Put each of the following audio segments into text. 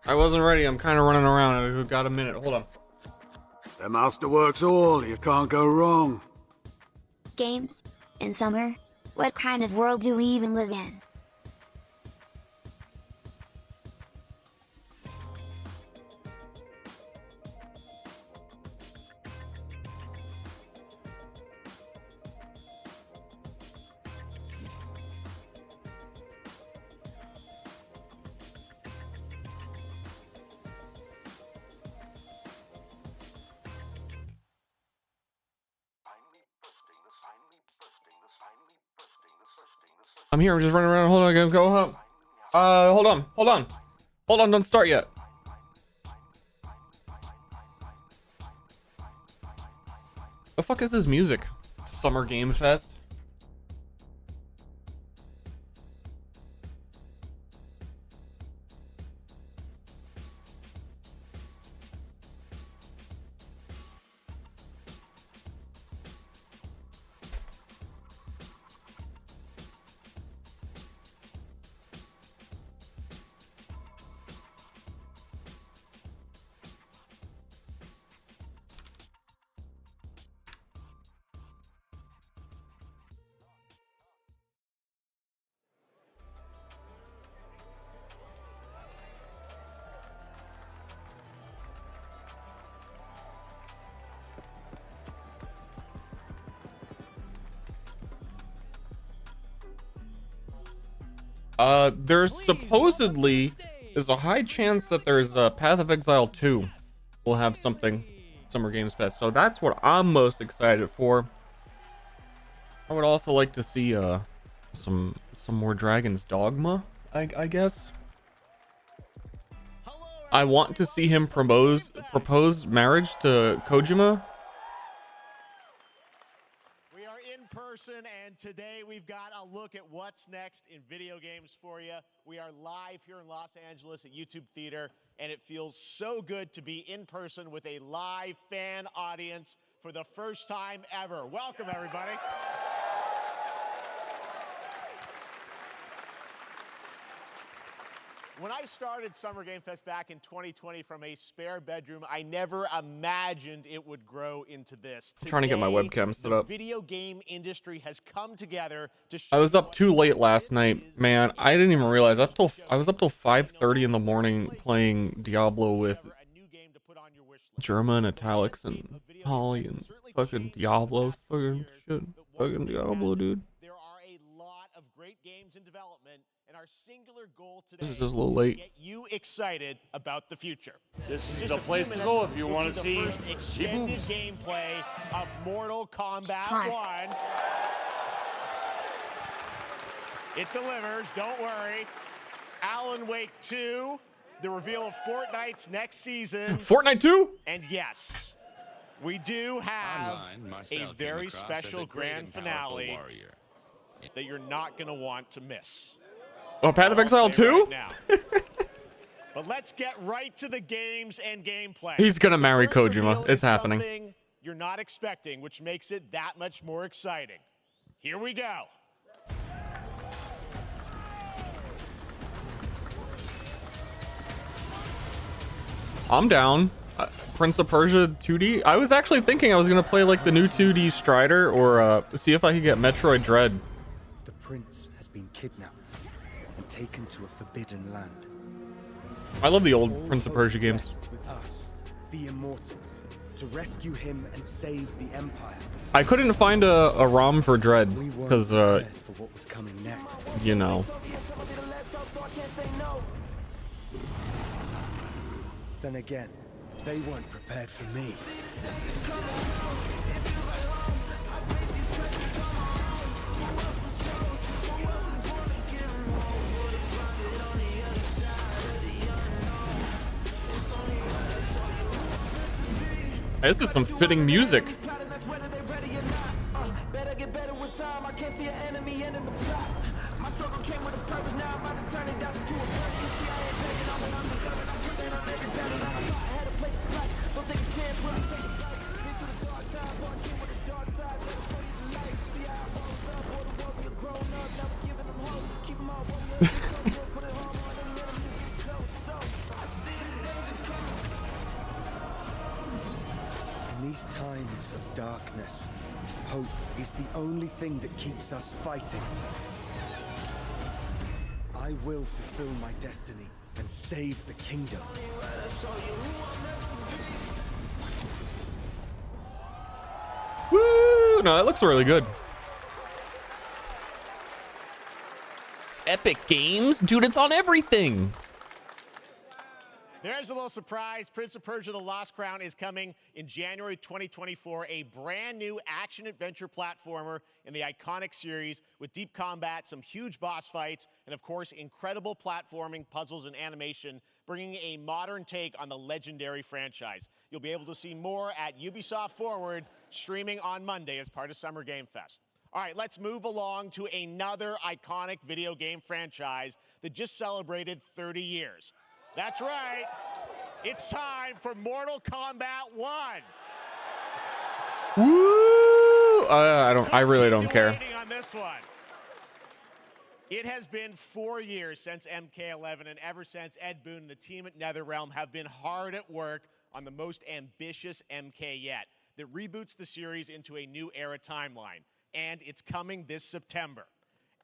I wasn't ready. I'm kind of running around. I've got a minute. Hold on. The masterworks all. You can't go wrong. Games? In summer? What kind of world do we even live in? I'm here. I'm just running around. Hold on. I gotta go home. Hold on. Hold on. Hold on. Don't start yet. The fuck is this music? Summer Game Fest. There's supposedly is a high chance that there's a Path of Exile 2 will have something Summer Games Fest. So that's what I'm most excited for. I would also like to see some more Dragon's Dogma, I guess. I want to see him propose marriage to Kojima. And today we've got a look at what's next in video games for you. We are live here in Los Angeles at YouTube Theater, and it feels so good to be in person with a live fan audience for the first time ever. Welcome, everybody. When I started Summer Game Fest back in 2020 from a spare bedroom, I never imagined it would grow into this. I'm trying to get my webcam set up. The video game industry has come together to show I was up too late last night, man. I didn't even realize. I was up till 5:30 in the morning playing Diablo with Germa and Italics and Holly and fucking Diablo. Fucking shit. Fucking Diablo, dude. There are a lot of great games in development. And our singular goal today This is just a little late. to get you excited about the future. This is the place to go if you want to see the first extended gameplay of Mortal Kombat 1. It delivers, don't worry. Alan Wake 2, the reveal of Fortnite's next season. Fortnite 2? And yes, we do have a very special grand finale that you're not going to want to miss. Oh, Path of Exile 2? Right but let's get right to the games and gameplay. He's gonna marry First Kojima. reveal It's is happening. something you're not expecting, which makes it that much more exciting. Here we go. I'm down. Prince of Persia 2D. I was actually thinking I was gonna play like the new 2D Strider or see if I could get Metroid Dread. The prince has been kidnapped and taken to a forbidden land. I love the old Prince of Persia games. With us, the immortals, to rescue him and save the empire. I couldn't find a ROM for Dread We weren't because prepared for what was coming next. you know. Then again, they weren't prepared for me. This is some fitting music. these times of darkness, hope is the only thing that keeps us fighting. I will fulfill my destiny and save the kingdom. Woo! No, that looks really good. Epic Games? Dude, it's on everything. There's a little surprise. Prince of Persia: The Lost Crown is coming in January 2024. A brand new action-adventure platformer in the iconic series with deep combat, some huge boss fights, and of course, incredible platforming, puzzles, and animation, bringing a modern take on the legendary franchise. You'll be able to see more at Ubisoft Forward, streaming on Monday as part of Summer Game Fest. All right, let's move along to another iconic video game franchise that just celebrated 30 years. That's right. It's time for Mortal Kombat 1. Woo! I really don't care. Waiting on this one. It has been 4 years since MK11, and ever since, Ed Boon and the team at NetherRealm have been hard at work on the most ambitious MK yet that reboots the series into a new era timeline, and it's coming this September.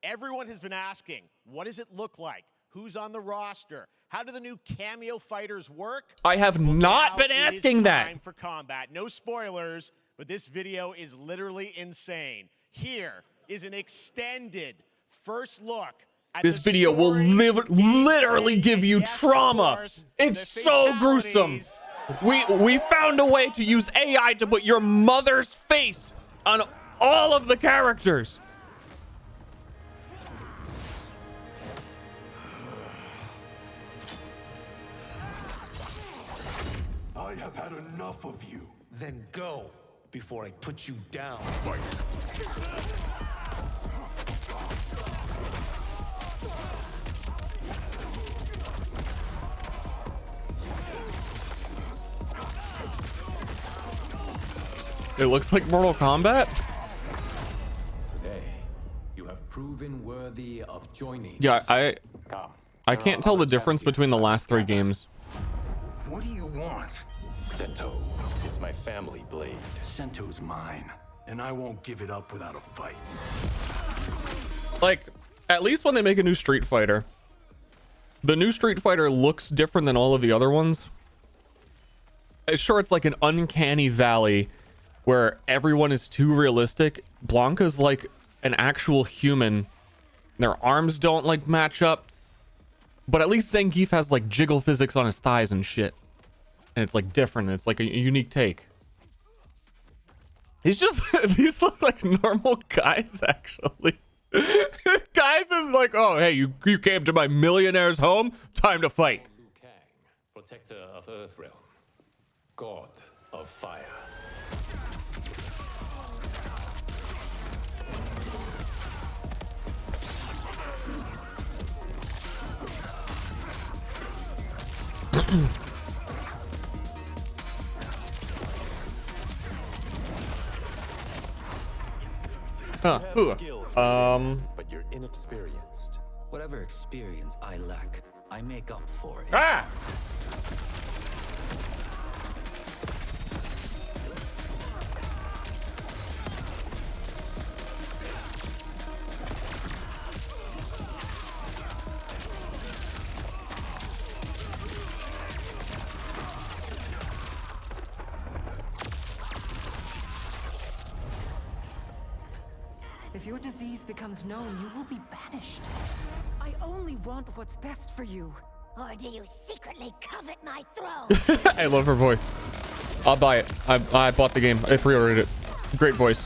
Everyone has been asking, what does it look like? Who's on the roster? How do the new cameo fighters work? I have not been asking that. Time for combat. No spoilers, but this video is literally insane. Here is an extended first look at This video will literally give you trauma. It's so gruesome. We found a way to use AI to put your mother's face on all of the characters. I have had enough of you. Then go before I put you down. Fight. It looks like Mortal Kombat. Today, you have proven worthy of joining. Yeah, I can't tell the difference between the last three games. What do you want? Sento, it's my family blade. Sento's mine, and I won't give it up without a fight. Like, at least when they make a new Street Fighter, the new Street Fighter looks different than all of the other ones. Sure, it's like an uncanny valley where everyone is too realistic. Blanca's like an actual human. Their arms don't like match up. But at least Zangief has like jiggle physics on his thighs and shit. And it's like different. It's like a unique take. He's just, these look like normal guys actually. Guys is like, oh, hey, you came to my millionaire's home? Time to fight. Liu Kang, protector of Earthrealm, god of fire. But you're inexperienced. Whatever experience I lack, I make up for it. Ah! If your disease becomes known, you will be banished. I only want what's best for you. Or do you secretly covet my throne? I love her voice. I'll buy it. I bought the game. I pre-ordered it. Great voice.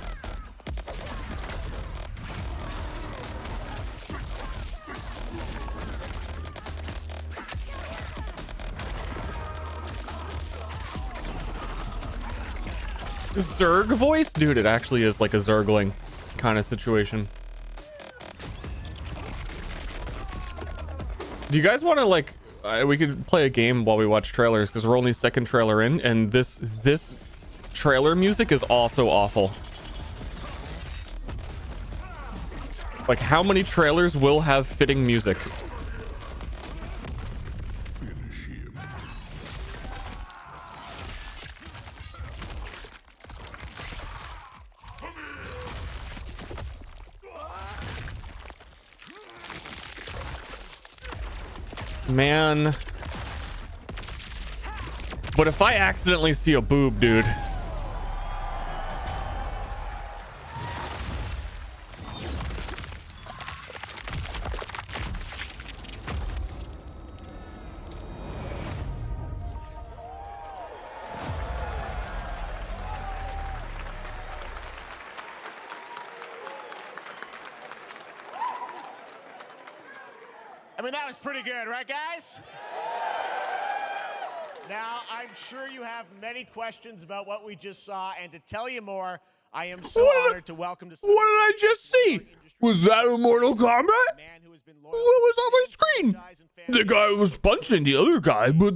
Zerg voice? Dude, it actually is like a Zergling kind of situation. Do you guys want to like we could play a game while we watch trailers because we're only second trailer in, and this trailer music is also awful. Like, how many trailers will have fitting music? Man. But if I accidentally see a boob, dude. I mean, that was pretty good, right, guys? Now, I'm sure you have many questions about what we just saw, and to tell you more, I am so honored to welcome to... What did I just see? Was that a Mortal Kombat? What was on my screen? The guy was punching the other guy, but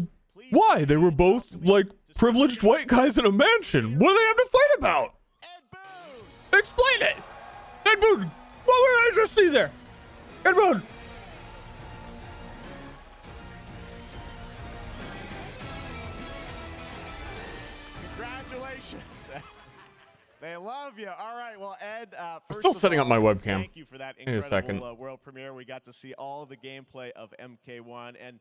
why? They were both, like, privileged white guys in a mansion. What do they have to fight about? Explain it! Ed Boon! What did I just see there? Ed Boon! Congratulations. They love you. All right, well, Ed, first still of setting all, up my webcam. Thank you for that In a second. incredible world premiere. We got to see all of the gameplay of MK1, and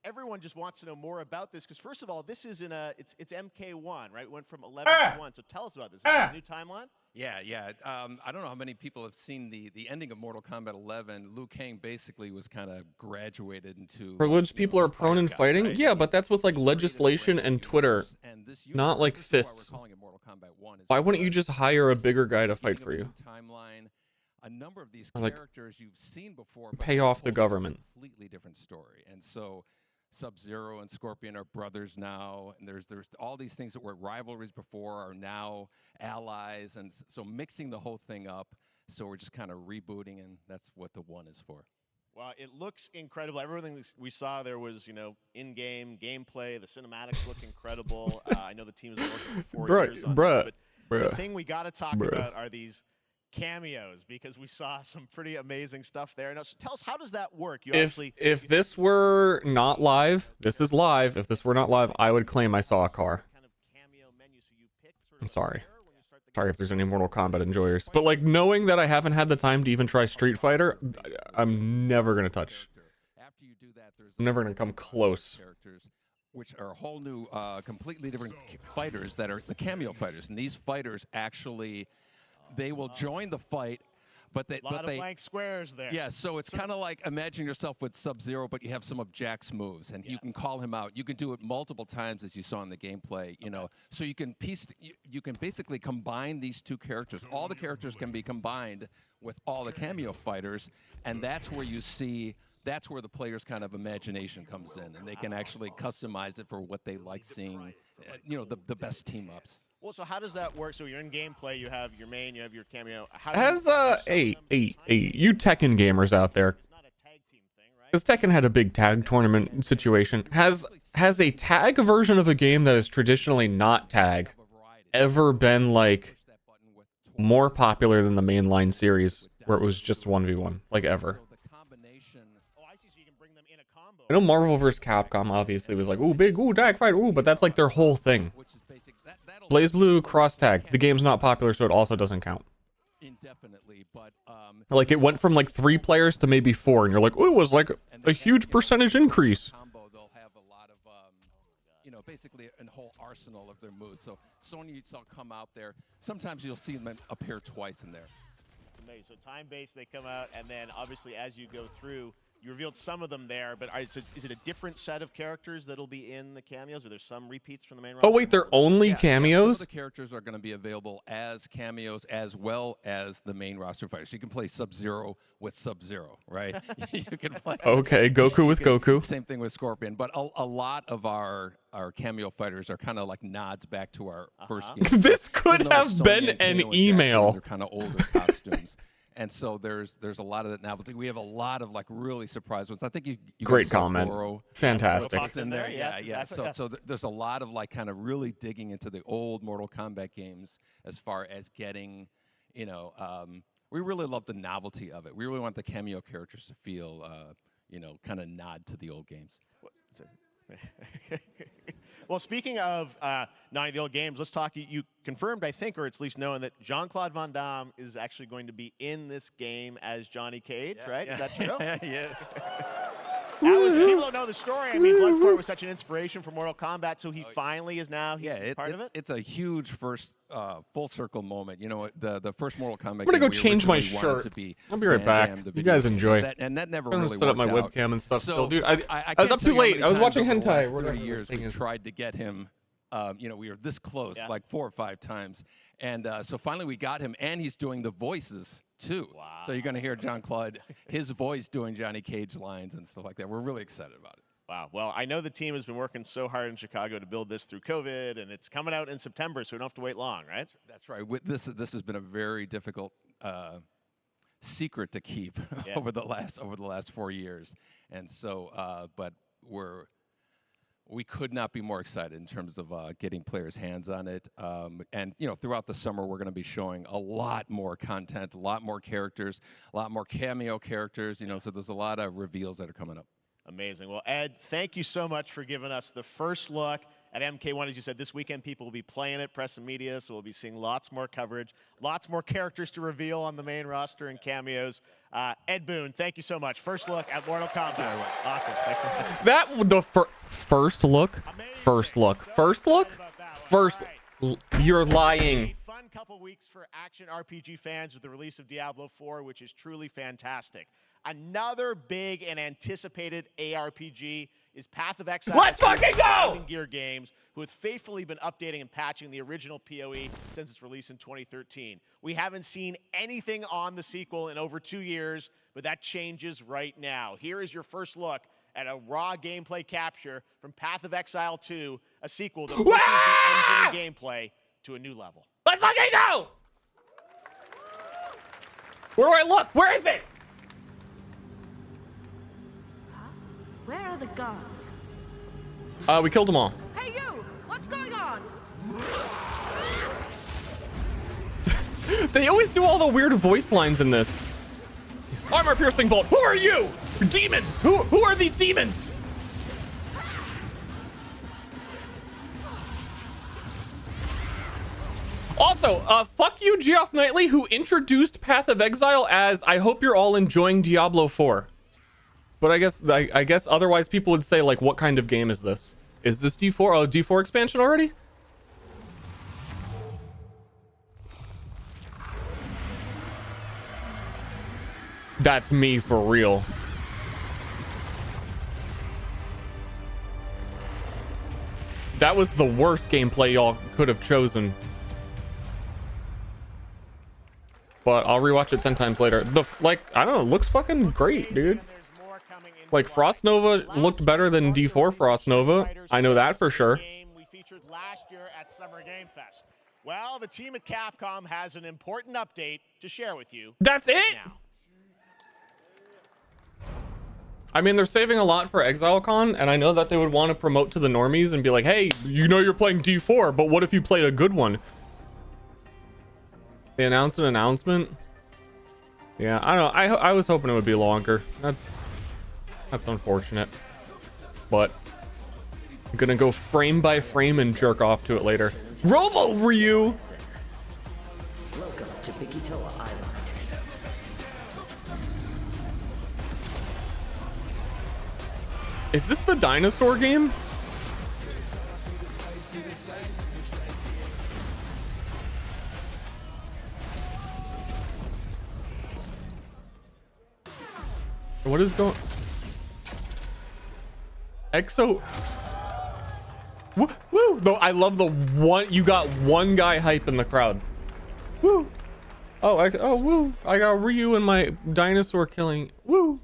everyone just wants to know more about this because, first of all, this is it's MK1, right? It went from 11 to 1. So tell us about this. Is this a new timeline? Yeah. I don't know how many people have seen the ending of Mortal Kombat 11. Liu Kang basically was kind of graduated into... Privileged people are prone in fighting? Right? Yeah, but that's with, like, legislation and Twitter, not, like, fists. Why wouldn't you just hire a bigger guy to fight for you? A number of these like, characters you've seen before, pay off the government. Completely different story. And so Sub-Zero and Scorpion are brothers now, and there's all these things that were rivalries before are now allies, and so mixing the whole thing up. So we're just kind of rebooting, and that's what the 1 is for. Well, it looks incredible. Everything we saw there was, in-game gameplay. The cinematics look incredible. I know the team has been working for 4 years on this, but the thing we got to talk about are these cameos, because we saw some pretty amazing stuff there. Now, so tell us, how does that work? If this were not live, this is live. If this were not live, I would claim I saw a car. I'm sorry. Sorry if there's any Mortal Kombat enjoyers. But, like, knowing that I haven't had the time to even try Street Fighter, I'm never going to touch. I'm never going to come close. Which are a whole new, completely different fighters that are the cameo fighters. And these fighters actually, they will join the fight, but they... A lot of blank squares there. Yeah, so it's kind of like imagine yourself with Sub-Zero, but you have some of Jack's moves, and you can call him out. You can do it multiple times, as you saw in the gameplay, you know. So you can you can basically combine these two characters. All the characters can be combined with all the cameo fighters, and that's where you see... That's where the player's kind of imagination comes in, and they can actually customize it for what they like seeing, the best team-ups. Well, so how does that work? So you're in gameplay, you have your main, you have your cameo. Hey, you Tekken gamers out there. Because Tekken had a big tag tournament situation. Has a tag version of a game that is traditionally not tag ever been, like, more popular than the mainline series, where it was just 1v1, like, ever? I know Marvel vs. Capcom obviously was like, ooh, big, ooh, tag fight, ooh, but that's like their whole thing. BlazBlue cross tag. The game's not popular, so it also doesn't count. Indefinitely, but like it went from like 3 players to maybe 4, and you're like, ooh, it was like a huge percentage increase. They'll have a lot of, basically a whole arsenal of their moves. So Sonya, you saw come out there. Sometimes you'll see them appear twice in there. So time-based, they come out, and then obviously as you go through, you revealed some of them there, but is it a different set of characters that'll be in the cameos? Are there some repeats from the main roster? Oh, wait, they're only cameos? Some of the characters are going to be available as cameos as well as the main roster fighters. So you can play Sub-Zero with Sub-Zero, right? You can play... Okay, Goku with Goku. Same thing with Scorpion. But a lot of our cameo fighters are kind of like nods back to our first game. This could have been an email. They're kind of older costumes. And so there's a lot of that novelty. We have a lot of like really surprised ones. I think you great comment. Fantastic. In there. Yeah. So there's a lot of like kind of really digging into the old Mortal Kombat games as far as getting, we really love the novelty of it. We really want the cameo characters to feel, kind of nod to the old games. Well, speaking of nodding the old games, let's talk. You confirmed, I think, or it's at least known, that Jean-Claude Van Damme is actually going to be in this game as Johnny Cage, right? Yeah. Is that true? Yes. That was, people don't know the story. I mean, Bloodsport was such an inspiration for Mortal Kombat, so he finally is now part of it. It's a huge first full circle moment. You know, the first Mortal Kombat. I'm gonna go change my shirt. I'll be right back. You guys enjoy. And that never I'm really gonna set up worked my out. webcam and stuff. So, still, dude. I was up can't tell too you how late. many I was times watching over the last hentai. 30 years, we tried to get him. You know, we were this close, like 4 or 5 times, and so finally we got him, and he's doing the voices too. Wow. So you're gonna hear Jean-Claude, his voice doing Johnny Cage lines and stuff like that. We're really excited about it. Wow. Well, I know the team has been working so hard in Chicago to build this through COVID, and it's coming out in September, so we don't have to wait long, right? That's right. This has been a very difficult secret to keep over the last 4 years, and so but we could not be more excited in terms of getting players' hands on it. And, you know, throughout the summer, we're going to be showing a lot more content, a lot more characters, a lot more cameo characters, you know, so there's a lot of reveals that are coming up. Amazing. Well, Ed, thank you so much for giving us the first look at MK1. As you said, this weekend people will be playing it, press and media, so we'll be seeing lots more coverage, lots more characters to reveal on the main roster and cameos. Ed Boon, thank you so much. First look at Mortal Kombat. Awesome. Thanks so much. That the first look. You're lying. Fun couple weeks for action RPG fans with the release of Diablo 4, which is truly fantastic. Another big and anticipated ARPG is Path of Exile. Let's fucking go! Gear Games, who have faithfully been updating and patching the original PoE since its release in 2013. We haven't seen anything on the sequel in over 2 years, but that changes right now. Here is your first look at a raw gameplay capture from Path of Exile 2, a sequel that pushes the engine and gameplay to a new level. Let's fucking go! Where do I look? Where is it? Where are the guards? We killed them all. Hey you! What's going on? They always do all the weird voice lines in this. Armor piercing bolt. Who are you? Demons. Who are these demons? Also, fuck you, Geoff Knightley, who introduced Path of Exile as I hope you're all enjoying Diablo 4. But I guess otherwise people would say, like, what kind of game is this? Is this D4? Oh, D4 expansion already? That's me for real. That was the worst gameplay y'all could have chosen. But I'll rewatch it 10 times later. I don't know, it looks fucking great, dude. Like, Frost Nova looked better than D4 Frost Nova. I know that for sure. We featured last year at Summer Game Fest. Well, the team at Capcom has an important update to share with you. That's it? Now. I mean, they're saving a lot for ExileCon, and I know that they would want to promote to the normies and be like, hey, you know you're playing D4, but what if you played a good one? They announced an announcement. Yeah, I don't know. I was hoping it would be longer. That's unfortunate. But I'm gonna go frame by frame and jerk off to it later. Robo Ryu! Welcome to Bikitoa Island. Is this the dinosaur game? What is going? Exo. Woo! Woo! Though I love the one. You got one guy hype in the crowd. Woo! Oh, woo! I got Ryu in my dinosaur killing. Woo!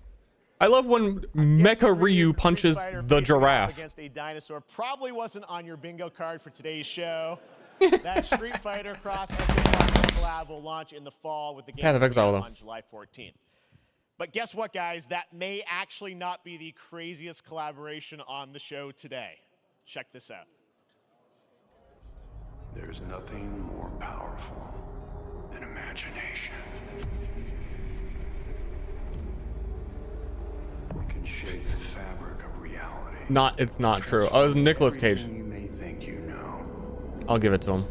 I love when Mecha Ryu punches the giraffe. Against a dinosaur probably wasn't on your bingo card for today's show. That Street Fighter Cross collab will launch in the fall with the game Path of Exile, on July 14th. But guess what, guys? That may actually not be the craziest collaboration on the show today. Check this out. There's nothing more powerful than imagination. It can shape the fabric of reality. It's not true. Oh, it was Nicolas Cage. You may think you know. I'll give it to him.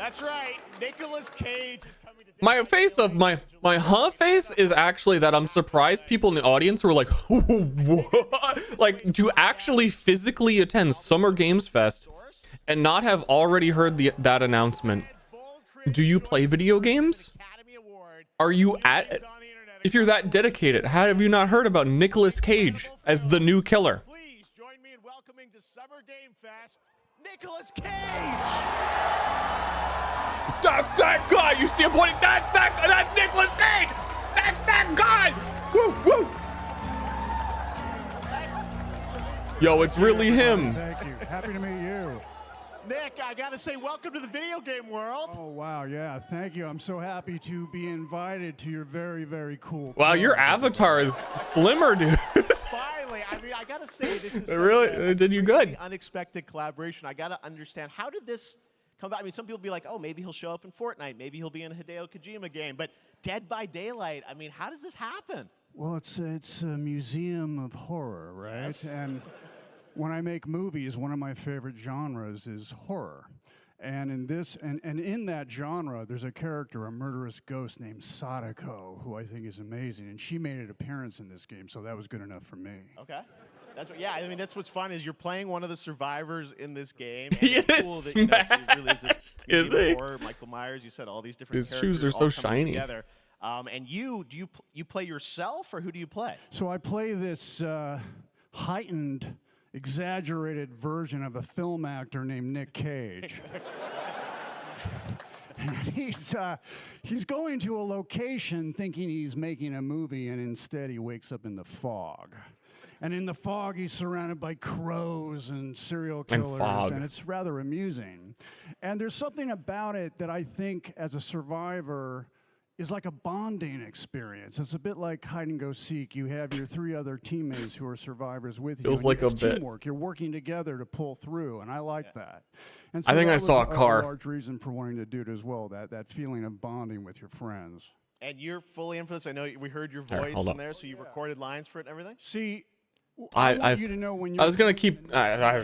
That's right. Nicolas Cage is coming to My face of my face is actually that I'm surprised people in the audience were like, what? Like, to actually physically attend Summer Games Fest and not have already heard that announcement. Do you play video games? Are you at? If you're that dedicated, how have you not heard about Nicolas Cage as the new killer? Please join me in welcoming to Summer Game Fest, Nicolas Cage. That's that guy. You see him pointing. That's Nicolas Cage. That's that guy. Woo woo. Yo, it's really him. Thank you. Happy to meet you. Nick, I gotta say, welcome to the video game world. Oh, wow, yeah, thank you. I'm so happy to be invited to your very, very cool Wow, your avatar is slimmer, dude. Finally, I mean, I gotta say, this is Really did you good. unexpected collaboration. I gotta understand, how did this come about? I mean, some people be like, oh, maybe he'll show up in Fortnite, maybe he'll be in a Hideo Kojima game, but Dead by Daylight, I mean, how does this happen? Well, it's a museum of horror, right? Yes. And when I make movies, one of my favorite genres is horror. And in this, and in that genre, there's a character, a murderous ghost named Sadako, who I think is amazing. And she made an appearance in this game, so that was good enough for me. Okay. That's what, yeah, I mean, that's what's fun is you're playing one of the survivors in this game. And He it's is cool that, you know, it really is this Is museum of he? horror. Michael Myers, you said all these different His characters shoes are all so coming shiny. together. And you play yourself, or who do you play? So I play this heightened, exaggerated version of a film actor named Nick Cage. And he's going to a location thinking he's making a movie, and instead he wakes up in the fog. And in the fog, he's surrounded by crows and serial killers, and it's rather amusing. And there's something about it that I think, as a survivor, is like a bonding experience. It's a bit like hide and go seek. You have your 3 other teammates who are survivors with you. Feels like a bit. Teamwork. You're working together to pull through, and I like that. And so I think that I saw was a car. A large reason for wanting to do it as well. That feeling of bonding with your friends. And you're fully in for this. I know we heard your All right, voice hold in up. there, so you recorded lines for it and everything. See, I want you to know when you're I was gonna keep.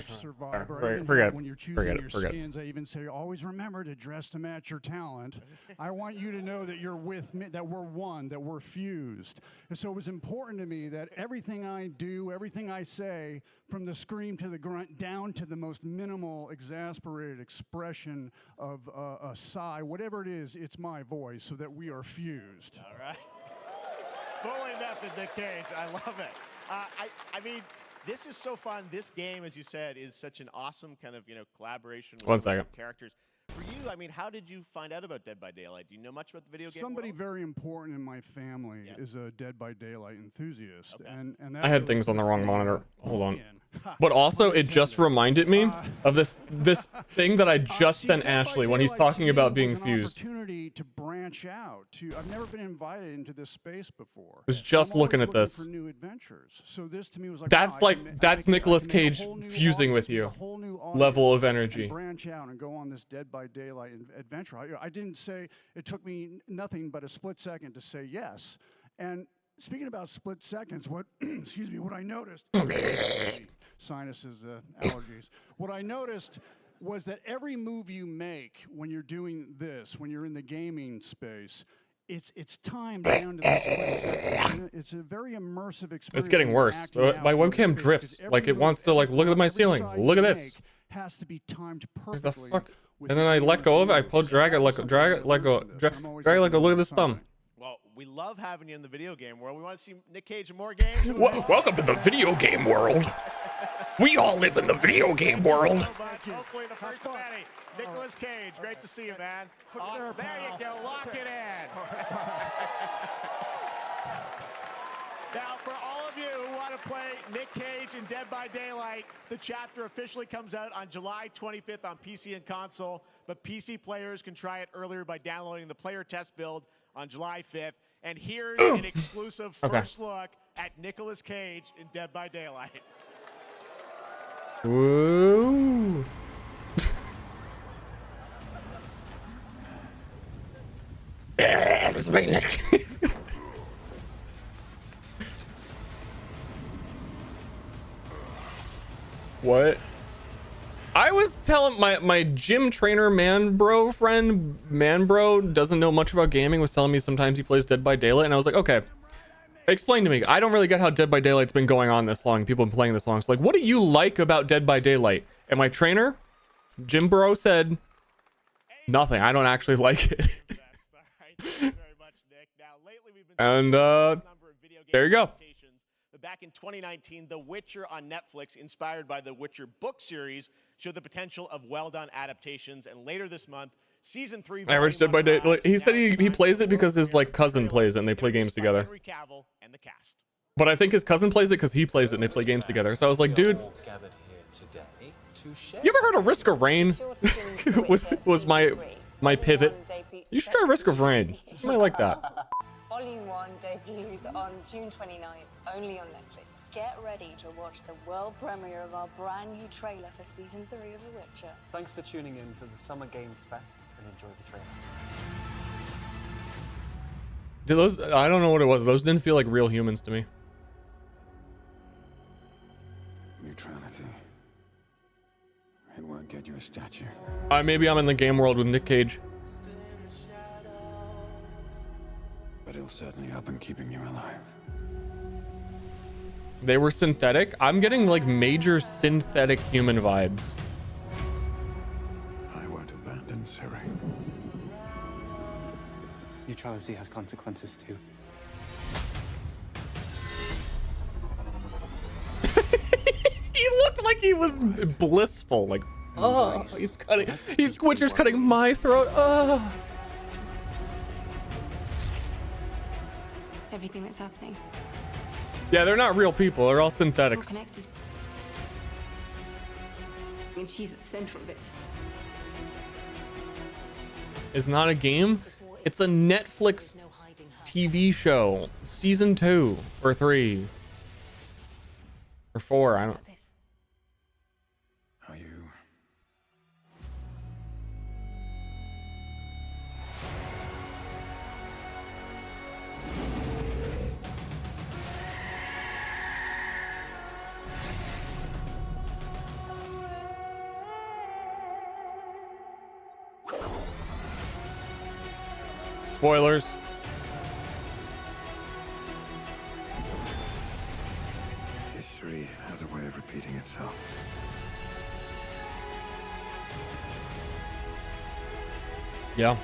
survivor, Forget when you're it. choosing Forget your it. Forget it. skins, I even say, always remember to dress to match your talent. I want you to know that you're with me, that we're one, that we're fused. And so it was important to me that everything I do, everything I say, from the scream to the grunt, down to the most minimal, exasperated expression of a sigh, whatever it is, it's my voice, so that we are fused. All right. Fully method, Nick Cage. I love it. I mean, this is so fun. This game, as you said, is such an awesome kind of, collaboration with One some second. characters. For you, I mean, how did you find out about Dead by Daylight? Do you know much about the video game Somebody world? very important in my family is a Dead by Daylight enthusiast, and that I had really things on the wrong monitor. Hold on. in. But also, it just reminded me of this thing that I just sent Ashley when he's talking about being fused. Opportunity to branch out. I've never been invited into this space before. Was just I'm always looking at this. for new adventures. So this to me was like, That's wow, that's Nicolas I can make a Cage whole new fusing with audience, you. a whole new Level audience, of energy. and branch out and go on this Dead by Daylight adventure. I didn't say it took me nothing but a split second to say yes. And speaking about split seconds, what excuse me, what I noticed sinuses, allergies. What I noticed was that every move you make when you're doing this, when you're in the gaming space, it's timed down to the split second. It's a very immersive experience. It's getting when worse. you're So acting my out in webcam space, drifts. 'cause every Like it move, wants to look at my every ceiling. side Look at you this. make has to be timed What the perfectly. fuck? with And then the I let camera's go of it. I moves. pull, drag it, So let that go, drag it, let go, drag it, let go. Look at this thumb. Well, we love having you in the video game world. We want to see Nick Cage in more games. Welcome to the video game world. We all live in the video game world. So much. Hopefully the first of many. Nicolas Cage, great to see you, man. Awesome. There you go. Lock it in. Now, for all of you who want to play Nick Cage in Dead by Daylight, the chapter officially comes out on July 25th on PC and console, but PC players can try it earlier by downloading the player test build on July 5th. And here's an exclusive first look at Nicolas Cage in Dead by Daylight. Woo. Yeah, it's me, Nick. What? I was telling my gym trainer man bro doesn't know much about gaming, was telling me sometimes he plays Dead by Daylight, and I was like, okay, explain to me. I don't really get how Dead by Daylight's been going on this long. People have been playing this long. So like, what do you like about Dead by Daylight? And my trainer, Jim Bro, said nothing. I don't actually like it. And there you go. Back in 2019, The Witcher on Netflix, inspired by the Witcher book series, showed the potential of well-done adaptations. And later this month, season 3. Average Dead by Daylight. He said he plays it because his like cousin plays it and they play games together. But I think his cousin plays it because he plays it and they play games together. So I was like, dude, you ever heard of Risk of Rain? was my pivot. You should try Risk of Rain. You might like that. Volume 1 debuts on June 29th, only on Netflix. Get ready to watch the world premiere of our brand new trailer for Season 3 of The Witcher. Thanks for tuning in to the Summer Games Fest and enjoy the trailer. Did those, I don't know what it was. Those didn't feel like real humans to me. Neutrality. It won't get you a statue. Maybe I'm in the game world with Nick Cage. But it'll certainly help in keeping you alive. They were synthetic. I'm getting like major synthetic human vibes. I won't abandon Siri. Neutrality has consequences too. He looked like he was blissful. Like, oh, Witcher's cutting my throat. Oh. Everything that's happening. Yeah, they're not real people. They're all synthetics. It's all connected. And she's at the center of it. It's not a game. It's a Netflix TV show. Season 2 or 3 or 4. I don't. Are you? Spoilers. History has a way of repeating itself. Yeah.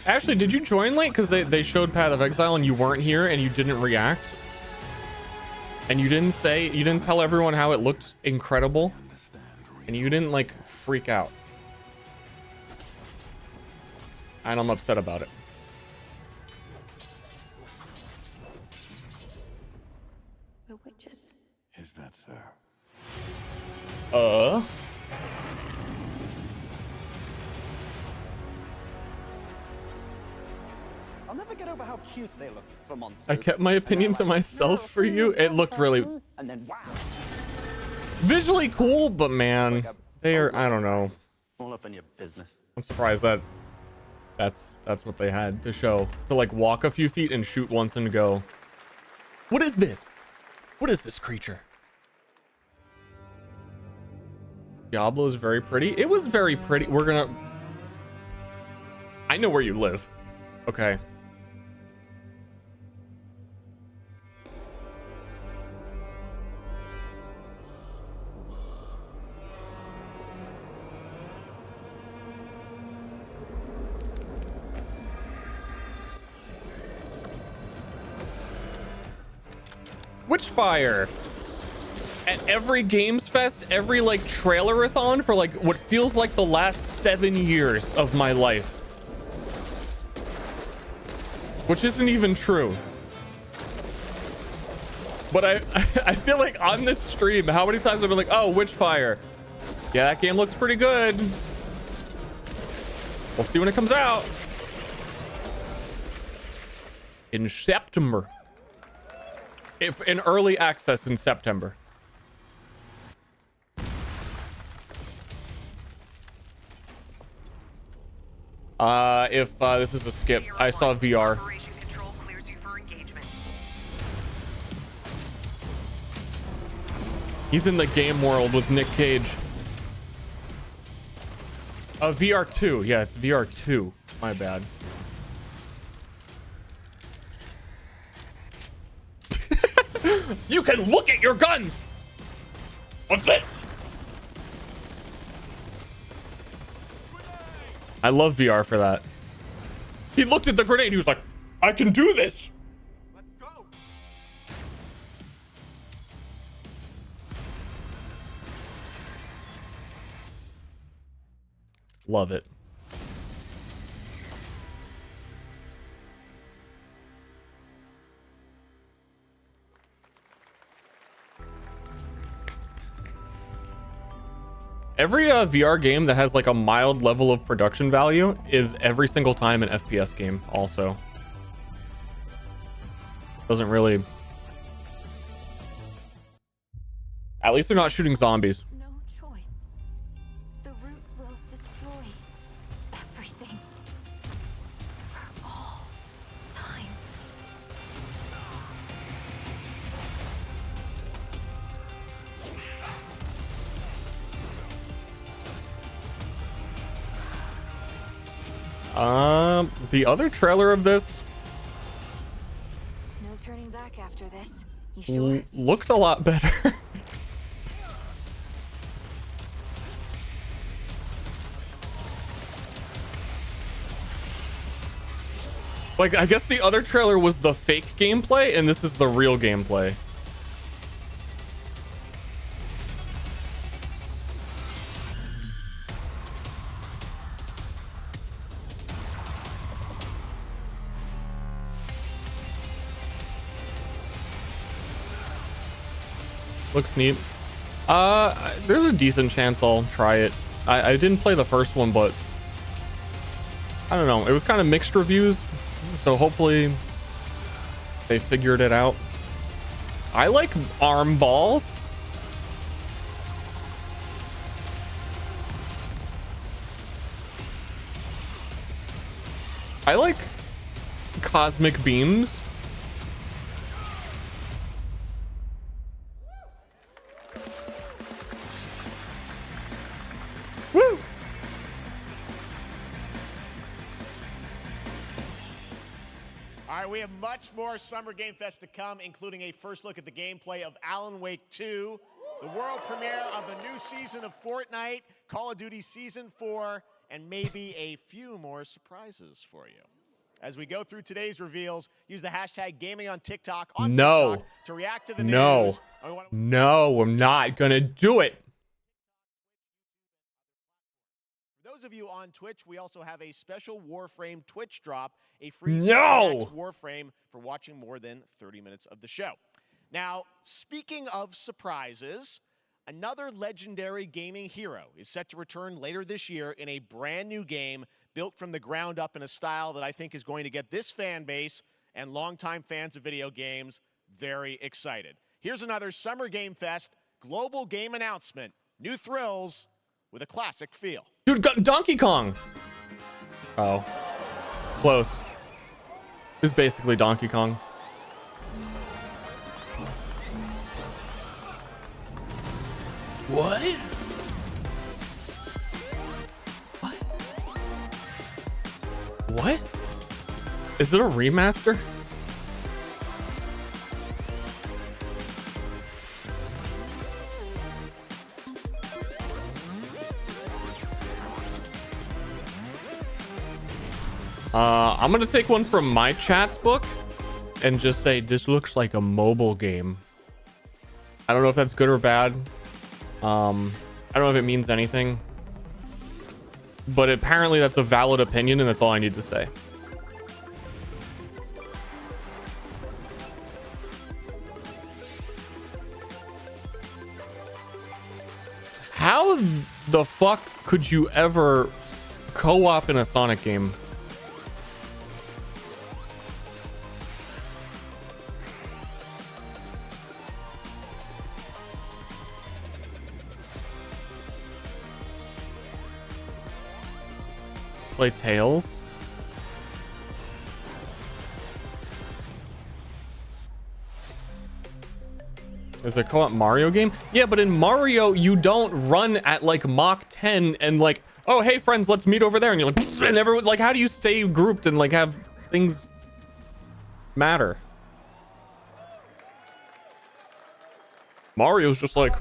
Ashley, did you join late? Because they showed Path of Exile and you weren't here and you didn't react. And you didn't tell everyone how it looked incredible. And you didn't like freak out. And I'm upset about it. We're witches. Is that so? I'll never get over how cute they look for monsters. I kept my opinion to myself for you. It looked really and then wow. Visually cool, but man, they are, I don't know. All up in your business. I'm surprised that that's what they had to show. To like walk a few feet and shoot once and go. What is this? What is this creature? Diablo is very pretty. It was very pretty. We're gonna... I know where you live. Okay. Witchfire. At every Games Fest, every like trailerathon for like what feels like the last 7 years of my life. Which isn't even true. But I feel like on this stream, how many times I've been like, oh, Witchfire. Yeah, that game looks pretty good. We'll see when it comes out. In September. If in early access in September. If this is a skip, I saw VR. He's in the game world with Nick Cage. VR2. Yeah, it's VR2. My bad. You can look at your guns. What's this? I love VR for that. He looked at the grenade and he was like, I can do this. Let's go. Love it. Every VR game that has like a mild level of production value is every single time an FPS game also. Doesn't really... At least they're not shooting zombies. No choice. The root will destroy everything. For all time. The other trailer of this No turning back after this. You sure? looked a lot better. Like, I guess the other trailer was the fake gameplay, and this is the real gameplay. Looks neat. There's a decent chance I'll try it. I didn't play the first one, but I don't know. It was kind of mixed reviews, so hopefully they figured it out. I like arm balls. I like cosmic beams. Woo! All right, we have much more Summer Game Fest to come, including a first look at the gameplay of Alan Wake 2, the world premiere of the new season of Fortnite, Call of Duty Season 4, and maybe a few more surprises for you. As we go through today's reveals, use the hashtag gaming on TikTok TikTok to react to the news. No, I'm not gonna do it. For those of you on Twitch, we also have a special Warframe Twitch drop, a free No! Warframe for watching more than 30 minutes of the show. Now, speaking of surprises, another legendary gaming hero is set to return later this year in a brand new game built from the ground up in a style that I think is going to get this fan base and longtime fans of video games very excited. Here's another Summer Game Fest global game announcement. New thrills with a classic feel. Dude, Donkey Kong. Oh, close. This is basically Donkey Kong. What? What? Is it a remaster? I'm gonna take one from my chat's book and just say this looks like a mobile game. I don't know if that's good or bad. I don't know if it means anything, but apparently that's a valid opinion, and that's all I need to say. How the fuck could you ever co-op in a Sonic game? Play Tails? Is it a co-op Mario game? Yeah, but in Mario, you don't run at like Mach 10 and like oh, hey friends, let's meet over there. And you're like, and everyone, like, how do you stay grouped and like have things matter? Mario's just like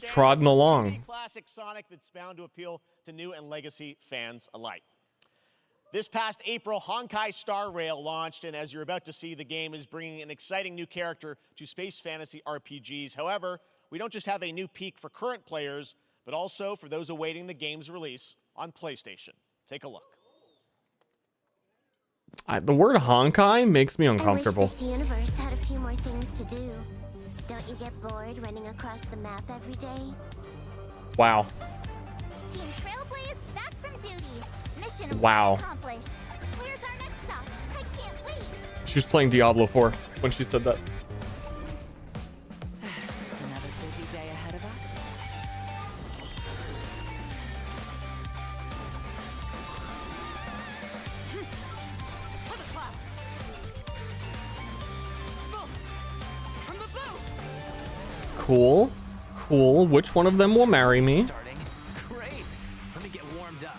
trotting along. Classic Sonic that's bound to appeal to new and legacy fans alike. This past April, Honkai Star Rail launched, and as you're about to see, the game is bringing an exciting new character to space fantasy RPGs. However, we don't just have a new peak for current players, but also for those awaiting the game's release on PlayStation. Take a look. The word Honkai makes me uncomfortable. I wish this universe had a few more things to do. Don't you get bored running across the map every day? Wow. Team Trailblaze back from duty. Mission Wow. accomplished. Where's our next stop? I can't wait. She was playing Diablo 4 when she said that. Another busy day ahead of us. To the clouds. Bullets from the boat. Cool. Cool. Which one of them will marry me? Great. Let me get warmed up.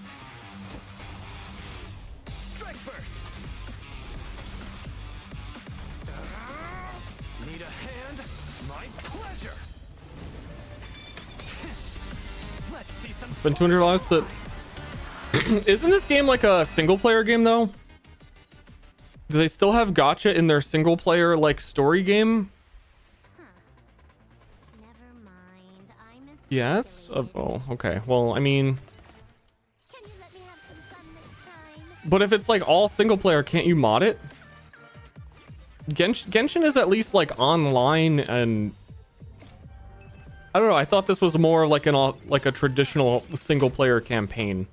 Strike first. Need a hand? My pleasure. Let's see some. Spend $200 to... Isn't this game like a single player game though? Do they still have gacha in their single player like story game? Yes? Oh, okay. Well, I mean... But if it's like all single player, can't you mod it? Genshin is at least like online and... I don't know, I thought this was more like a traditional single player campaign.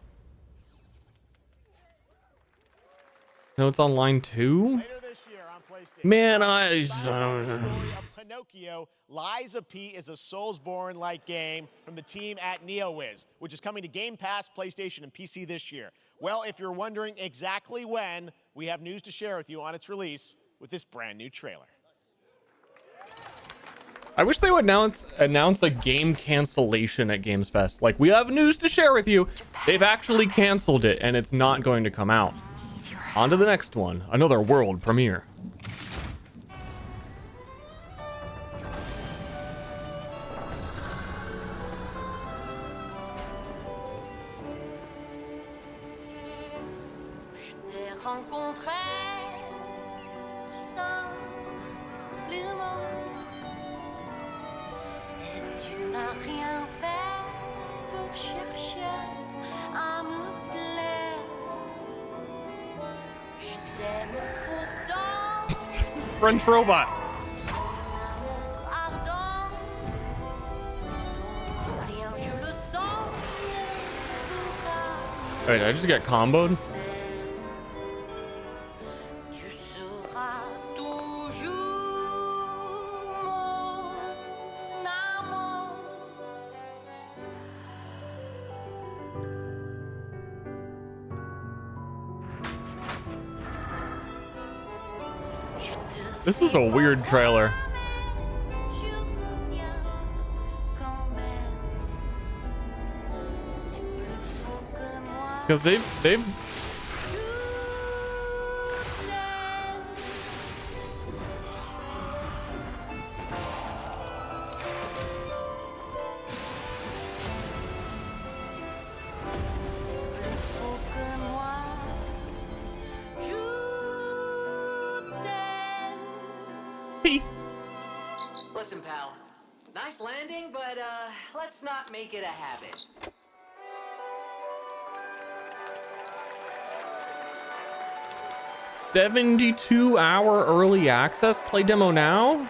No, it's online too? Man, Pinocchio, Lies of P is a Soulsborne-like game from the team at NeoWiz, which is coming to Game Pass, PlayStation, and PC this year. Well, if you're wondering exactly when, we have news to share with you on its release with this brand new trailer. I wish they would announce a game cancellation at Games Fest. Like, we have news to share with you. They've actually canceled it, and it's not going to come out. On to the next one, another world premiere. French robot. Wait, did I just get comboed? This is a weird trailer. Because they've Listen, pal. Nice landing, but let's not make it a habit. $72-hour early access. Play demo now.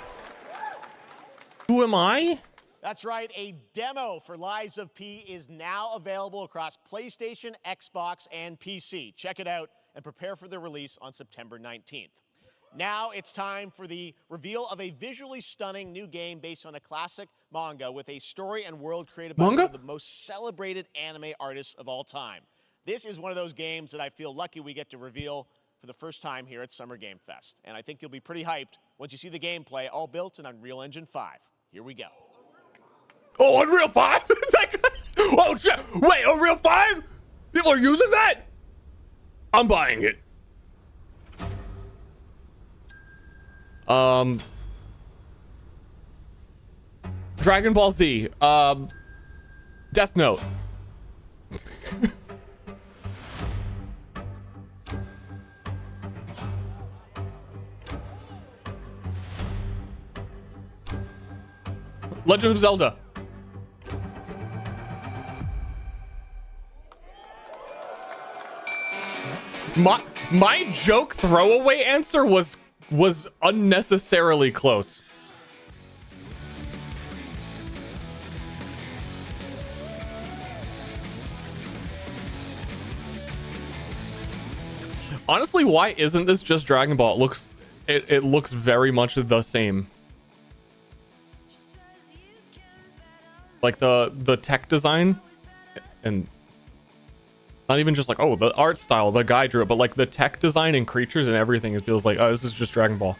Who am I? That's right, a demo for Lies of P is now available across PlayStation, Xbox, and PC. Check it out and prepare for the release on September 19th. Now it's time for the reveal of a visually stunning new game based on a classic manga with a story and world created by one of the most celebrated anime artists of all time. This is one of those games that I feel lucky we get to reveal for the first time here at Summer Game Fest. And I think you'll be pretty hyped once you see the gameplay, all built in Unreal Engine 5. Here we go. Oh, Unreal 5? Oh, shit. Wait, Unreal 5? People are using that. I'm buying it. Dragon Ball Z. Death Note. Legend of Zelda. My joke throwaway answer was unnecessarily close. Honestly, why isn't this just Dragon Ball? It looks very much the same. Like the tech design, and not even just like, oh, the art style, the guy drew it, but like the tech design and creatures and everything, it feels like, oh, this is just Dragon Ball.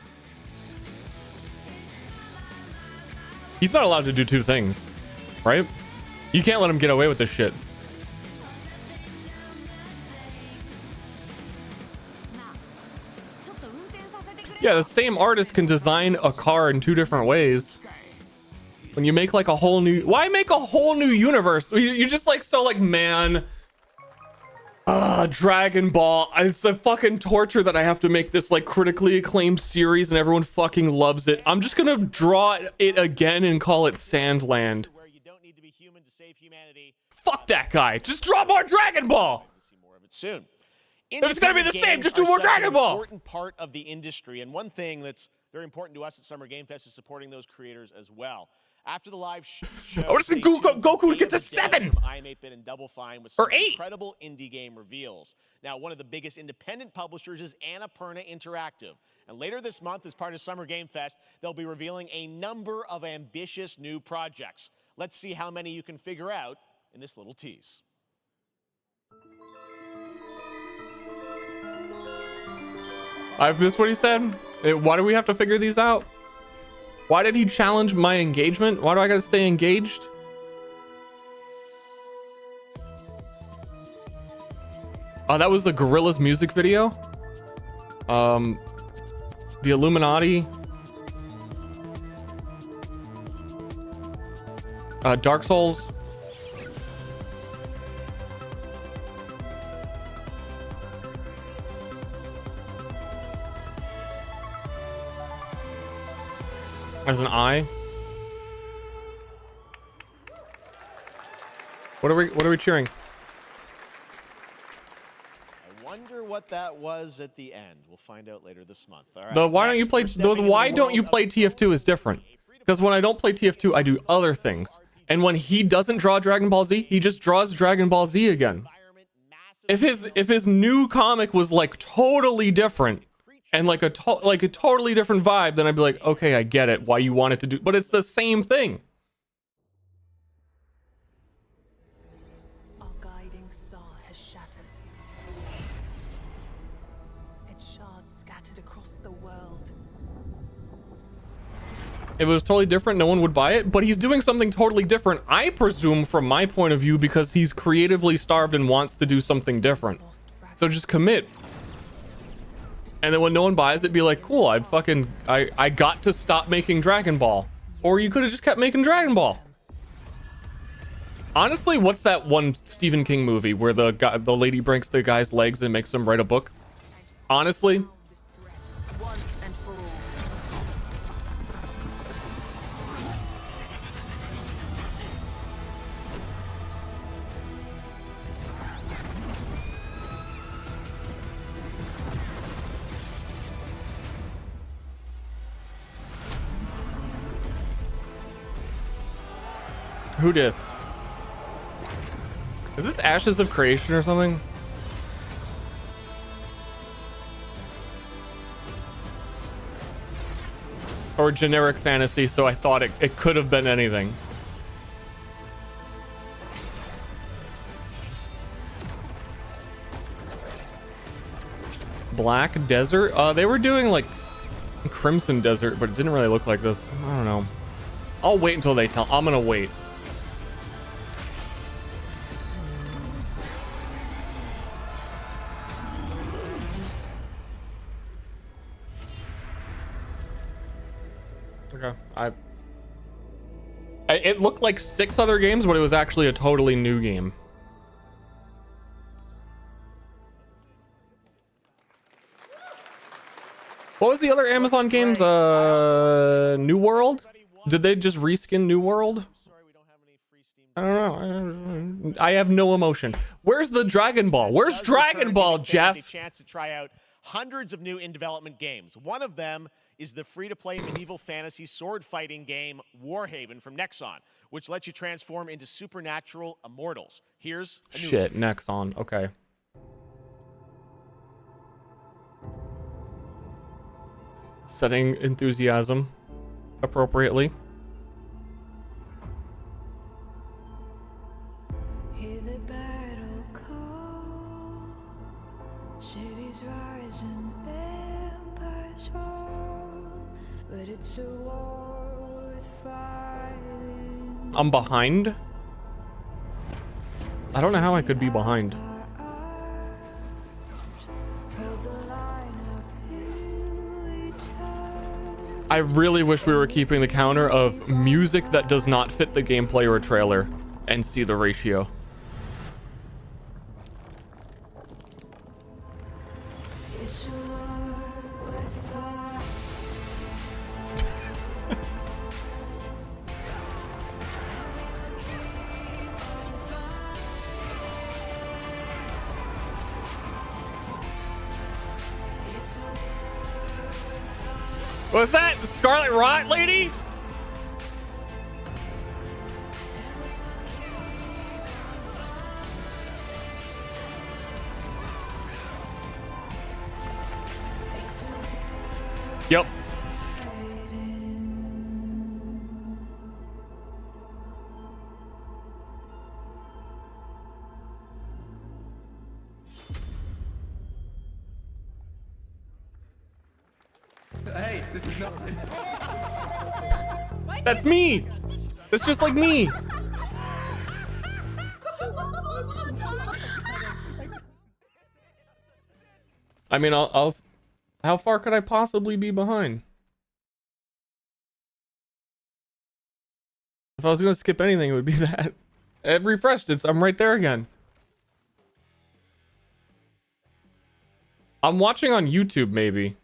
He's not allowed to do two things, right? You can't let him get away with this shit. Yeah, the same artist can design a car in two different ways. When you make like a whole new, why make a whole new universe? You just like, so like, man, Dragon Ball, it's a fucking torture that I have to make this like critically acclaimed series and everyone fucking loves it. I'm just gonna draw it again and call it Sandland. Fuck that guy. Just draw more Dragon Ball. Soon. If it's gonna be the same, just do more Dragon Ball. Important part of the industry, and one thing that's very important to us at Summer Game Fest is supporting those creators as well. After the live show, I want to see Goku to get to 7 8-Bit and Double Fine with some or 8 incredible indie game reveals. Now, one of the biggest independent publishers is Annapurna Interactive, and later this month, as part of Summer Game Fest, they'll be revealing a number of ambitious new projects. Let's see how many you can figure out in this little tease. I've missed what he said. Why do we have to figure these out? Why did he challenge my engagement? Why do I gotta stay engaged? Oh, that was the Gorillaz music video. The Illuminati. Dark Souls. As an eye. What are we cheering? I wonder what that was at the end. We'll find out later this month. All right. The why don't you play TF2 is different. Because when I don't play TF2, I do other things. And when he doesn't draw Dragon Ball Z, he just draws Dragon Ball Z again. If his new comic was like totally different and like a totally different vibe, then I'd be like, okay, I get it, why you want it to do, but it's the same thing. Our guiding star has shattered. Its shards scattered across the world. If it was totally different, no one would buy it, but he's doing something totally different, I presume, from my point of view, because he's creatively starved and wants to do something different. So just commit. And then when no one buys it, be like, cool, I got to stop making Dragon Ball. Or you could have just kept making Dragon Ball. Honestly, what's that one Stephen King movie where the lady breaks the guy's legs and makes him write a book? Honestly, who dis? Is this Ashes of Creation or something? Or generic fantasy, so I thought it could have been anything. Black Desert? They were doing like Crimson Desert, but it didn't really look like this. I don't know. I'll wait until they tell. I'm gonna wait. Okay. It looked like 6 other games, but it was actually a totally new game. What was the other Amazon games? New World? Did they just reskin New World? I don't know. I have no emotion. Where's the Dragon Ball? Where's Dragon Ball, Jeff? A chance to try out hundreds of new in-development games. One of them is the free-to-play medieval fantasy sword fighting game Warhaven from Nexon, which lets you transform into supernatural immortals. Here's a new Shit, Nexon. Okay. Setting enthusiasm appropriately. Hear the battle call. Cities rise and empires fall. But it's a war worth fighting. I'm behind. I don't know how I could be behind. I really wish we were keeping the counter of music that does not fit the gameplay or trailer and see the ratio. Was that the Scarlet Rot lady? Yep. Hey, this is not. That's me. That's just like me. I mean, I'll. How far could I possibly be behind? If I was gonna skip anything, it would be that. It refreshed. I'm right there again. I'm watching on YouTube, maybe.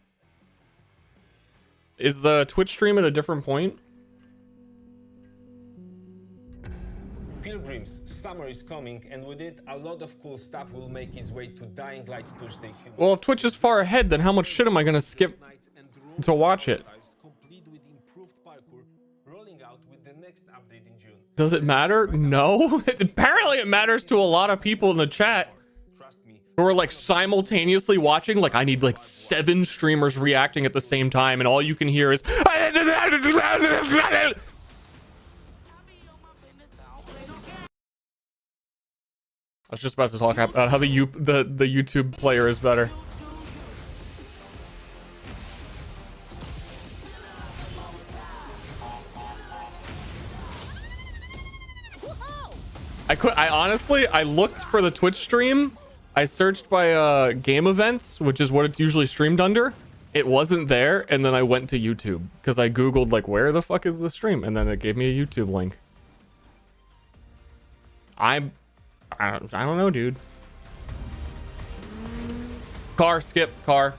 Is the Twitch stream at a different point? Pilgrims, summer is coming, and with it, a lot of cool stuff will make its way to Dying Light Tuesday. Well, if Twitch is far ahead, then how much shit am I gonna skip to watch it? Does it matter? No. Apparently it matters to a lot of people in the chat who are like simultaneously watching. Like, I need like 7 streamers reacting at the same time, and all you can hear is I was just about to talk about how the YouTube player is better. I honestly, I looked for the Twitch stream. I searched by game events, which is what it's usually streamed under. It wasn't there, and then I went to YouTube because I googled like, where the fuck is the stream, and then it gave me a YouTube link. I don't know, dude. Car, skip, car.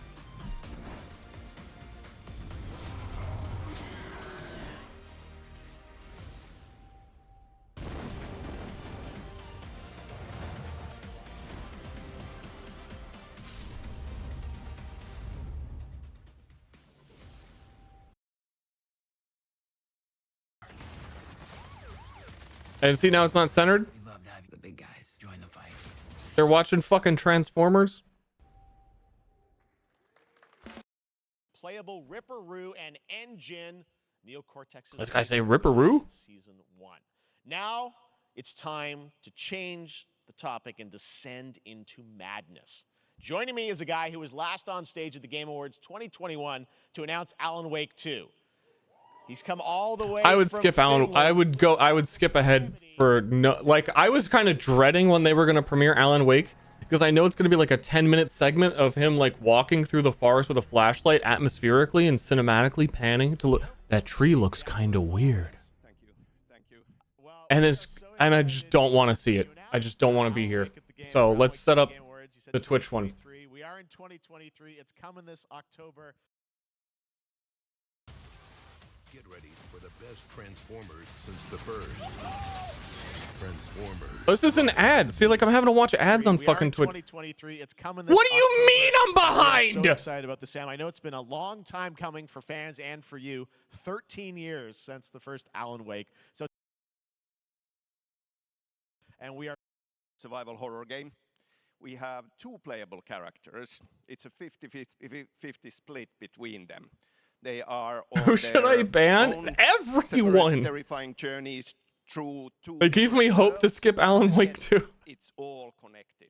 And see, now it's not centered. The big guys join the fight. They're watching fucking Transformers. Playable Ripperoo and Engine. Neocortex. This guy say Ripperoo? Season 1. Now it's time to change the topic and descend into madness. Joining me is a guy who was last on stage at the Game Awards 2021 to announce Alan Wake 2. He's come all the way. I would from skip Alan. Finland. I would skip ahead for no. Like, I was kind of dreading when they were gonna premiere Alan Wake because I know it's gonna be like a 10-minute segment of him like walking through the forest with a flashlight, atmospherically and cinematically panning to look. That tree looks kind of weird. And I just don't want to see it. I just don't want to be here. So let's set up the Twitch one. We are in 2023. It's coming this October. Get ready for the best Transformers since the first. Transformers. This is an ad. See, like I'm having to watch ads on fucking Twitch. 2023. It's coming this What do you October. mean I'm behind? I'm so excited about this, Sam. I know it's been a long time coming for fans and for you. 13 years since the first Alan Wake. So, and we are survival horror game. We have 2 playable characters. It's a 50-50 split between them. They are on Who should I ban? Everyone. Terrifying journeys through 2. They gave me hope to skip Alan Wake 2. It's all connected,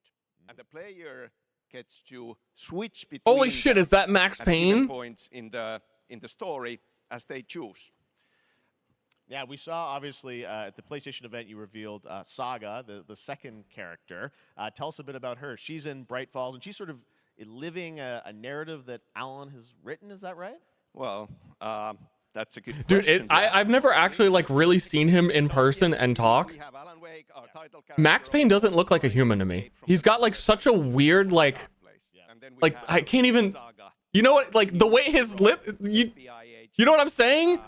and the player gets to switch between. Holy shit! Is that Max Payne? Points in the story as they choose. Yeah, we saw, obviously, at the PlayStation event, you revealed Saga, the second character. Tell us a bit about her. She's in Bright Falls, and she's sort of living a narrative that Alan has written. Is that right? Well, that's a good Dude, question. I've never actually, like, really seen him in person and talk. Max Payne doesn't look like a human to me. He's got, like, such a weird, like, I can't even... You know what? Like, the way his lip... You know what I'm saying?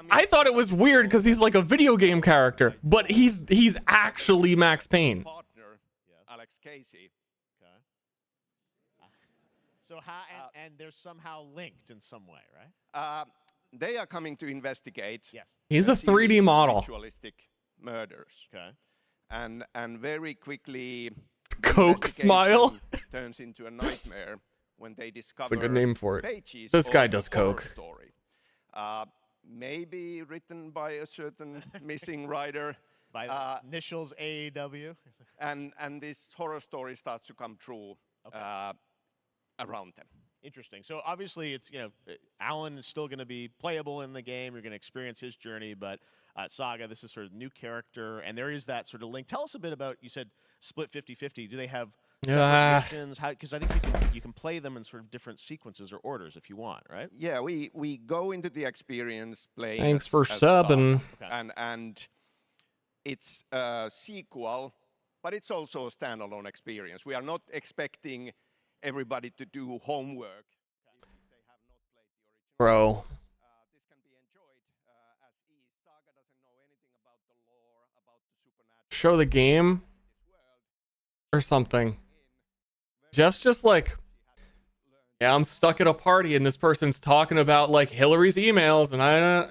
I thought it was weird because he's like a video game character, but he's actually Max Payne. Alex Casey. Okay. So how and they're somehow linked in some way, right? They are coming to investigate. Yes. He's a 3D model. Ritualistic murders. Okay. And very quickly, Coke smile turns into a nightmare when they discover. That's a good name for it. Pages This guy of does the horror Coke. Story. Maybe written by a certain missing writer. By the initials AEW. And this horror story starts to come true around them. Interesting. So obviously, it's Alan is still going to be playable in the game. You're going to experience his journey, but Saga, this is sort of new character, and there is that sort of link. Tell us a bit about. You said split 50-50. Do they have separate missions? Because I think you can play them in sort of different sequences or orders if you want, right? Yeah, we go into the experience playing. Thanks as for subbing. And it's a sequel, but it's also a standalone experience. We are not expecting everybody to do homework. Bro. This can be enjoyed as is. Saga doesn't know anything about the lore, about the supernatural. Show the game or something. Jeff's just like, yeah, I'm stuck at a party and this person's talking about like Hillary's emails and I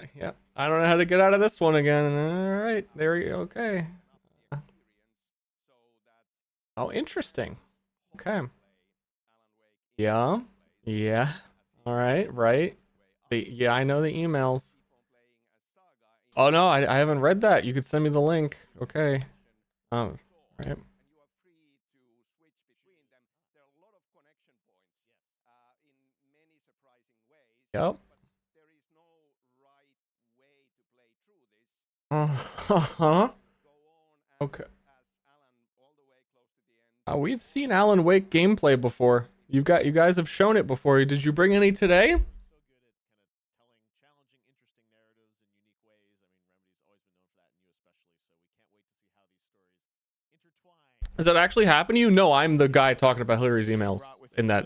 don't know how to get out of this one again. All right, there you go. Okay. Oh, interesting. Okay. Yeah. All right. Right. Yeah, I know the emails. Oh no, I haven't read that. You could send me the link. Okay. Right. Yep. Okay. We've seen Alan Wake gameplay before. You guys have shown it before. Did you bring any today? Does that actually happen to you? No, I'm the guy talking about Hillary's emails in that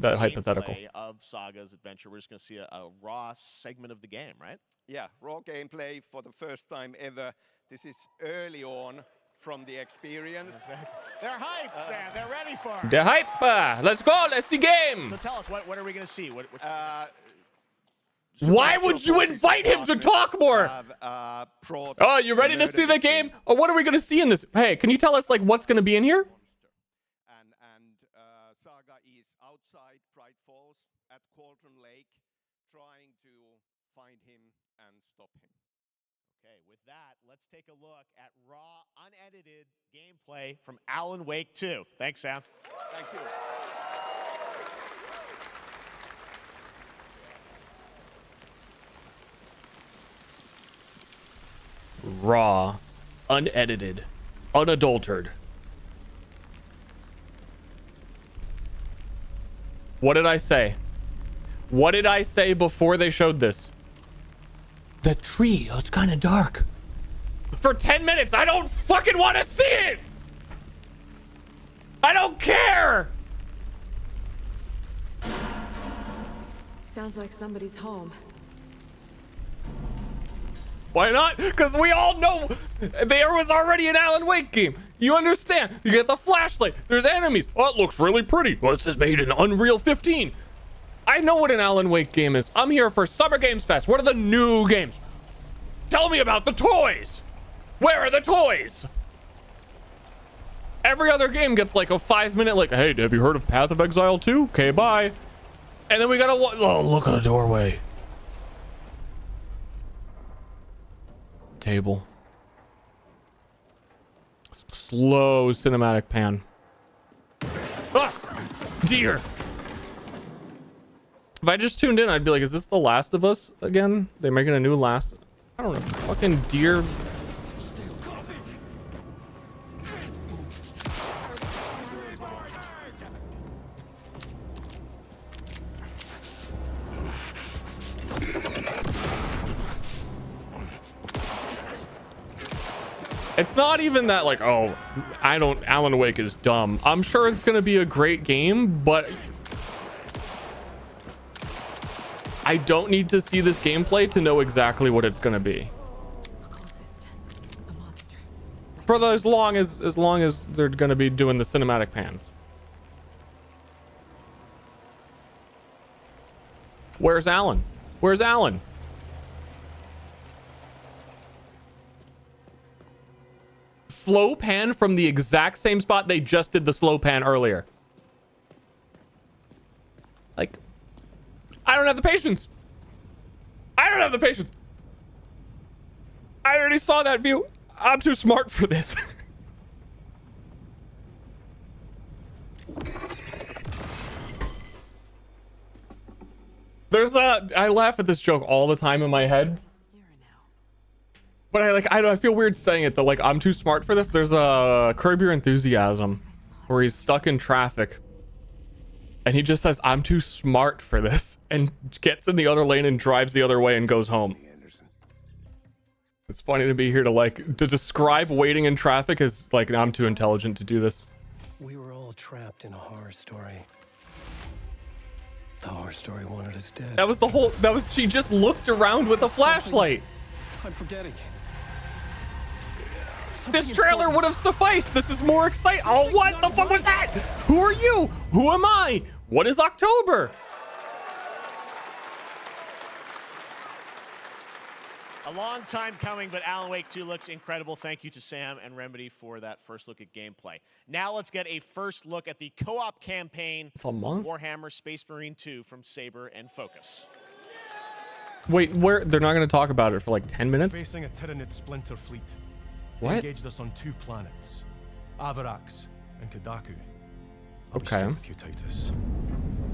hypothetical. Of Saga's adventure, we're just going to see a raw segment of the game, right? Yeah, raw gameplay for the first time ever. This is early on from the experience. They're hyped, Sam. They're ready for it. The hype. Let's go. Let's see game. So tell us, what are we going to see? Why would you invite him to talk more? Oh, you ready to see the game? Oh, what are we going to see in this? Hey, can you tell us like what's going to be in here? And Saga is outside Bright Falls at Cauldron Lake, trying to find him and stop him. Okay, with that, let's take a look at raw, unedited gameplay from Alan Wake 2. Thanks, Sam. Thank you. Raw, unedited, unadulterated. What did I say? What did I say before they showed this? The tree, oh, it's kind of dark. For 10 minutes, I don't fucking want to see it! I don't care! Sounds like somebody's home. Why not? Because we all know there was already an Alan Wake game. You understand? You get the flashlight. There's enemies. Oh, it looks really pretty. Well, this is made in Unreal 15. I know what an Alan Wake game is. I'm here for Summer Games Fest. What are the new games? Tell me about the toys. Where are the toys? Every other game gets like a 5-minute, like, hey, have you heard of Path of Exile 2? Okay, bye. And then we gotta, oh, look at the doorway. Table. Slow cinematic pan. Ah! Deer! If I just tuned in, I'd be like, is this The Last of Us again? They're making a new Last... I don't know. Fucking deer... It's not even that like, oh, Alan Wake is dumb. I'm sure it's gonna be a great game, but I don't need to see this gameplay to know exactly what it's gonna be. For as long as they're gonna be doing the cinematic pans. Where's Alan? Where's Alan? Slow pan from the exact same spot they just did the slow pan earlier. Like, I don't have the patience. I don't have the patience. I already saw that view. I'm too smart for this. I laugh at this joke all the time in my head. But I feel weird saying it though. Like, I'm too smart for this. There's a Curb Your Enthusiasm where he's stuck in traffic and he just says, I'm too smart for this, and gets in the other lane and drives the other way and goes home. It's funny to be here to describe waiting in traffic as like, I'm too intelligent to do this. We were all trapped in a horror story. The horror story wanted us dead. She just looked around with a flashlight. I'm forgetting. This trailer would have sufficed. This is more exciting. Oh, what the fuck was that? Who are you? Who am I? What is October? A long time coming, but Alan Wake 2 looks incredible. Thank you to Sam and Remedy for that first look at gameplay. Now let's get a first look at the co-op campaign Warhammer Space Marine 2 from Saber and Focus. Wait, where? They're not going to talk about it for like 10 minutes? Facing a Tyranid splinter fleet. What? Engaged us on 2 planets, Avarax and Kadaku. Okay. Straight with you, Titus.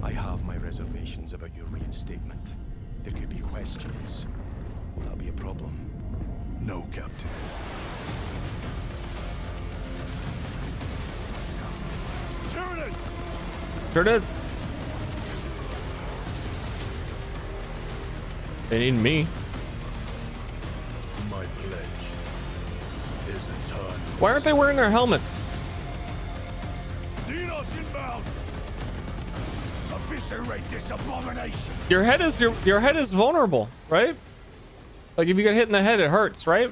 I have my reservations about your reinstatement. There could be questions. Will that be a problem? No, Captain. Tyranids! They need me. My pledge is eternal. Why aren't they wearing their helmets? Xenos inbound! Eviscerate this abomination! Your head is vulnerable, right? Like if you get hit in the head, it hurts, right?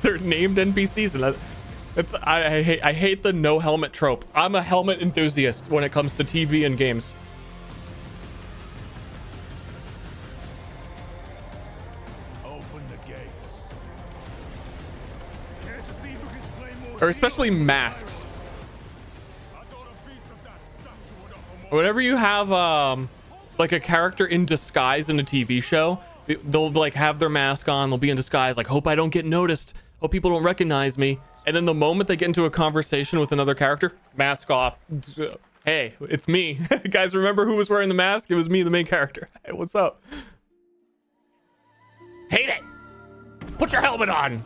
They're named NPCs, and I hate the no helmet trope. I'm a helmet enthusiast when it comes to TV and games. Open the gates. Care to see who can slay more Or especially masks. Whenever you have like a character in disguise in a TV show, they'll like have their mask on, they'll be in disguise, like, hope I don't get noticed, hope people don't recognize me. And then the moment they get into a conversation with another character, mask off. Hey, it's me. Guys, remember who was wearing the mask? It was me, the main character. Hey, what's up? Hate it! Put your helmet on!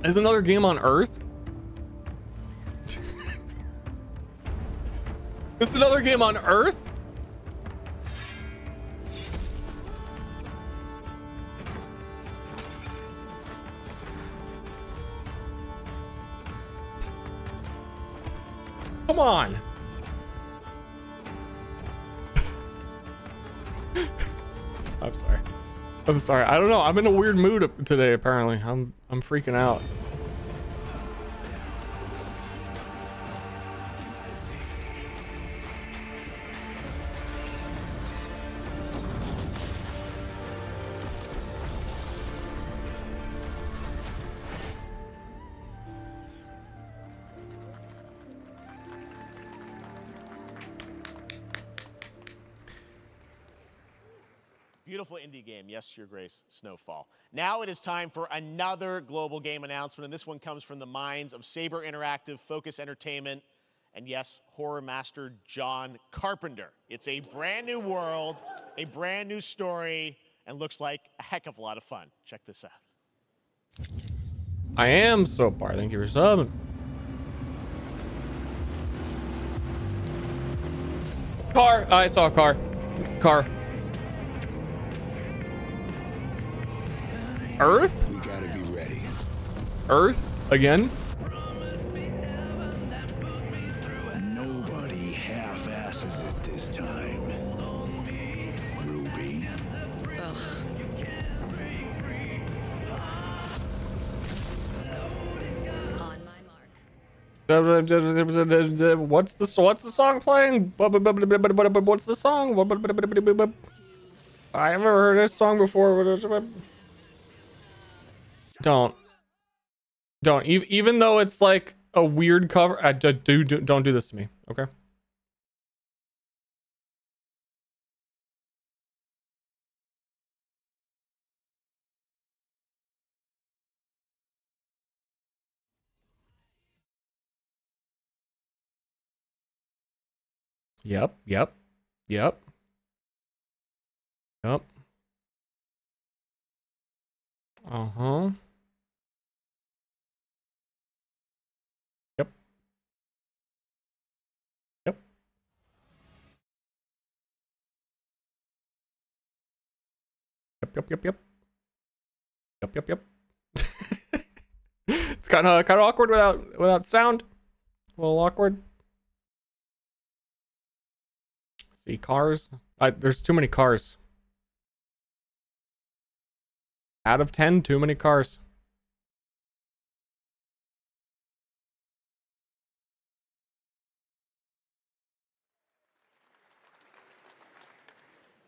Is another game on Earth? This is another game on Earth? Come on. I'm sorry. I'm sorry. I don't know. I'm in a weird mood today, apparently. I'm freaking out. Beautiful indie game, yes, Your Grace, Snowfall. Now it is time for another global game announcement, and this one comes from the minds of Saber Interactive, Focus Entertainment, and yes, horror master John Carpenter. It's a brand new world, a brand new story, and looks like a heck of a lot of fun. Check this out. I am so far. Thank you for subbing. Car. I saw a car. Car. Earth? We gotta be ready. Earth? Again? Nobody half-asses it this time. Ruby. What's the song playing? What's the song? I haven't heard this song before. Don't even though it's like a weird cover. Don't do this to me, okay? Yep. Uh-huh. Yep. It's kind of awkward without sound. A little awkward. See, cars. There's too many cars. Out of 10, too many cars.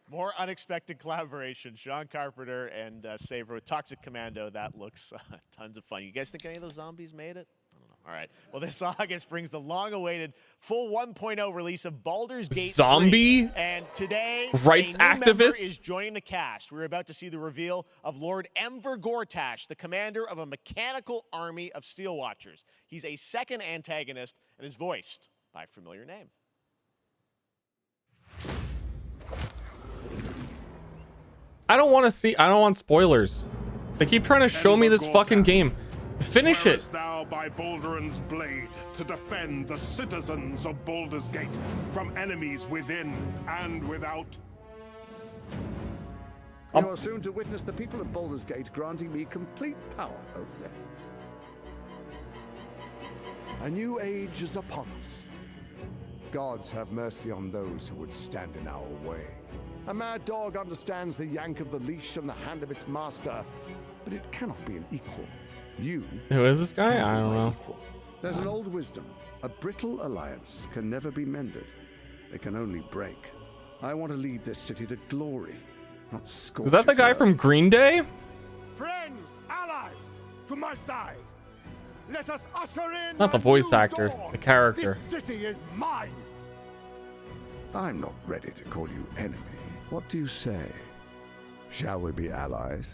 More unexpected collaboration. Sean Carpenter and Saber with Toxic Commando. That looks tons of fun. You guys think any of those zombies made it? I don't know. All right. Well, this August brings the long-awaited full 1.0 release of Baldur's Gate 3. Zombie? And today, rights a new member activist is joining the cast. We're about to see the reveal of Lord Enver Gortash, the commander of a mechanical army of Steel Watchers. He's a second antagonist and is voiced by a familiar name. I don't want spoilers. They keep trying to show me this fucking game. Finish it. Thou by Balduran's blade to defend the citizens of Baldur's Gate from enemies within and without. You are soon to witness the people of Baldur's Gate granting me complete power over them. A new age is upon us. Gods have mercy on those who would stand in our way. A mad dog understands the yank of the leash and the hand of its master, but it cannot be an equal. You. Who is this guy? I don't know. Equal. There's an old wisdom. A brittle alliance can never be mended. It can only break. I want to lead this city to glory, not scorch. Is that the guy from Green Day? Friends, allies, to my side. Let us usher in Not the voice actor, the character. This city is mine. I'm not ready to call you enemy. What do you say? Shall we be allies?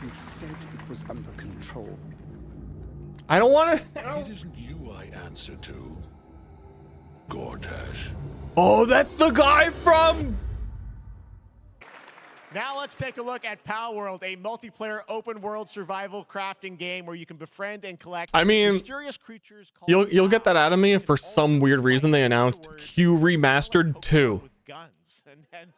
You said it was under control. I don't want to. It isn't you I answer to. Gortash. Oh, that's the guy from Now let's take a look at Pal World, a multiplayer open world survival crafting game where you can befriend and collect I mean, mysterious creatures called you'll get that out of me if for some weird reason they announced Q Remastered 2. with guns. And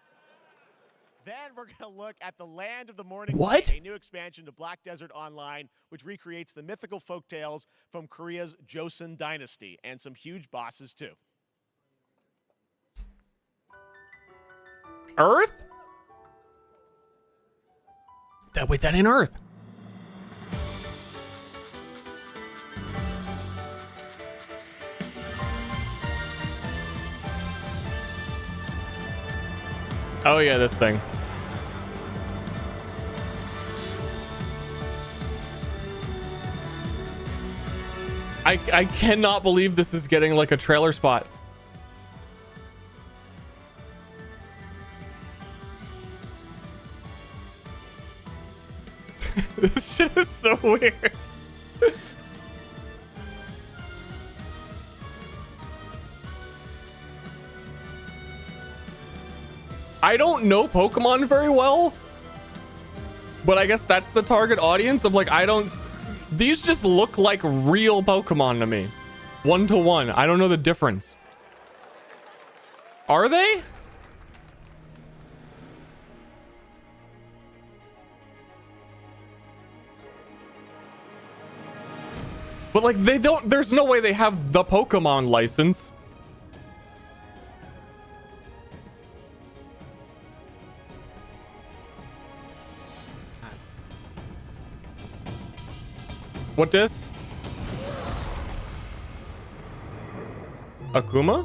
then we're going to look at the Land of the Morning What? Light, a new expansion to Black Desert Online, which recreates the mythical folktales from Korea's Joseon dynasty, and some huge bosses too. Earth? Wait, that ain't Earth. Oh yeah, this thing. I cannot believe this is getting like a trailer spot. This shit is so weird. I don't know Pokemon very well, but I guess that's the target audience of like, these just look like real Pokemon to me. 1-to-1. I don't know the difference. Are they? But like they don't, there's no way they have the Pokemon license. What this? Akuma?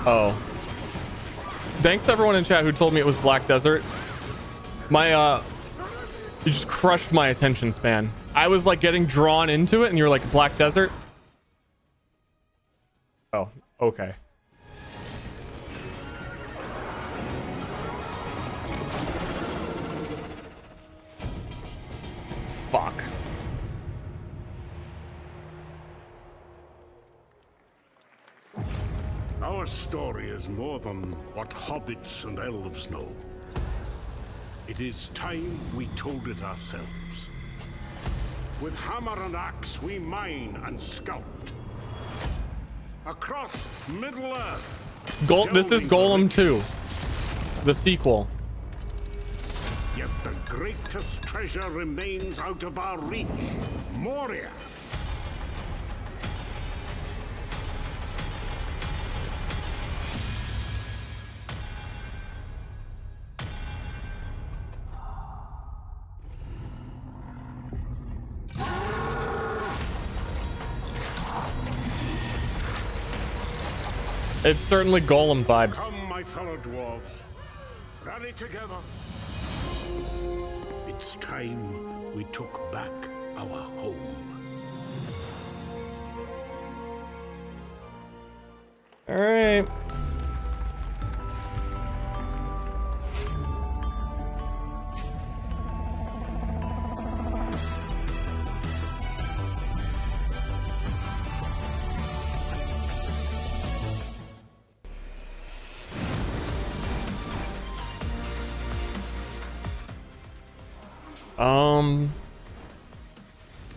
Oh. Thanks everyone in chat who told me it was Black Desert. You just crushed my attention span. I was like getting drawn into it and you're like Black Desert. Oh, okay. Fuck. Our story is more than what hobbits and elves know. It is time we told it ourselves. With hammer and axe, we mine and scout. Across Middle-earth. This is Golem 2. The sequel. Yet the greatest treasure remains out of our reach. Moria. It's certainly Golem vibes. Come, my fellow dwarves. Rally together. It's time we took back our home. All right.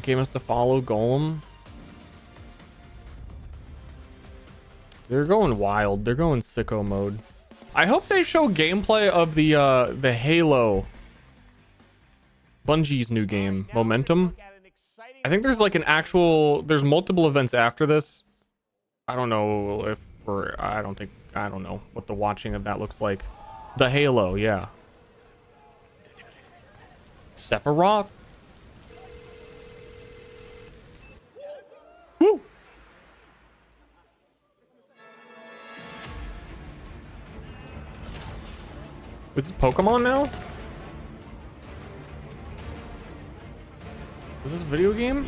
Game has to follow Golem. They're going wild. They're going sicko mode. I hope they show gameplay of the Halo. Bungie's new game, Momentum. I think there's like there's multiple events after this. I don't know if I don't know what the watching of that looks like. The Halo, yeah. Sephiroth. Woo! Is this Pokemon now? Is this a video game?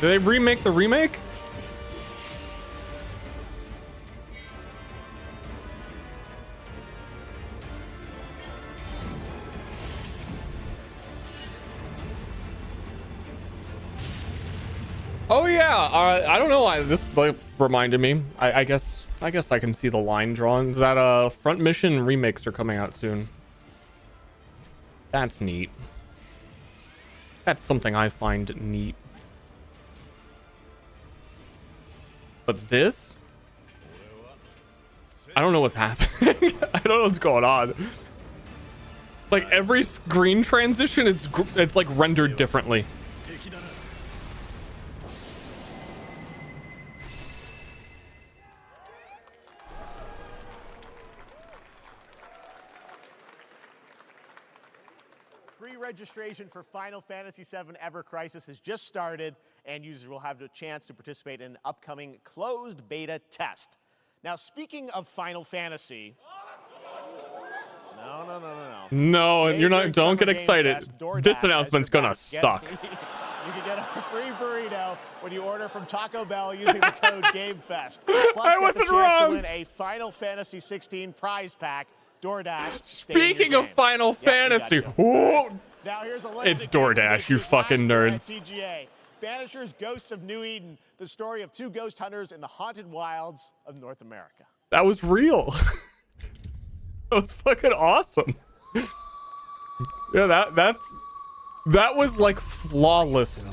Did they remake the remake? yeah, I don't know why this like reminded me. I guess I can see the line drawn. Is that Front Mission remakes are coming out soon. That's neat. That's something I find neat. But this, I don't know what's happening. I don't know what's going on. Like every screen transition, it's like rendered differently. Pre-registration for Final Fantasy VII Ever Crisis has just started, and users will have the chance to participate in an upcoming closed beta test. Now, speaking of Final Fantasy... No, Today, you're not. during Don't Summer get Game excited. Fest, DoorDash This has announcement's your gonna back. suck. You can get a free burrito when you order from Taco Bell using the code GameFest. Plus, I get wasn't the chance wrong. to win a Final Fantasy 16 prize pack. DoorDash. Speaking of Final Fantasy, whoa, Now here's a link it's to DoorDash, you fucking nerds. TGA. Banishers Ghosts of New Eden, the story of two ghost hunters in the haunted wilds of North America. That was real. That was fucking awesome. Yeah, that was like flawless.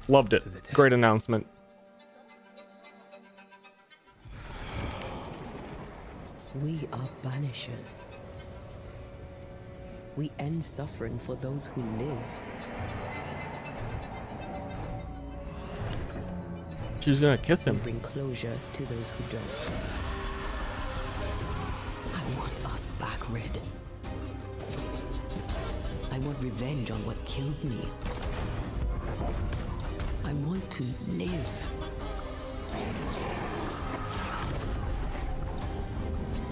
Loved it. Great announcement. We are banishers. We end suffering for those who live. She's gonna kiss him. We bring closure to those who don't. I want us back, Red. I want revenge on what killed me. I want to live.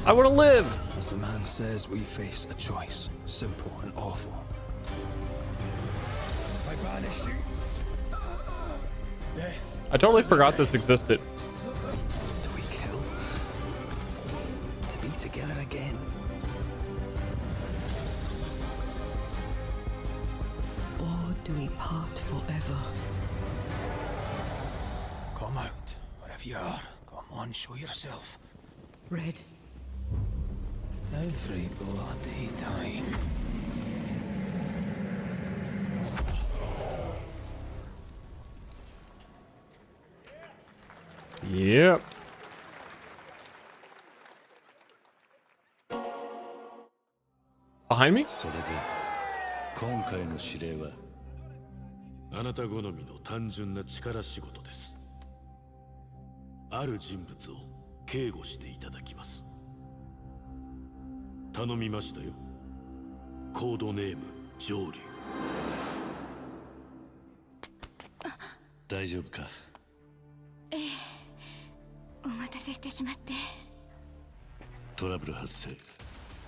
I want to live. As the man says, we face a choice, simple and awful. I banish you. Death. I totally forgot this existed. Do we kill? To be together again. Or do we part forever? Come out, wherever you are. Come on, show yourself. Red. Every bloody time. Yep. Behind me? それで今回の指令はあなた好みの単純な力仕事です。ある人物を警護していただきます。頼みましたよ。コードネーム上流。大丈夫か？ええ、お待たせしてしまって。トラブル発生。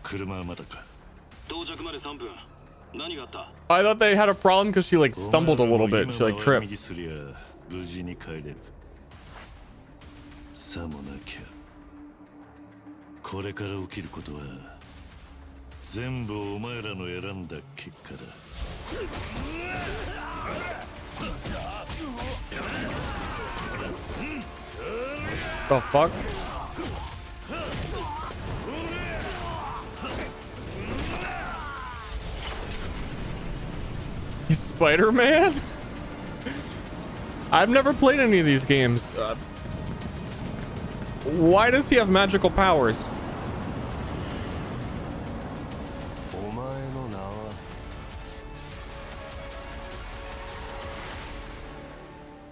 車はまだか？到着まで3分。何があった？ I thought they had a problem because she like stumbled a little bit. She like tripped. 無事に帰れる。さもなきゃ。これから起きることは全部お前らの選んだ結果だ。The fuck? He's Spider-Man? I've never played any of these games. Why does he have magical powers? お前の名は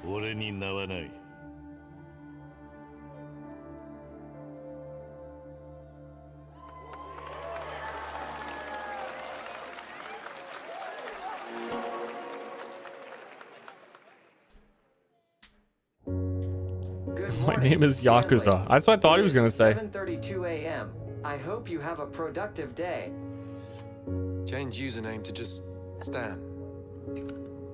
俺に名はない。My name is Yakuza. That's what I thought he was gonna say. 7:32 a.m. I hope you have a productive day. Change username to just Stan.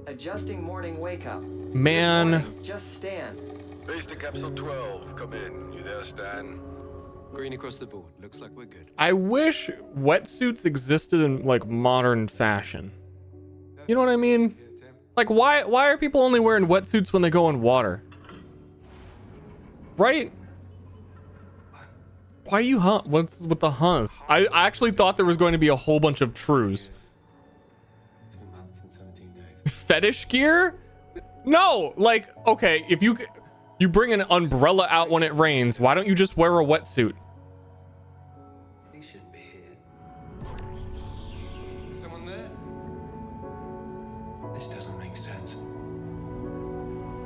Adjusting morning wake up. Man. Just Stan. Base to capsule 12. Come in. You there, Stan? Green across the board. Looks like we're good. I wish wetsuits existed in like modern fashion. You know what I mean? Like, why are people only wearing wetsuits when they go in water? Right? Why are you what's with the huns? I actually thought there was going to be a whole bunch of trues. 2 months and 17 days. Fetish gear? No, like, okay, if you bring an umbrella out when it rains, why don't you just wear a wetsuit? He shouldn't be here. Is someone there? This doesn't make sense.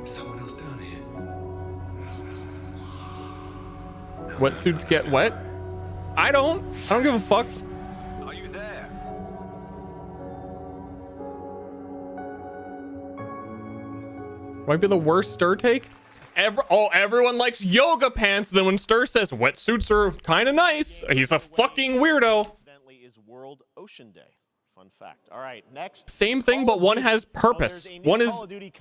Is someone else down here? Wetsuits get wet? I don't give a fuck. Are you there? Might be the worst Ster take. Everyone likes yoga pants. Then when Ster says wetsuits are kind of nice, he's a fucking weirdo. Incidentally, is World Ocean Day. Fun fact. All right, next. Same thing, but one has purpose. One is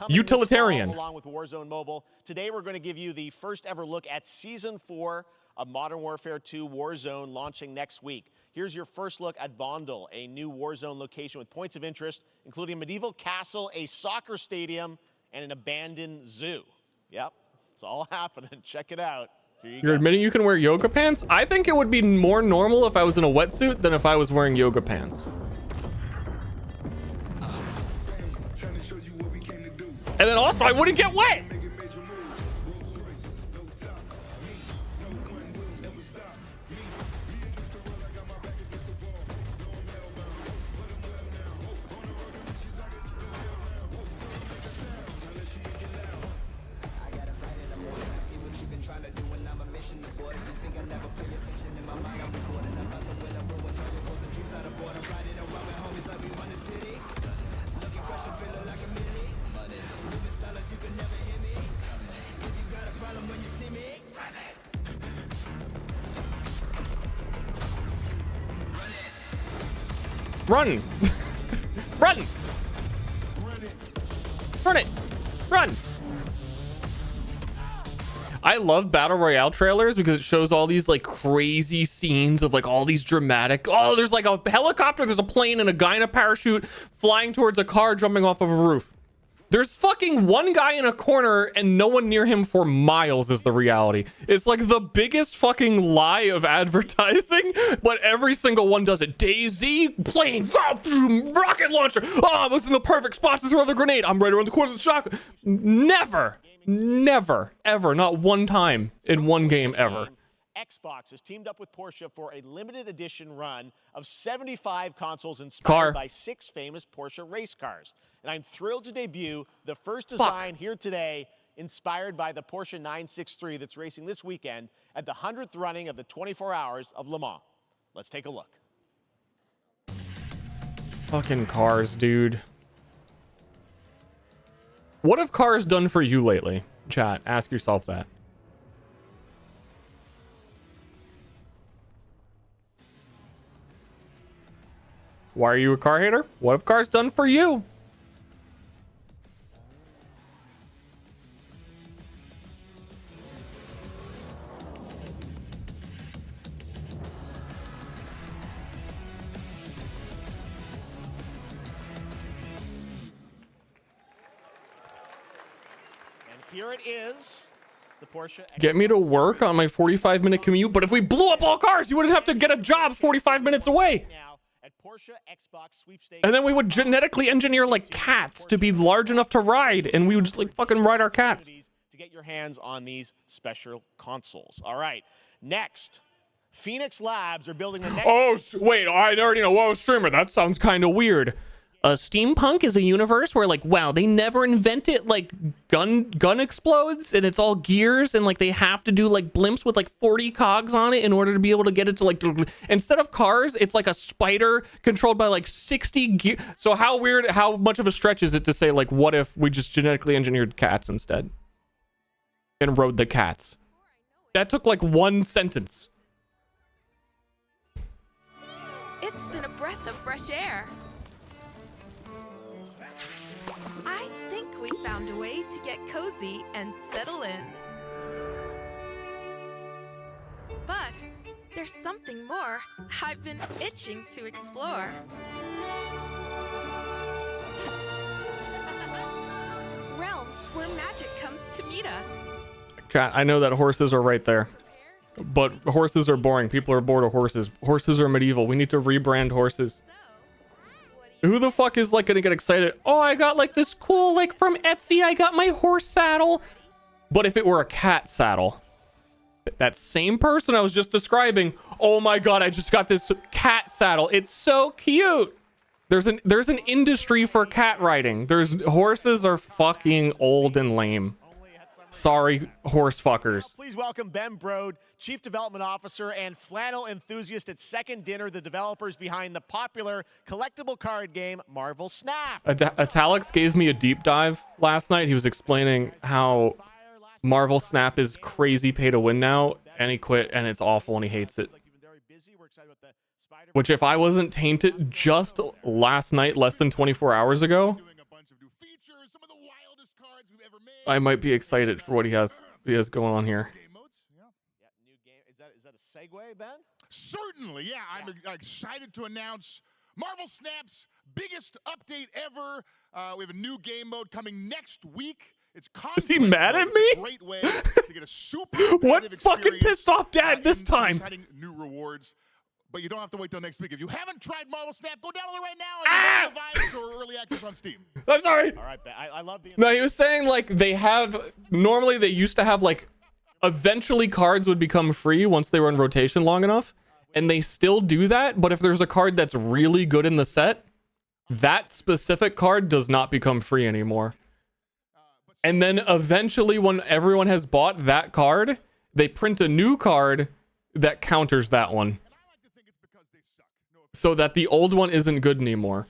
utilitarian. Along with Warzone Mobile. Today we're going to give you the first ever look at Season 4 of Modern Warfare 2 Warzone, launching next week. Here's your first look at Vondel, a new Warzone location with points of interest, including a medieval castle, a soccer stadium, and an abandoned zoo. Yep, it's all happening. Check it out. You're admitting you can wear yoga pants? I think it would be more normal if I was in a wetsuit than if I was wearing yoga pants. And then also, I wouldn't get wet. Run! Run! Run it! Run! I love Battle Royale trailers because it shows all these like crazy scenes of like all these dramatic, oh, there's like a helicopter, there's a plane and a guy in a parachute flying towards a car jumping off of a roof. There's fucking one guy in a corner and no one near him for miles is the reality. It's like the biggest fucking lie of advertising, but every single one does it. DayZ, plane, rocket launcher. Oh, I was in the perfect spot to throw the grenade. I'm right around the corner of the shotgun. Never, ever, not one time in one game ever. Xbox has teamed up with Porsche for a limited edition run of 75 consoles inspired by 6 famous Porsche race cars. And I'm thrilled to debut the first design here today, inspired by the Porsche 963 that's racing this weekend at the 100th running of the 24 Hours of Le Mans. Let's take a look. Fucking cars, dude. What have cars done for you lately? Chat, ask yourself that. Why are you a car hater? What have cars done for you? And here it is. The Porsche. Get me to work on my 45-minute commute, but if we blew up all cars, you wouldn't have to get a job 45 minutes away. At Porsche Xbox Sweepstakes. And then we would genetically engineer like cats to be large enough to ride, and we would just like fucking ride our cats. To get your hands on these special consoles. All right, next, Phoenix Labs are building the next. Oh wait, I already know. Whoa, streamer, that sounds kind of weird. Steampunk is a universe where like, wow, they never invented like gun explodes and it's all gears and like they have to do like blimps with like 40 cogs on it in order to be able to get it to like, instead of cars, it's like a spider controlled by like 60 gear. So how weird, how much of a stretch is it to say like, what if we just genetically engineered cats instead and rode the cats? That took like one sentence. It's been a breath of fresh air. I think we found a way to get cozy and settle in. But there's something more I've been itching to explore. where magic comes to meet us. Chat, I know that horses are right there, but horses are boring. People are bored of horses. Horses are medieval. We need to rebrand horses. Who the fuck is like gonna get excited? Oh, I got like this cool, like from Etsy, I got my horse saddle. But if it were a cat saddle, that same person I was just describing, oh my god, I just got this cat saddle. It's so cute. There's an industry for cat riding. Horses are fucking old and lame. Sorry, horse fuckers. Please welcome Ben Brode, Chief Development Officer and flannel enthusiast at Second Dinner, the developers behind the popular collectible card game Marvel Snap. Italix gave me a deep dive last night. He was explaining how Marvel Snap is crazy pay to win now, and he quit, and it's awful, and he hates it. Which, if I wasn't tainted just last night, less than 24 hours ago, I might be excited for what he has going on here. Is that a segue, Ben? Certainly, yeah. I'm excited to announce Marvel Snap's biggest update ever. We have a new game mode coming next week. It's Is he mad at me? Great way to get a super what fucking pissed off dad this time? Exciting new rewards. But you don't have to wait till next week. If you haven't tried Marvel Snap, go download it right now and device or early access on Steam. I'm sorry. All right, I love the... No, he was saying like normally they used to have like, eventually cards would become free once they were in rotation long enough. And they still do that. But if there's a card that's really good in the set, that specific card does not become free anymore. And then eventually when everyone has bought that card, they print a new card that counters that one. So that the old one isn't good anymore.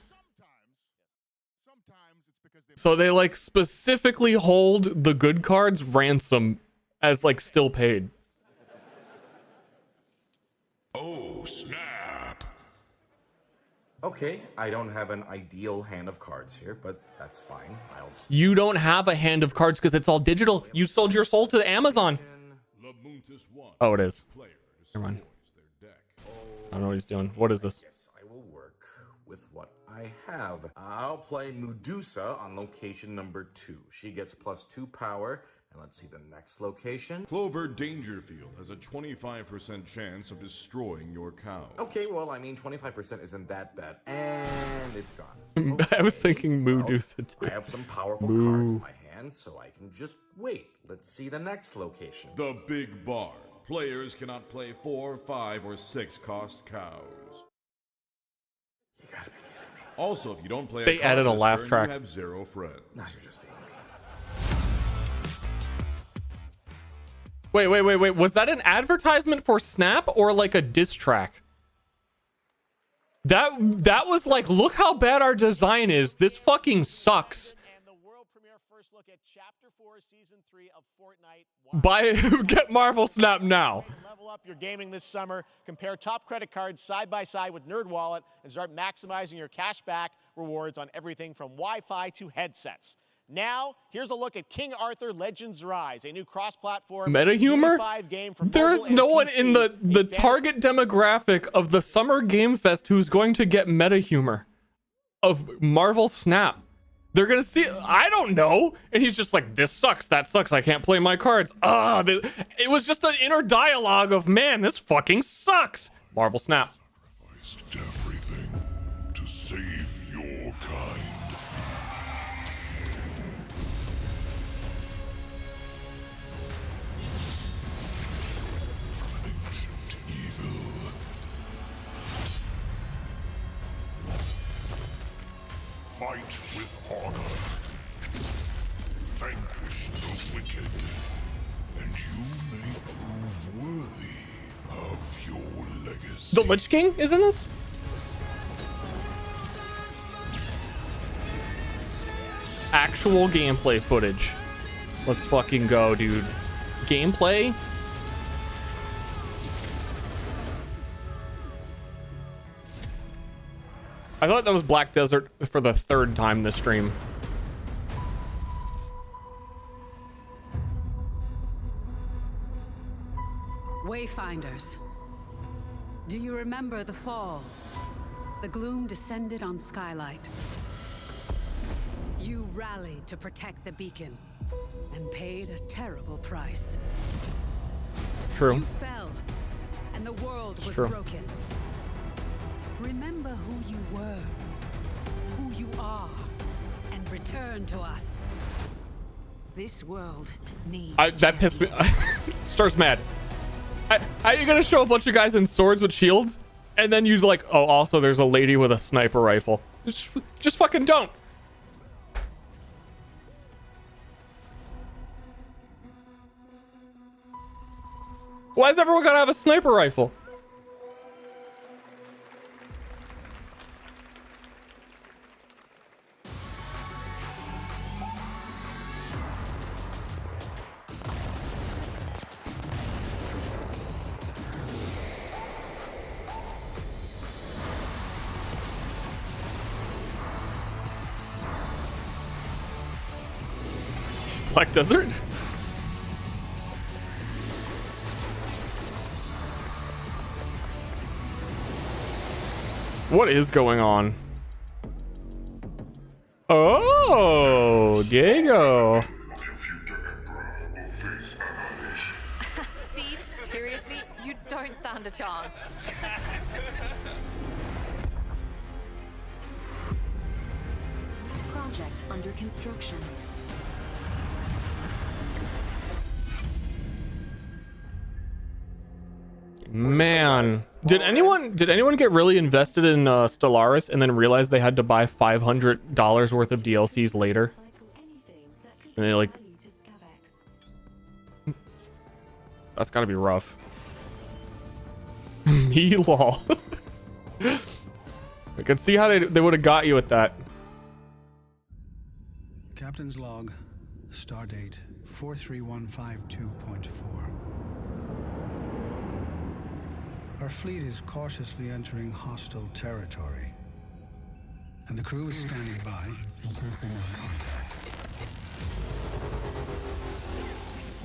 So they like specifically hold the good cards ransom as like still paid. Oh, snap. Okay, I don't have an ideal hand of cards here, but that's fine. You don't have a hand of cards because it's all digital. You sold your soul to Amazon. Oh, it is. Never mind. I don't know what he's doing. What is this? With what I have. I'll play Medusa on location number 2. She gets +2 power. And let's see the next location. Clover Dangerfield has a 25% chance of destroying your cow. Okay, well, I mean, 25% isn't that bad. And it's gone. I was thinking Medusa too. I have some powerful cards in my hand, so I can just wait. Let's see the next location. The Big Barn. Players cannot play 4, 5, or 6 cost cows. Also, if you don't play they added a laugh track. You have 0 friends. Now you're just being Wait. Was that an advertisement for Snap or like a diss track? That was like, look how bad our design is. This fucking sucks. And the world premiere first look at Chapter 4, Season 3 of Fortnite. Get Marvel Snap now. Level up your gaming this summer. Compare top credit cards side by side with NerdWallet and start maximizing your cashback rewards on everything from Wi-Fi to headsets. Now, here's a look at King Arthur Legends Rise, a new cross-platform meta humor. Game for There's no one in the target demographic of the Summer Game Fest who's going to get meta humor of Marvel Snap. They're gonna see, I don't know. And he's just like, this sucks, that sucks, I can't play my cards. It was just an inner dialogue of, man, this fucking sucks. Marvel Snap. Sacrificed everything to save your kind. From an ancient evil. Fight with honor. Vanquish the wicked. And you may prove worthy of your legacy. The Lich King is in this? Actual gameplay footage. Let's fucking go, dude. Gameplay? I thought that was Black Desert for the 3rd time this stream. Wayfinders, do you remember the fall? The gloom descended on Skylight. You rallied to protect the beacon. and paid a terrible price. True. You fell, and the world was true. broken. Remember who you were, who you are, and return to us. This world needs That pissed me. Star's mad. How are you gonna show a bunch of guys in swords with shields, and then you like, oh, also there's a lady with a sniper rifle? Just fucking don't. Why is everyone gonna have a sniper rifle? Black Desert? What is going on? Oh, Diego. Steve, seriously, you don't stand a chance. Project under construction. Man, did anyone get really invested in Stellaris and then realize they had to buy $500 worth of DLCs later? And they like, that's gotta be rough. Me lol. I can see how they would have got you with that. Captain's log, stardate 43152.4. Our fleet is cautiously entering hostile territory, and the crew is standing by in prepared contact.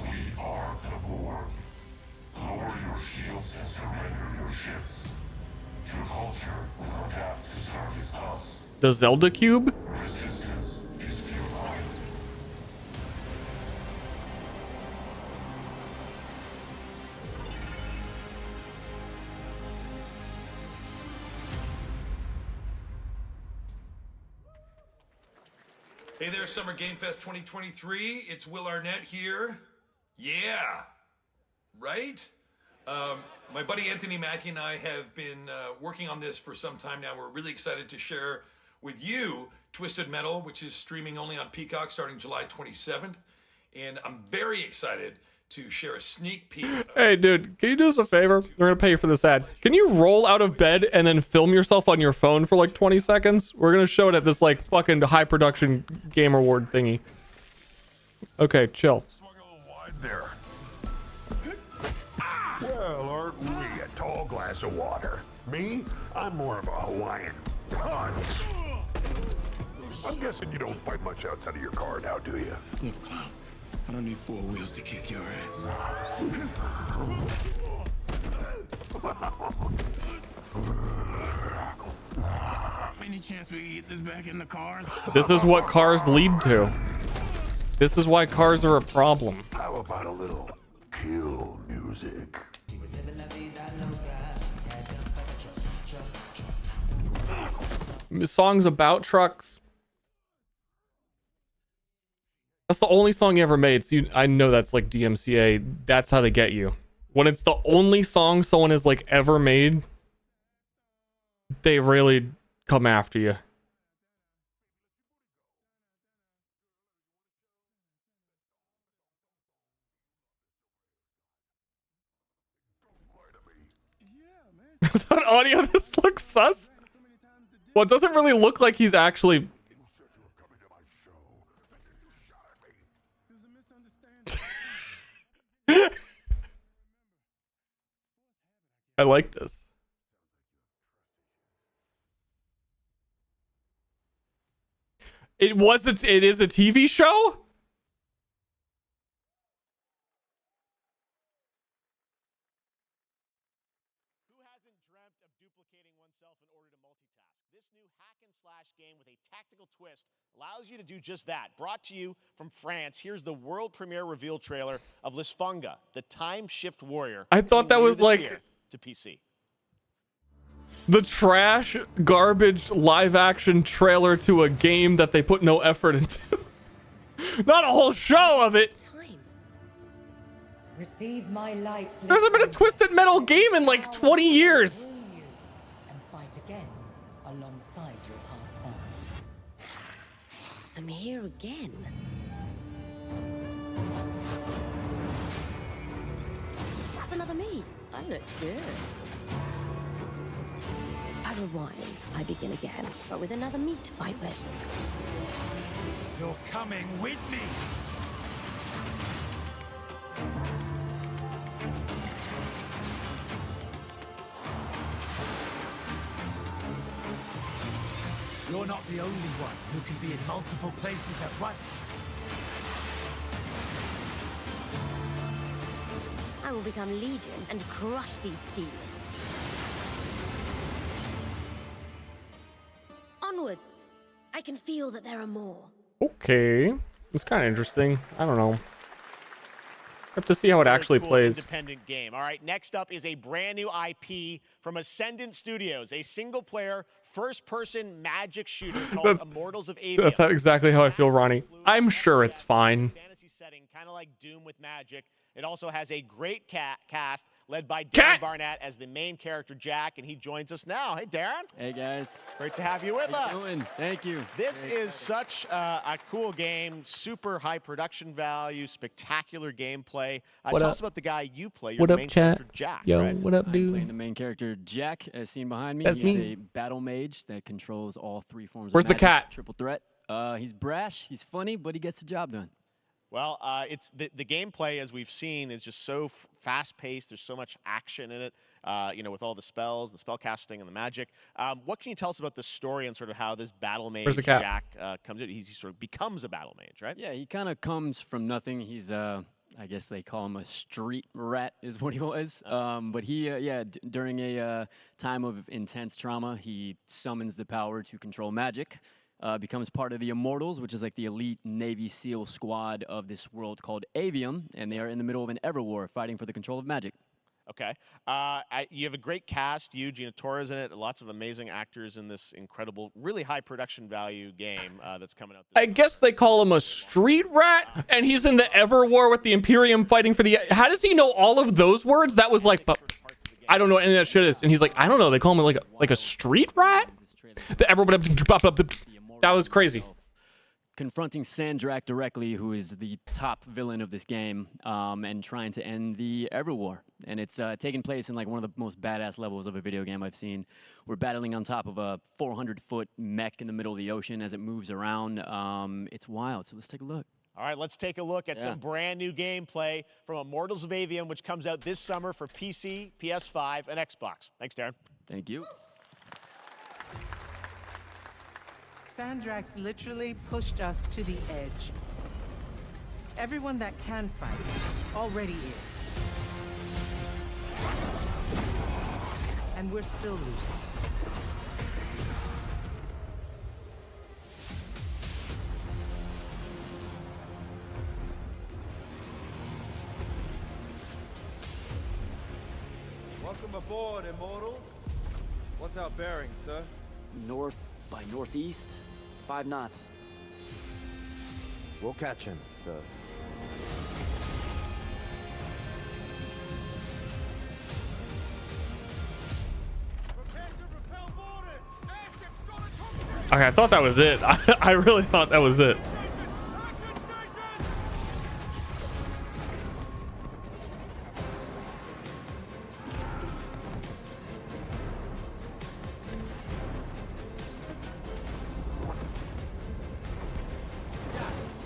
We are the Borg. Lower your shields and surrender your ships. Your culture will adapt to service us. The Zelda cube? Resistance is futile. Hey there, Summer Game Fest 2023. It's Will Arnett here. Yeah, right? My buddy Anthony Mackie and I have been working on this for some time now. We're really excited to share with you Twisted Metal, which is streaming only on Peacock starting July 27th. And I'm very excited to share a sneak peek. Hey, dude, can you do us a favor? We're gonna pay you for this ad. Can you roll out of bed and then film yourself on your phone for like 20 seconds? We're gonna show it at this like fucking high production game award thingy. Okay, chill. There. Well, aren't we a tall glass of water? Me? I'm more of a Hawaiian punch. I'm guessing you don't fight much outside of your car now, do you? Look, Clown, I don't need four wheels to kick your ass. Any chance we can get this back in the cars? This is what cars lead to. This is why cars are a problem. How about a little kill music? Songs about trucks. That's the only song you ever made. So I know that's like DMCA. That's how they get you. When it's the only song someone has like ever made, they really come after you. Without audio, this looks sus. Well, it doesn't really look like he's actually... I like this. It is a TV show? duplicating oneself in order to multitask. This new hack and slash game with a tactical twist allows you to do just that. Brought to you from France, here's the world premiere reveal trailer of Lisfunga, the time shift warrior. I thought that was like to PC. the trash garbage live action trailer to a game that they put no effort into. Not a whole show of it. Receive my light. There hasn't been a Twisted Metal game in like 20 years. And fight again alongside your past selves. I'm here again. That's another me. I look good. I rewind. I begin again, but with another me to fight with. You're coming with me. You're not the only one who can be in multiple places at once. I will become Legion and crush these demons. Onwards. I can feel that there are more. Okay, it's kind of interesting. I don't know. Have to see how it actually plays. Independent game. All right, next up is a brand new IP from Ascendant Studios, a single-player, first-person magic shooter called Immortals of Avium. That's exactly how I feel, Ronnie. I'm sure it's fine. Fantasy setting, kind of like Doom with magic. It also has a great cast led by Darren Barnett as the main character, Jack, and he joins us now. Hey, Darren. Hey, guys. Great to have you with us. Doing? Thank you. This is such a cool game, super high production value, spectacular gameplay. Tell us about the guy you play. You're What the up, main chat? character, Jack. Yo, right? what up, I'm dude? playing the main character, Jack, as seen behind me. That's He's me. a battle mage that controls all three forms Where's of the magic. cat? Triple threat. He's brash, he's funny, but he gets the job done. Well, it's the gameplay, as we've seen, is just so fast-paced. There's so much action in it, with all the spells, the spell casting, and the magic. What can you tell us about the story and sort of how this battle mage, Where's the cat? Jack, comes in? He sort of becomes a battle mage, right? Yeah, he kind of comes from nothing. He's, I guess they call him a street rat is what he was. But he, during a time of intense trauma, he summons the power to control magic. Becomes part of the Immortals, which is like the elite Navy SEAL squad of this world called Avium, and they are in the middle of an Everwar fighting for the control of magic. Okay. You have a great cast. You, Gina Torres in it. Lots of amazing actors in this incredible, really high production value game that's coming out. I guess they call him a street rat, and he's in the Everwar with the Imperium fighting for the... How does he know all of those words? That was like... I don't know what any of that shit is. And he's like, I don't know. They call him like a street rat? The Everwar... That was crazy. Confronting Sandrak directly, who is the top villain of this game, and trying to end the Everwar. And it's taking place in like one of the most badass levels of a video game I've seen. We're battling on top of a 400-foot mech in the middle of the ocean as it moves around. It's wild, so let's take a look. All right, let's take a look at some brand new gameplay from Immortals of Avium, which comes out this summer for PC, PS5, and Xbox. Thanks, Darren. Thank you. Sandrax literally pushed us to the edge. Everyone that can fight already is. And we're still losing. Welcome aboard, Immortal. What's our bearing, sir? North by northeast, 5 knots. We'll catch him, sir. Okay, I thought that was it. I really thought that was it.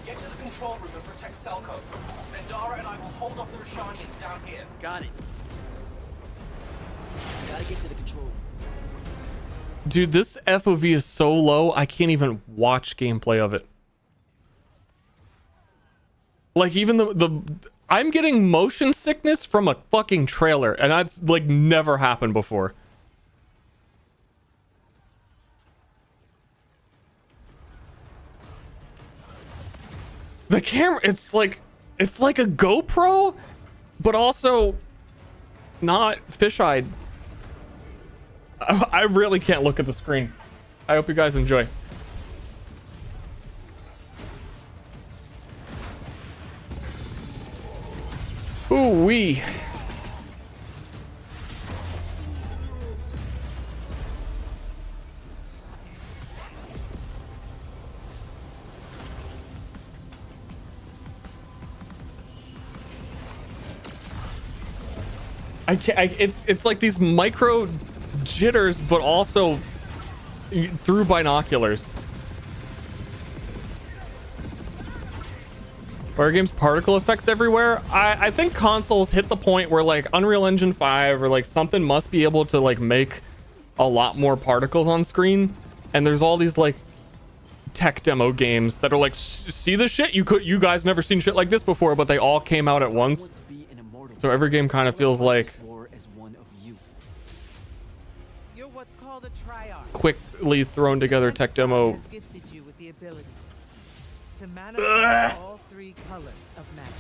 Get to the control room and protect Selco. Zendara and I will hold off the Rashanians down here. Got it. Gotta get to the control room. Dude, this FOV is so low, I can't even watch gameplay of it. Like, even I'm getting motion sickness from a fucking trailer, and that's, like, never happened before. The camera, it's like a GoPro, but also not fisheye. I really can't look at the screen. I hope you guys enjoy. Ooh wee. I can't. It's like these micro jitters, but also through binoculars. Are games particle effects everywhere? I think consoles hit the point where like Unreal Engine 5 or like something must be able to like make a lot more particles on screen, and there's all these like tech demo games that are like, see the shit, you guys never seen shit like this before, but they all came out at once. So every game kind of feels like You're what's called a triarch. quickly thrown together tech demo. Has gifted you with the ability to manifest all three colors of magic.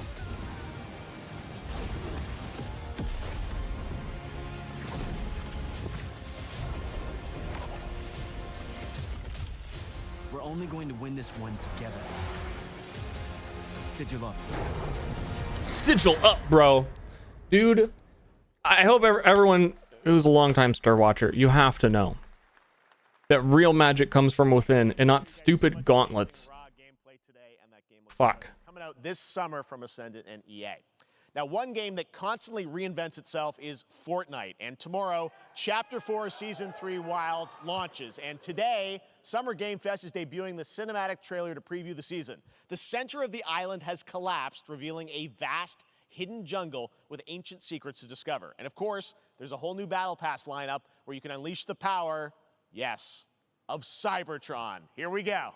We're only going to win this one together. Sigil up. Sigil up, bro. Dude, I hope everyone who's a longtime Ster watcher, you have to know that real magic comes from within and not stupid gauntlets. Fuck. Coming out this summer from Ascendant and EA. Now, one game that constantly reinvents itself is Fortnite. And tomorrow, Chapter 4 Season 3 Wilds launches. And today, Summer Game Fest is debuting the cinematic trailer to preview the season. The center of the island has collapsed, revealing a vast hidden jungle with ancient secrets to discover. And of course, there's a whole new Battle Pass lineup where you can unleash the power, yes, of Cybertron. Here we go.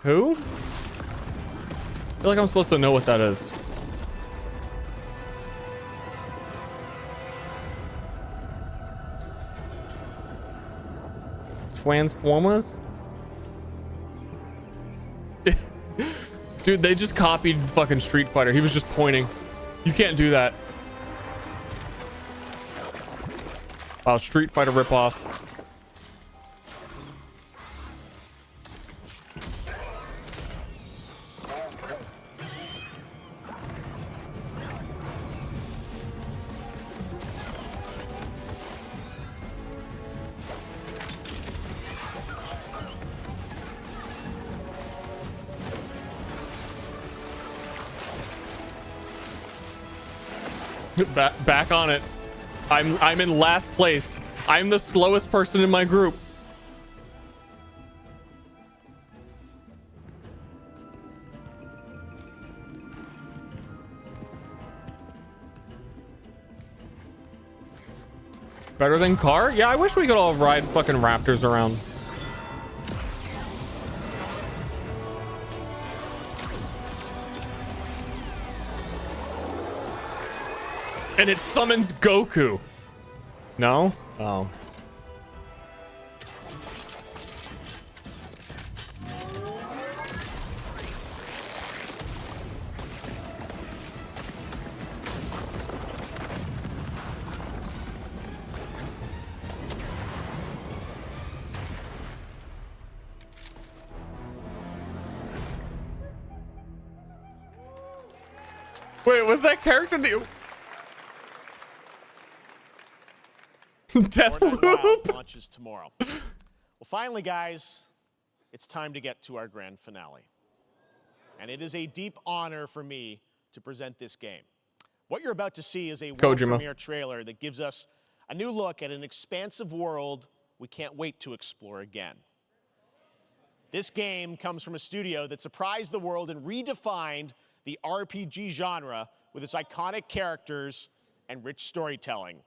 Who? I feel like I'm supposed to know what that is. Transformers? Dude, they just copied fucking Street Fighter. He was just pointing. You can't do that. Wow, Street Fighter ripoff. Back on it. I'm in last place. I'm the slowest person in my group. Better than car? Yeah, I wish we could all ride fucking raptors around. And it summons Goku. No? Oh. Wait, was that character the... Deathloop launches tomorrow. Well, finally, guys, it's time to get to our grand finale. And it is a deep honor for me to present this game. What you're about to see is a world premiere trailer that gives us a new look at an expansive world we can't wait to explore again. This game comes from a studio that surprised the world and redefined the RPG genre with its iconic characters and rich storytelling.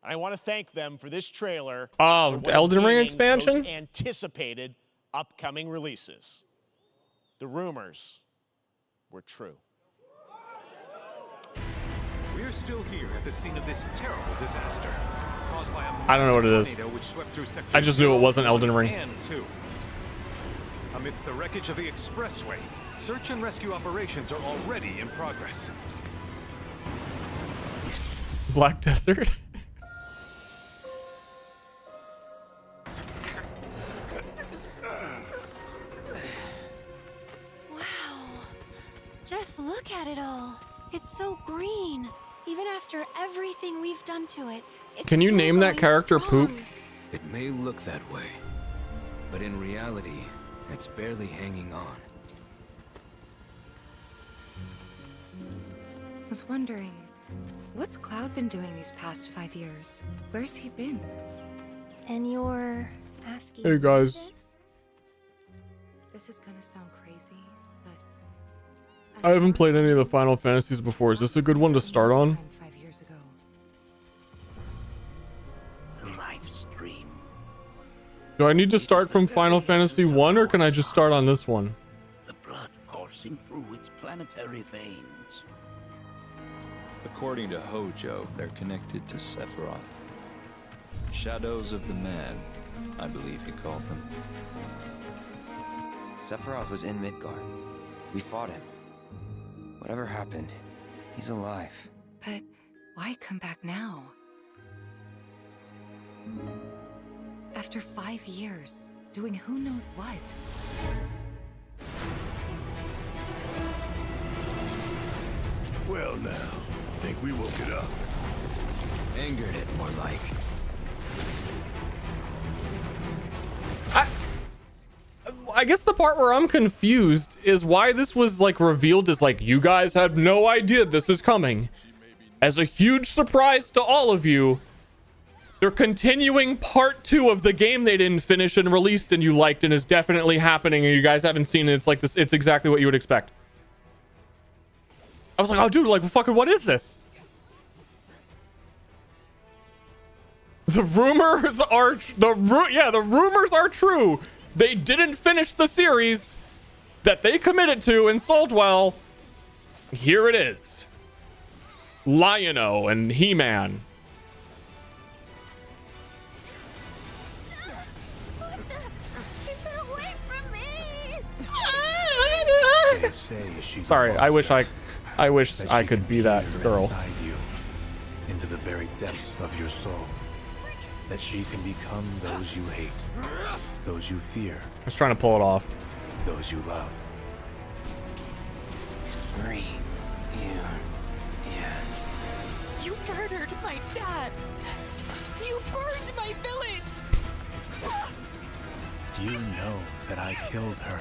I want to thank them for this trailer. Oh, Elden Ring expansion? Most anticipated upcoming releases. The rumors were true. We're still here at the scene of this terrible disaster caused by a I don't know what it is. tornado which swept through sectors I just knew it wasn't 1 Elden Ring. and 2. Amidst the wreckage of the expressway, Search and rescue operations are already in progress. Black Desert. Wow. Just look at it all. It's so green. Even after everything we've done to it, it's Can you still name that going character strong. Poop? It may look that way, but in reality, it's barely hanging on. Was wondering, what's Cloud been doing these past 5 years? Where's he been? And you're asking Hey guys, This is gonna sound crazy, but I haven't played any of the Final Fantasies before. Is this a good one to start on? 5 years ago. The live stream. Do I need to start from Final Fantasy 1 or can I just start on this one? The blood coursing through its planetary veins. According to Hojo, they're connected to Sephiroth. Shadows of the Man, I believe he called them. Sephiroth was in Midgard. We fought him. Whatever happened, he's alive. But why come back now? After 5 years, doing who knows what? Well now, think we woke it up. Angered it, more like. I guess the part where I'm confused is why this was like revealed as like, you guys have no idea this is coming. As a huge surprise to all of you, they're continuing part 2 of the game they didn't finish and released and you liked and is definitely happening and you guys haven't seen it. It's like this. It's exactly what you would expect. I was like, oh dude, like fucking what is this? The rumors are the rumors are true. They didn't finish the series that they committed to and sold well. Here it is. Lion-O and He-Man. Sorry, I wish I could be that girl. Inside you, into the very depths of your soul, that she can become those you hate, those you fear. I was trying to pull it off. Those you love. You murdered my dad! You burned my village! You know that I killed her.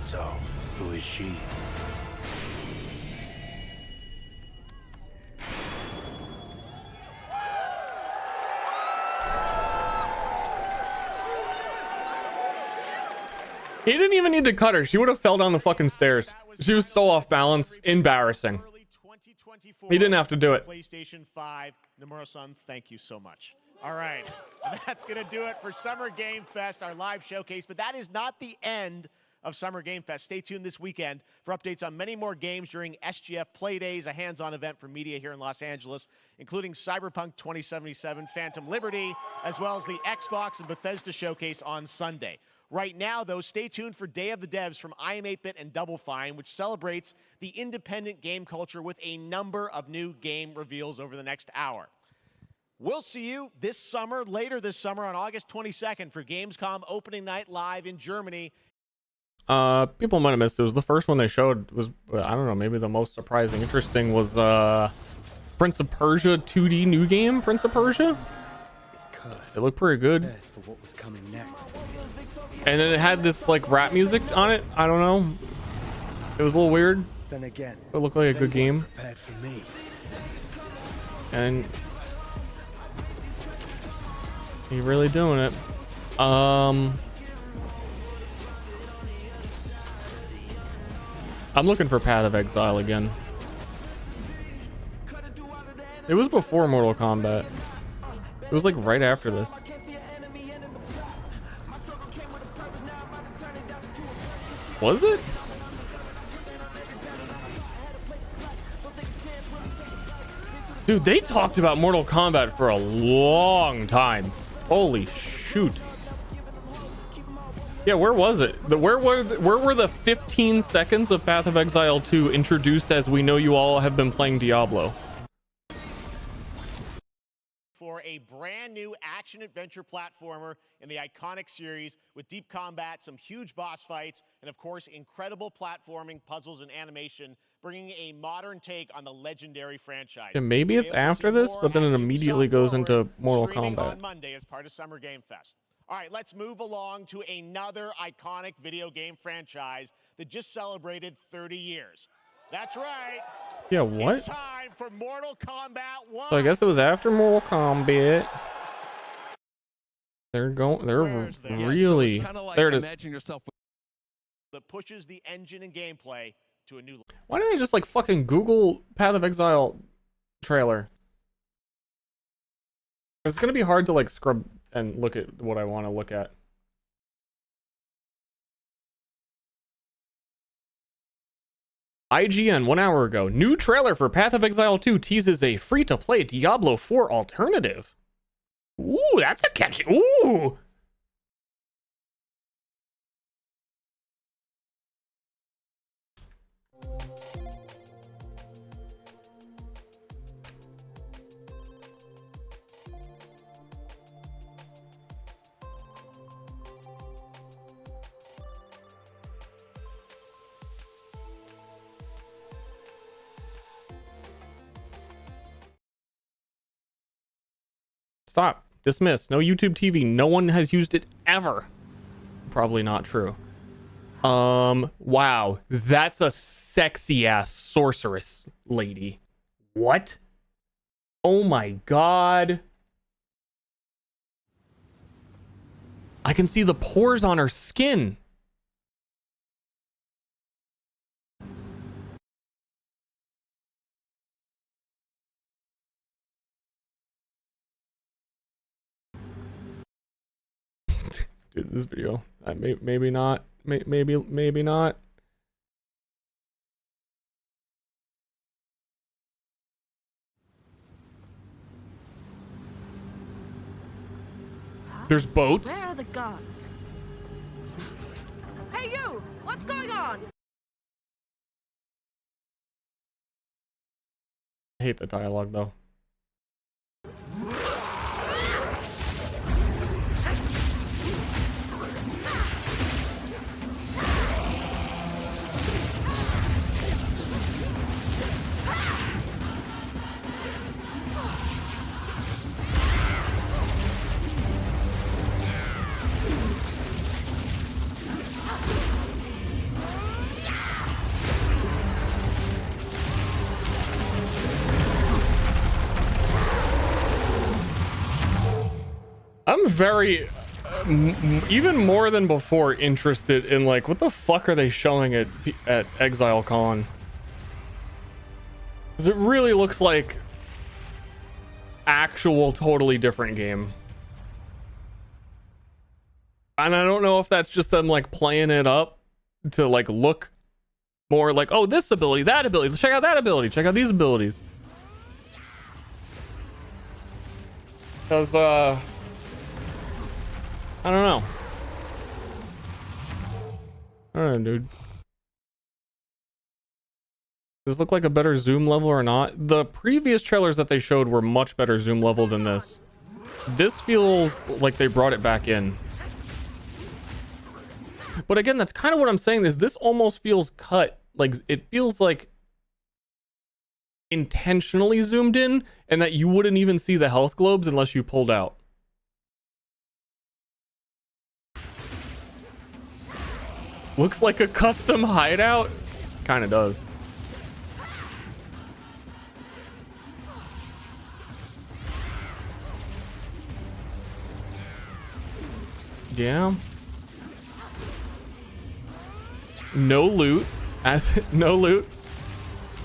So, who is she? He didn't even need to cut her. She would have fell down the fucking stairs. She was so off balance. Embarrassing. He didn't have to do it. PlayStation 5. Nomura-san, thank you so much. All right. That's going to do it for Summer Game Fest, our live showcase. But that is not the end of Summer Game Fest. Stay tuned this weekend for updates on many more games during SGF Play Days, a hands-on event for media here in Los Angeles, including Cyberpunk 2077, Phantom Liberty, as well as the Xbox and Bethesda showcase on Sunday. Right now, though, stay tuned for Day of the Devs from I Am 8-Bit and Double Fine, which celebrates the independent game culture with a number of new game reveals over the next hour. We'll see you this summer, later this summer on August 22nd for Gamescom opening night live in Germany. People might have missed it. It was the first one they showed. Was, I don't know, maybe the most surprising, interesting was Prince of Persia 2D new game, Prince of Persia. It looked pretty good. For what was coming next. And then it had this like rap music on it. I don't know. It was a little weird. Then again, it looked like a good game. Prepared for me. And he really doing it. I'm looking for Path of Exile again. It was before Mortal Kombat. It was like right after this. Was it? Dude, they talked about Mortal Kombat for a long time. Holy shoot. Yeah, where was it? Where were the 15 seconds of Path of Exile 2 introduced as we know you all have been playing Diablo? For a brand new action adventure platformer in the iconic series with deep combat, some huge boss fights, and of course incredible platforming, puzzles, and animation, bringing a modern take on the legendary franchise. Yeah, maybe it's after this, but then it immediately goes into Mortal Streaming Kombat. on Monday as part of Summer Game Fest. All right, let's move along to another iconic video game franchise that just celebrated 30 years. That's right. Yeah, what? It's time for Mortal Kombat 1. So I guess it was after Mortal Kombat. They're really there it is. Imagine yourself that pushes the engine and gameplay to a new level. Why didn't I just like fucking Google Path of Exile trailer? It's gonna be hard to like scrub and look at what I want to look at. IGN 1 hour ago. New trailer for Path of Exile 2 teases a free-to-play Diablo 4 alternative. Ooh, that's a catchy. Ooh. Stop. Dismiss. No YouTube TV. No one has used it ever. Probably not true. Wow. That's a sexy ass sorceress lady. What? Oh my god. I can see the pores on her skin. Dude, this video, maybe not, maybe not. There's boats. Where are the guards? Hey you! What's going on? I hate the dialogue though. I'm very, even more than before, interested in like, what the fuck are they showing at Exile Con? 'Cause it really looks like actual totally different game. And I don't know if that's just them like playing it up to like look more like, oh, this ability, that ability, let's check out that ability, check out these abilities. Because, I don't know. I don't know, dude. Does this look like a better zoom level or not? The previous trailers that they showed were much better zoom level than this. This feels like they brought it back in. But again, that's kind of what I'm saying is this almost feels cut. Like, it feels like intentionally zoomed in and that you wouldn't even see the health globes unless you pulled out. Looks like a custom hideout. Kind of does. Yeah. No loot. No loot.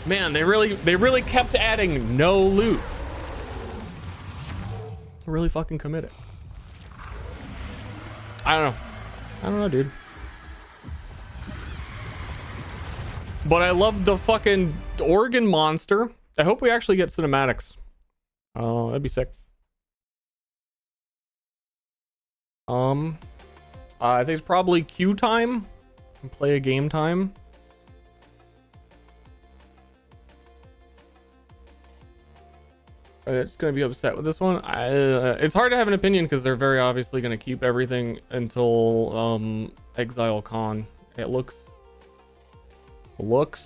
Man, they really kept adding no loot. Really fucking committed. I don't know, dude. But I love the fucking organ monster. I hope we actually get cinematics. Oh, that'd be sick. I think it's probably queue time. Play a game time. It's gonna be upset with this one. It's hard to have an opinion because they're very obviously gonna keep everything until Exile Con. It looks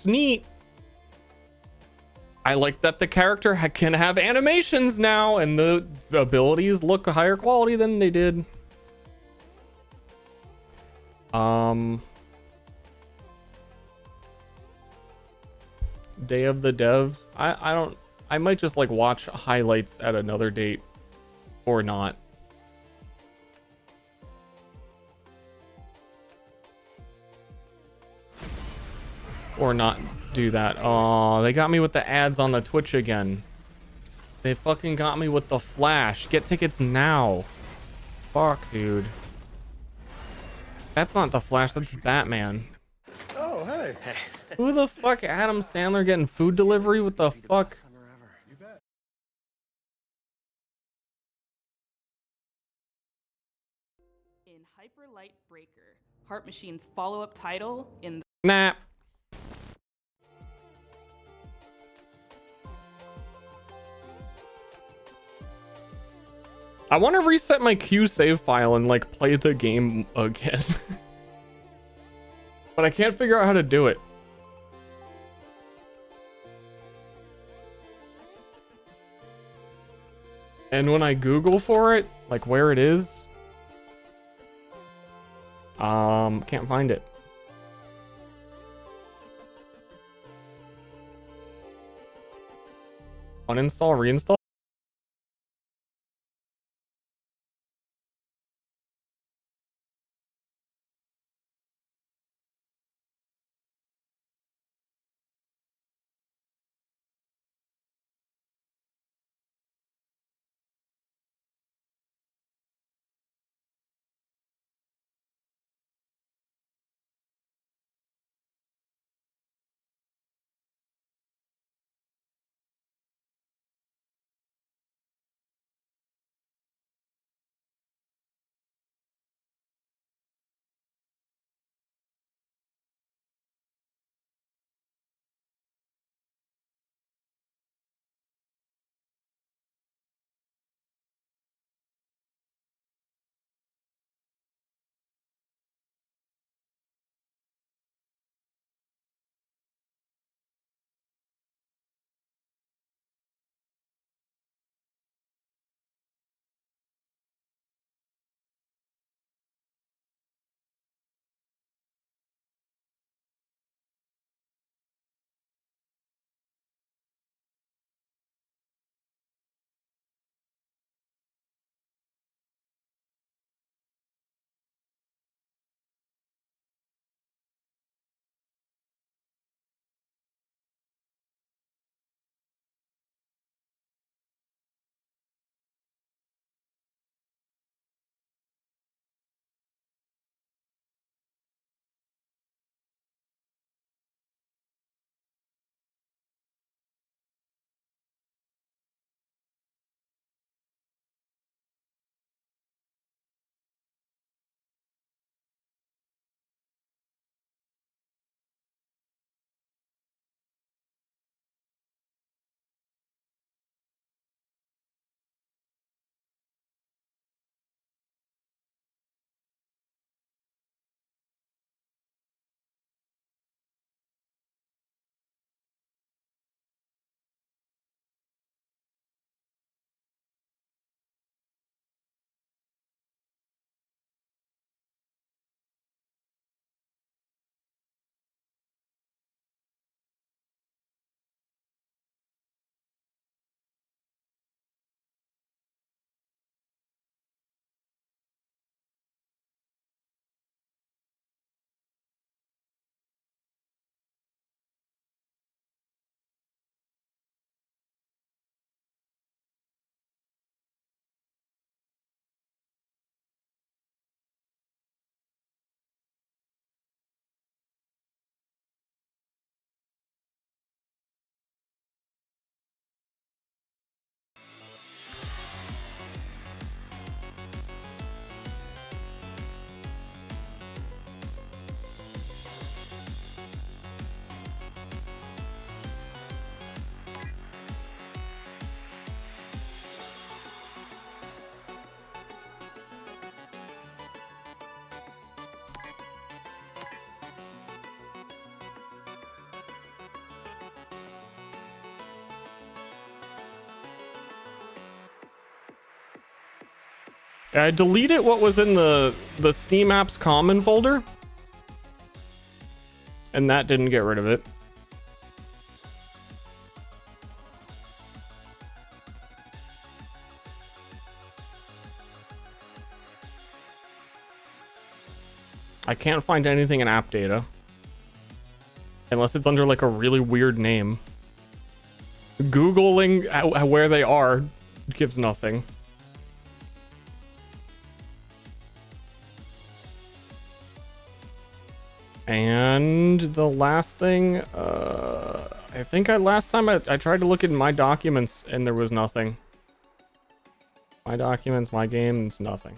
neat. I like that the character can have animations now, and the abilities look higher quality than they did. Day of the Devs. I might just like watch highlights at another date or not. Or not do that. Oh, they got me with the ads on the Twitch again. They fucking got me with the Flash. Get tickets now. Fuck, dude. That's not the Flash, that's Batman. Oh, hey. Who the fuck? Adam Sandler getting food delivery? What the fuck? In Hyper Light Breaker, Heart Machine's follow-up title in Nah. I want to reset my Q save file and like play the game again. But I can't figure out how to do it. And when I Google for it, like where it is, can't find it. Uninstall, reinstall. I deleted what was in the Steam apps common folder, and that didn't get rid of it. I can't find anything in app data unless it's under like a really weird name. Googling where they are gives nothing. And the last thing, I think last time I tried to look in my documents and there was nothing. My documents, my games, nothing.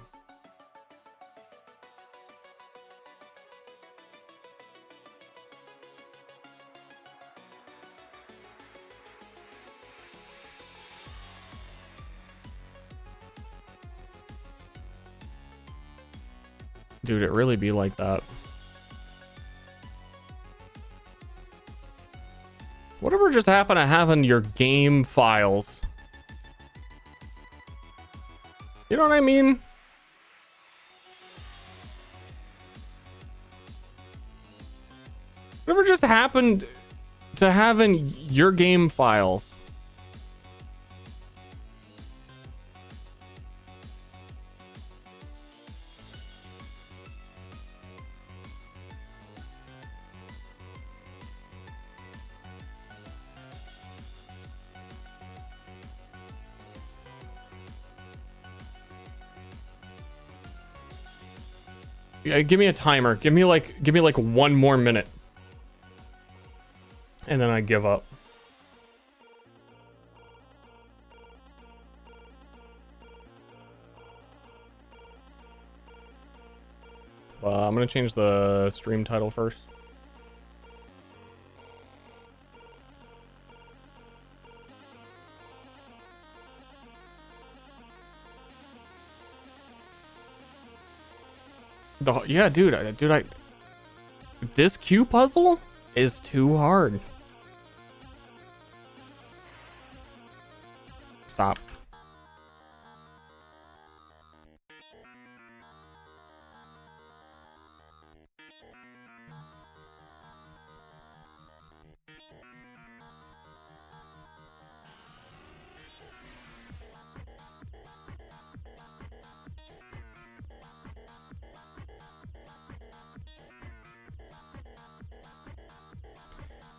Dude, it really be like that. Whatever just happened to having your game files? You know what I mean? Whatever just happened to having your game files? Yeah, give me a timer. Give me like 1 more minute. And then I give up. I'm gonna change the stream title first. Yeah, dude, this Q puzzle is too hard. Stop.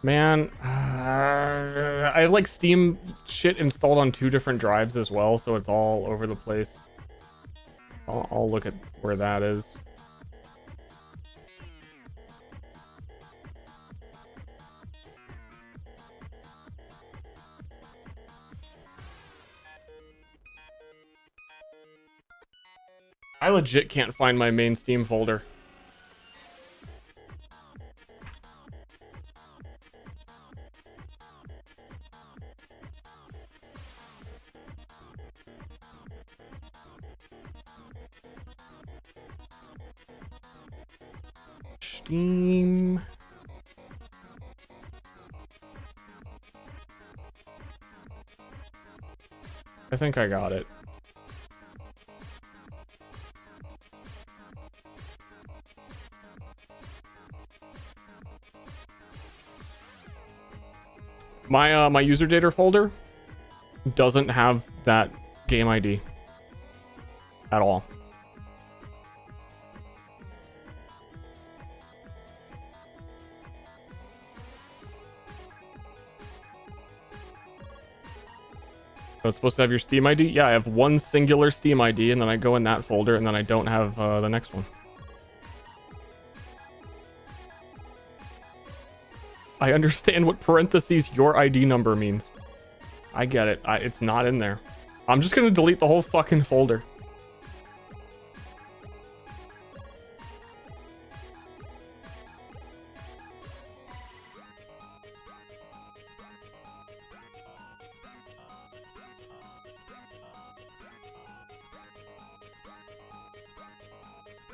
Man, I have like Steam shit installed on 2 different drives as well, so it's all over the place. I'll look at where that is. I legit can't find my main Steam folder. Steam. I think I got it. My user data folder doesn't have that game ID at all. So it's supposed to have your Steam ID? Yeah, I have one singular Steam ID, and then I go in that folder, and then I don't have the next one. I understand what parentheses your ID number means. I get it. It's not in there. I'm just gonna delete the whole fucking folder.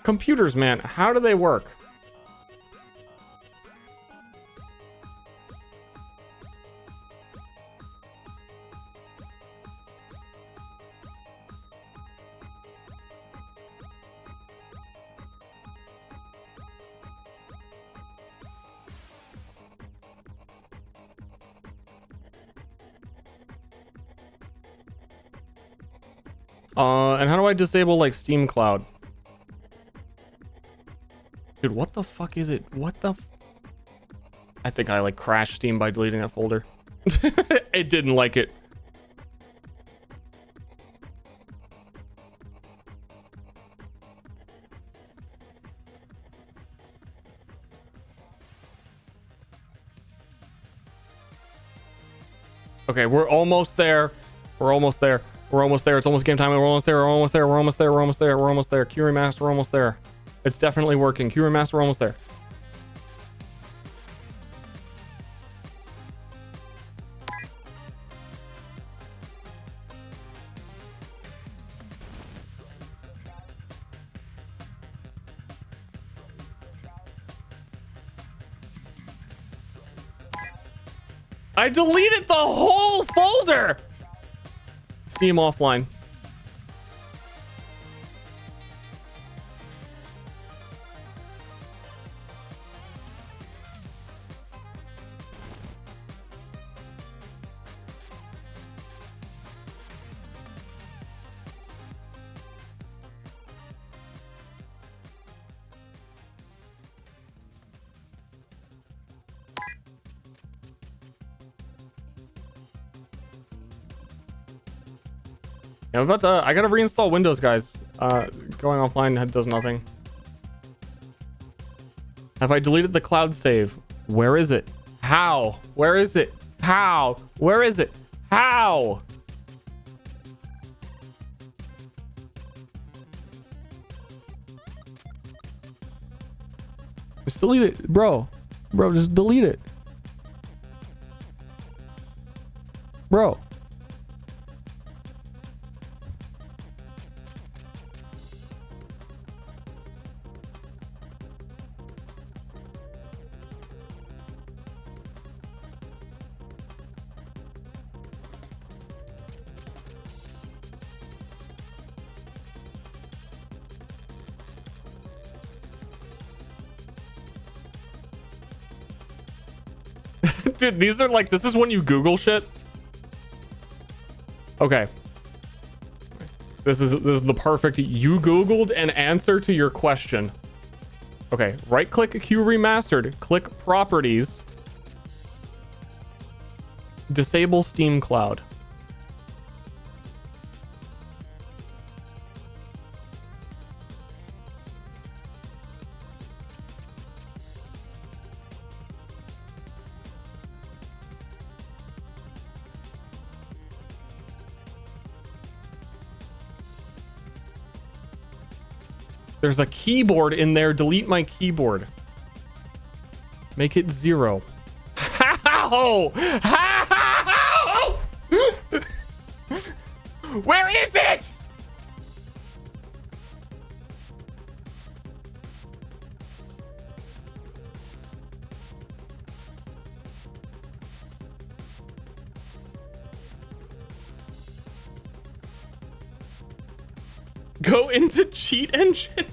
Computers, man, how do they work? And how do I disable like Steam Cloud? Dude, what the fuck is it? What the I think I like crashed Steam by deleting that folder. It didn't like it. Okay, we're almost there. We're almost there. We're almost there. It's almost game time. We're almost there. We're almost there. We're almost there. We're almost there. We're almost there. Q Remaster, we're almost there. It's definitely working. Q Remaster, we're almost there. I deleted the whole folder. Steam offline. I'm about to, I gotta reinstall Windows, guys. Going offline does nothing. Have I deleted the cloud save? Where is it? How? Where is it? How? Where is it? How? Just delete it, bro. Bro, just delete it. Bro. Dude, these are like, this is when you Google shit. Okay. This is the perfect, you Googled an answer to your question. Okay, right click Q Remastered, click Properties. Disable Steam Cloud. There's a keyboard in there. Delete my keyboard. Make it 0. How? How? Where is it? Go into cheat engine.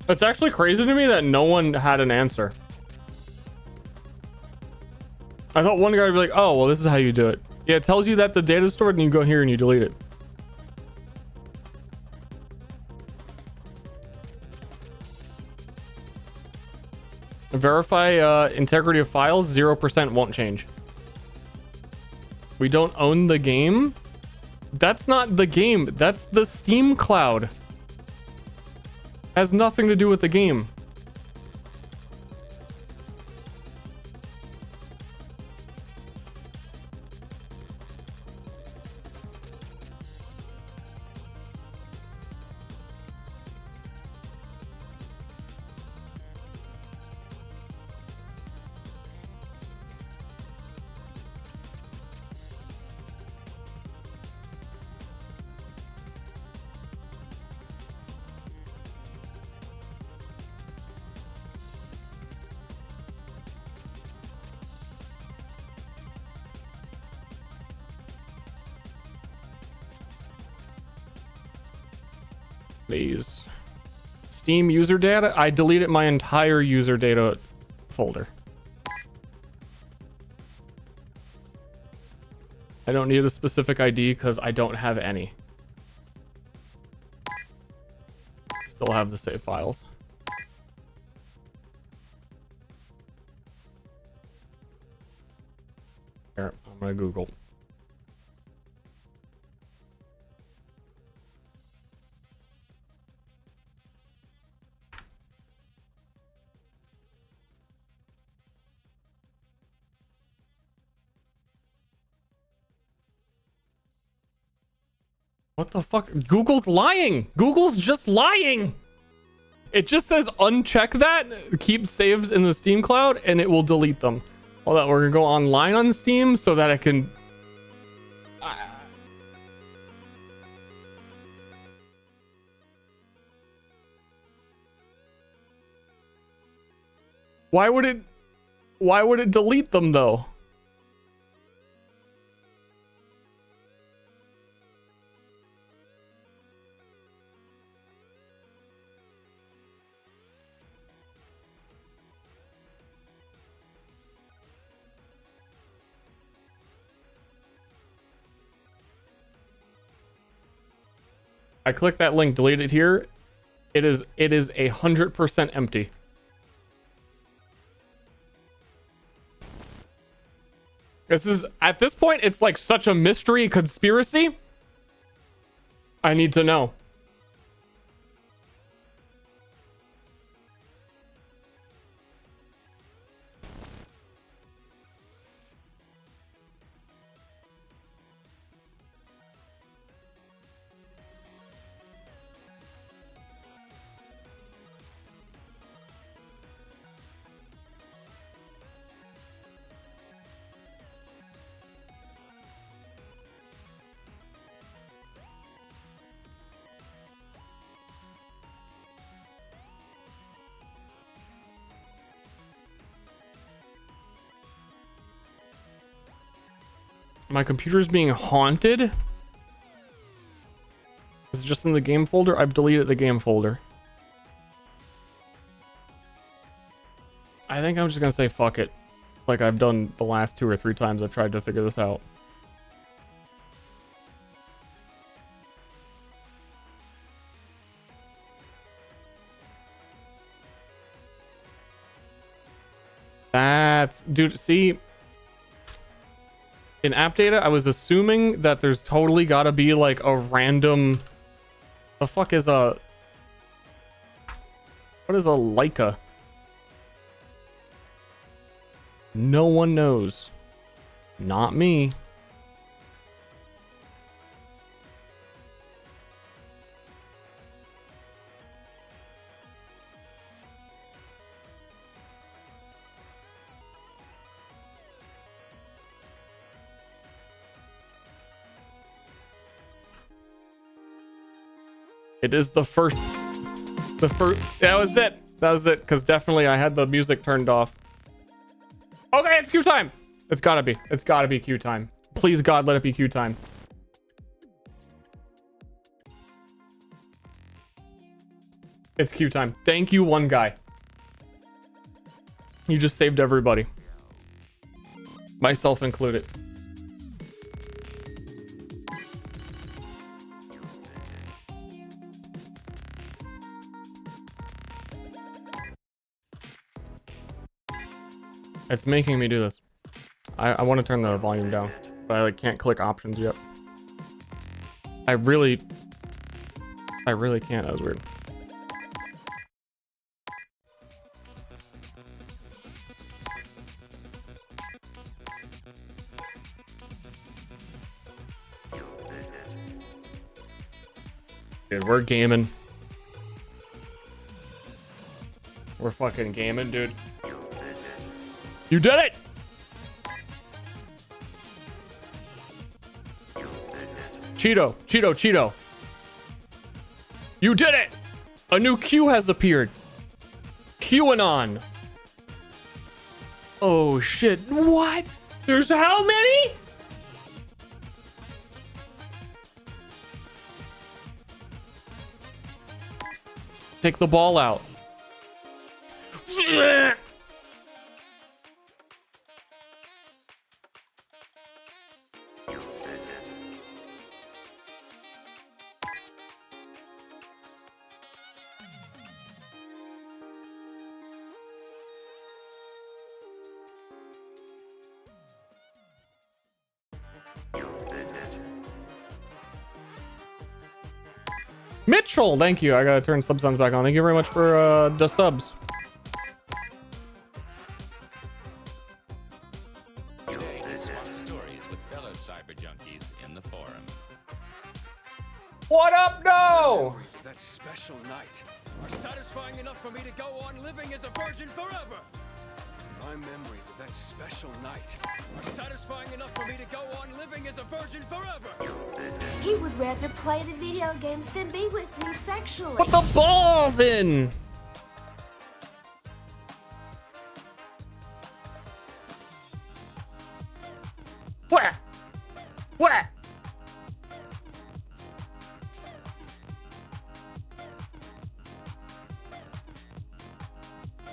It's actually crazy to me that no one had an answer. I thought one guy would be like, oh, well, this is how you do it. Yeah, it tells you that the data is stored and you go here and you delete it. Verify integrity of files. 0% won't change. We don't own the game. That's not the game. That's the Steam cloud. Has nothing to do with the game. Please. Steam user data. I deleted my entire user data folder. I don't need a specific ID because I don't have any. Still have the save files. Here, I'm gonna Google. What the fuck? Google's lying. Google's just lying. It just says uncheck that, keep saves in the Steam cloud, and it will delete them. Hold on, we're gonna go online on Steam so that I can... Why would it delete them though? I click that link, delete it here. It is 100% empty. This is, at this point, it's like such a mystery conspiracy. I need to know. My computer's being haunted. Is it just in the game folder? I've deleted the game folder. I think I'm just gonna say fuck it. Like I've done the last 2 or 3 times I've tried to figure this out. That's... Dude, see... In app data, I was assuming that there's totally gotta be like a random... The fuck is a... What is a Leica? No one knows. Not me. It is the first... That was it. That was it. Because definitely I had the music turned off. Okay, it's queue time. It's gotta be. It's gotta be queue time. Please, God, let it be queue time. It's queue time. Thank you, one guy. You just saved everybody. Myself included. It's making me do this. I want to turn the volume down, but I like can't click options yet. I really can't. That was weird. Dude, we're gaming. We're fucking gaming, dude. You did it! Cheeto. You did it! A new Q has appeared. QAnon. Oh shit. What? There's how many? Take the ball out. Mitchell, thank you. I gotta turn sub sounds back on. Thank you very much for the subs. Today, swap stories with fellow cyber junkies in the forum. What up, no? Memories of that special night are satisfying enough for me to go on living as a virgin forever. My memories of that special night are satisfying enough for me to go on living as a virgin forever. He would rather play the video games than be with me sexually. Put the balls in. What? What?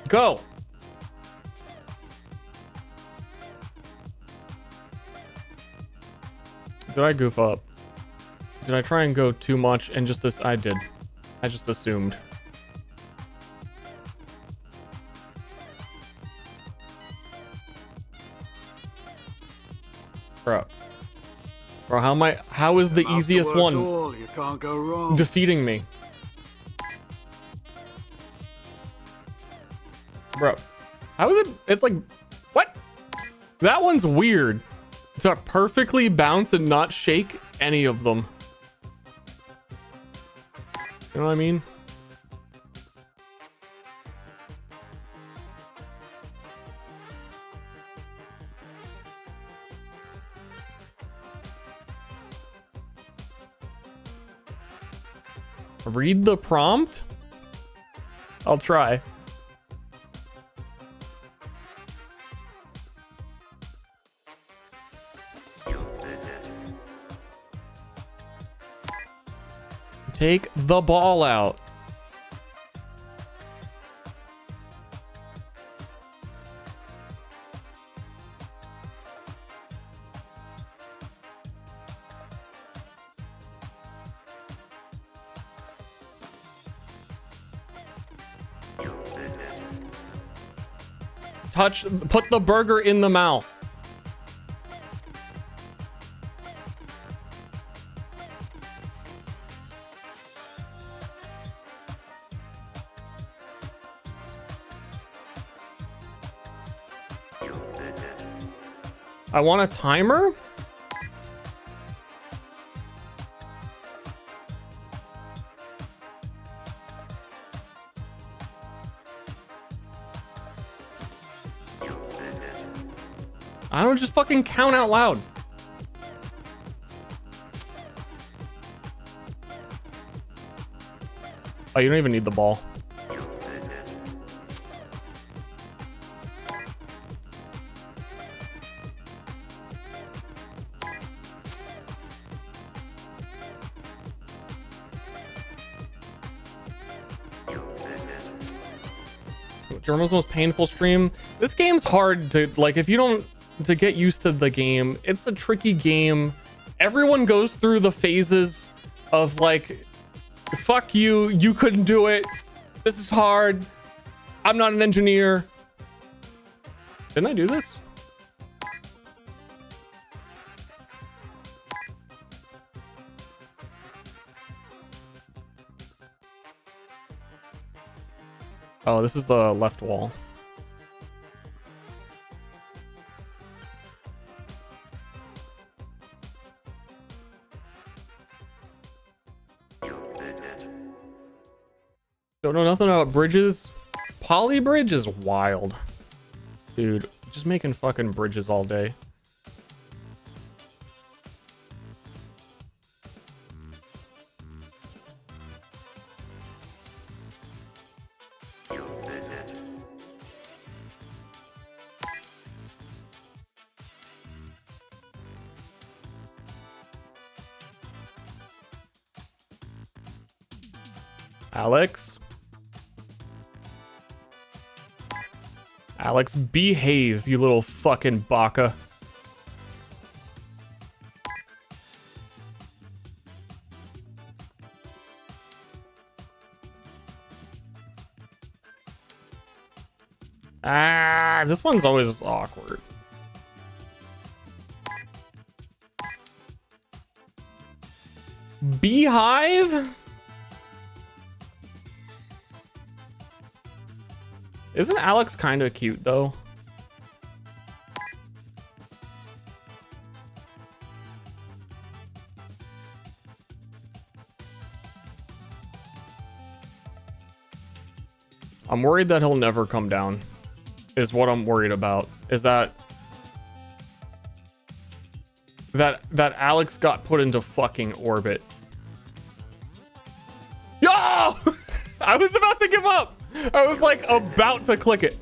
Go. Did I goof up? Did I try and go too much and just this? I did. I just assumed. Bro, how is the easiest one You can't go wrong. defeating me? Bro, how is it? It's like, what? That one's weird. To perfectly bounce and not shake any of them. You know what I mean? Read the prompt? I'll try. Take the ball out. Put the burger in the mouth. I want a timer? I don't just fucking count out loud. Oh, you don't even need the ball. German's most painful stream. This game's hard to, like, if you don't, to get used to the game. It's a tricky game. Everyone goes through the phases of like, fuck you, you couldn't do it. This is hard. I'm not an engineer. Didn't I do this? Oh, this is the left wall. Don't know nothing about bridges. Poly bridge is wild. Dude, just making fucking bridges all day. Alex? Alex, behave, you little fucking baka. Ah, this one's always awkward. Beehive? Isn't Alex kind of cute though? I'm worried that he'll never come down. Is what I'm worried about. Is that Alex got put into fucking orbit. Yo! I was about to give up. I was like about to click it.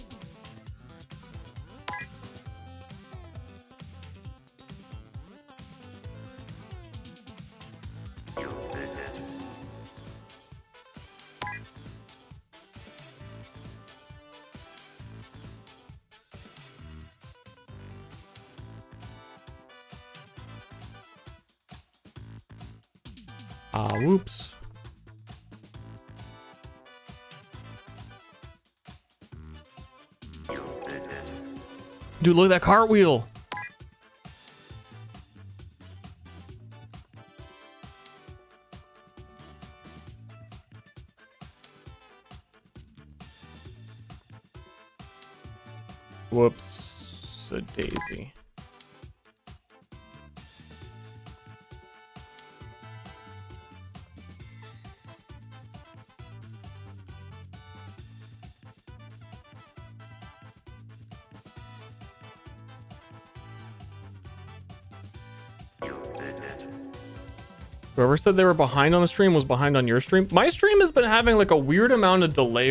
Whoops. Dude, look at that cartwheel. Whoops, a daisy. Whoever said they were behind on the stream was behind on your stream. My stream has been having like a weird amount of delay.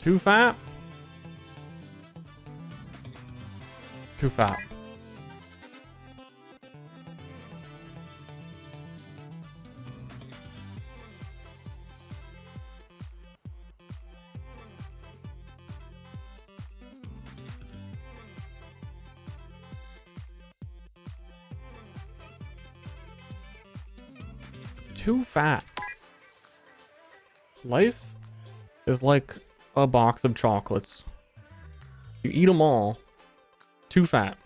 Too fat? Too fat. Too fat. Life is like a box of chocolates. You eat them all. Too fat.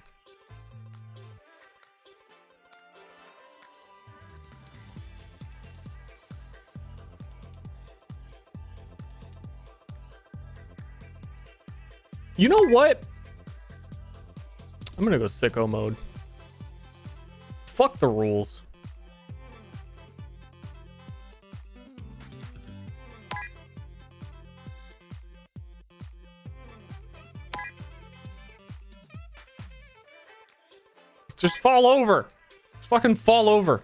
You know what? I'm gonna go sicko mode. Fuck the rules. Just fall over. Just fucking fall over.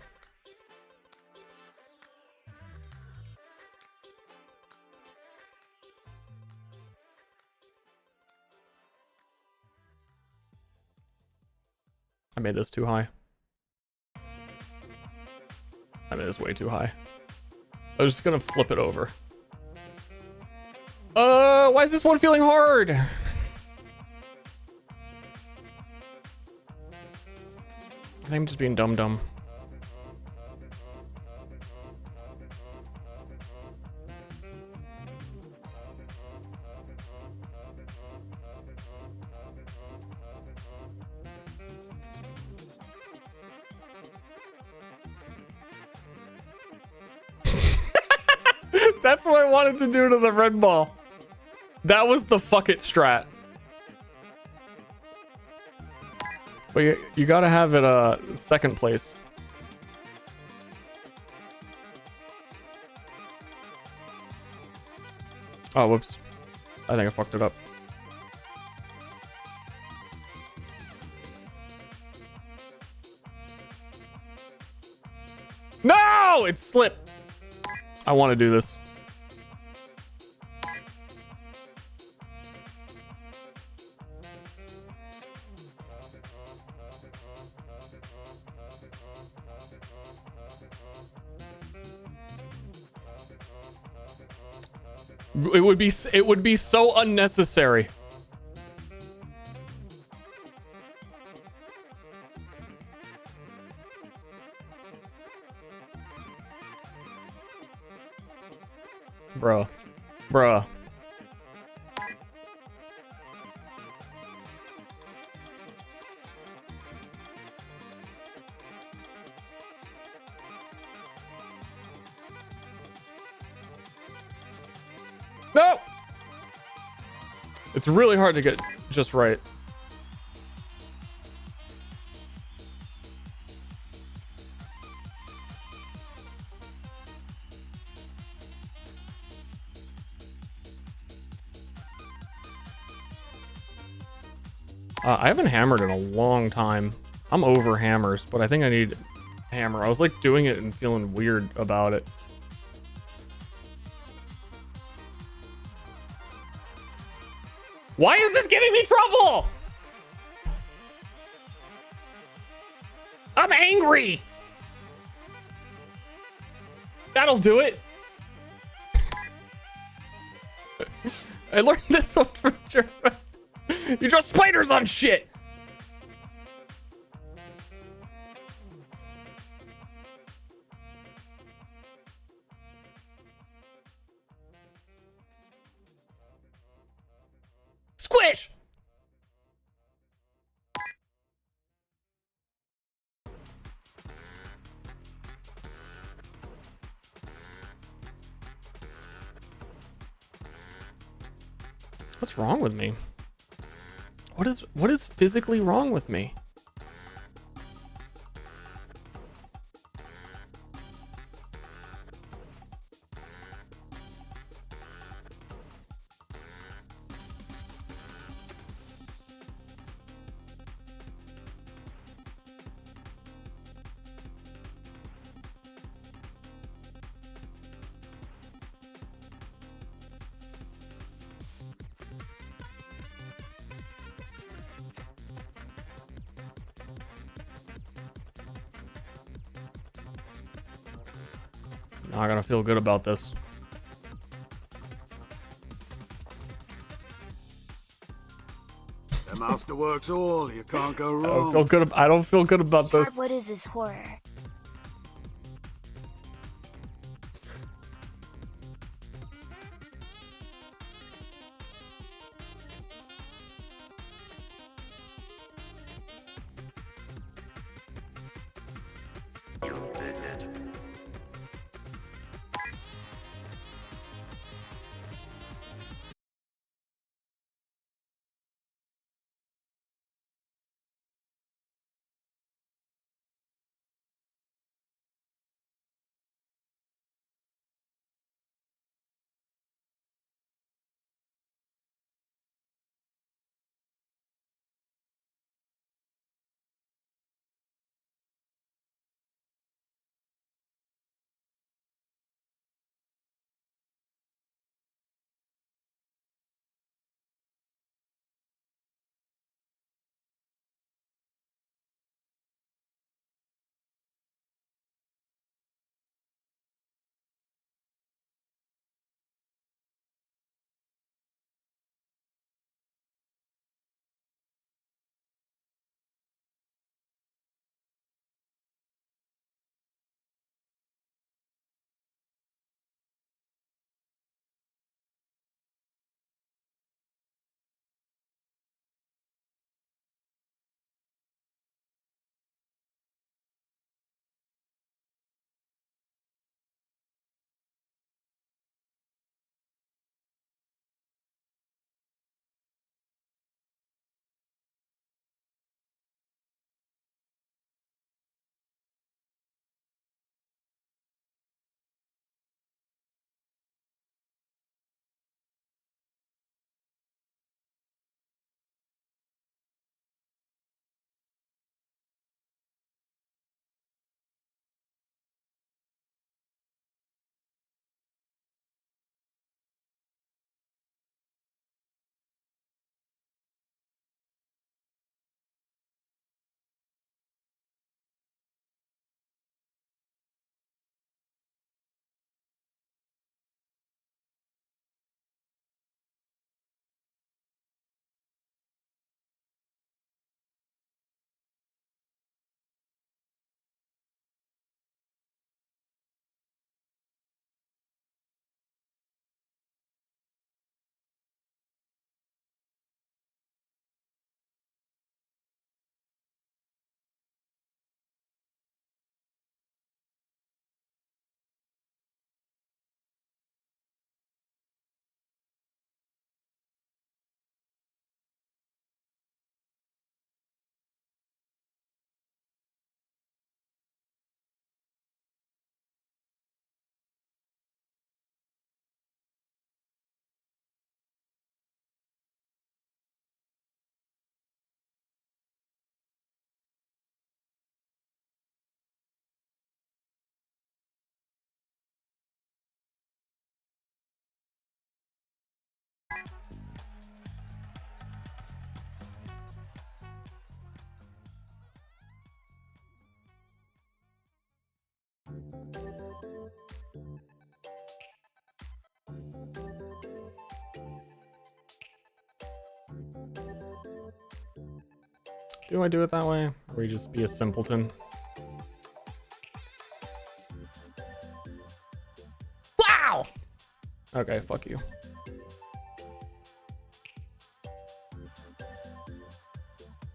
I made this too high. I made this way too high. I was just gonna flip it over. Why is this one feeling hard? I think I'm just being dumb. That's what I wanted to do to the red ball. That was the fuck it strat. But you gotta have it second place. Oh, whoops. I think I fucked it up. No! It slipped. I want to do this. It would be so unnecessary. Bruh. No! It's really hard to get just right. I haven't hammered in a long time. I'm over hammers, but I think I need a hammer. I was like doing it and feeling weird about it. Why is this giving me trouble? I'm angry. That'll do it. I learned this one from German. You draw spiders on shit. Squish. What's wrong with me? What is physically wrong with me? Not gonna feel good about this. The master works all. You can't go wrong. I don't feel good about Sharp, this. what is this horror? Do I do it that way? Or you just be a simpleton? Wow! Okay, fuck you.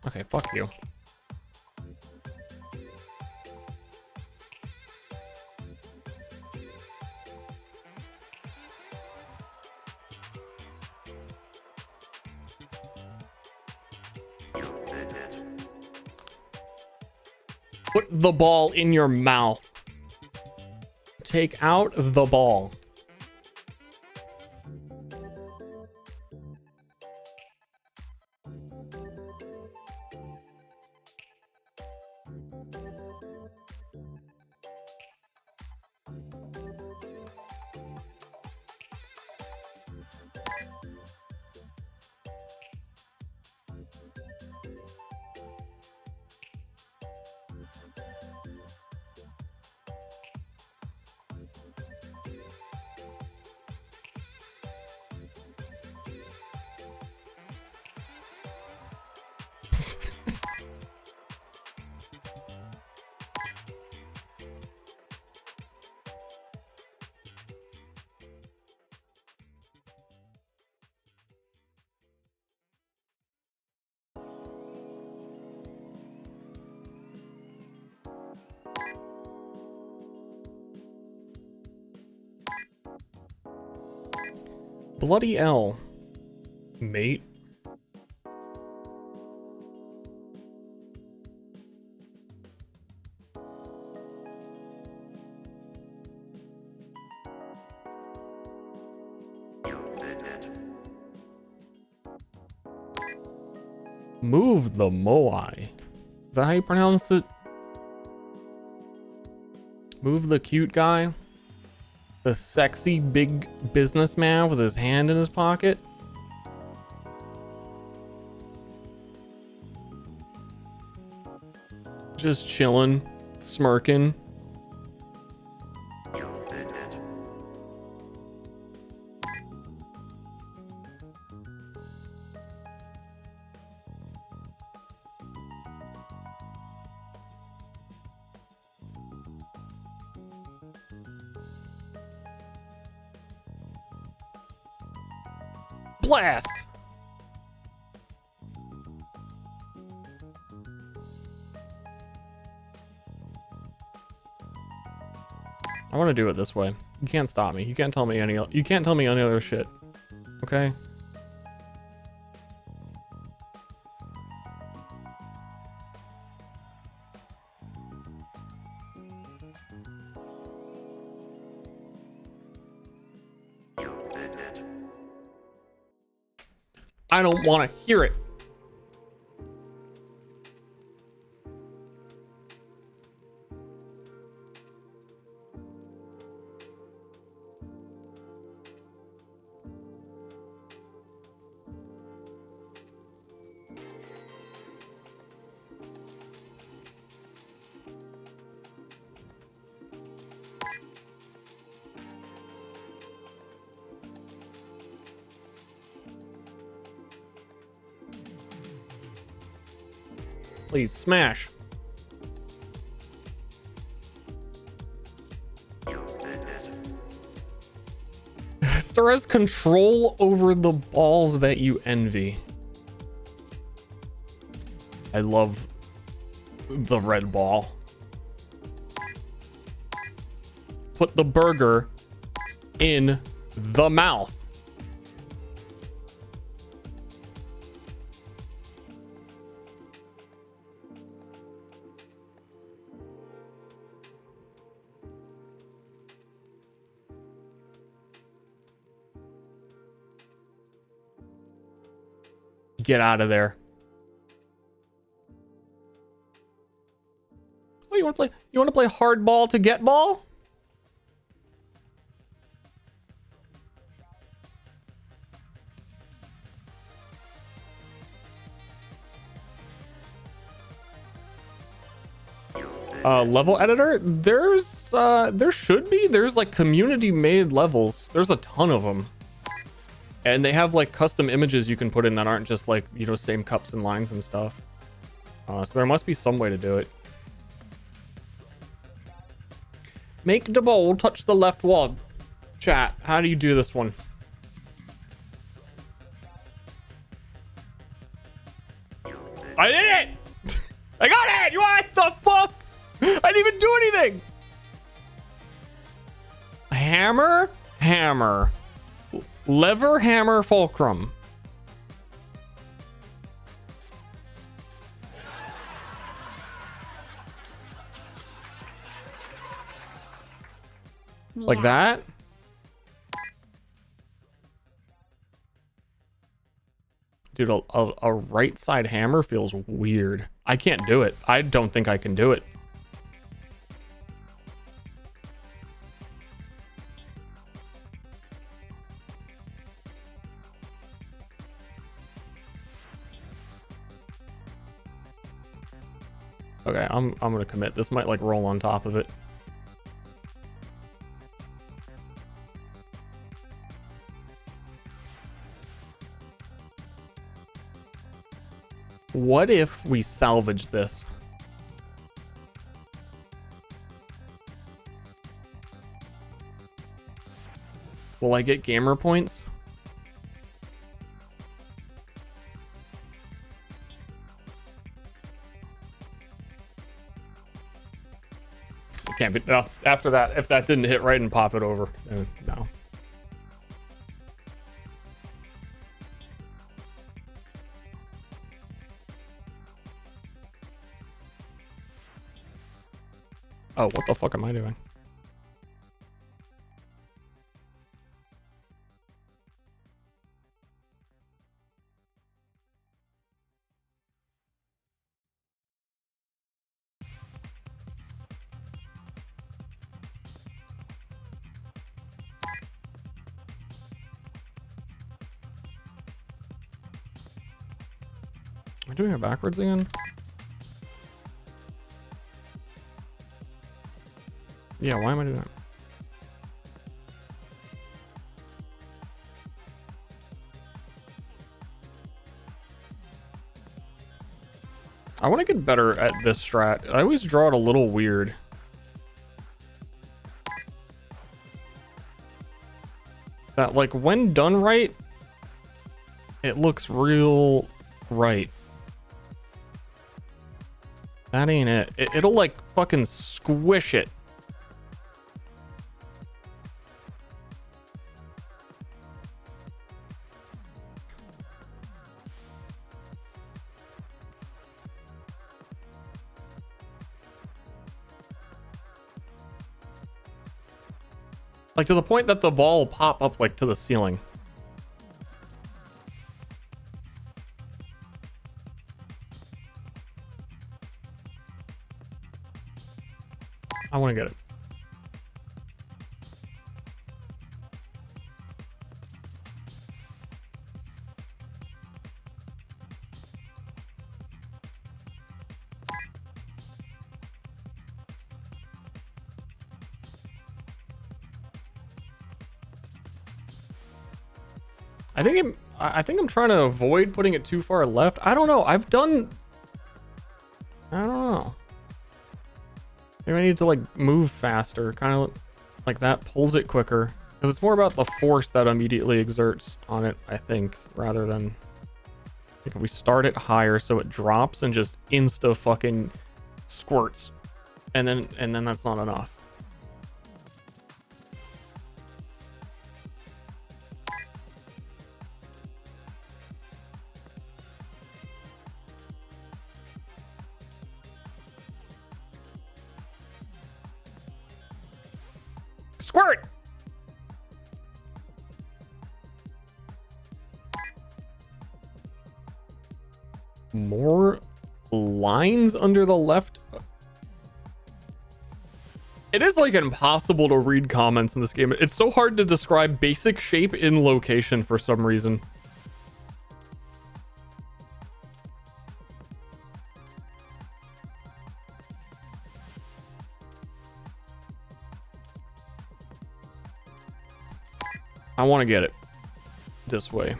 Okay, fuck you. Put the ball in your mouth. Take out the ball. Bloody L. Mate. Move the Moai. Is that how you pronounce it? Move the cute guy. The sexy big businessman with his hand in his pocket. Just chilling, smirking. Blast! I want to do it this way. You can't stop me. You can't tell me any. You can't tell me any other shit. Okay. I don't want to hear it. Please smash. Ster has control over the balls that you envy. I love the red ball. Put the burger in the mouth. Get out of there. Oh, you want to play? You want to play hardball to get ball? Level editor? There should be. There's like community made levels. There's a ton of them. And they have like custom images you can put in that aren't just like, you know, same cups and lines and stuff. So there must be some way to do it. Make the bowl touch the left wall. Chat, how do you do this one? I did it! I got it! What the fuck? I didn't even do anything! Hammer? Hammer. Lever, hammer, fulcrum. Like that? Dude, a right side hammer feels weird. I can't do it. I don't think I can do it. Okay, I'm gonna commit. This might like roll on top of it. What if we salvage this? Will I get gamer points? Can't be. No, after that, if that didn't hit right and pop it over, no. Oh, what the fuck am I doing? Am I doing it backwards again? Yeah, why am I doing it? I want to get better at this strat. I always draw it a little weird. That, like, when done right, it looks real right. That ain't it. It'll, like, fucking squish it. Like, to the point that the ball will pop up, like, to the ceiling. I want to get it. I think I'm trying to avoid putting it too far left. I don't know. I don't know. Maybe I need to, like, move faster. Kind of like that pulls it quicker. Because it's more about the force that immediately exerts on it, I think, rather than... I think if we start it higher so it drops and just insta fucking squirts. And then that's not enough. Squirt! More lines under the left. It is, like, impossible to read comments in this game. It's so hard to describe basic shape in location for some reason. I want to get it this way.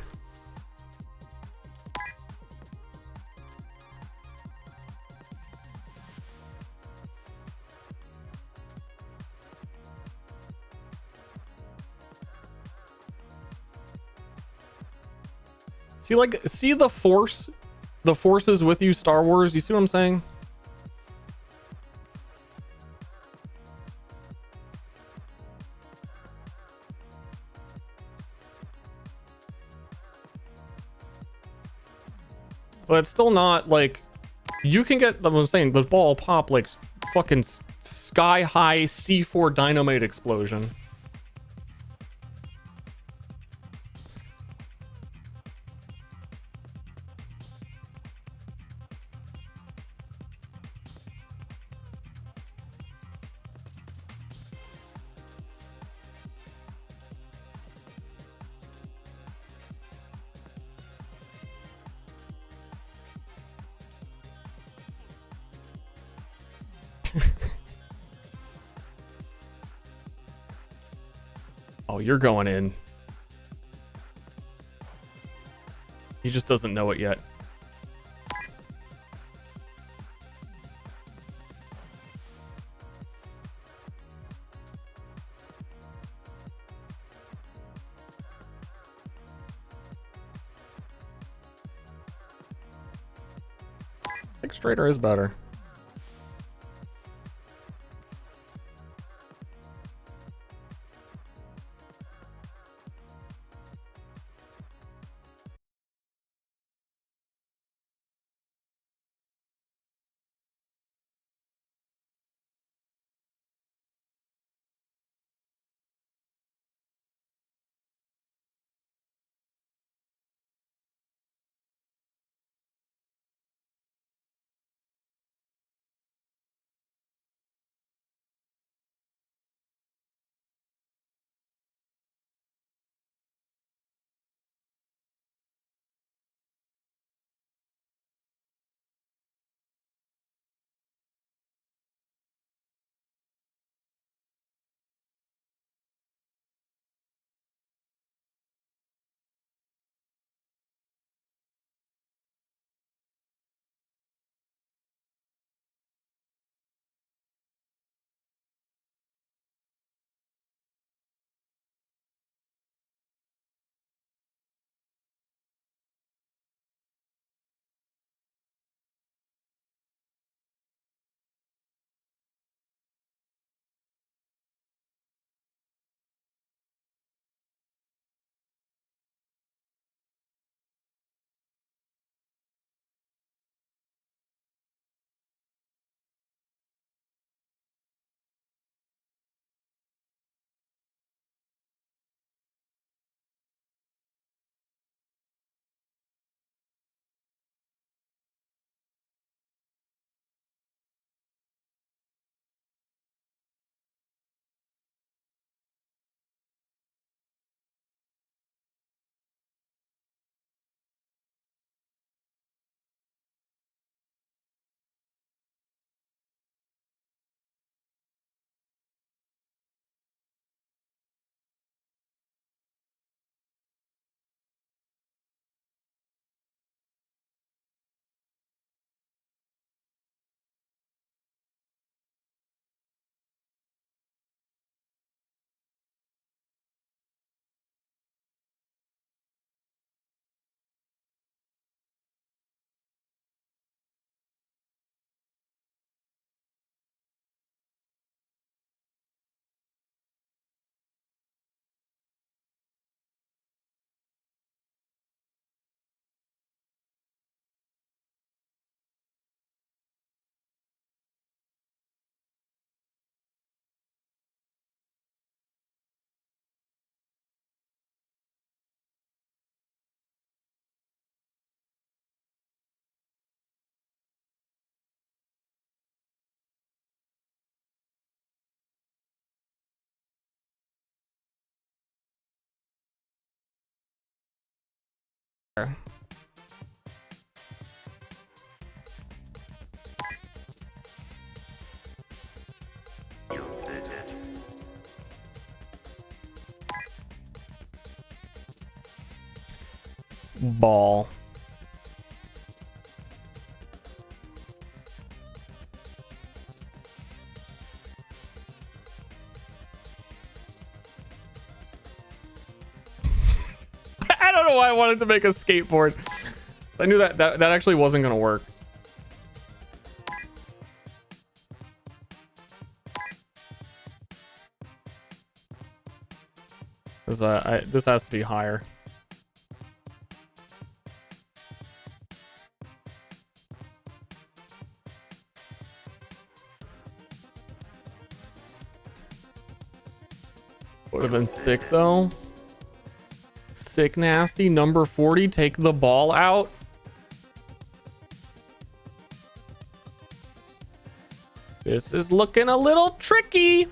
See, like, see the force? The force is with you, Star Wars. You see what I'm saying? But it's still not, like, you can get, I was saying, the ball pop, like, fucking sky high C4 dynamite explosion. Oh, you're going in. He just doesn't know it yet. I think straighter is better. Ball. I don't know why I wanted to make a skateboard. I knew that actually wasn't gonna work. This has to be higher. Would have been sick though. Sick nasty. Number 40, take the ball out. This is looking a little tricky.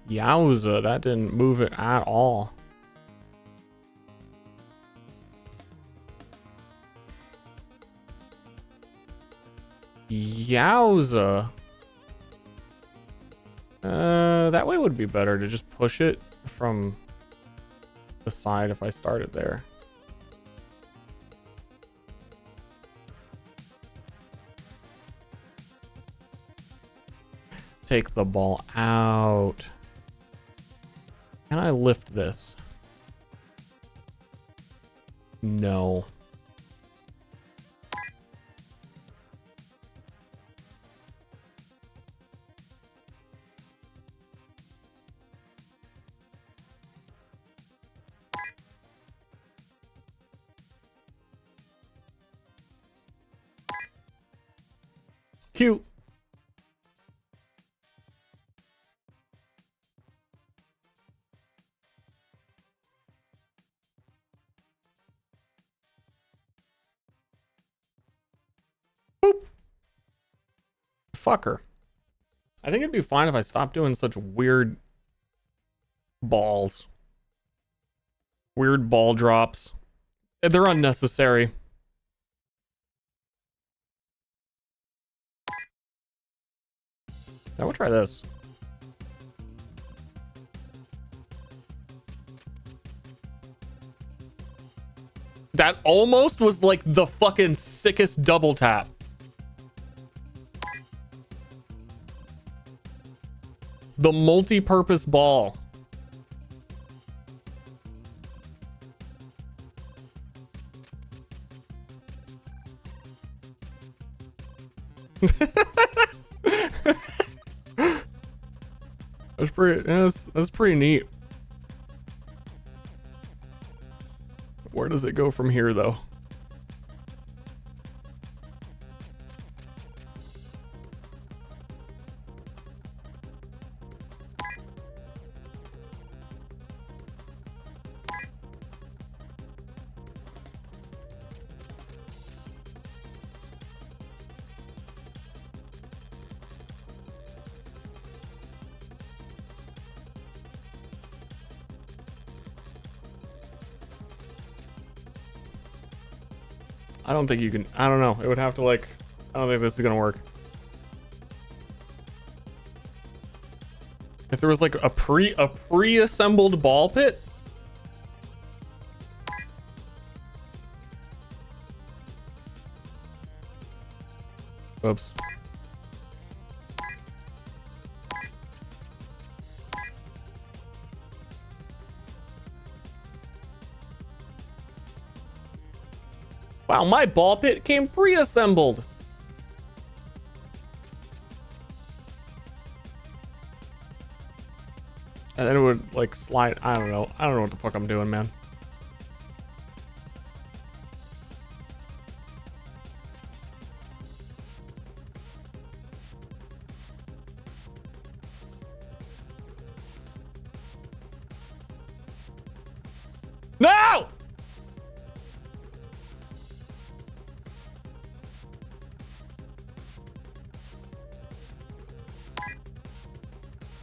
Yowza, that didn't move it at all. Yowza. That way would be better to just push it from the side if I started there. Take the ball out. Can I lift this? No. Cute. Boop. Fucker. I think it'd be fine if I stopped doing such weird balls. Weird ball drops. They're unnecessary. Now we'll try this. That almost was like the fucking sickest double tap. The multi-purpose ball. That's pretty neat. Where does it go from here though? I don't think you can. I don't know. It would have to like. I don't think this is gonna work. If there was like a pre-assembled ball pit. Oops. Wow, my ball pit came pre-assembled. And then it would like slide. I don't know. I don't know what the fuck I'm doing, man.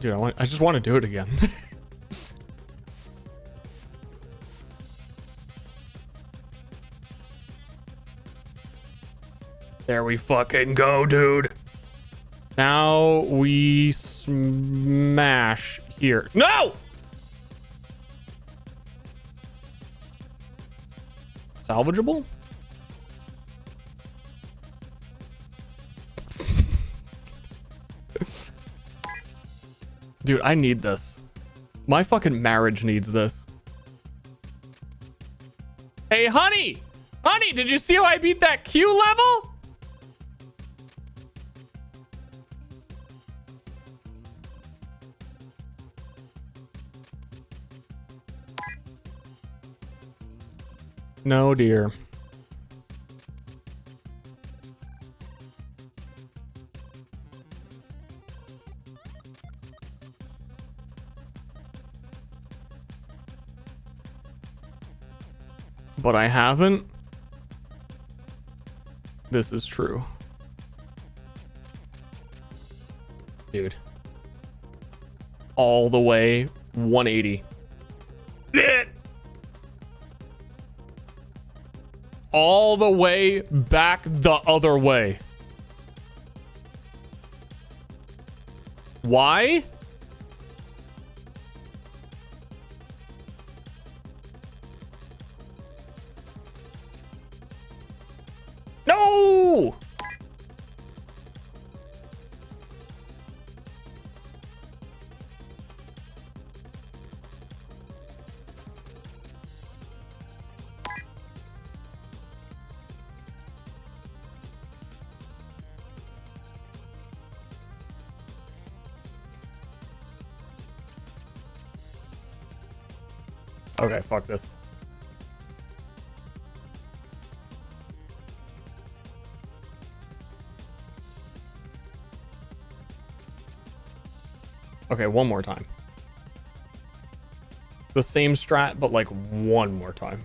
Dude, I just want to do it again. There we fucking go, dude. Now we smash here. No! Salvageable? Dude, I need this. My fucking marriage needs this. Hey, honey! Honey, did you see how I beat that Q level? No, dear. But I haven't. This is true. Dude. All the way 180. All the way back the other way. Why? No! Okay, fuck this. Okay, one more time. The same strat, but like one more time.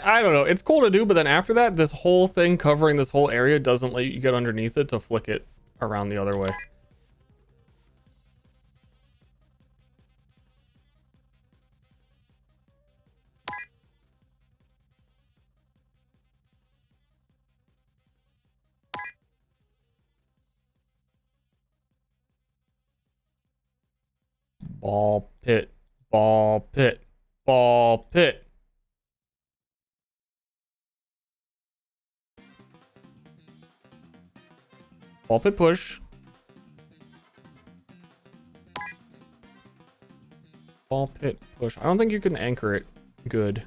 I don't know. It's cool to do, but then after that, this whole thing covering this whole area doesn't let you get underneath it to flick it around the other way. Ball pit, ball pit, ball pit. Ball pit push. Ball pit push. I don't think you can anchor it good.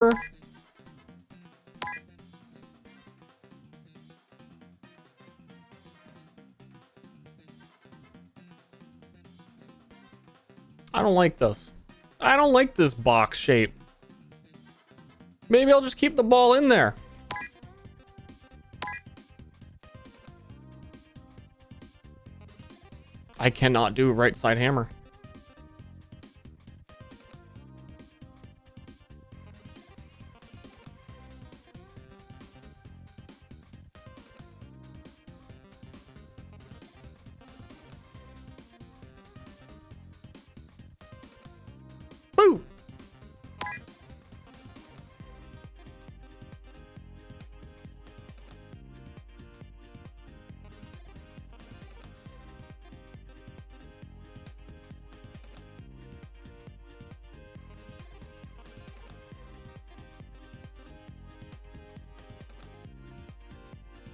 I don't like this. I don't like this box shape. Maybe I'll just keep the ball in there. I cannot do a right side hammer. Boo!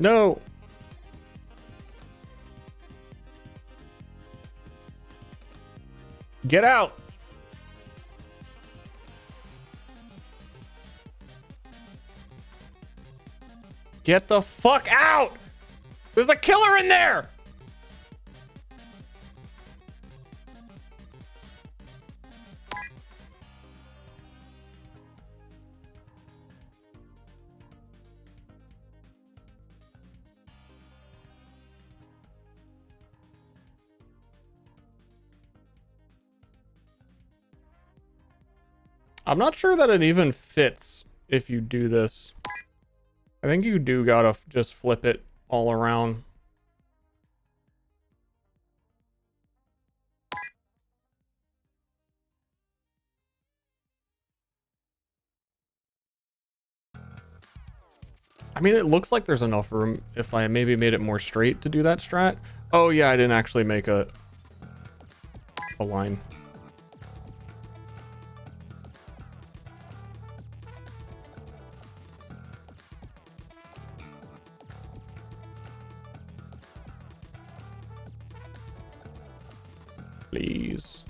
No. Get out. Get the fuck out. There's a killer in there. I'm not sure that it even fits if you do this. I think you do gotta just flip it all around. I mean, it looks like there's enough room if I maybe made it more straight to do that strat. Oh yeah, I didn't actually make a line. Please.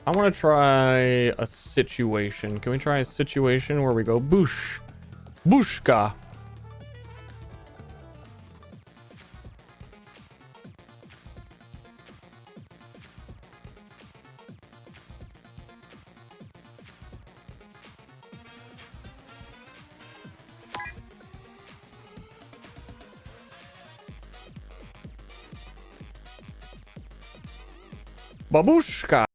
I want to try a situation. Can we try a situation where we go boosh? Booshka. Babushka.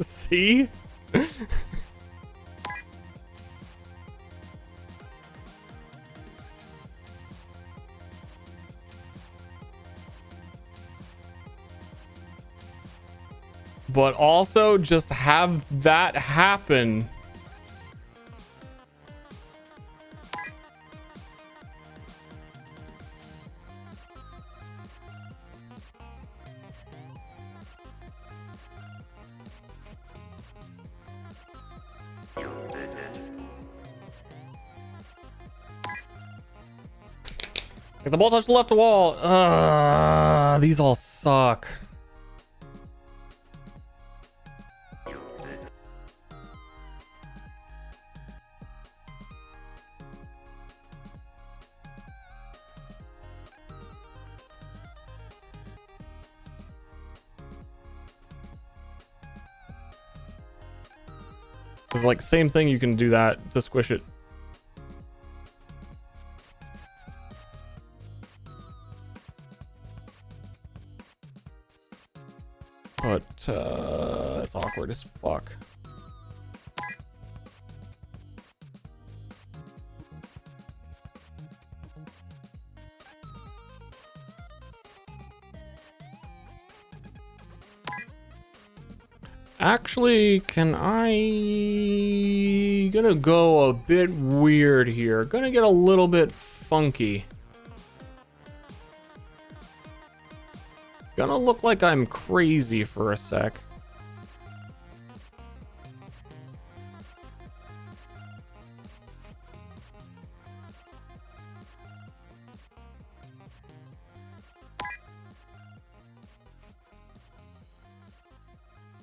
See? But also just have that happen. If the ball touched the left wall, these all suck. It's like same thing, you can do that to squish it. But it's awkward as fuck. Actually, can I... Gonna go a bit weird here. Gonna get a little bit funky. Gonna look like I'm crazy for a sec.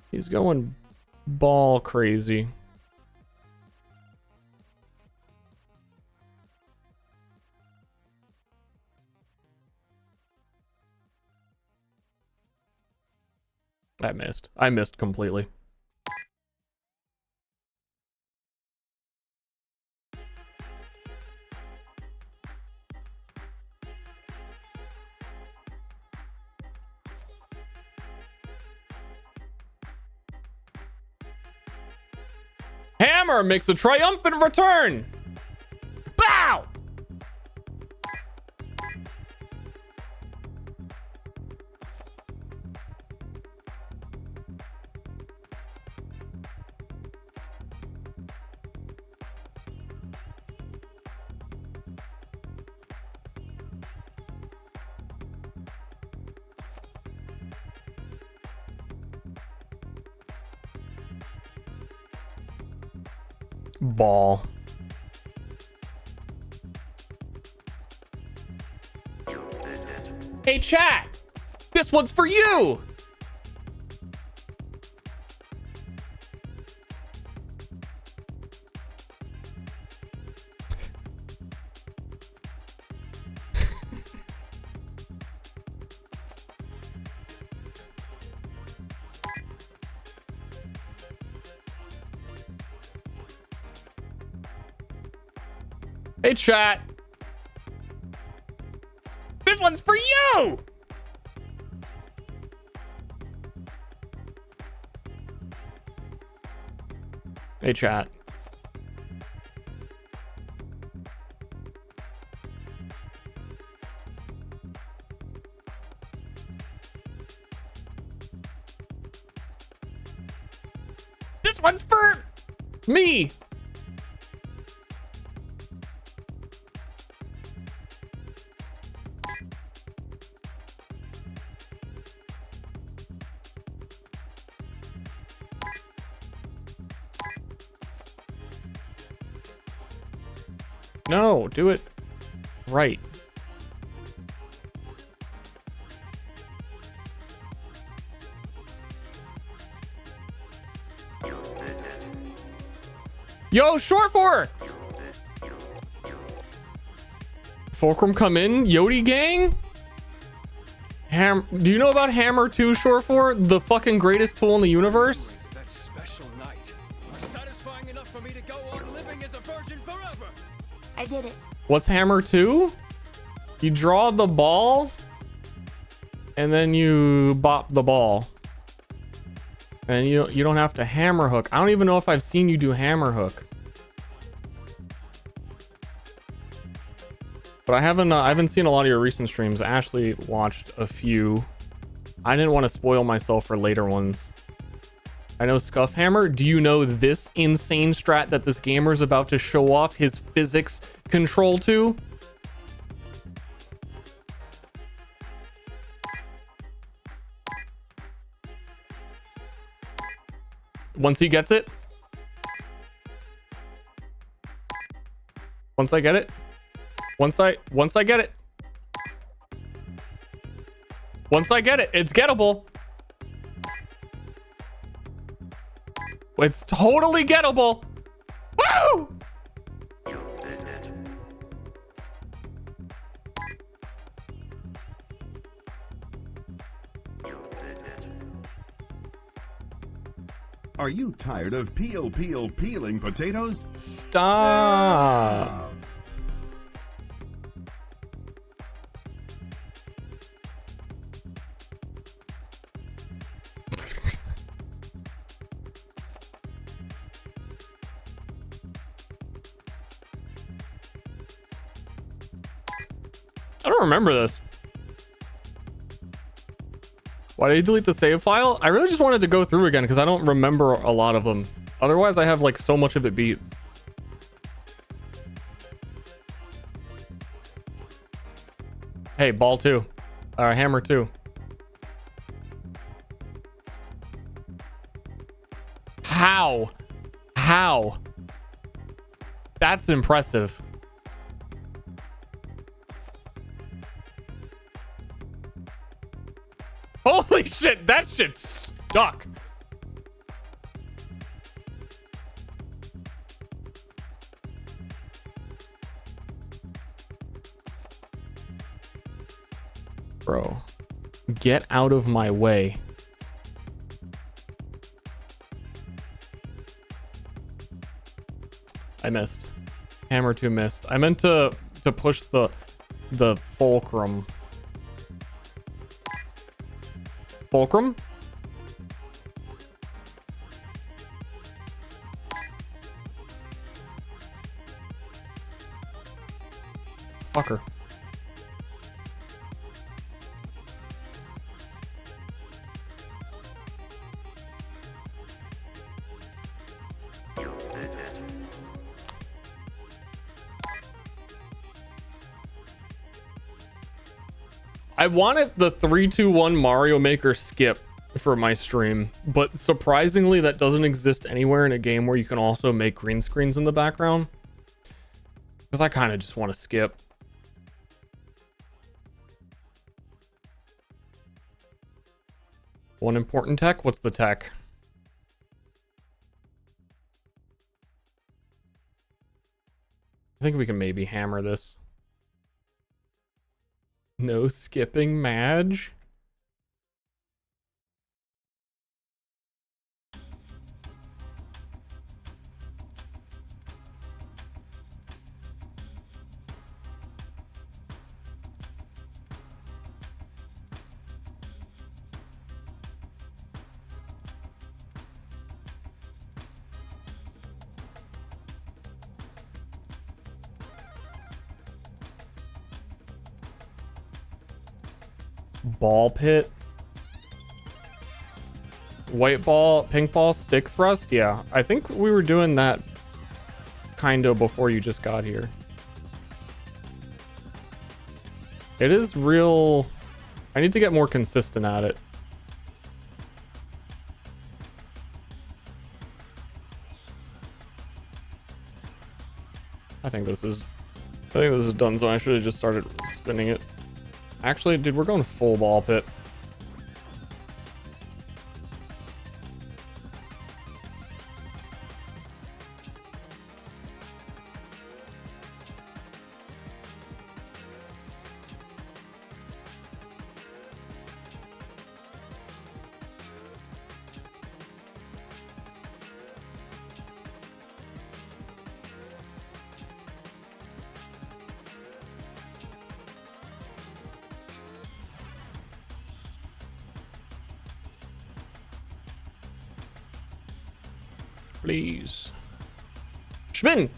He's going ball crazy. I missed. I missed completely. Hammer makes a triumphant return. Bow! Ball. Hey chat, this one's for you. Hey chat, this one's for you. Hey chat. This one's for me. No, do it right. Yo, short for Fulcrum come in, Yodi gang. Do you know about Hammer 2 short for the fucking greatest tool in the universe? That special night are satisfying enough for me to go on living as a virgin forever. I did it. What's Hammer 2? You draw the ball and then you bop the ball. And you don't have to hammer hook. I don't even know if I've seen you do hammer hook. But I haven't seen a lot of your recent streams. Ashley watched a few. I didn't want to spoil myself for later ones. I know Scuff Hammer. Do you know this insane strat that this gamer is about to show off his physics control to? Once he gets it. Once I get it. Once I get it. Once I get it, it's gettable. It's totally gettable. Woo! You did it. You did it. Are you tired of peeling potatoes? Stop. I don't remember this. Why did you delete the save file? I really just wanted to go through again because I don't remember a lot of them. Otherwise, I have like so much of it beat. Hey, ball 2. Hammer 2. How? How? That's impressive. Holy shit, that shit stuck. Bro, get out of my way. I missed. Hammer 2 missed. I meant to push the fulcrum. Fulcrum? Fucker. You did it. I wanted the 3-2-1 Mario Maker skip for my stream, but surprisingly that doesn't exist anywhere in a game where you can also make green screens in the background. Because I kind of just want to skip. One important tech? What's the tech? I think we can maybe hammer this. No skipping, Madge? Ball pit. White ball, pink ball, stick thrust. Yeah, I think we were doing that kind of before you just got here. It is real. I need to get more consistent at it. I think this is done, so I should have just started spinning it. Actually, dude, we're going full ball pit. Please. Schmin!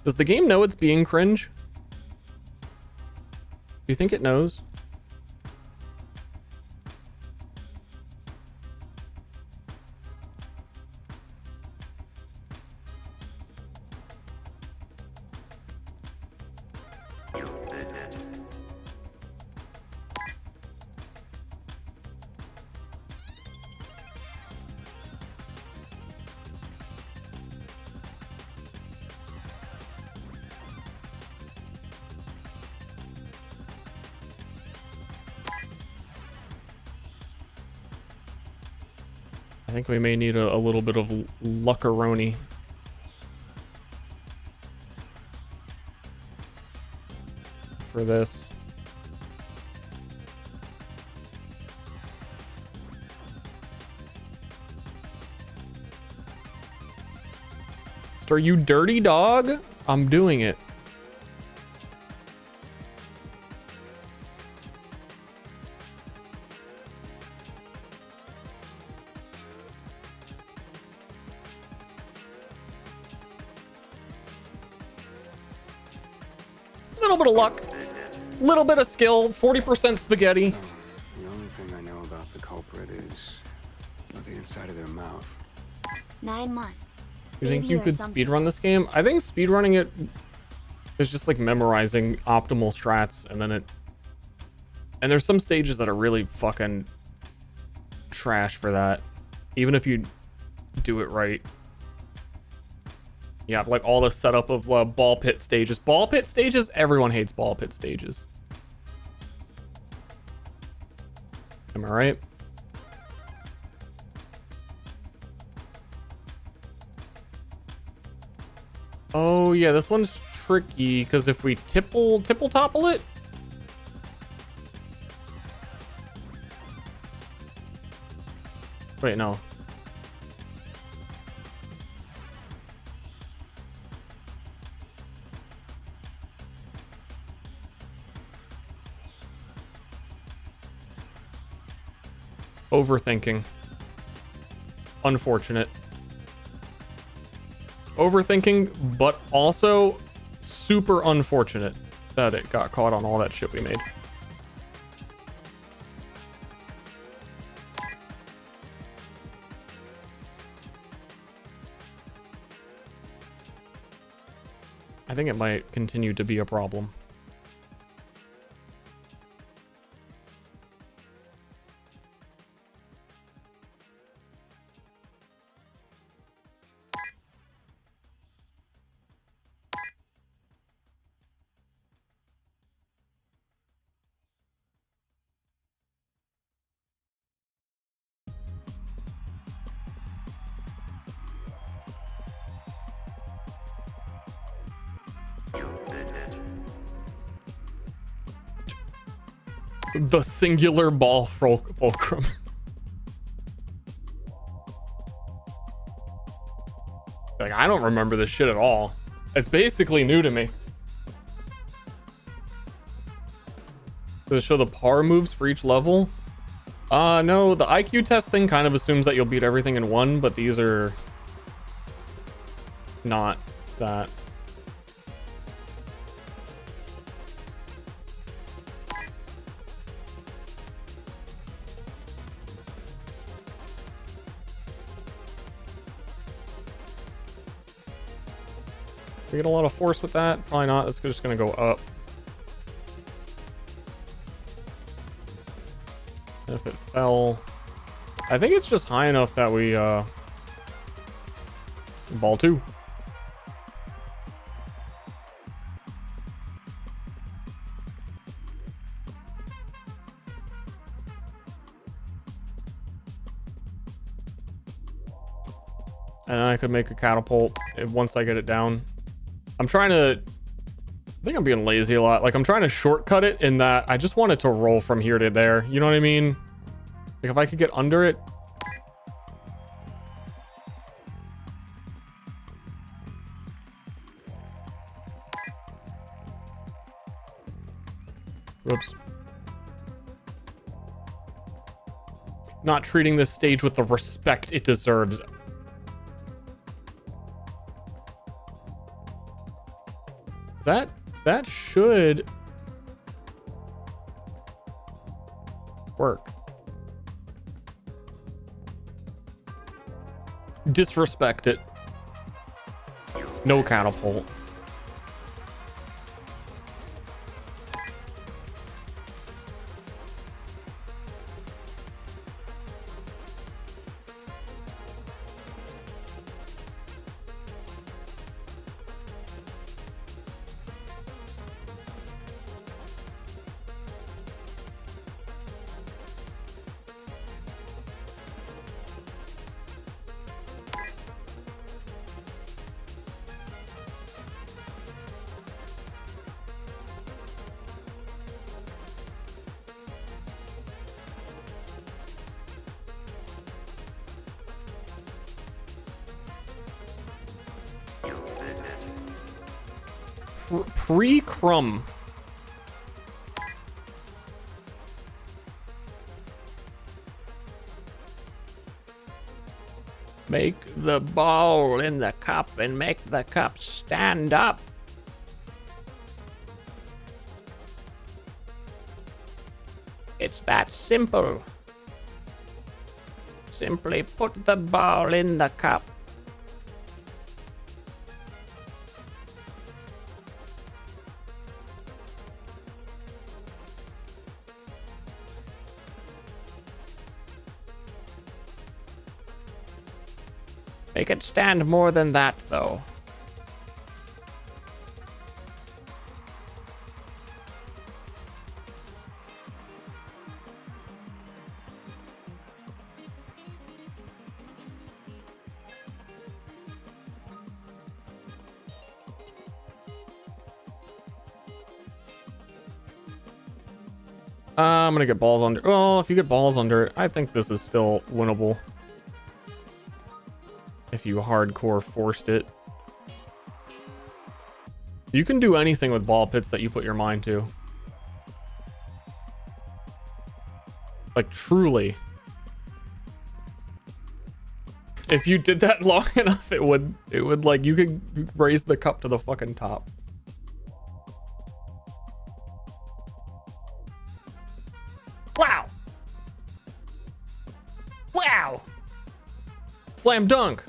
Does the game know it's being cringe? Do you think it knows? You did it. I think we may need a little bit of luckaroni. For this. Ster, you dirty dog? I'm doing it. Little bit of luck, little bit of skill, 40% spaghetti. The only thing I know about the culprit is the inside of their mouth. 9 months. You think you could speedrun this game? I think speedrunning it is just like memorizing optimal strats, and then and there's some stages that are really fucking trash for that, even if you do it right. Yeah, like all the setup of ball pit stages. Ball pit stages? Everyone hates ball pit stages. Am I right? Oh yeah, this one's tricky because if we tipple topple it. Wait, no. Overthinking. Unfortunate. Overthinking, but also super unfortunate that it got caught on all that shit we made. I think it might continue to be a problem. The singular ball fulcrum. Like, I don't remember this shit at all. It's basically new to me. Does it show the par moves for each level? No, the IQ test thing kind of assumes that you'll beat everything in one, but these are not that. We get a lot of force with that? Probably not. It's just gonna go up. And if it fell, I think it's just high enough that we ball two. And then I could make a catapult once I get it down. I'm trying to, I think I'm being lazy a lot. Like, I'm trying to shortcut it in that I just want it to roll from here to there. You know what I mean? Like, if I could get under it. Whoops. not treating this stage with the respect it deserves. That should work. Disrespect it. No catapult. Pre-crumb. Make the ball in the cup and make the cup stand up. It's that simple. Simply put the ball in the cup. Make it stand more than that, though. I'm gonna get balls under. Well, if you get balls under it, I think this is still winnable. If you hardcore forced it. You can do anything with ball pits that you put your mind to. Like, truly. If you did that long enough, it would like, you could raise the cup to the fucking top. Wow. Wow. Slam dunk.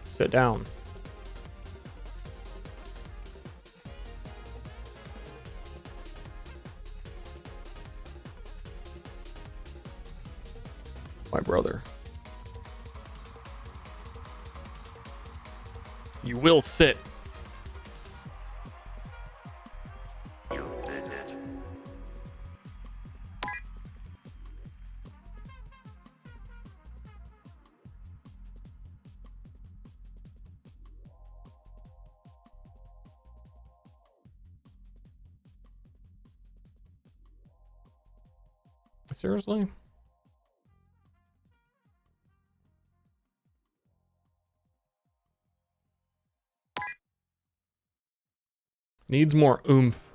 Sit down. My brother. You will sit. You did it. Seriously? Needs more oomph.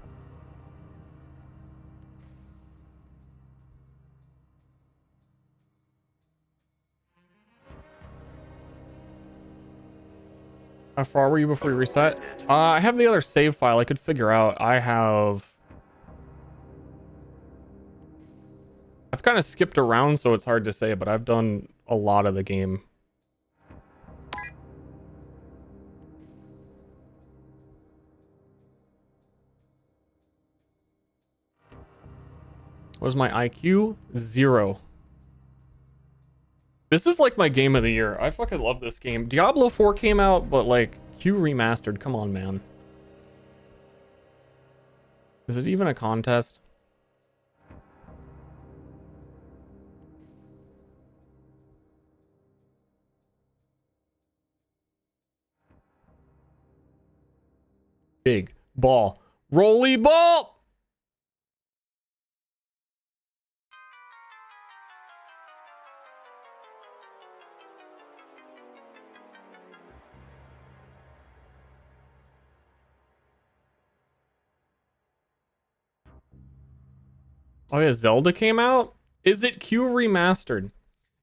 How far were you before you reset? I have the other save file I could figure out. I've kind of skipped around, so it's hard to say, but I've done a lot of the game. What was my IQ? 0. This is like my game of the year. I fucking love this game. Diablo 4 came out, but like Q Remastered. Come on, man. Is it even a contest? Big ball. Rolly ball! Oh yeah, Zelda came out? Is it Q remastered?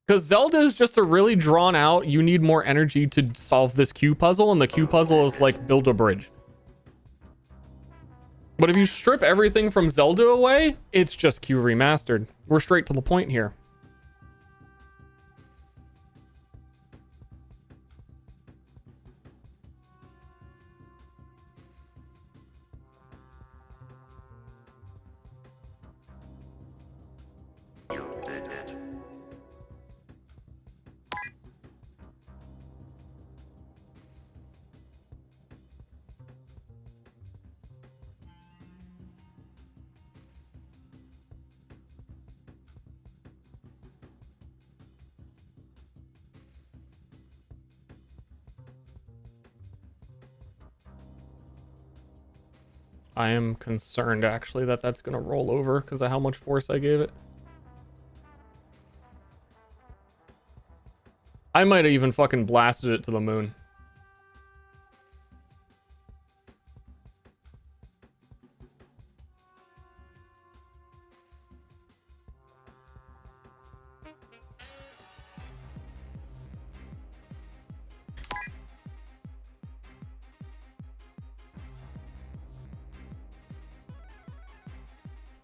Because Zelda is just a really drawn out, you need more energy to solve this Q puzzle, and the Q puzzle is like build a bridge. But if you strip everything from Zelda away, it's just Q remastered. We're straight to the point here. You did it. I am concerned actually that that's gonna roll over because of how much force I gave it. I might have even fucking blasted it to the moon.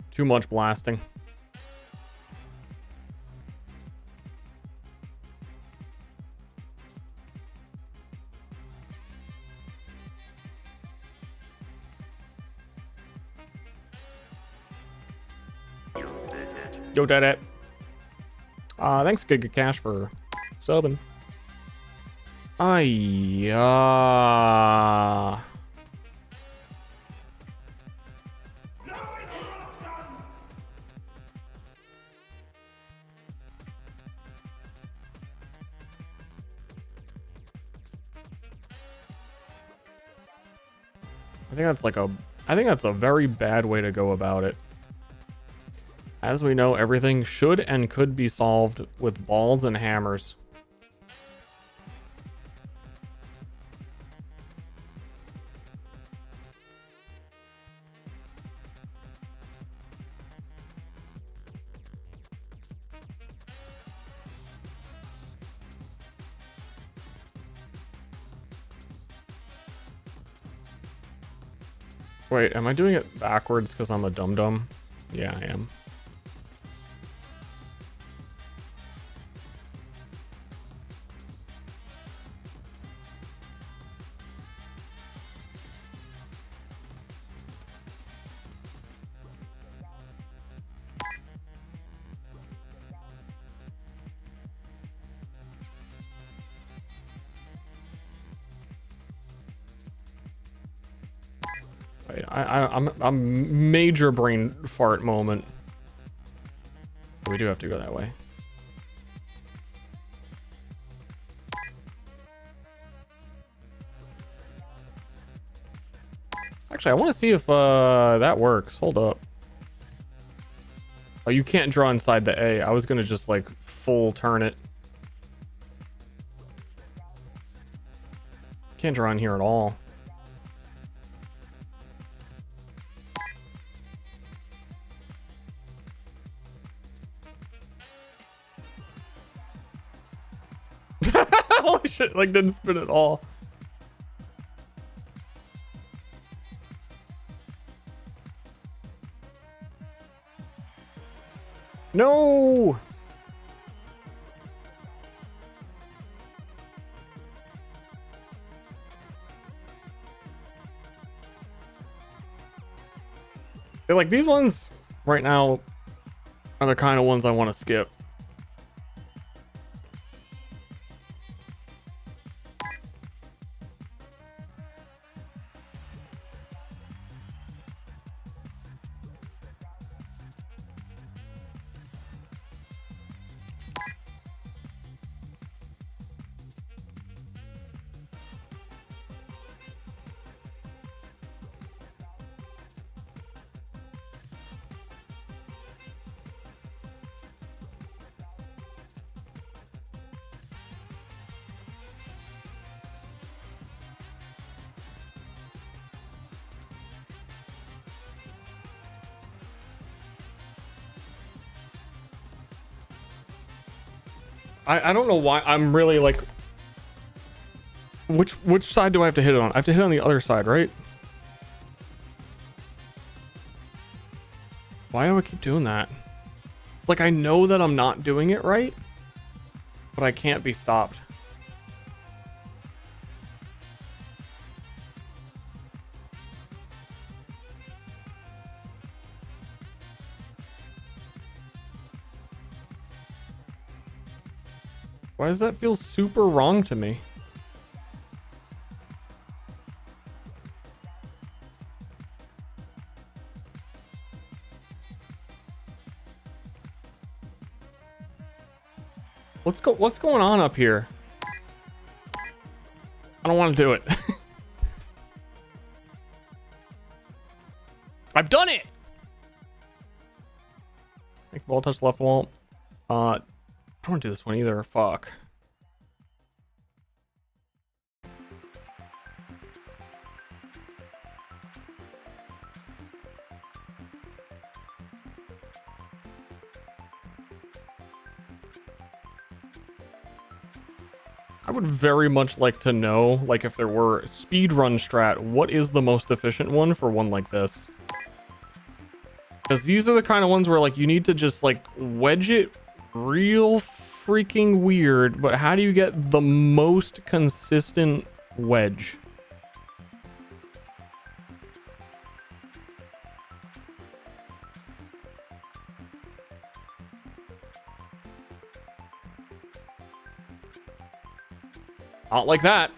Too much blasting. You did it. Yo, did it. Thanks, Giga Cash, for subbing. I think that's a very bad way to go about it. As we know, everything should and could be solved with balls and hammers. Wait, am I doing it backwards because I'm a dum-dum? Yeah, I am. Wait, I'm major brain fart moment. We do have to go that way. Actually, I want to see if that works. Hold up. Oh, you can't draw inside the A. I was gonna just like full turn it. Can't draw in here at all. Holy shit, like didn't spin at all. No! They're like, these ones right now are the kind of ones I want to skip. I don't know why I'm really like... Which side do I have to hit it on? I have to hit on the other side, right? Why do I keep doing that? It's like I know that I'm not doing it right, but I can't be stopped. Why does that feel super wrong to me? What's going on up here? I don't want to do it. I've done it. Make the ball touch the left wall. I don't want to do this one either. Fuck. I would very much like to know, like, if there were speedrun strat, what is the most efficient one for one like this? Because these are the kind of ones where, like, you need to just, like, wedge it real freaking weird, but how do you get the most consistent wedge? Not like that.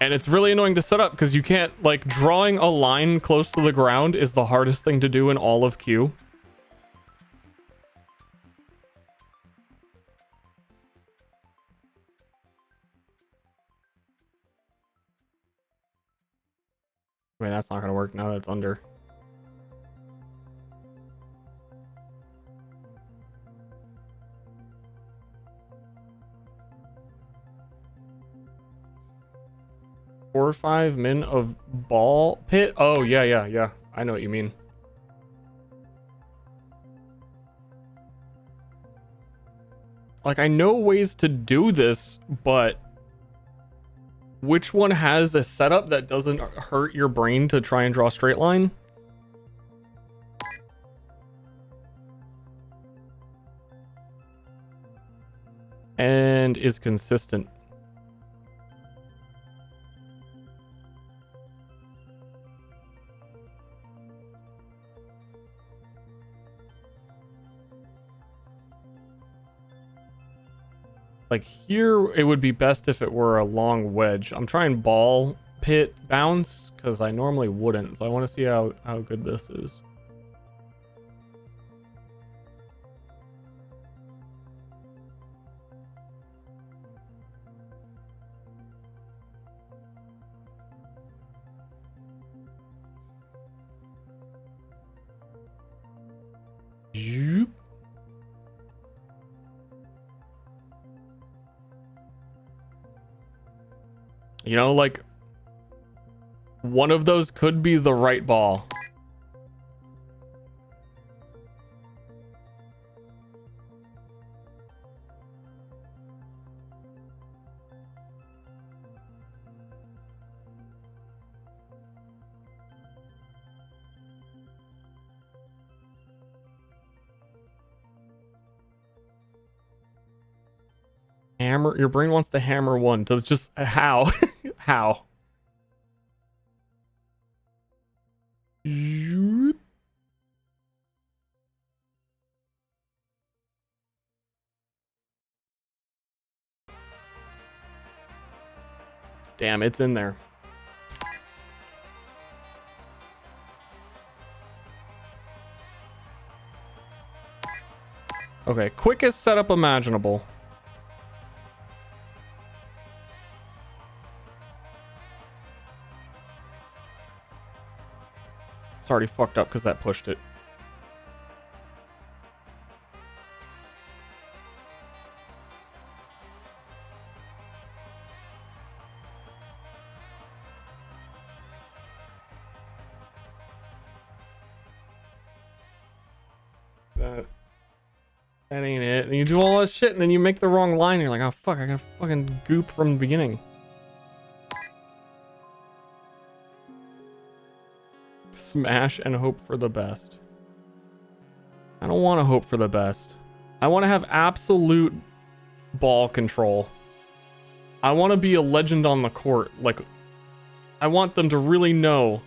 And it's really annoying to set up because you can't, like, drawing a line close to the ground is the hardest thing to do in all of Q. I mean, that's not gonna work now that it's under. Four or 5 min of ball pit. Oh yeah. I know what you mean. Like, I know ways to do this, but which one has a setup that doesn't hurt your brain to try and draw a straight line? And is consistent. Like here, it would be best if it were a long wedge. I'm trying ball pit bounce because I normally wouldn't. So I want to see how good this is. Zoop. You know, like, one of those could be the right ball. Hammer, your brain wants to hammer one. So it's just how? How? Zoop. Damn, it's in there. Okay, quickest setup imaginable. It's already fucked up because that pushed it. That ain't it. And you do all that shit, and then you make the wrong line. And you're like, oh fuck, I got fucking goop from the beginning. Smash and hope for the best. I don't want to hope for the best. I want to have absolute ball control. I want to be a legend on the court. Like, I want them to really know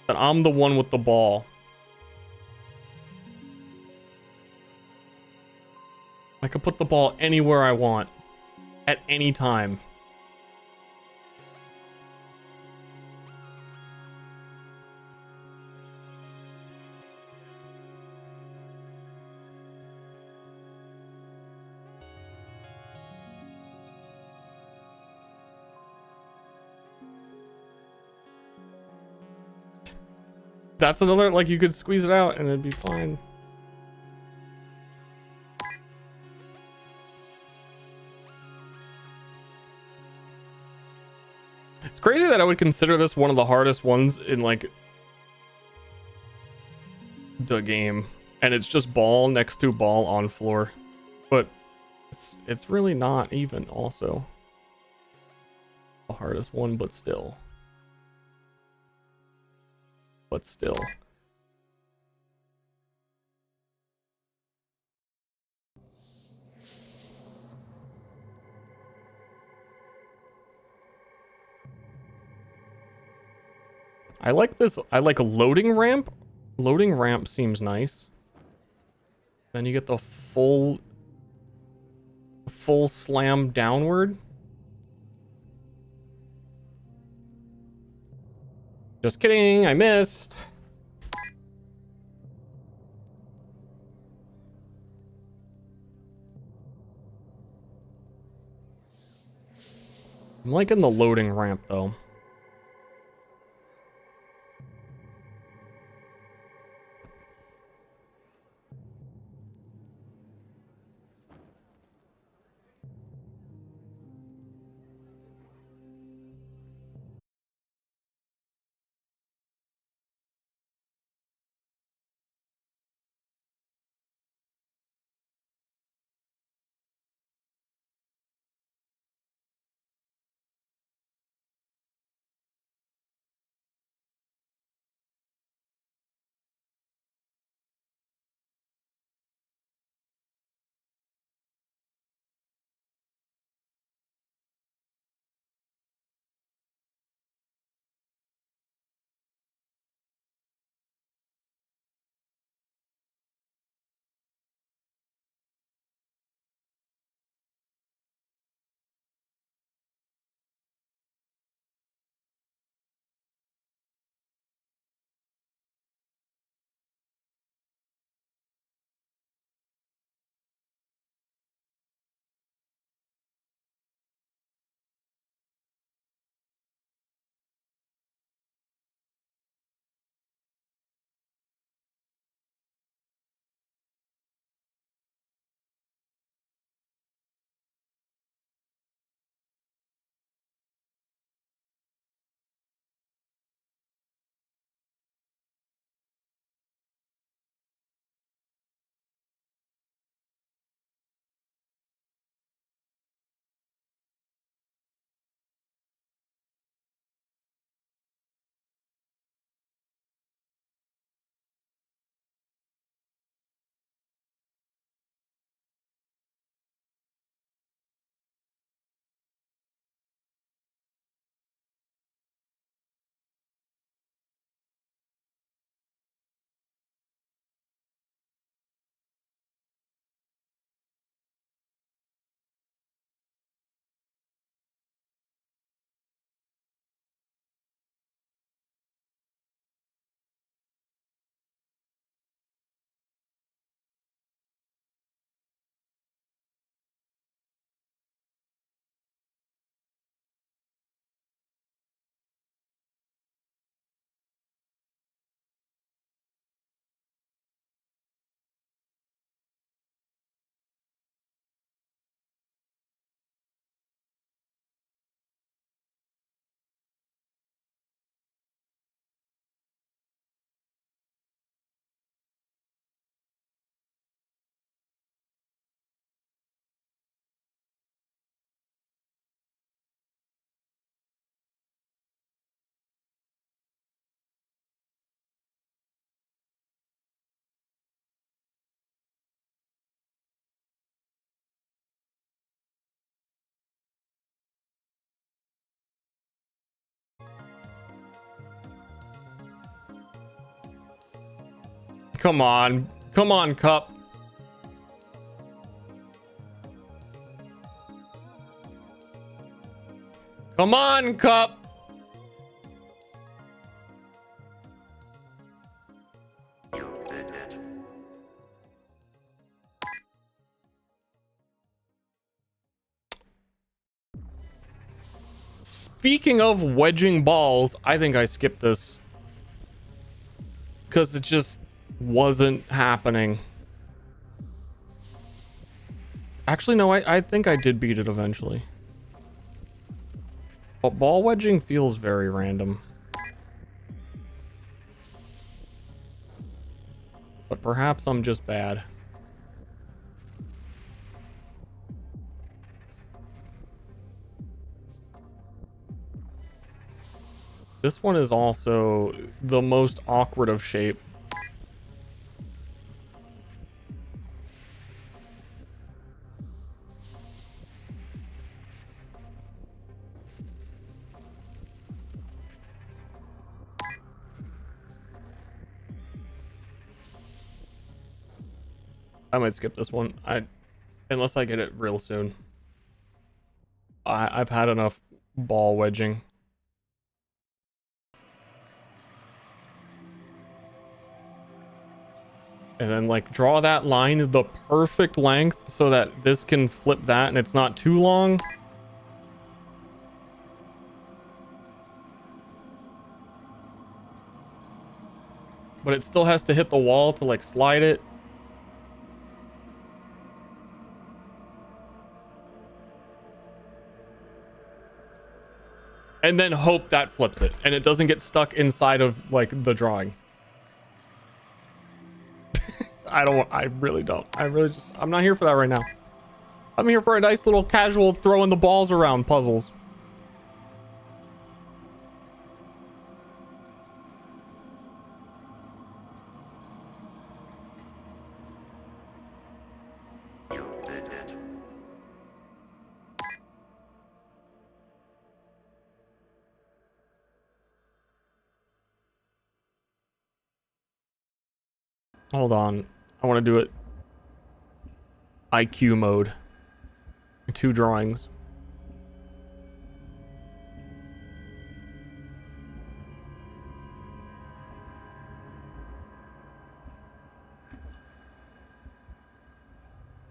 that I'm the one with the ball. I could put the ball anywhere I want at any time. That's another, like, you could squeeze it out and it'd be fine. It's crazy that I would consider this one of the hardest ones in, like, the game. And it's just ball next to ball on floor. But it's really not even also the hardest one, but still. But still. I like this. I like a loading ramp. Loading ramp seems nice. Then you get the full slam downward. Just kidding, I missed. I'm liking the loading ramp though. Come on. Come on, Cup. Come on, Cup. You did it. Speaking of wedging balls, I think I skipped this. Because it just wasn't happening. Actually, no, I think I did beat it eventually. But ball wedging feels very random. But perhaps I'm just bad. This one is also the most awkward of shape. I might skip this one. Unless I get it real soon. I've had enough ball wedging. And then like draw that line the perfect length so that this can flip that and it's not too long. But it still has to hit the wall to like slide it. And then hope that flips it and it doesn't get stuck inside of like the drawing. I really don't. I'm not here for that right now. I'm here for a nice little casual throwing the balls around puzzles. You did it. Hold on. I want to do it IQ mode. 2 drawings.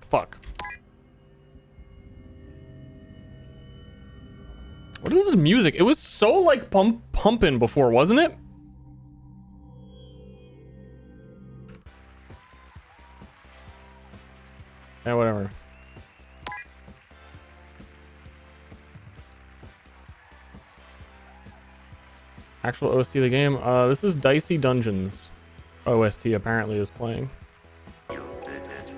Fuck. What is this music? It was so like pumping before, wasn't it? Yeah, whatever. Actual OST of the game. This is Dicey Dungeons. OST apparently is playing. You did it.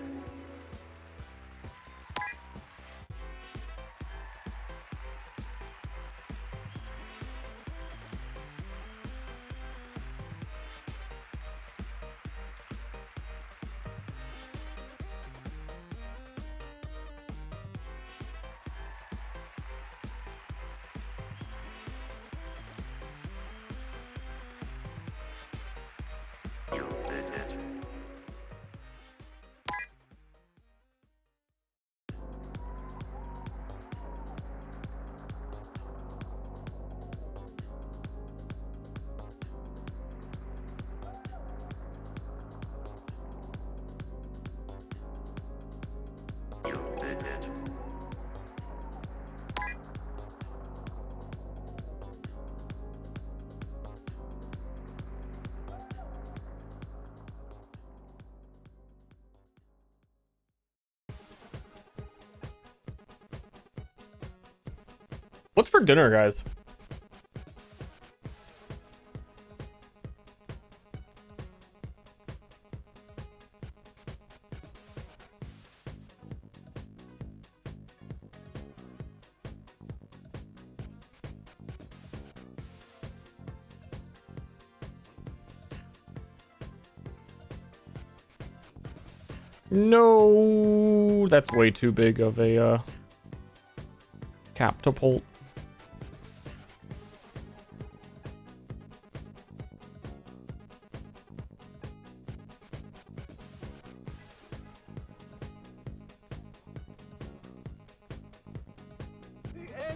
You did it. You did it. What's for dinner, guys? No, that's way too big of a catapult.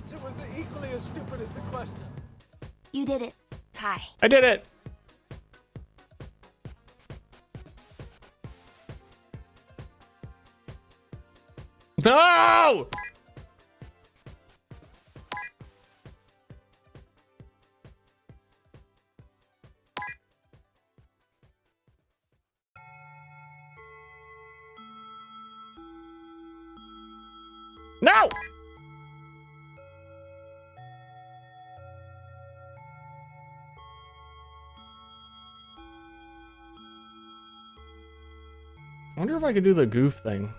answer was equally as stupid as the question. You did it. Hi. I did it. No! No! I wonder if I could do the goof thing.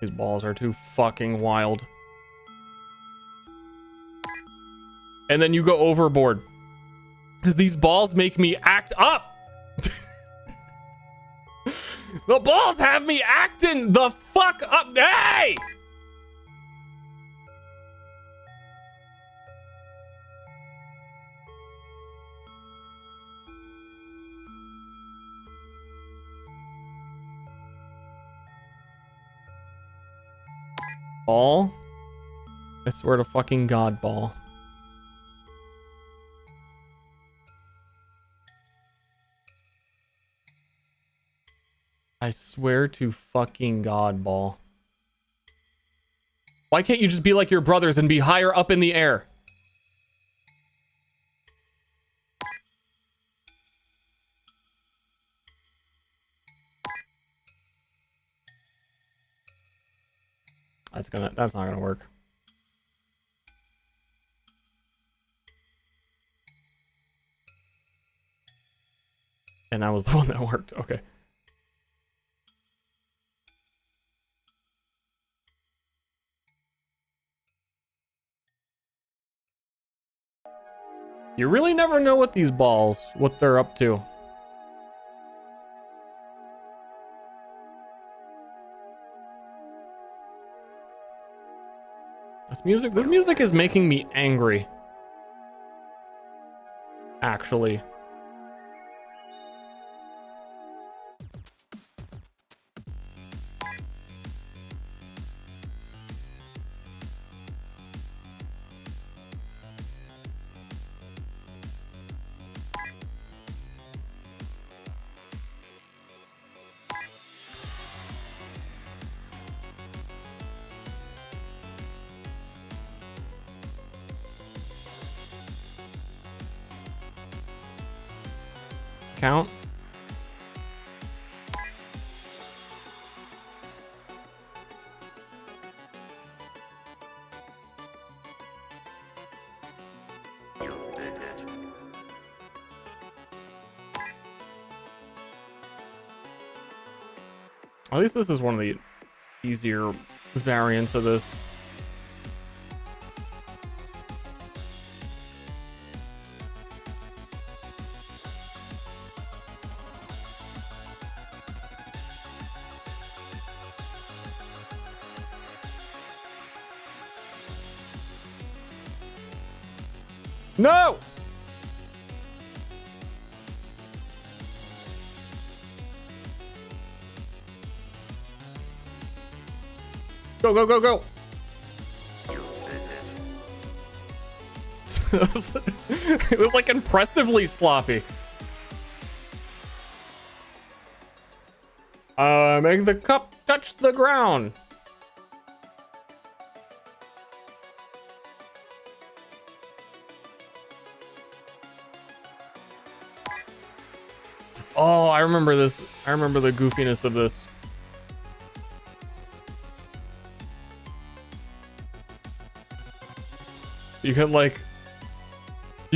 These balls are too fucking wild. And then you go overboard. Because these balls make me act up. The balls have me acting the fuck up. Hey! Ball? I swear to fucking God, ball. I swear to fucking God, ball. Why can't you just be like your brothers and be higher up in the air? That's not gonna work. And that was the one that worked. Okay. You really never know what these balls, what they're up to. This music is making me angry. Actually. Count. You did it. At least this is one of the easier variants of this. No! Go, go, go, go! You did it. It was like impressively sloppy. Make the cup touch the ground. Oh, I remember this. I remember the goofiness of this. You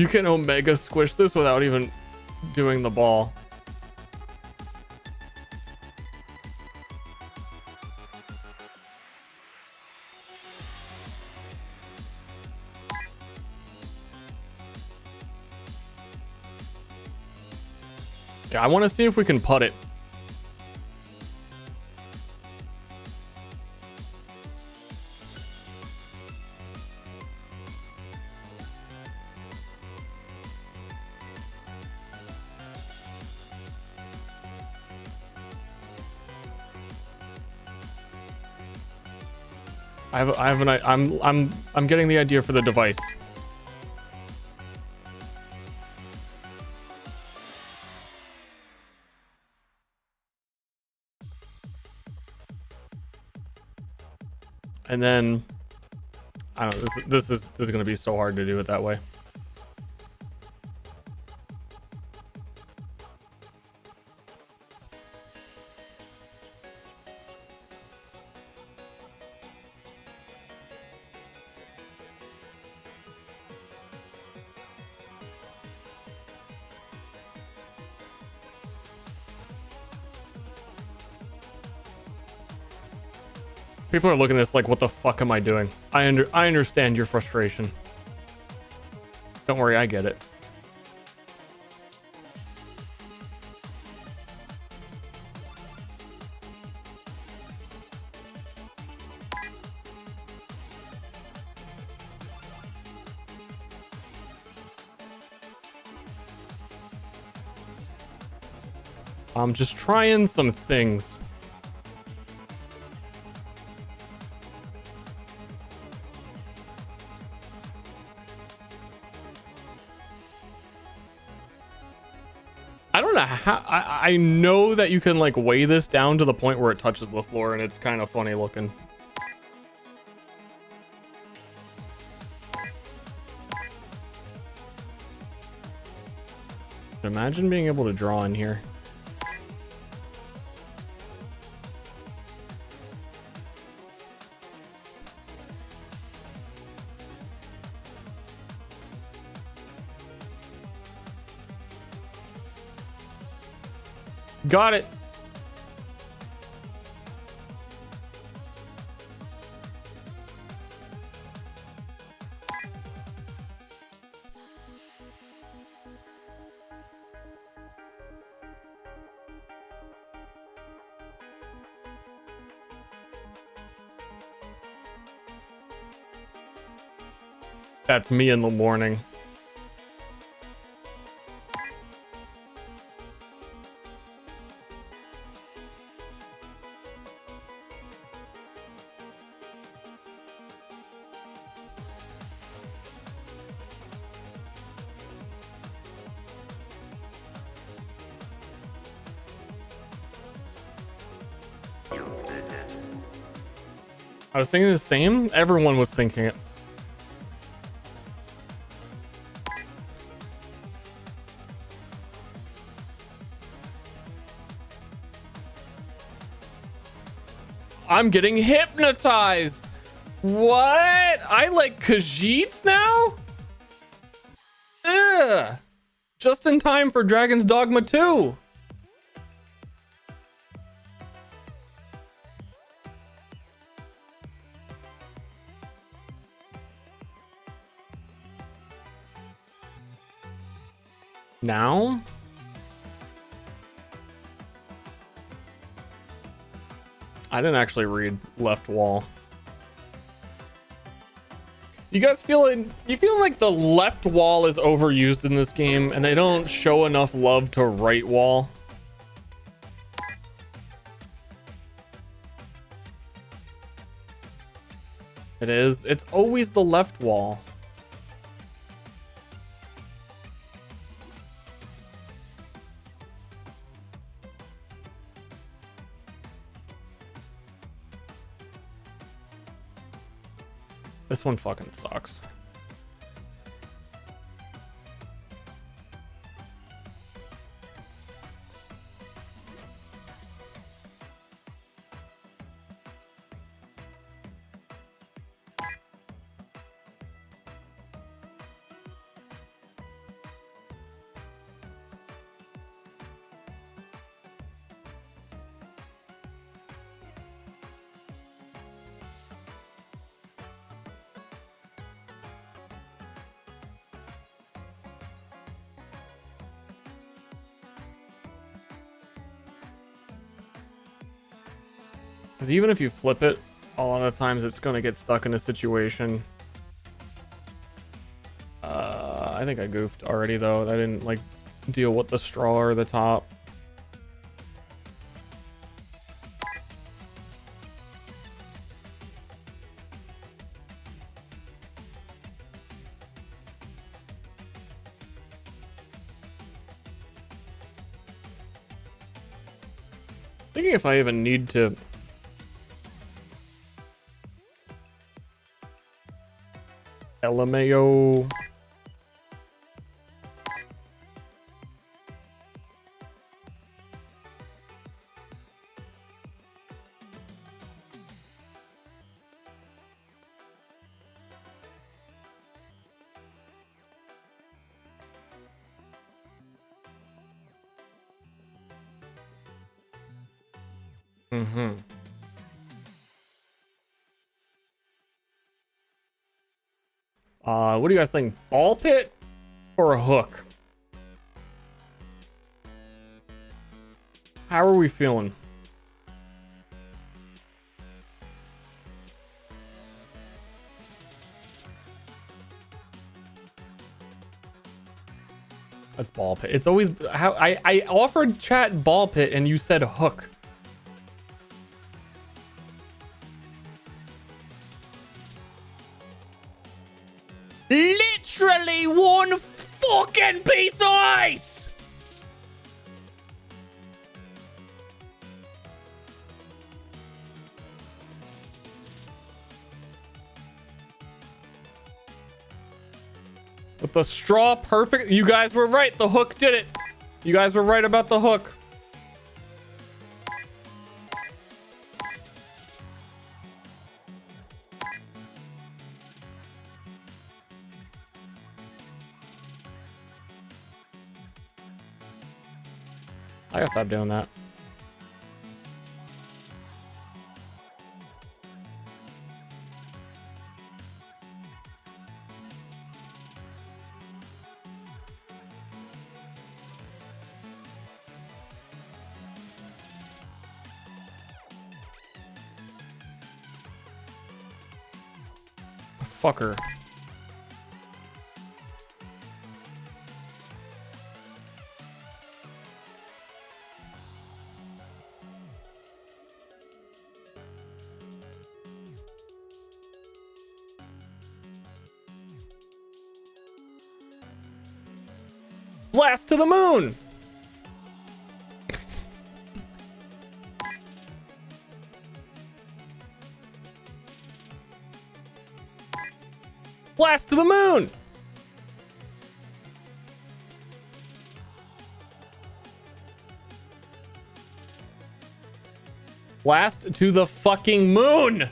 can Omega squish this without even doing the ball. Yeah, I want to see if we can putt it. I'm getting the idea for the device. And then I don't know, this is going to be so hard to do it that way. People are looking at this like, what the fuck am I doing? I understand your frustration. Don't worry, I get it. I'm just trying some things. I don't know how. I know that you can like weigh this down to the point where it touches the floor, and it's kind of funny looking. Imagine being able to draw in here. Got it. That's me in the morning. I was thinking the same. Everyone was thinking it. I'm getting hypnotized. What? I like Khajiits now? Ugh. Just in time for Dragon's Dogma 2. Now? I didn't actually read left wall. You guys feeling like the left wall is overused in this game and they don't show enough love to right wall? It is. It's always the left wall. This one fucking sucks. Because even if you flip it, a lot of times it's going to get stuck in a situation. I think I goofed already, though. I didn't, like, deal with the straw or the top. Thinking if I even need to. LMAO. Mm-hmm. What do you guys think? Ball pit or a hook? How are we feeling? That's ball pit. It's always how I offered chat ball pit and you said hook. Literally one fucking piece of ice. With the straw perfect. You guys were right. The hook did it. You guys were right about the hook. I gotta stop doing that. Fucker. Blast to the moon! Blast to the moon! Blast to the fucking moon!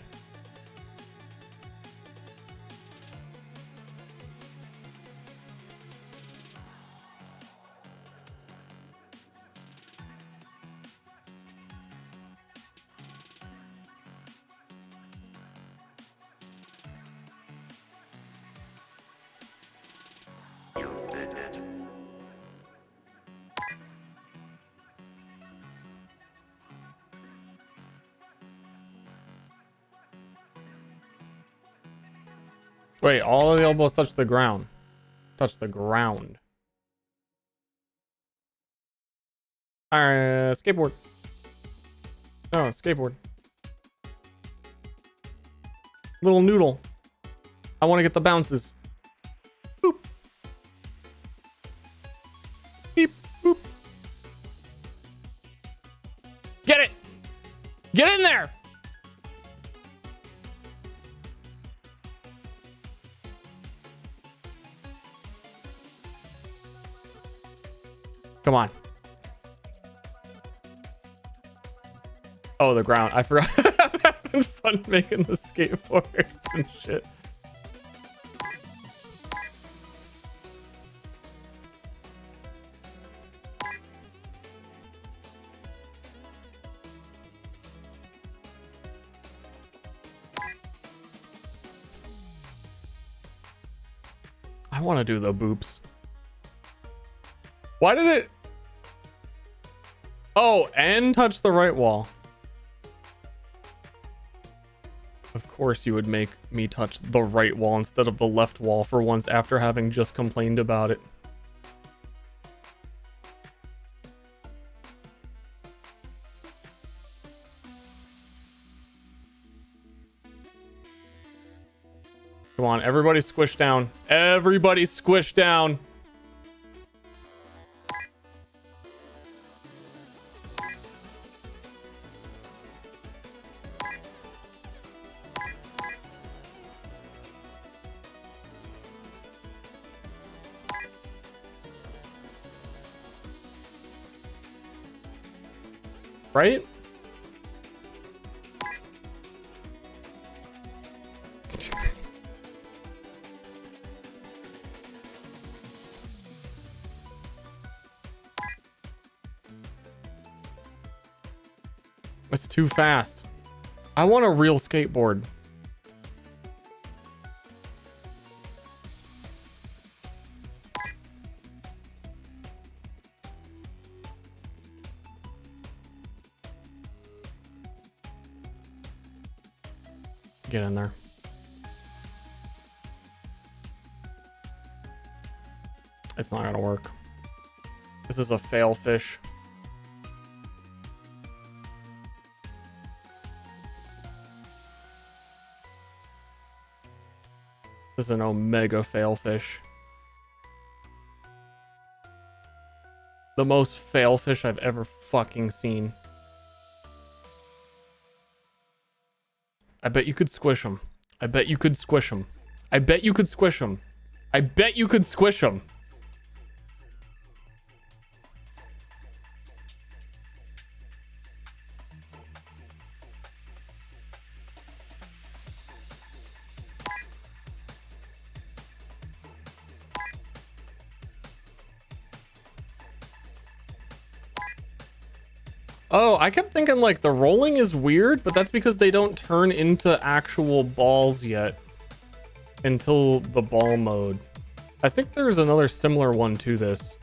Wait, all of the elbows touch the ground. Touch the ground. Alright, skateboard. No, skateboard. Little noodle. I want to get the bounces. Boop. Beep, boop. Get it! Get in there! Come on. Oh, the ground. I forgot. I'm having fun making the skateboards and shit. I want to do the boops. Why did it? Oh, and touch the right wall. Of course you would make me touch the right wall instead of the left wall for once after having just complained about it. Come on, everybody squish down. Everybody squish down. right? It's too fast. I want a real skateboard. Get in there. It's not gonna work. This is a fail fish. This is an omega fail fish. The most fail fish I've ever fucking seen. I bet you could squish him. I bet you could squish him. I bet you could squish him. I bet you could squish him. Oh, I kept thinking like the rolling is weird, but that's because they don't turn into actual balls yet until the ball mode. I think there's another similar one to this.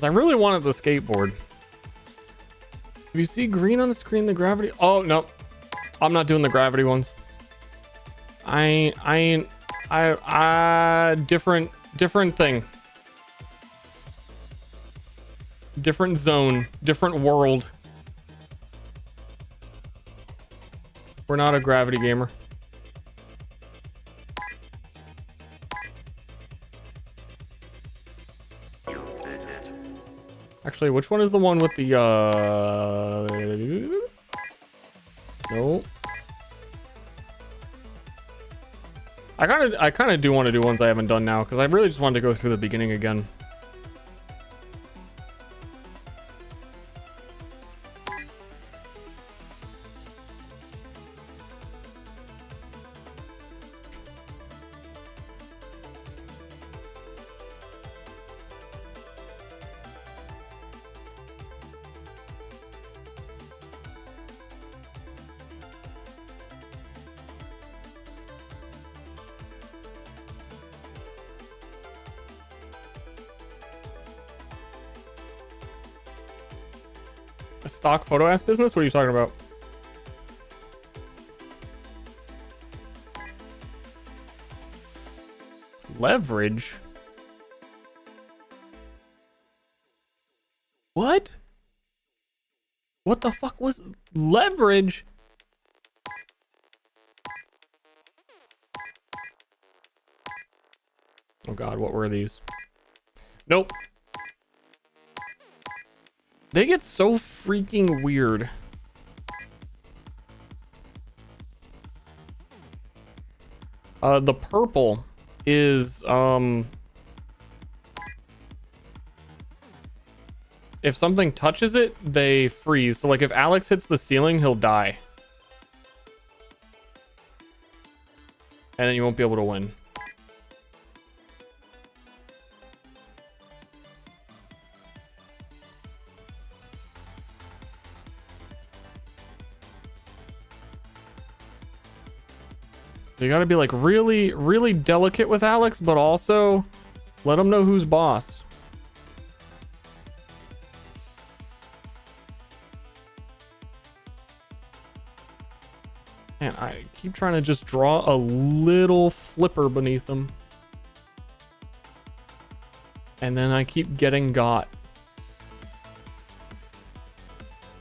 I really wanted the skateboard. If you see green on the screen, the gravity... Oh, no. I'm not doing the gravity ones. Different thing. Different zone. Different world. We're not a gravity gamer. Actually, which one is the one with the no. I kind of do want to do ones I haven't done now because I really just wanted to go through the beginning again. A stock photo ass business? What are you talking about? Leverage? What? What the fuck was leverage? Oh god, what were these? Nope. They get so freaking weird. The purple is, if something touches it, they freeze. So like if Alex hits the ceiling, he'll die. And then you won't be able to win. So you gotta be like really, really delicate with Alex, but also let him know who's boss. Man, I keep trying to just draw a little flipper beneath them. And then I keep getting got.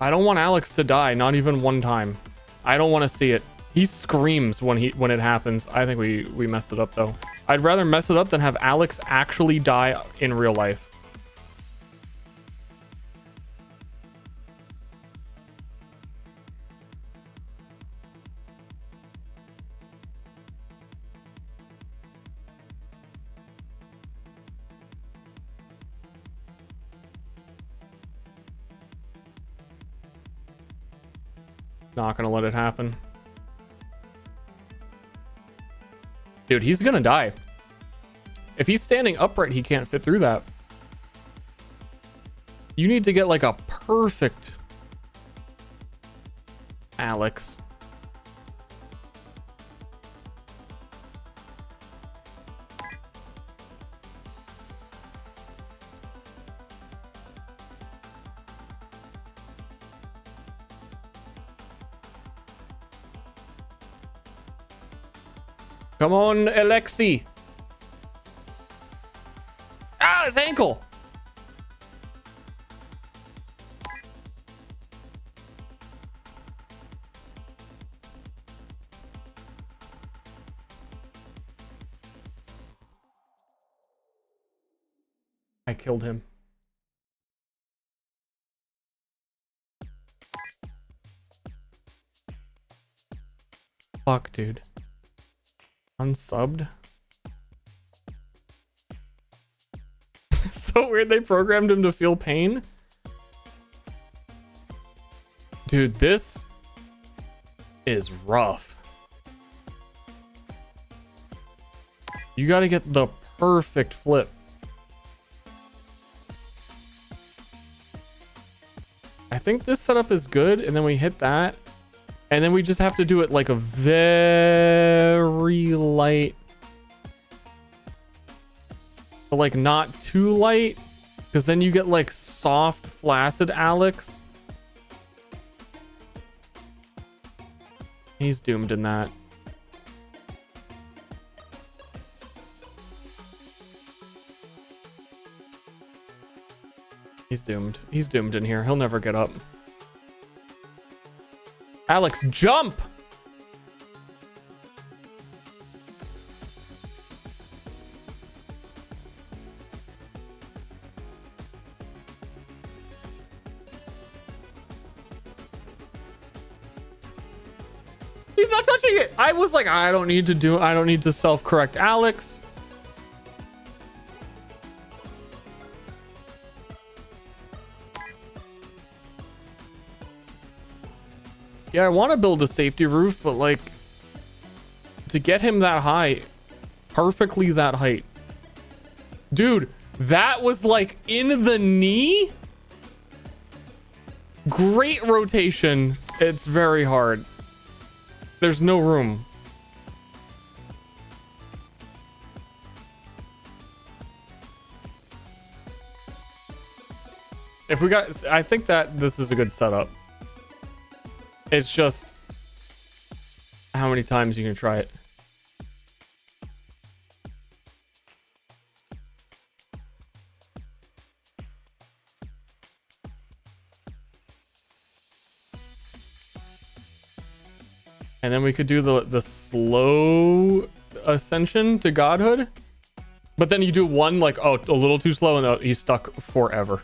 I don't want Alex to die, not even one time. I don't want to see it. He screams when it happens. I think we messed it up though. I'd rather mess it up than have Alex actually die in real life. Not gonna let it happen. Dude, he's gonna die. If he's standing upright, he can't fit through that. You need to get like a perfect Alex. Come on, Alexi. Ah, his ankle. I killed him. Fuck, dude. Unsubbed? So weird they programmed him to feel pain. Dude, this is rough. You gotta get the perfect flip. I think this setup is good, and then we hit that. And then we just have to do it like a very light. But like not too light. Because then you get like soft, flaccid Alex. He's doomed in that. He's doomed. He's doomed in here. He'll never get up. Alex, jump! He's not touching it. I was like, I don't need to self-correct Alex. Yeah, I want to build a safety roof, but like to get him that high, perfectly that height. Dude, that was like in the knee. Great rotation. It's very hard. There's no room. If we got, I think that this is a good setup. It's just how many times you can try it. And then we could do the slow ascension to godhood. But then you do one like, oh, a little too slow, and he's stuck forever.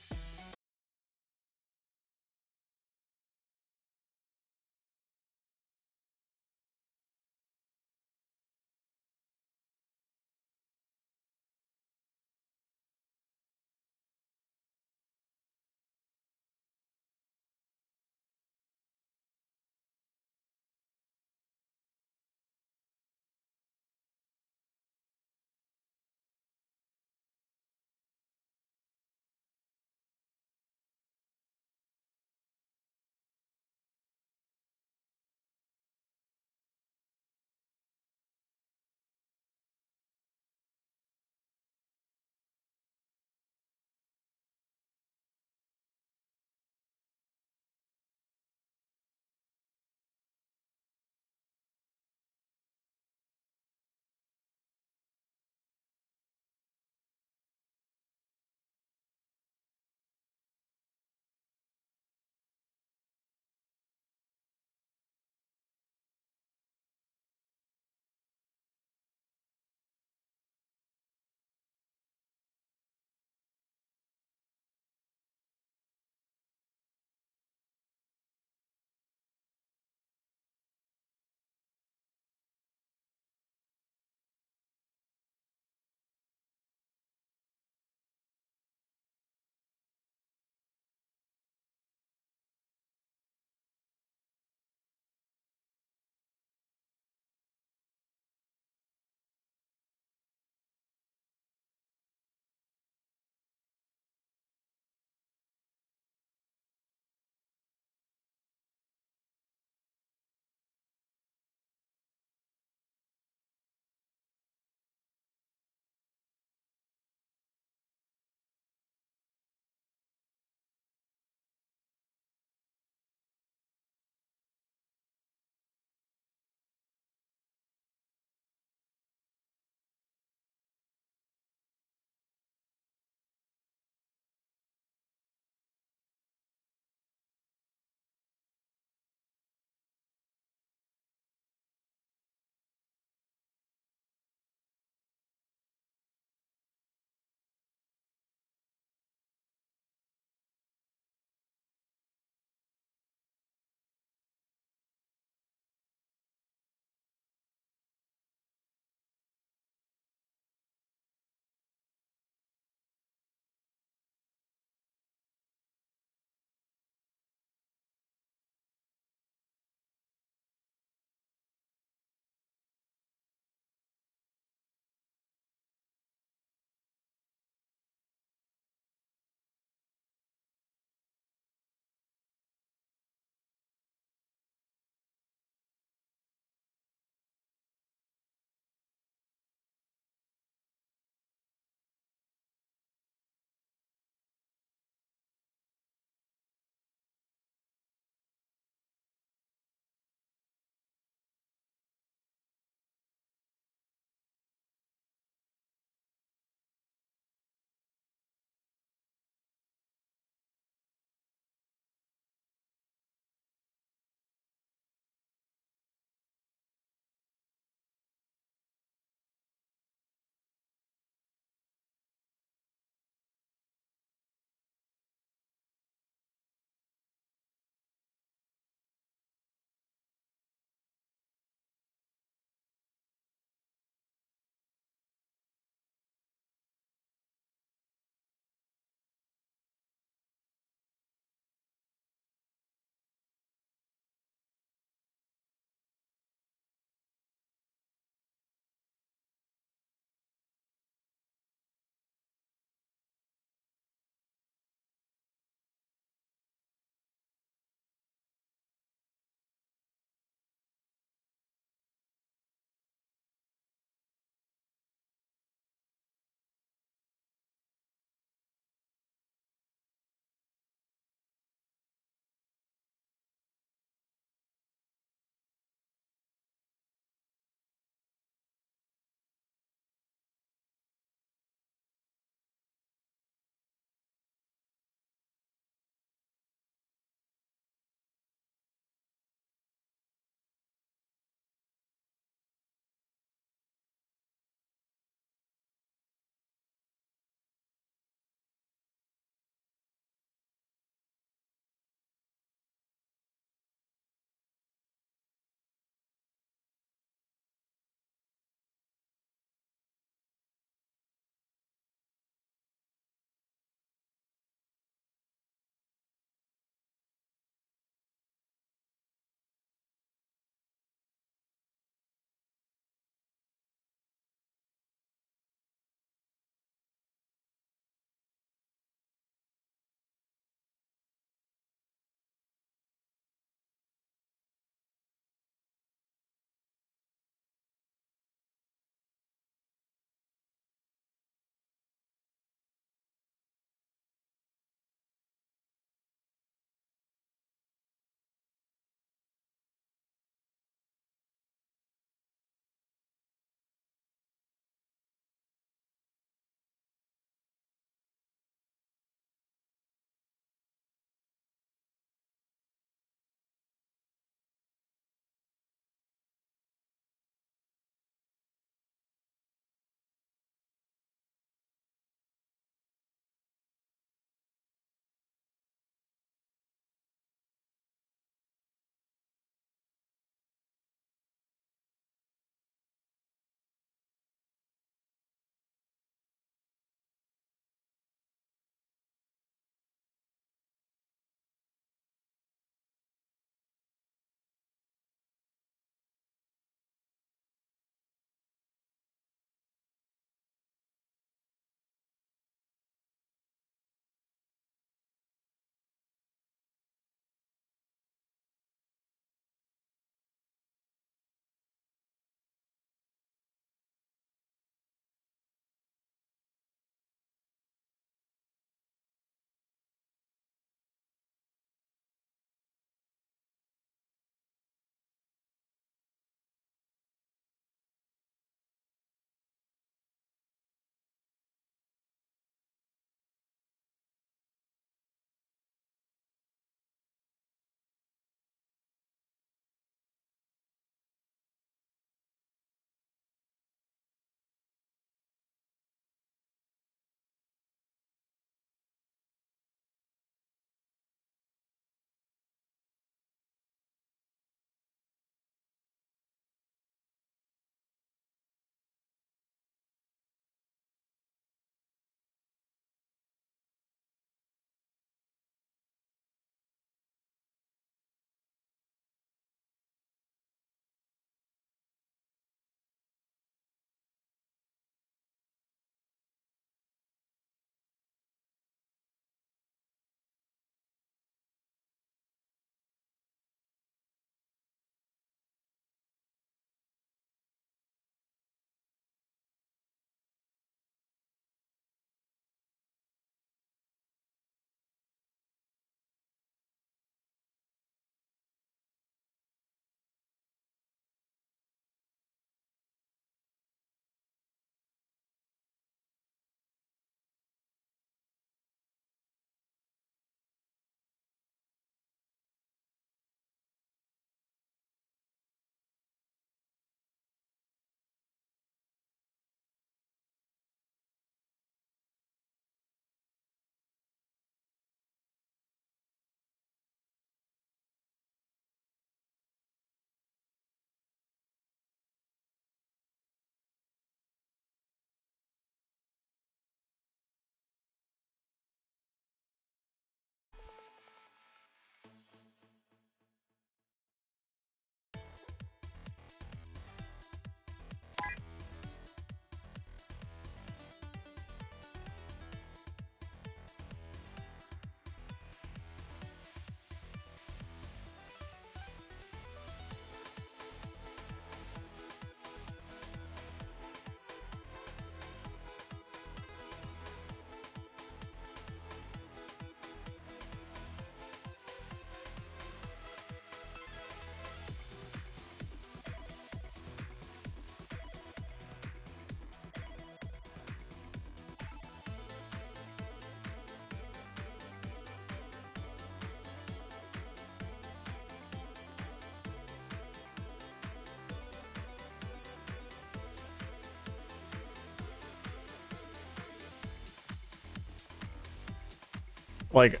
Like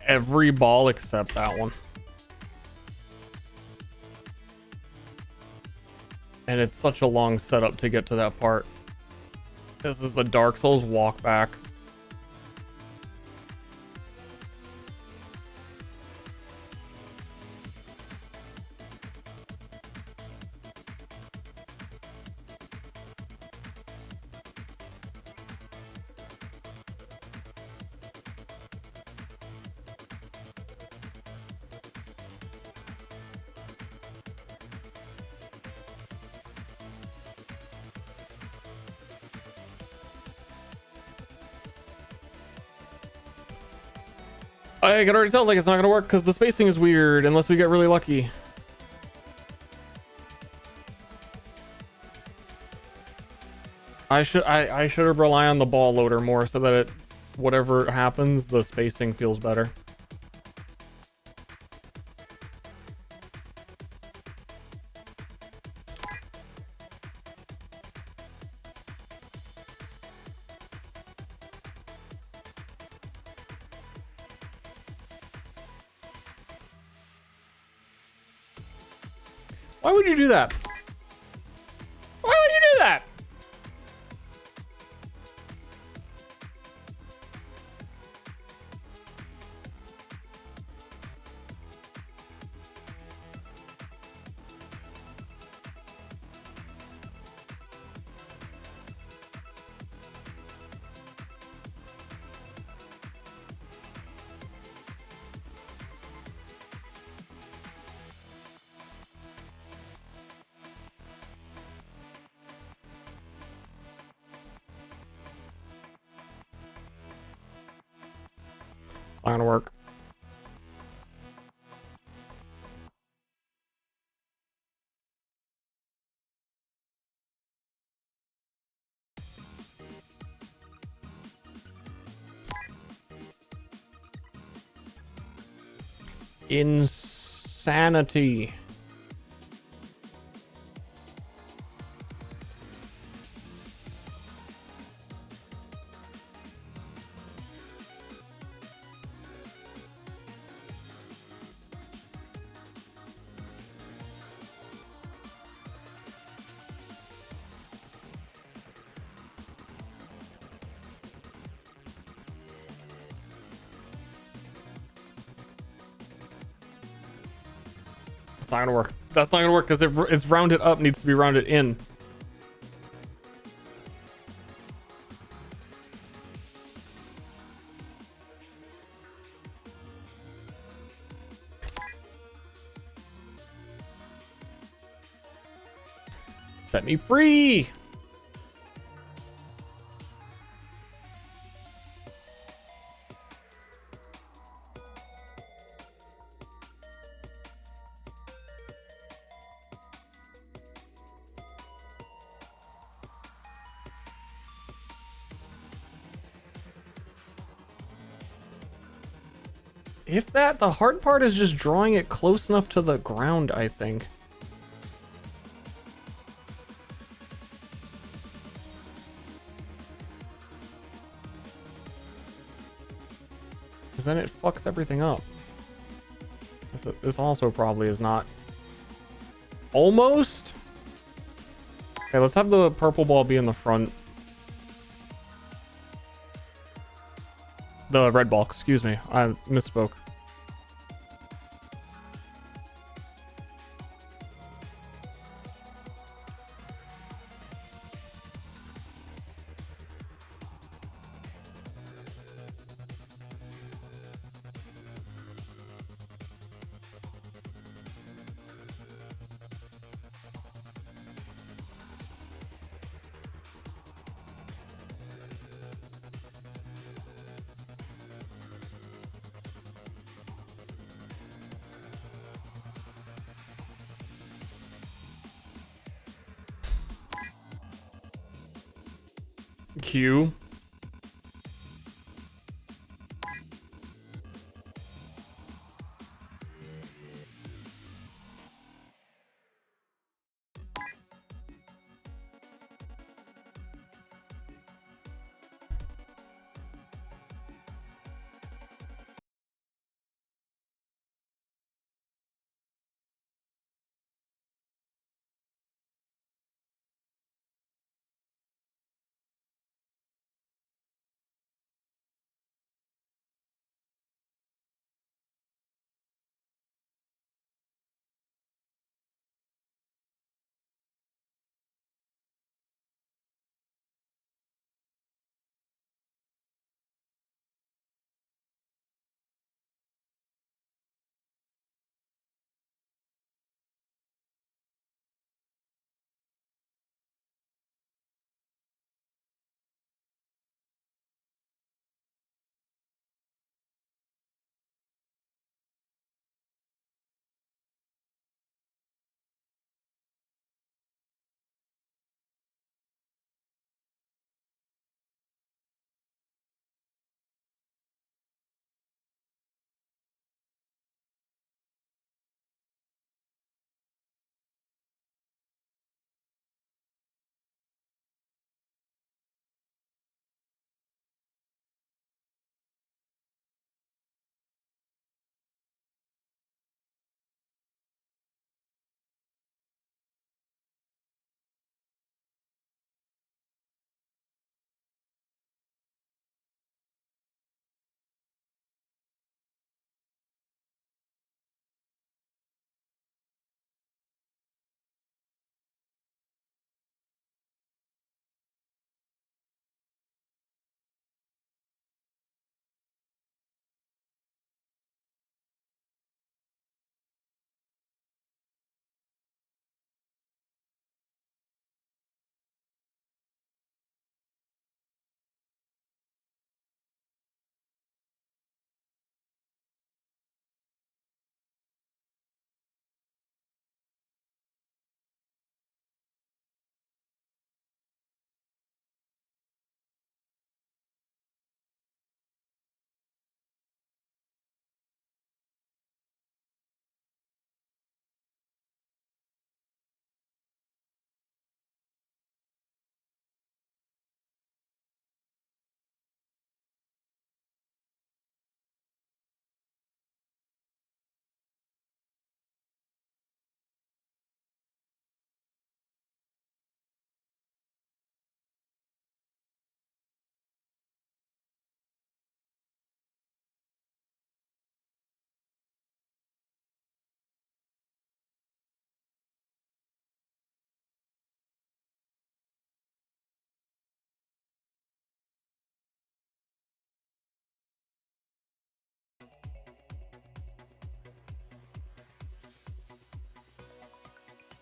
every ball except that one. And it's such a long setup to get to that part. This is the Dark Souls walk back. I can already tell like it's not gonna work because the spacing is weird unless we get really lucky. I should have relied on the ball loader more so that it, whatever happens, the spacing feels better. Why would you do that? Why would you do that? Not gonna work. Insanity. That's not gonna work. That's not gonna work because it's rounded up needs to be rounded in. Set me free. If that, the hard part is just drawing it close enough to the ground, I think. Because then it fucks everything up. This also probably is not. Almost? Okay, let's have the purple ball be in the front. The red ball, excuse me. I misspoke. Q.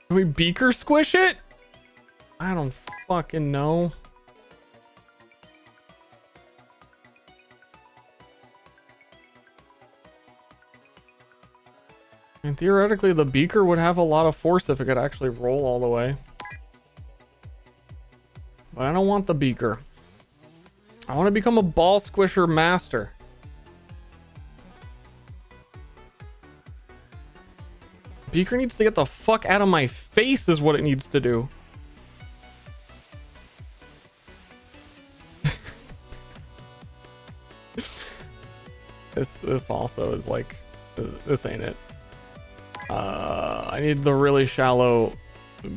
Can we beaker squish it? I don't fucking know. And theoretically, the beaker would have a lot of force if it could actually roll all the way. But I don't want the beaker. I want to become a ball squisher master. Beaker needs to get the fuck out of my face is what it needs to do. This also is like, this ain't it. I need the really shallow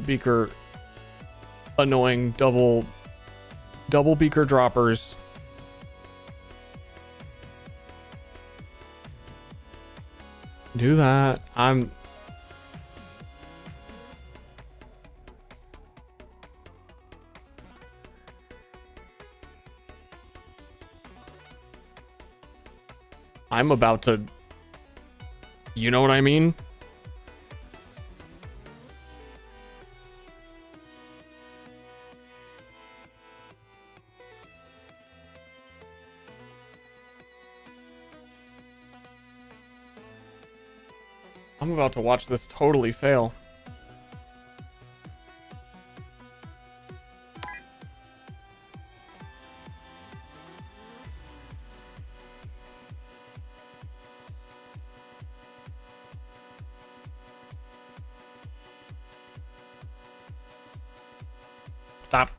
beaker, annoying double beaker droppers. Do that. I'm about to, you know what I mean? I'm about to watch this totally fail. Stop.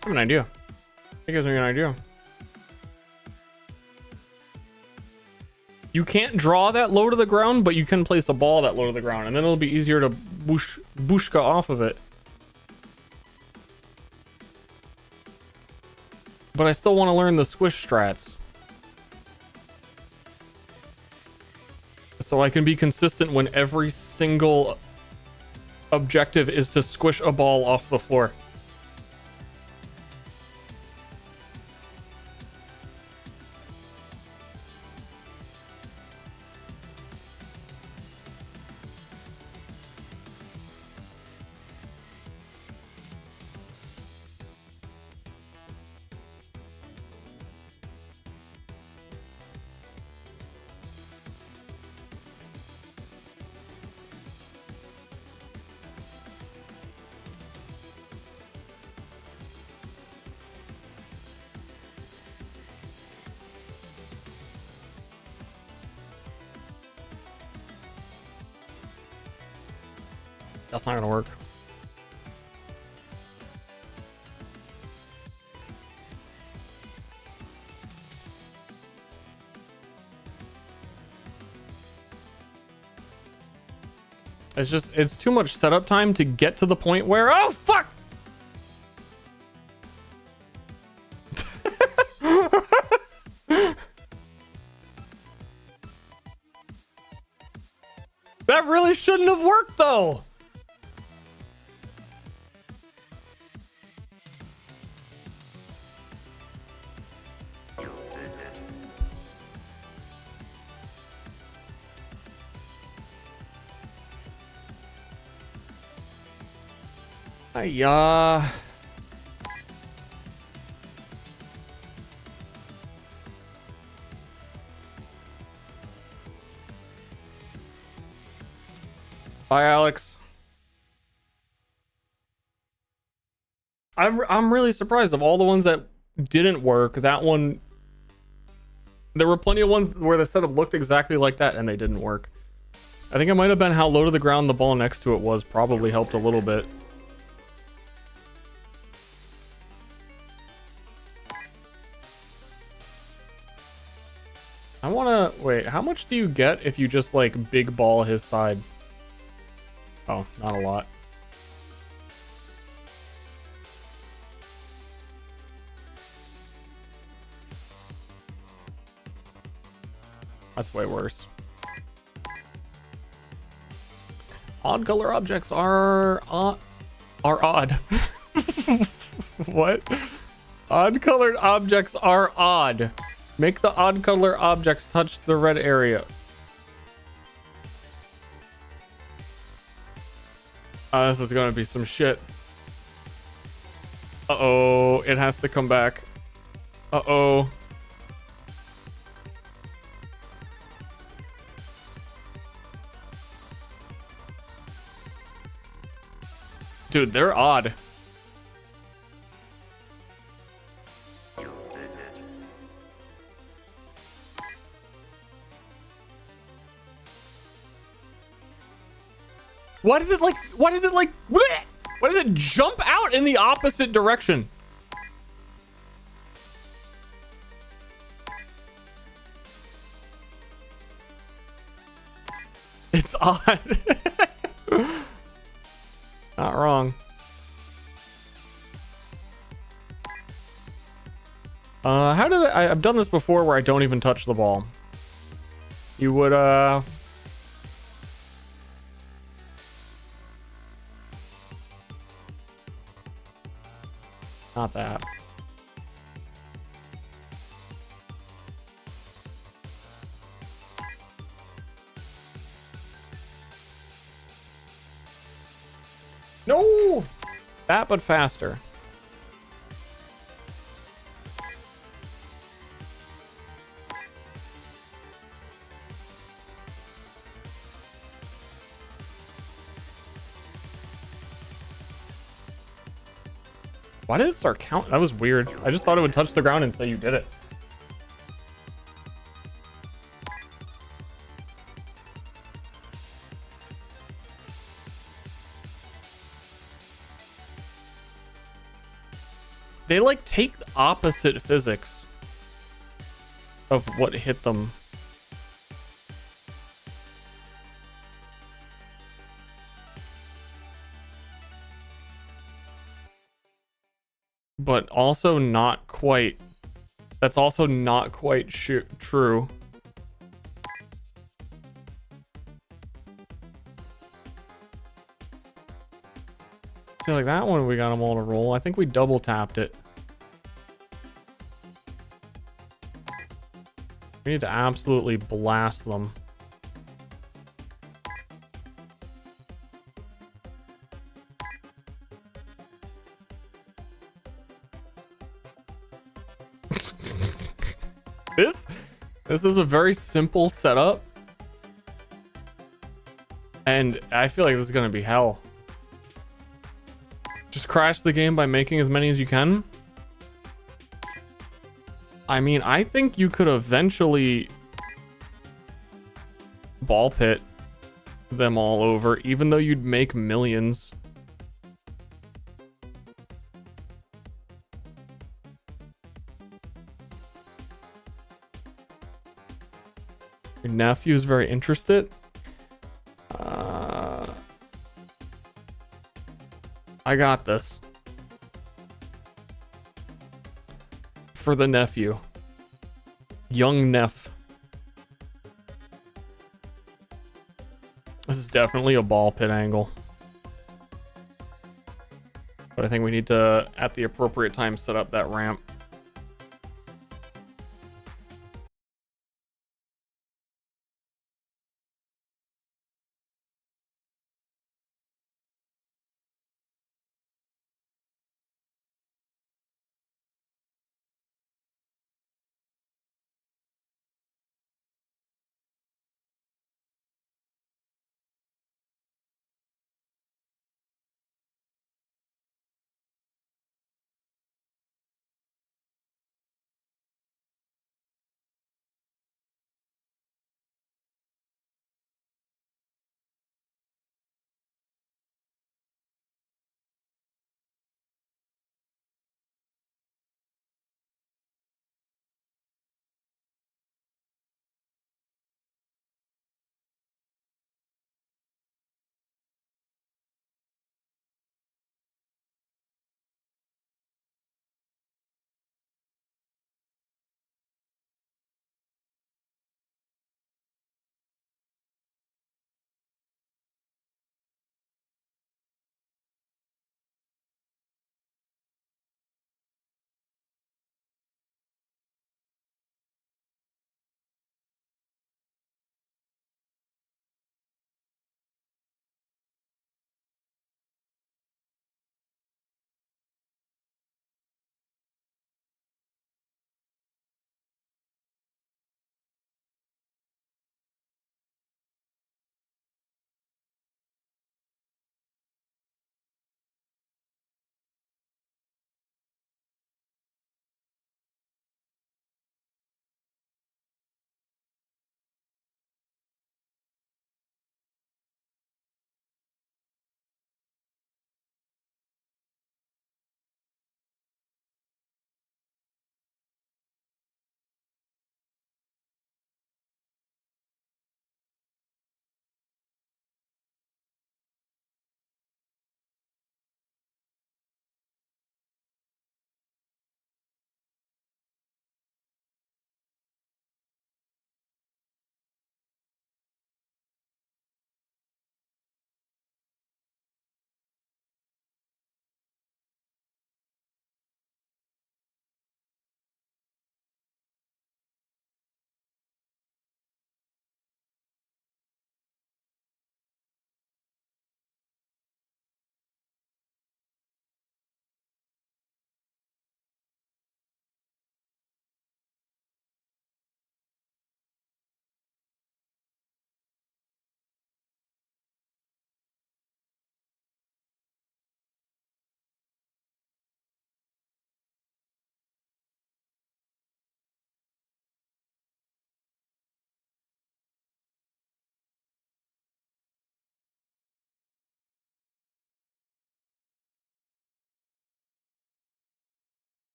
I have an idea. It gives me an idea. You can't draw that low to the ground, but you can place a ball that low to the ground, and then it'll be easier to bushka off of it. But I still want to learn the squish strats. So I can be consistent when every single objective is to squish a ball off the floor. That's not gonna work. It's too much setup time to get to the point where, oh fuck! That really shouldn't have worked though. Yeah. Bye, Alex. I'm really surprised of all the ones that didn't work. That one, there were plenty of ones where the setup looked exactly like that and they didn't work. I think it might have been how low to the ground the ball next to it was, probably helped a little bit. I wanna wait, how much do you get if you just like big ball his side? Oh, not a lot. That's way worse. Odd color objects are odd. What? Odd colored objects are odd. Make the odd color objects touch the red area. This is gonna be some shit. Uh-oh, it has to come back. Uh-oh. Dude, they're odd. You did it. Why does it like, why does it jump out in the opposite direction? It's odd. Not wrong. How did I've done this before where I don't even touch the ball. You would, not that. No! That, but faster. Why did it start count? That was weird. I just thought it would touch the ground and say you did it. They like take the opposite physics of what hit them. But also not quite. That's also not quite true. See, like that one, we got them all to roll. I think we double tapped it. We need to absolutely blast them. This is a very simple setup. And I feel like this is gonna be hell. Just crash the game by making as many as you can. I mean, I think you could eventually ball pit them all over, even though you'd make millions. Your nephew's very interested. I got this. For the nephew. Young Neff. This is definitely a ball pit angle. But I think we need to, at the appropriate time, set up that ramp.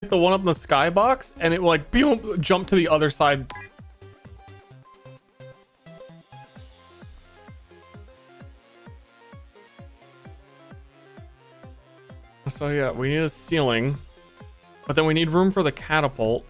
the one up in the skybox, and it will like boom, jump to the other side. So yeah, we need a ceiling, but then we need room for the catapult.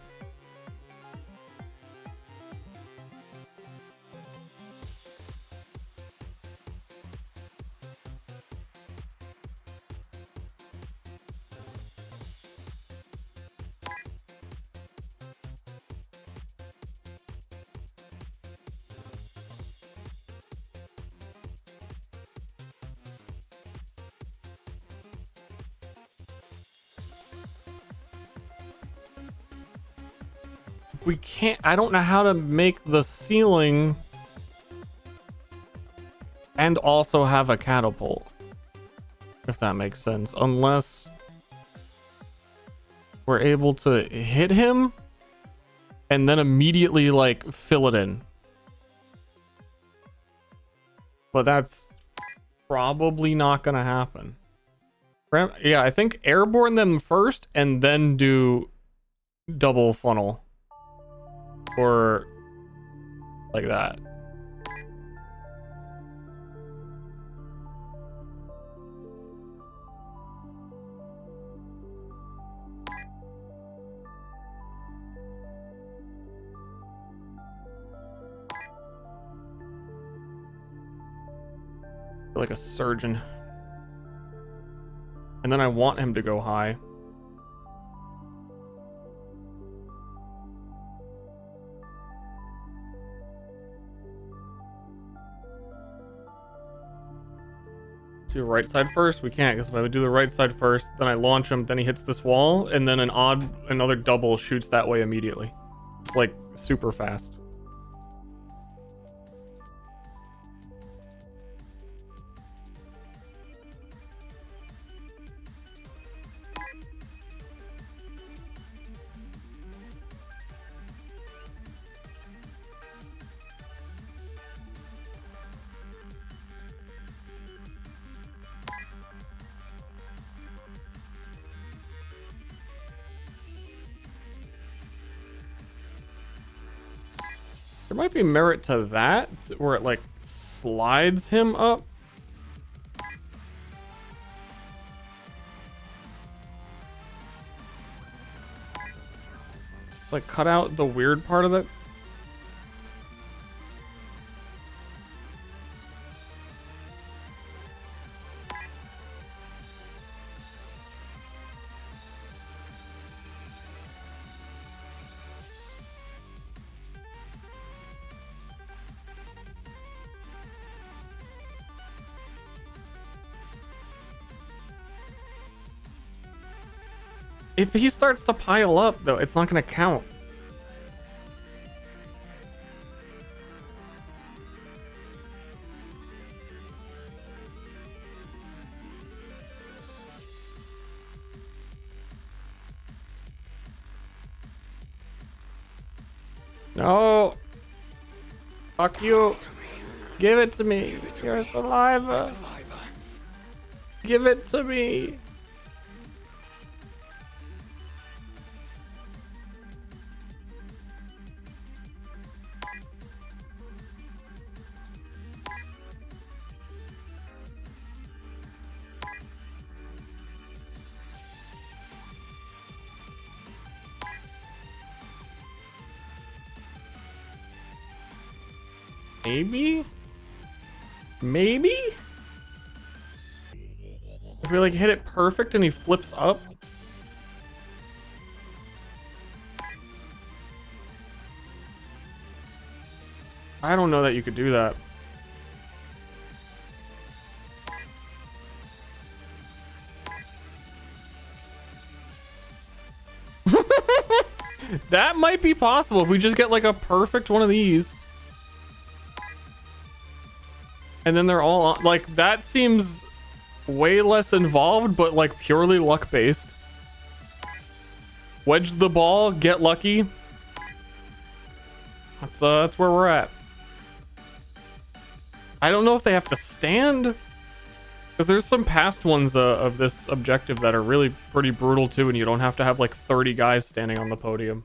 We can't, I don't know how to make the ceiling and also have a catapult, if that makes sense, unless we're able to hit him and then immediately like fill it in. But that's probably not gonna happen. Yeah, I think airborne them first and then do double funnel. Or like that. Like a surgeon. And then I want him to go high. Do the right side first? We can't, because if I would do the right side first, then I launch him, then he hits this wall, and then another double shoots that way immediately. It's like super fast. There might be merit to that, where it like slides him up. It's like cut out the weird part of it. If he starts to pile up, though, it's not going to count. No. Fuck you. Give it to me. Your saliva. Give it to me. Maybe? Maybe? If we like hit it perfect and he flips up. I don't know that you could do that. That might be possible if we just get like a perfect one of these. And then they're all on, like, that seems way less involved, but like purely luck based. Wedge the ball, get lucky. That's where we're at. I don't know if they have to stand Because there's some past ones of this objective that are really pretty brutal too, and you don't have to have like 30 guys standing on the podium.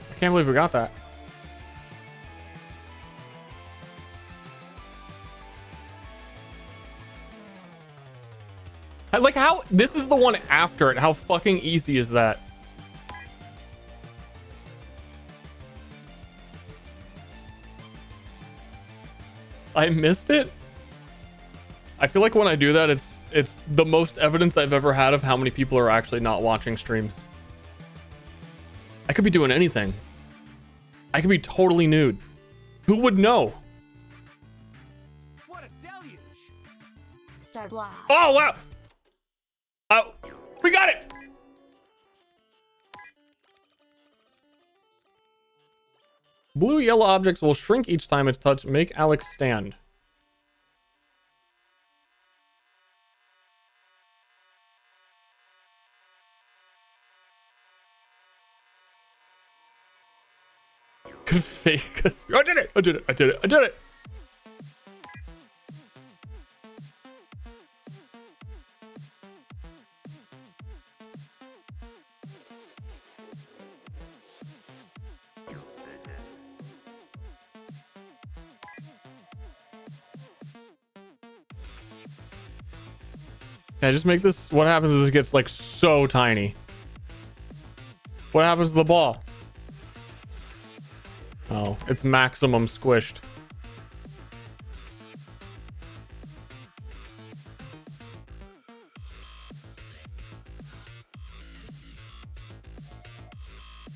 I can't believe we got that. I like how this is the one after it. How fucking easy is that? I missed it. I feel like when I do that, it's the most evidence I've ever had of how many people are actually not watching streams. I could be doing anything. I could be totally nude. Who would know? What a deluge! Star blah. Oh wow! Oh, we got it! Blue yellow objects will shrink each time it's touched. Make Alex stand. Could fake us. I did it! I did it! I did it! I did it! Yeah, just make this. What happens is it gets like so tiny. What happens to the ball? Oh, it's maximum squished.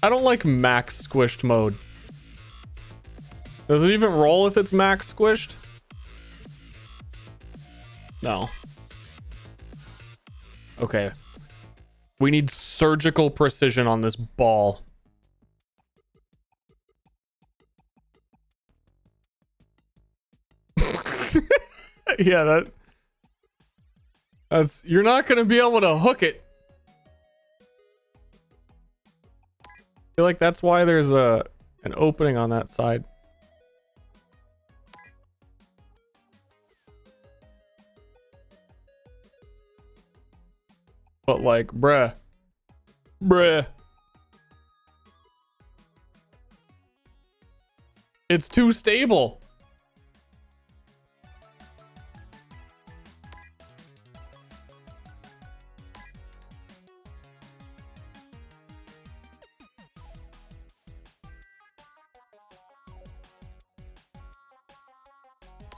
I don't like max squished mode. Does it even roll if it's max squished? No. Okay. We need surgical precision on this ball. Yeah, that's you're not gonna be able to hook it. I feel like that's why there's an opening on that side. But like, bruh. It's too stable.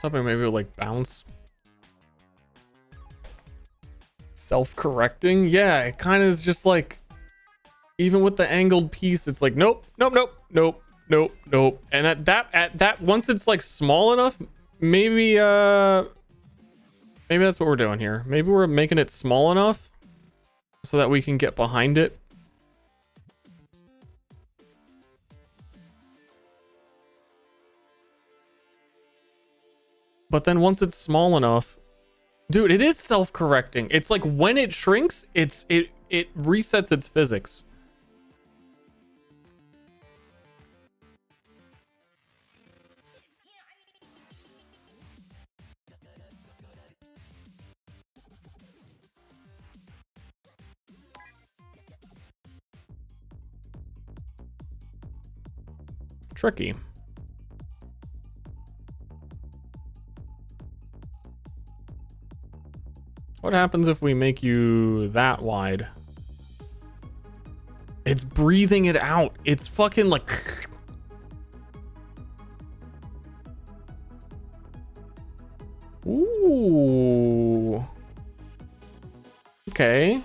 Something maybe it'll like bounce. Self-correcting? Yeah, it kind of is just like, even with the angled piece, it's like, nope. And at that, once it's like small enough, maybe that's what we're doing here. Maybe we're making it small enough so that we can get behind it. But then once it's small enough, dude, it is self-correcting. It's like when it shrinks, it resets its physics. Tricky. What happens if we make you that wide? It's breathing it out. It's fucking like... Ooh. Okay.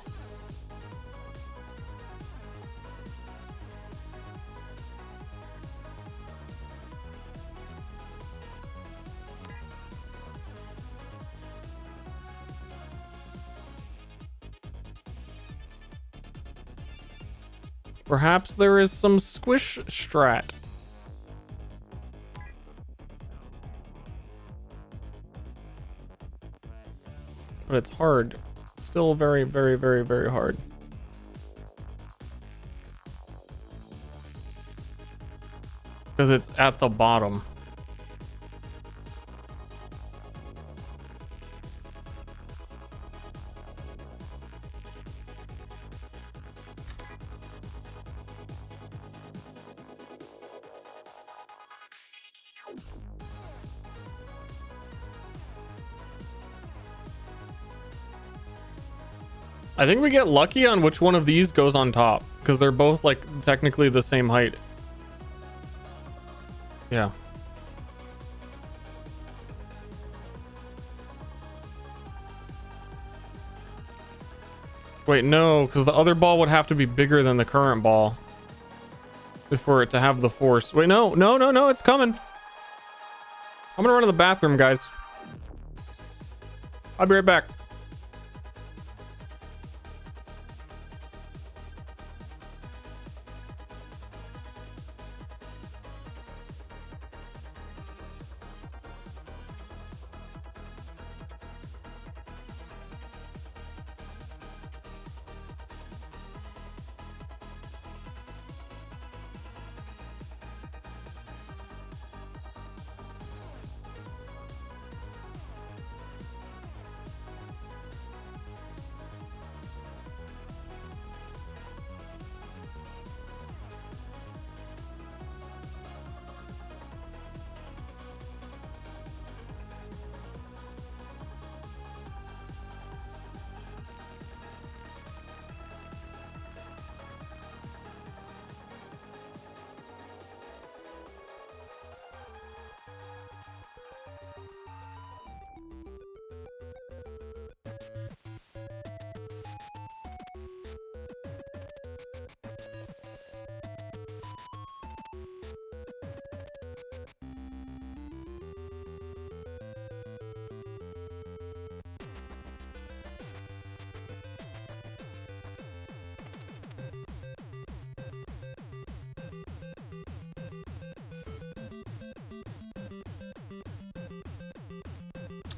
Perhaps there is some squish strat. But it's hard. Still very, very, very, very hard. Because it's at the bottom. I think we get lucky on which one of these goes on top, because they're both like technically the same height. Yeah. Wait, no, because the other ball would have to be bigger than the current ball for it to have the force. Wait, no, no, no, no, it's coming. I'm gonna run to the bathroom, guys. I'll be right back.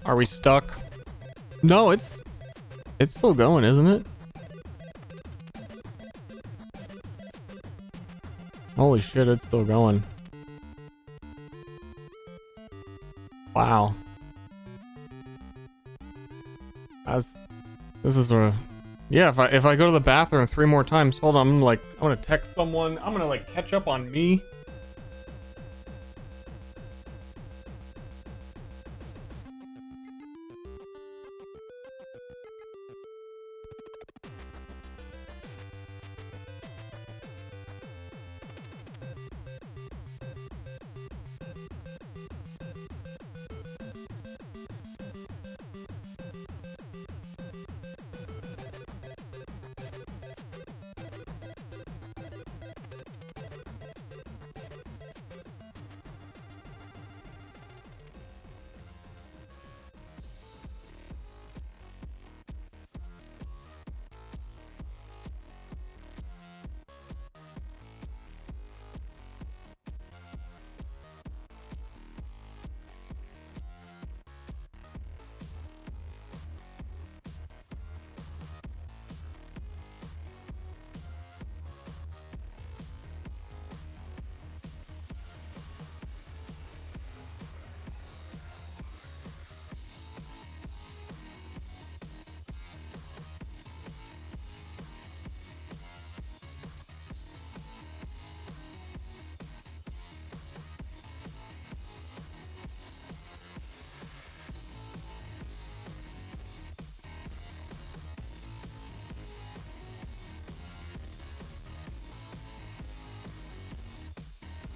Are we stuck? No, it's still going, isn't it? Holy shit, it's still going. Wow. This is a... Yeah, if I go to the bathroom 3 more times, hold on, I'm gonna text someone. I'm gonna like catch up on me.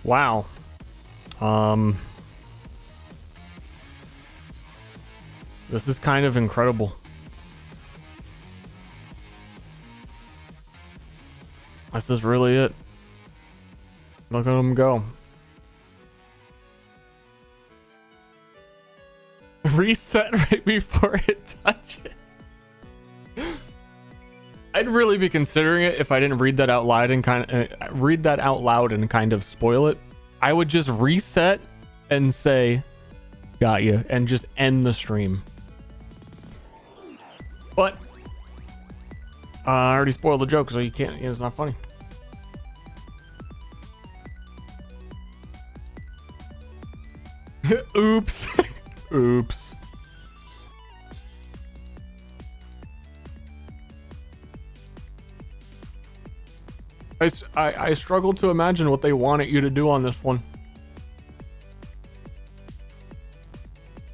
Wow. This is kind of incredible. This is really it. Look at him go. Reset right before it touches. I'd really be considering it if I didn't read that out loud and kind of spoil it. I would just reset and say, "Got you," and just end the stream. But I already spoiled the joke, so you can't. It's not funny. Oops. Oops. I struggle to imagine what they wanted you to do on this one.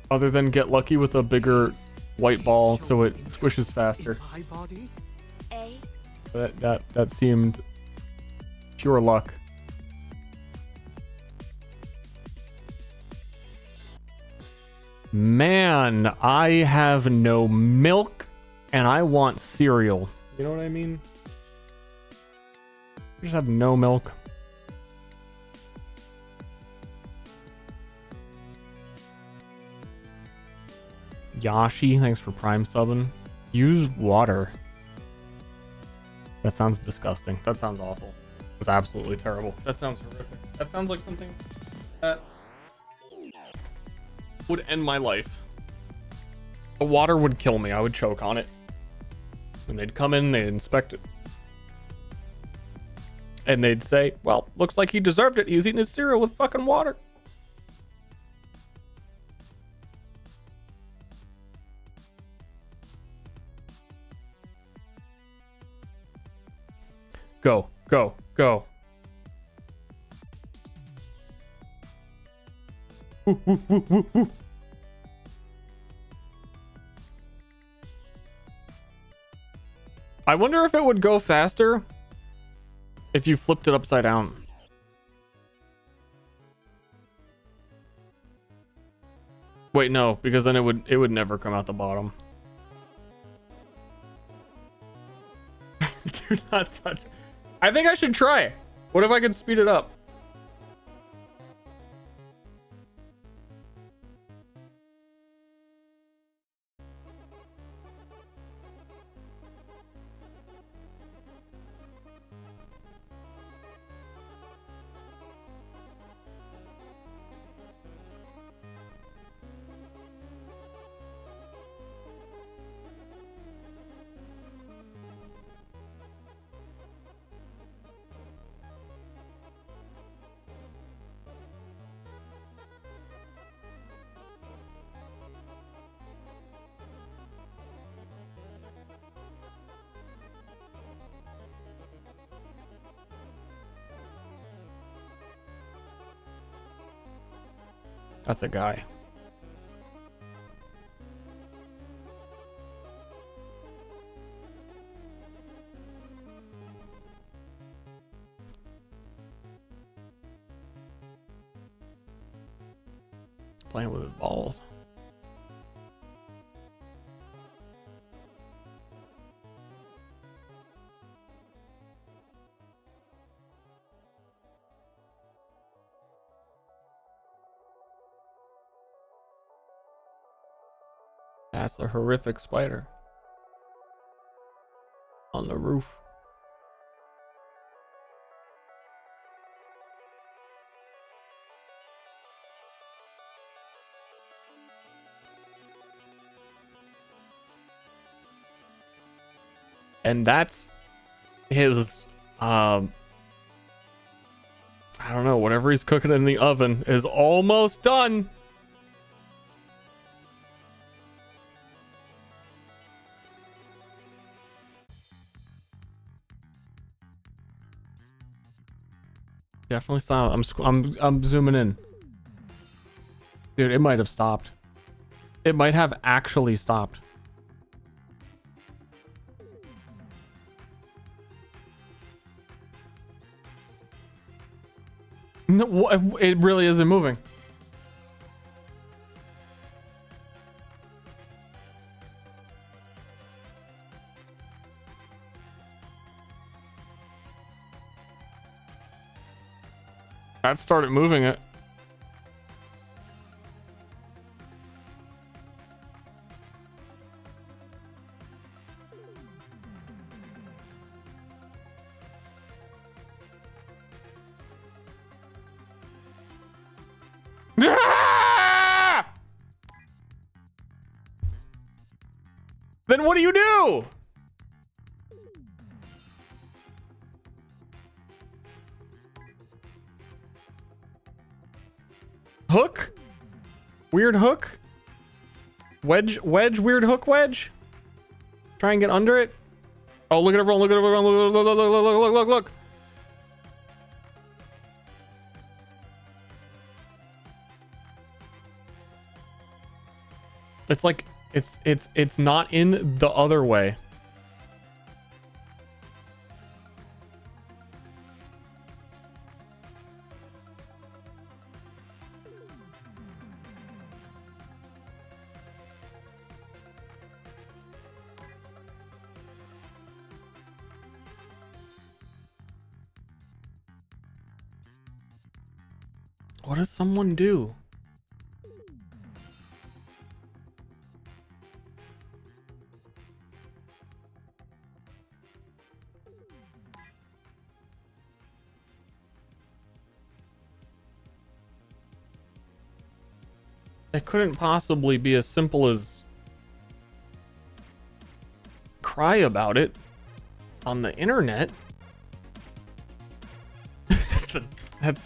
Other than get lucky with a bigger white ball so it squishes faster. That seemed pure luck. Man, I have no milk and I want cereal. You know what I mean? I just have no milk. Yashi, thanks for Prime subbing. Use water. That sounds disgusting. That sounds awful. That's absolutely terrible. That sounds horrific. That sounds like something that would end my life. The water would kill me. I would choke on it. When they'd come in, they'd inspect it. And they'd say, well, looks like he deserved it. He was eating his cereal with fucking water. Go, go, go. Ooh, ooh, ooh, ooh, ooh. I wonder if it would go faster if you flipped it upside down. Wait, no, because then it would never come out the bottom. Do not touch. I think I should try. What if I could speed it up? That's a guy. Playing with his balls. That's the horrific spider on the roof. And that's his I don't know, whatever he's cooking in the oven is almost done. Definitely stop. I'm zooming in. Dude, it might have stopped. It might have actually stopped. No, it really isn't moving. That started moving it. Then what do you do? Hook? Weird hook? Wedge, weird hook wedge? Try and get under it? Oh, look at everyone, look at everyone, look. It's like, it's not in the other way. What does someone do? It couldn't possibly be as simple as cry about it on the internet. That's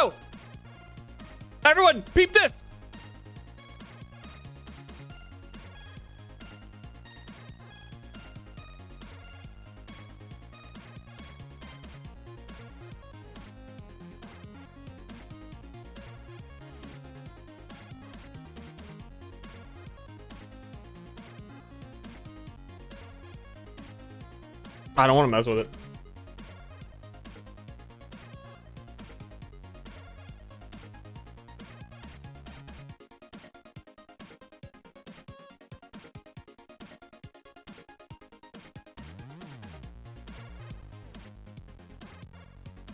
Yo! Everyone, peep this! I don't want to mess with it.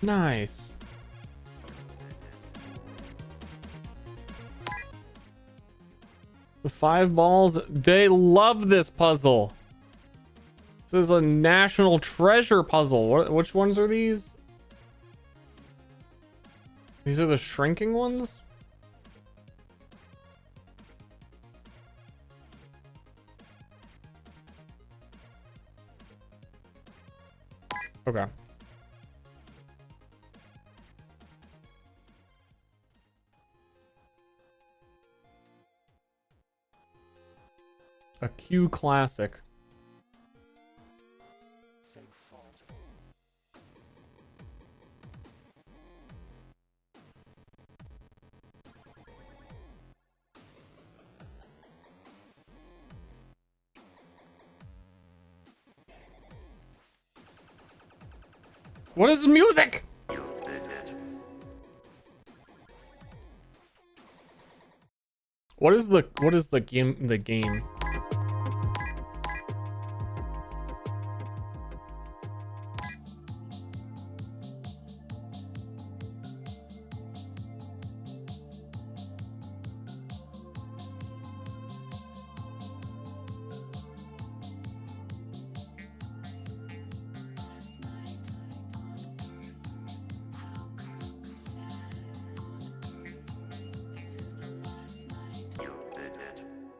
Nice. The 5 balls, they love this puzzle. This is a national treasure puzzle. Which ones are these? These are the shrinking ones? Okay. A Q classic. What is the music? What is the game?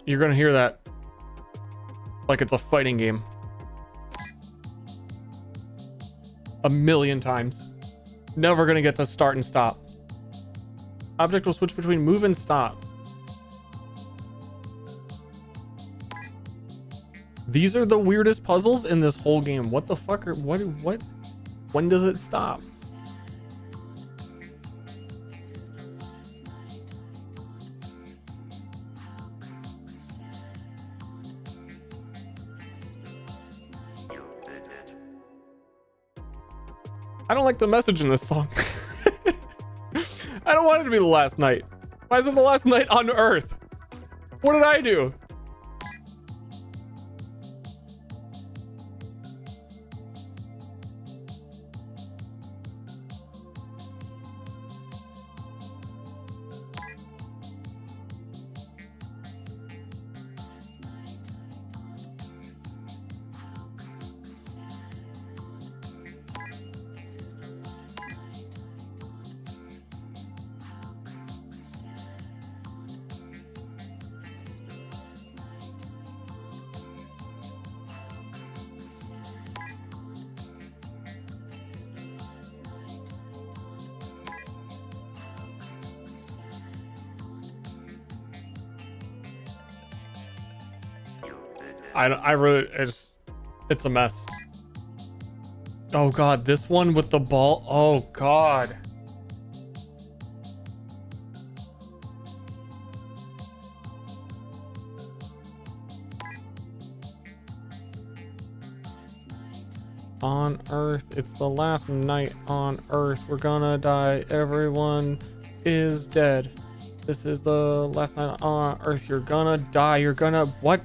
You're gonna hear that like it's a fighting game 1,000,000 times. Never gonna get to start and stop. Object will switch between move and stop. These are the weirdest puzzles in this whole game. What the fuck are what? When does it stop? I don't like the message in this song. I don't want it to be the last night. Why is it the last night on Earth? What did I do? I really, it's a mess. Oh God, this one with the ball. Oh God. On Earth, it's the last night on Earth. We're gonna die. Everyone is dead. This is the last night on Earth. You're gonna die. You're gonna, what?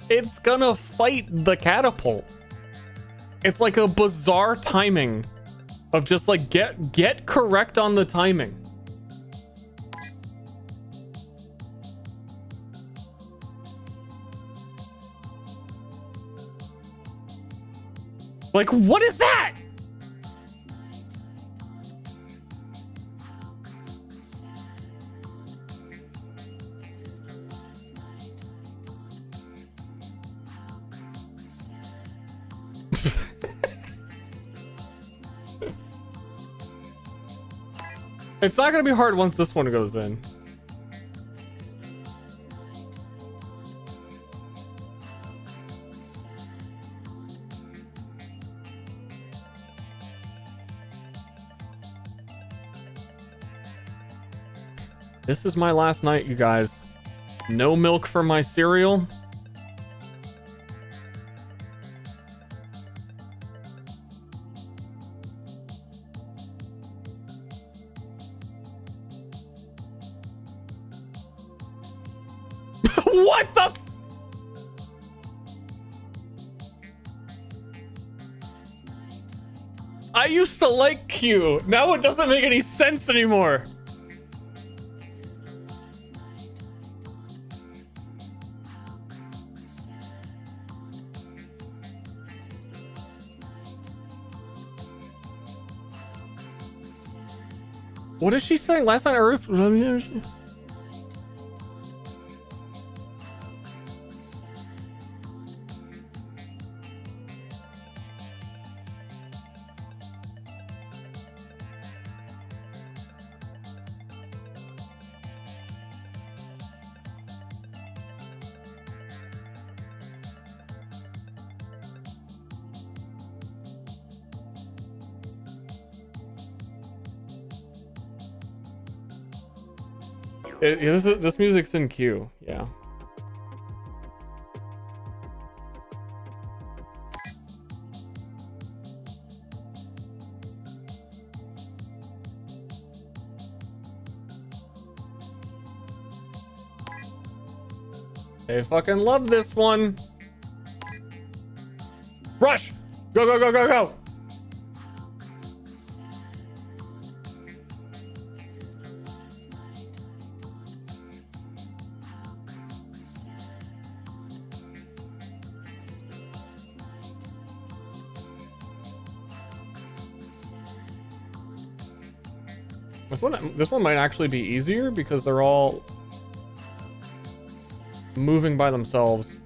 It's gonna fight the catapult. It's like a bizarre timing of just like get correct on the timing. Like, what is that? It's not gonna be hard once this one goes in. This is my last night, you guys. No milk for my cereal. What the? I used to like Q. Now it doesn't make any sense anymore. What is she saying? Last night Earth. This music's in Q, yeah. I fucking love this one. Rush! Go, go, go, go, go! This one might actually be easier because they're all moving by themselves.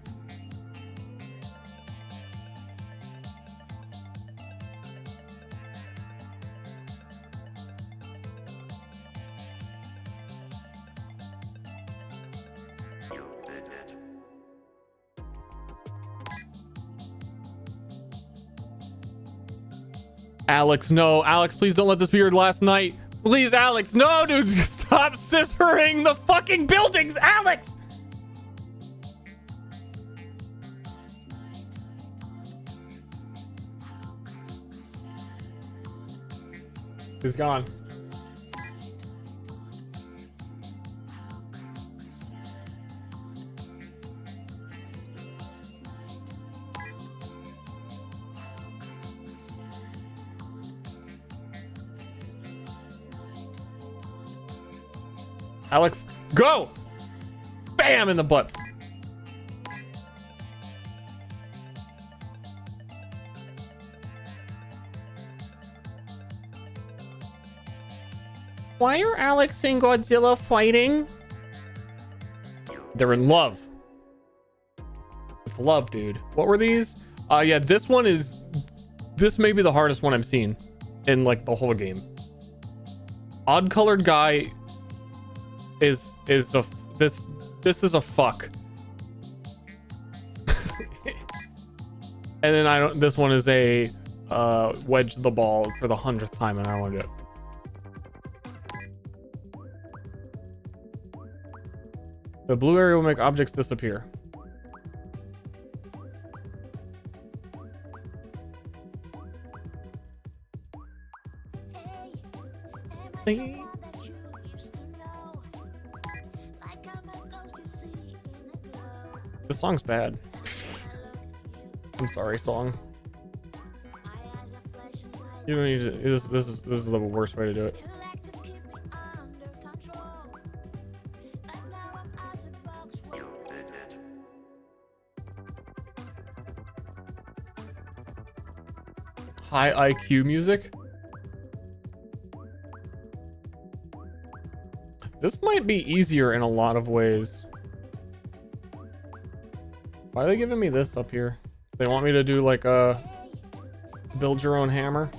Alex, no. Alex, please don't let this be your last night. Please, Alex. No, dude. Stop scissoring the fucking buildings, Alex! He's gone. Alex, go! Bam in the butt. Why are Alex and Godzilla fighting? They're in love. It's love, dude. What were these? Yeah, this one is... This may be the hardest one I've seen in, like, the whole game. Odd colored guy is a... This is a fuck. And then this one is a wedge the ball for the 100th time, and I want to do it. The blue area will make objects disappear. This song's bad. I'm sorry, song. You don't need to. This is the worst way to do it. High IQ music. This might be easier in a lot of ways. Why are they giving me this up here? They want me to do like a build your own hammer.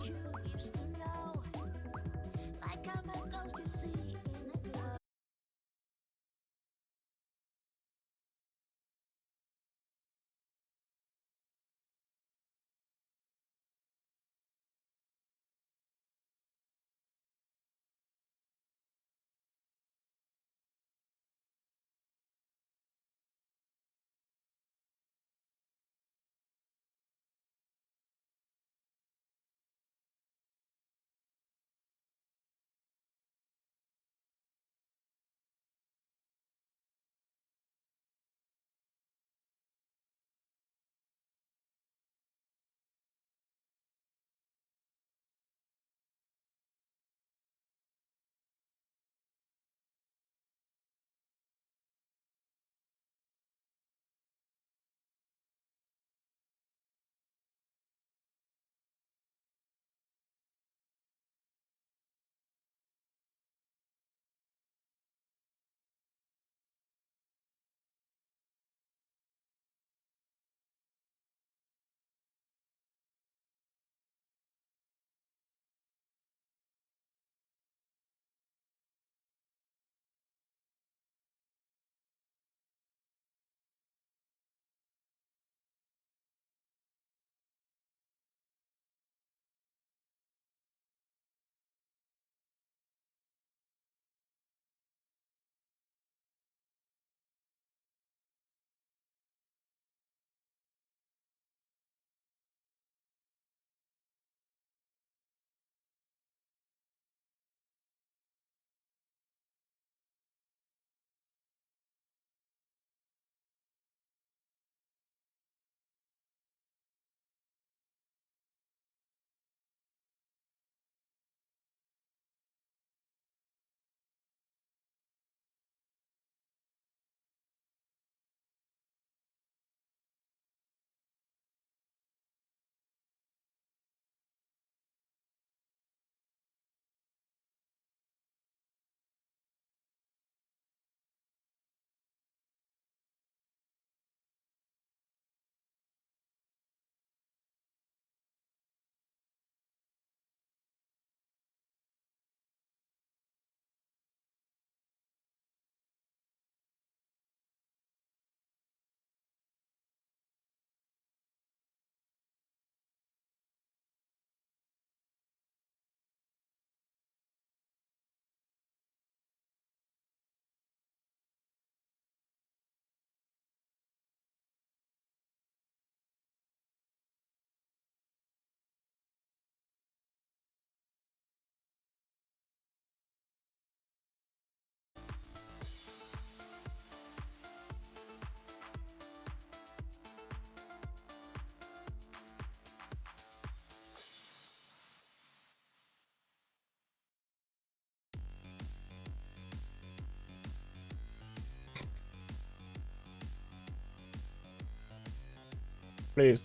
Please.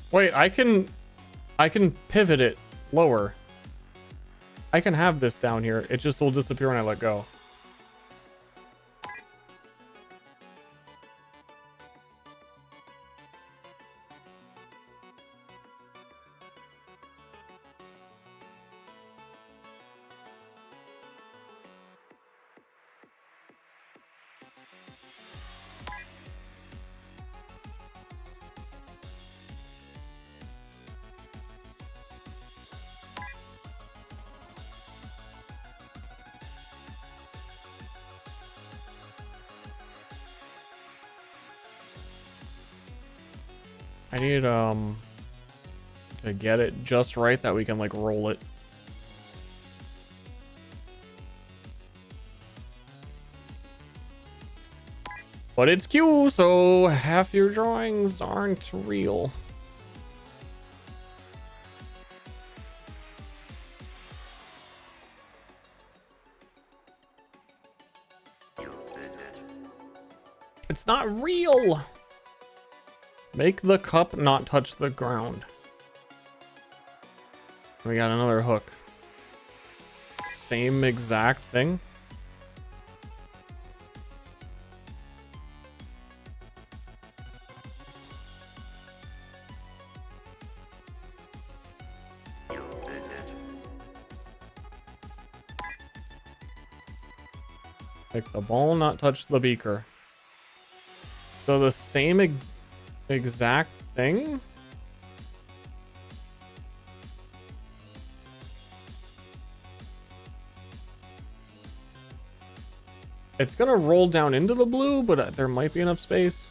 Wait, I can pivot it lower. I can have this down here. It just will disappear when I let go. I need to get it just right that we can like roll it. But it's Q, so half your drawings aren't real. It's not real. Make the cup not touch the ground. We got another hook. Same exact thing. Make the ball not touch the beaker. So the same exact thing? It's gonna roll down into the blue, but there might be enough space.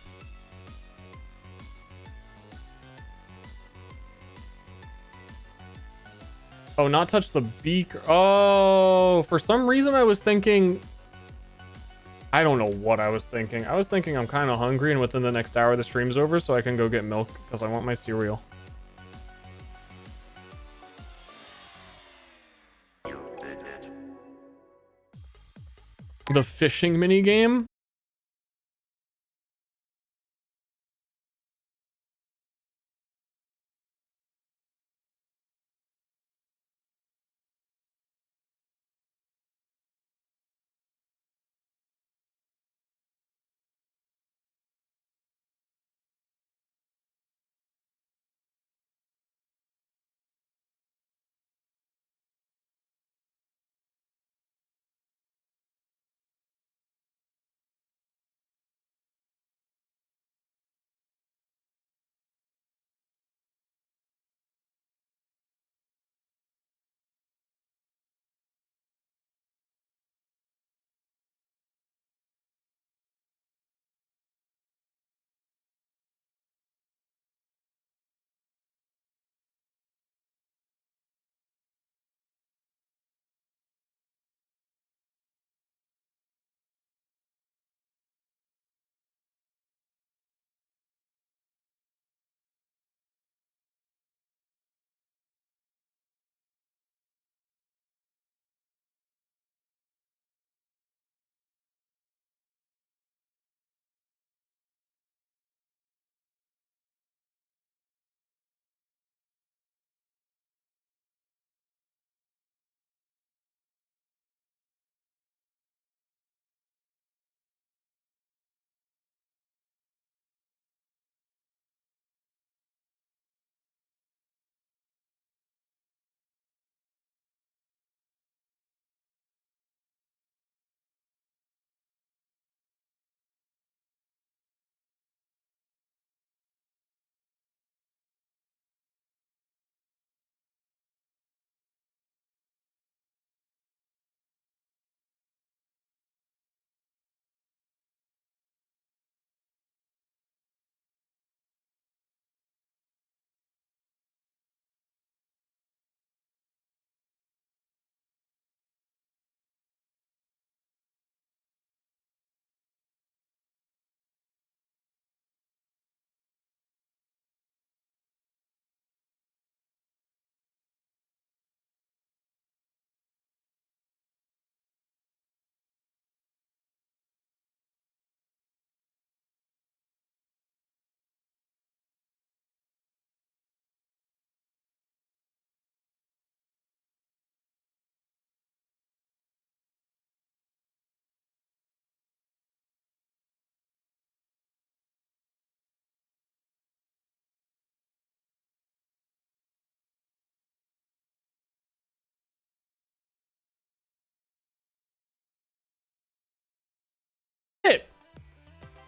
Oh, not touch the beaker. Oh, for some reason I was thinking... I don't know what I was thinking. I was thinking I'm kind of hungry and within the next hour the stream's over so I can go get milk because I want my cereal. The fishing mini game?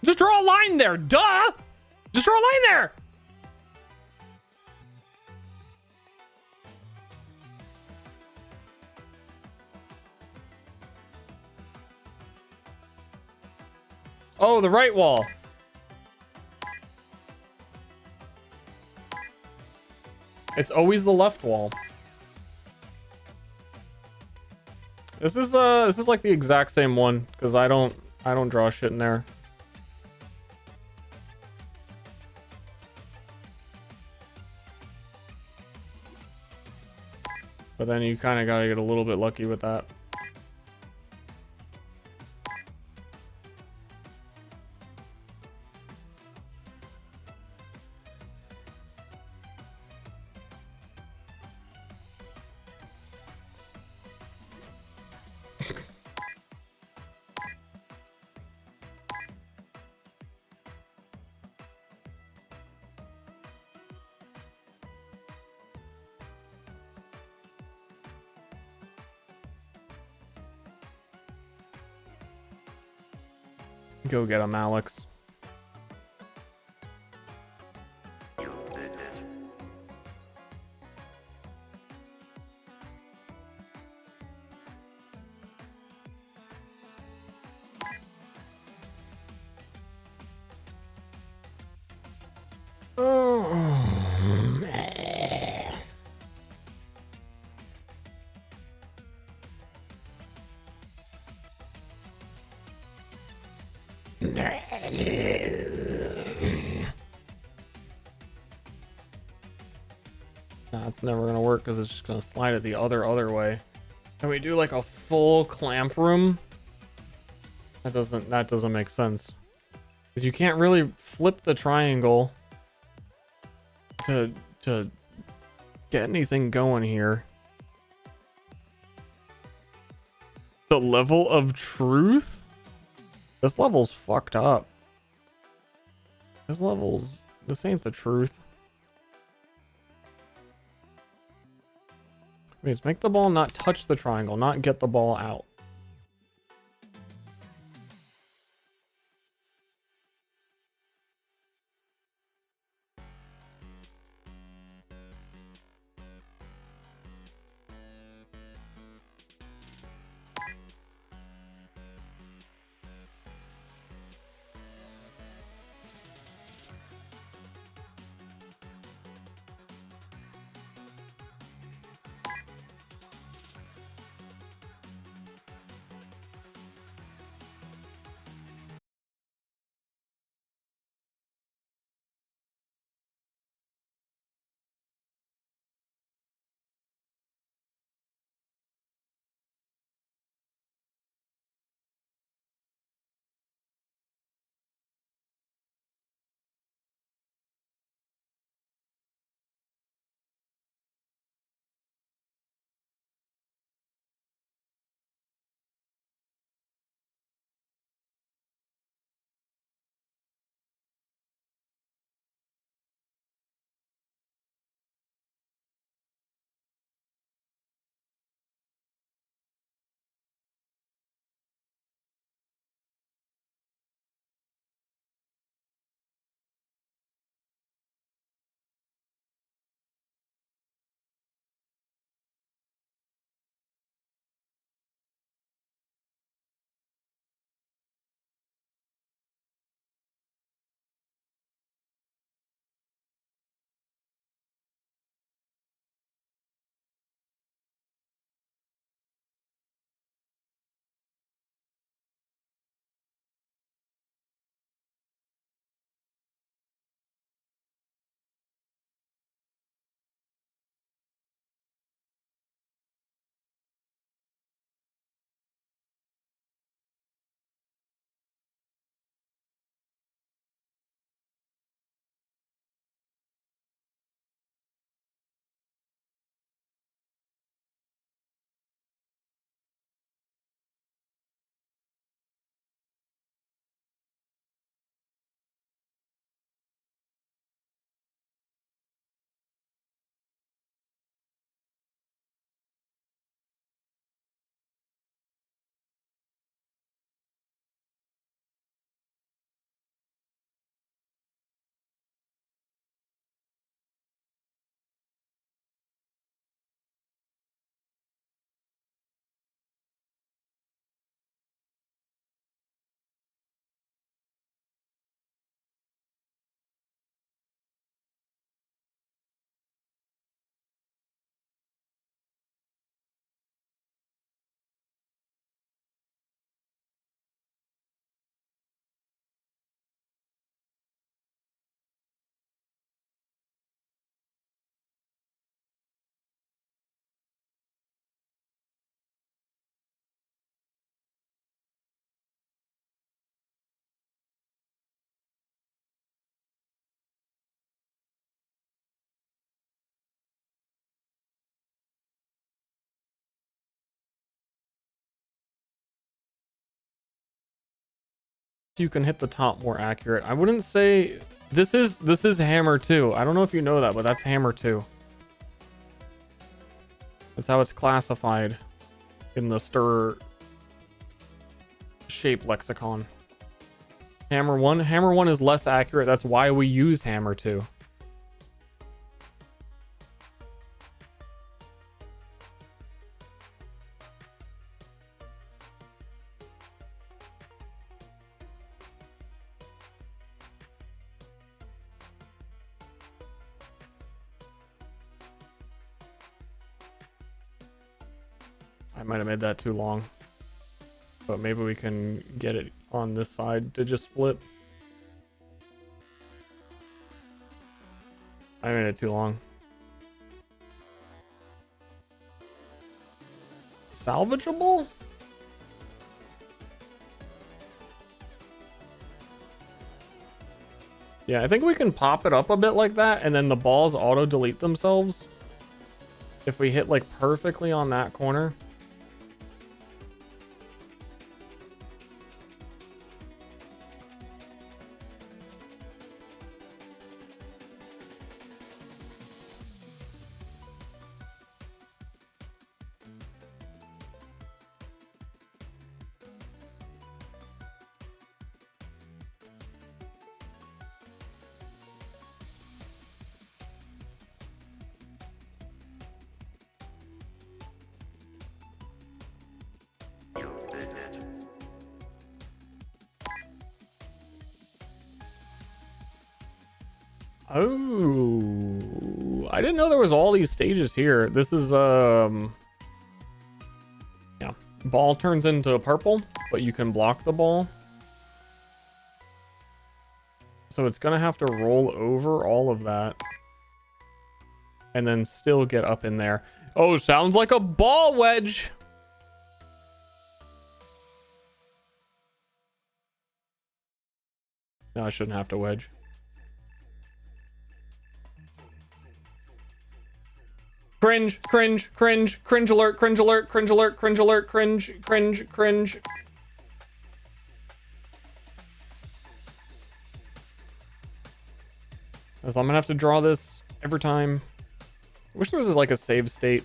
Just draw a line there, duh! Just draw a line there! Oh, the right wall. It's always the left wall. This is like the exact same one because I don't draw shit in there. But then you kind of got to get a little bit lucky with that. Go get him, Alex. You did it. Nah, it's never gonna work because it's just gonna slide it the other way. Can we do like a full clamp room? That doesn't make sense. Because you can't really flip the triangle to get anything going here. The level of truth? This level's fucked up. This ain't the truth. Please make the ball not touch the triangle, not get the ball out. you can hit the top more accurate. I wouldn't say this is hammer 2. I don't know if you know that, but that's hammer 2. That's how it's classified in the Ster shape lexicon. Hammer 1 is less accurate. That's why we use hammer 2. I might have made that too long, but maybe we can get it on this side to just flip. I made it too long. Salvageable? Yeah, I think we can pop it up a bit like that, and then the balls auto-delete themselves if we hit like perfectly on that corner. Oh, I didn't know there was all these stages here. This is yeah, ball turns into purple, but you can block the ball, so it's gonna have to roll over all of that and then still get up in there. Oh, sounds like a ball wedge. No, I shouldn't have to wedge. Cringe, cringe, cringe, cringe alert, cringe alert, cringe alert, cringe alert, cringe, cringe, cringe. So I'm gonna have to draw this every time. I wish there was like a save state.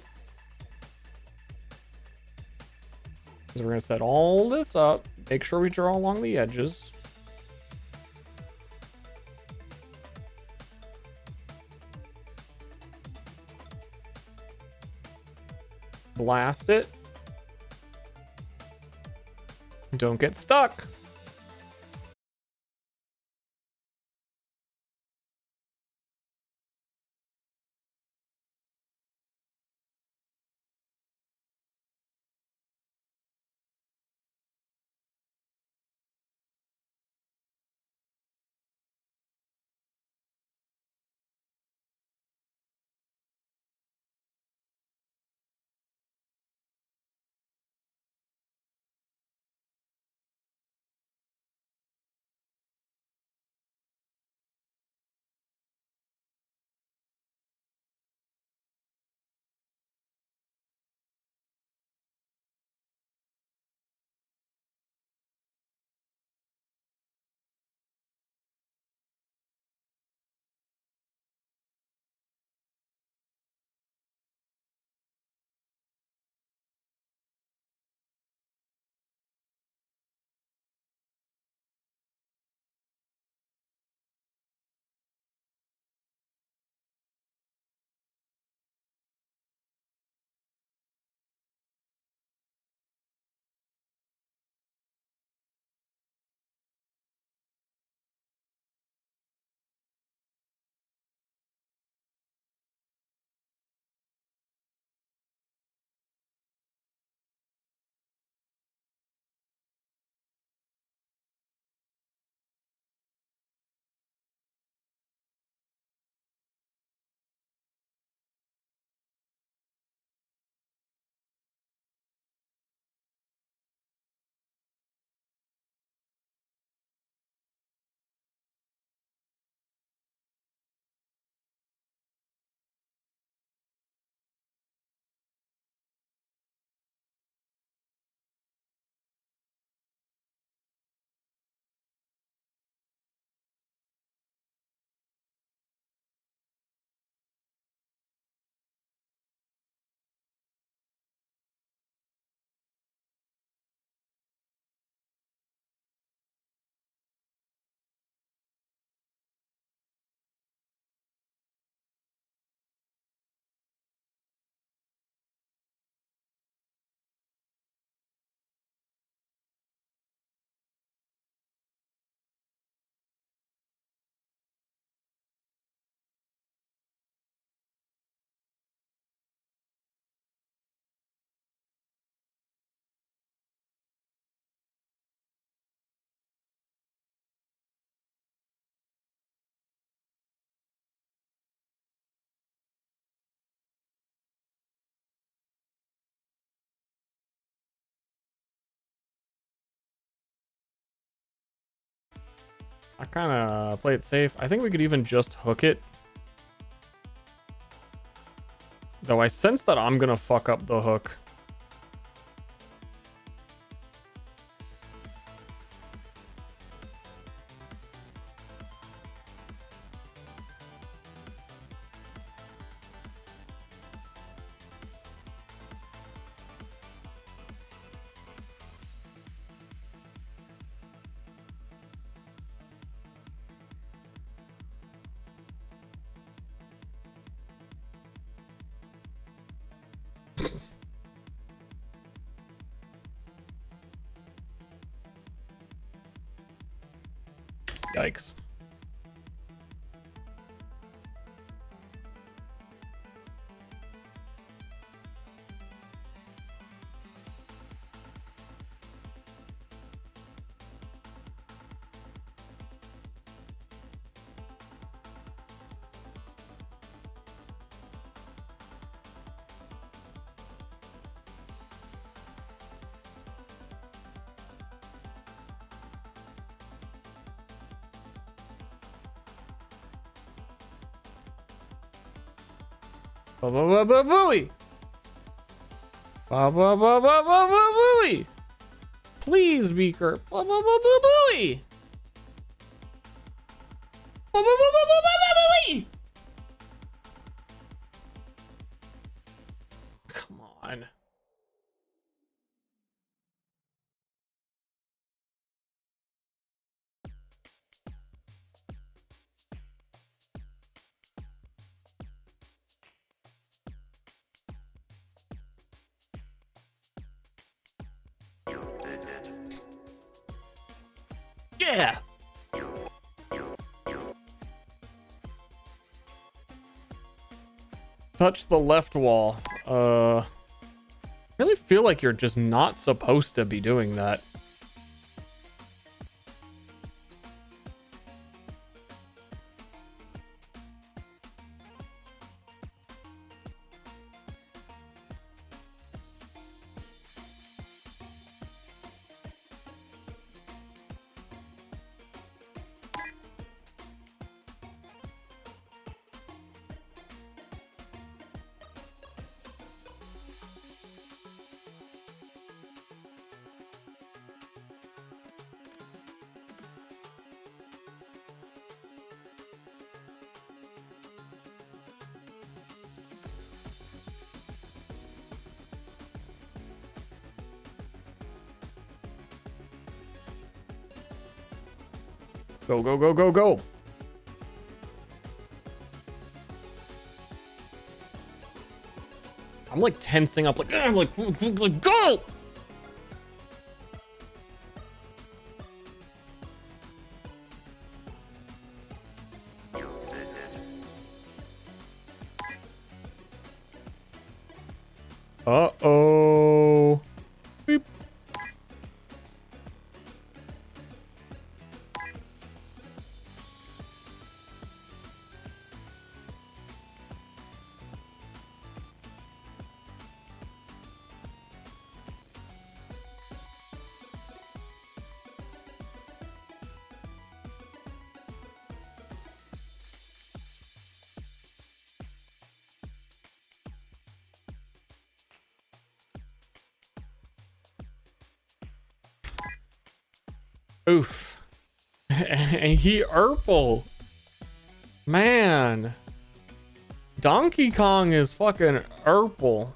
So we're gonna set all this up, make sure we draw along the edges. Blast it. Don't get stuck. I kind of play it safe. I think we could even just hook it. Though I sense that I'm gonna fuck up the hook. Yikes. Ba-ba-ba-ba-booey. Ba-ba-ba-ba-ba-booey. Please, Beaker. Ba-ba-ba-ba-booey. Ba-ba-ba-ba-ba-booey. Come on. Yeah. Touch the left wall. I really feel like you're just not supposed to be doing that. Go, go, go, go, go. I'm like tensing up, like go. Uh-oh. Beep. Oof. And he Urple. Man. Donkey Kong is fucking Urple.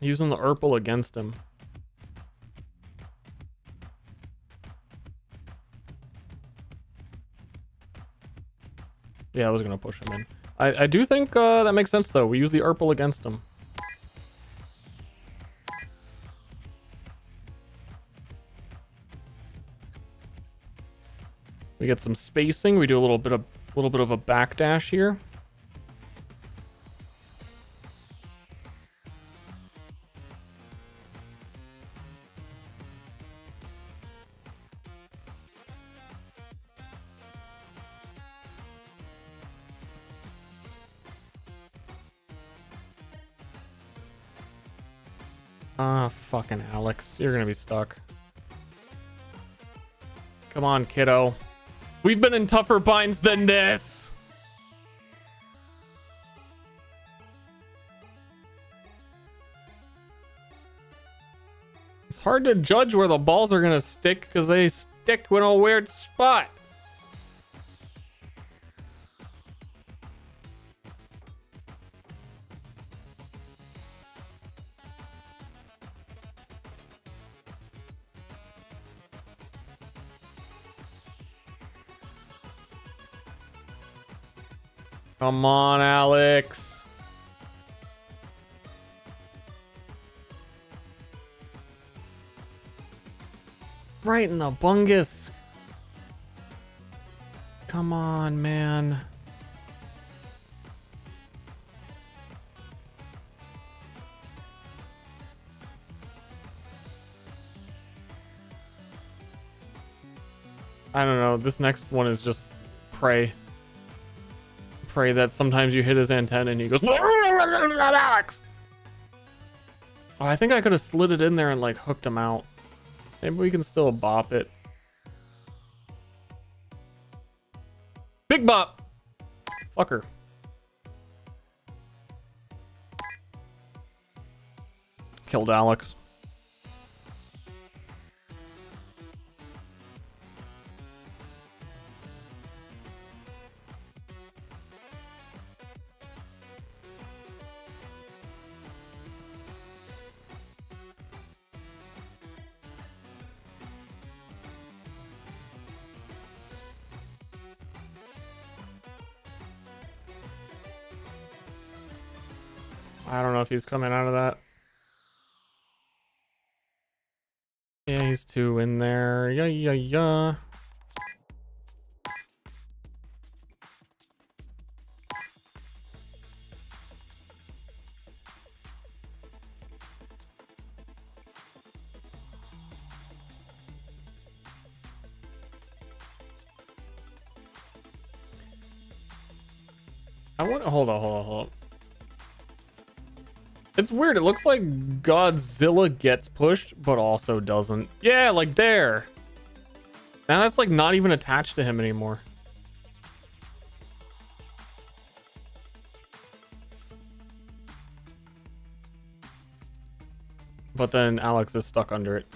Using the Urple against him. Yeah, I was gonna push him in. I do think that makes sense though. We use the Urple against him. We get some spacing. We do a little bit of a backdash here. Ah, fucking Alex. You're gonna be stuck. Come on, kiddo. We've been in tougher binds than this. It's hard to judge where the balls are gonna stick because they stick in a weird spot. Come on, Alex. Right in the bungus. Come on, man. I don't know. This next one is just pray. Pray that sometimes you hit his antenna and he goes, Alex. Oh, I think I could have slid it in there and like hooked him out. Maybe we can still bop it. Big bop. Fucker. Killed Alex. I don't know if he's coming out of that. Yeah, he's 2 in there. Yeah, yeah, yeah. I want to hold on. It's weird. It looks like Godzilla gets pushed, but also doesn't. Yeah, like there. Now that's like not even attached to him anymore. But then Alex is stuck under it.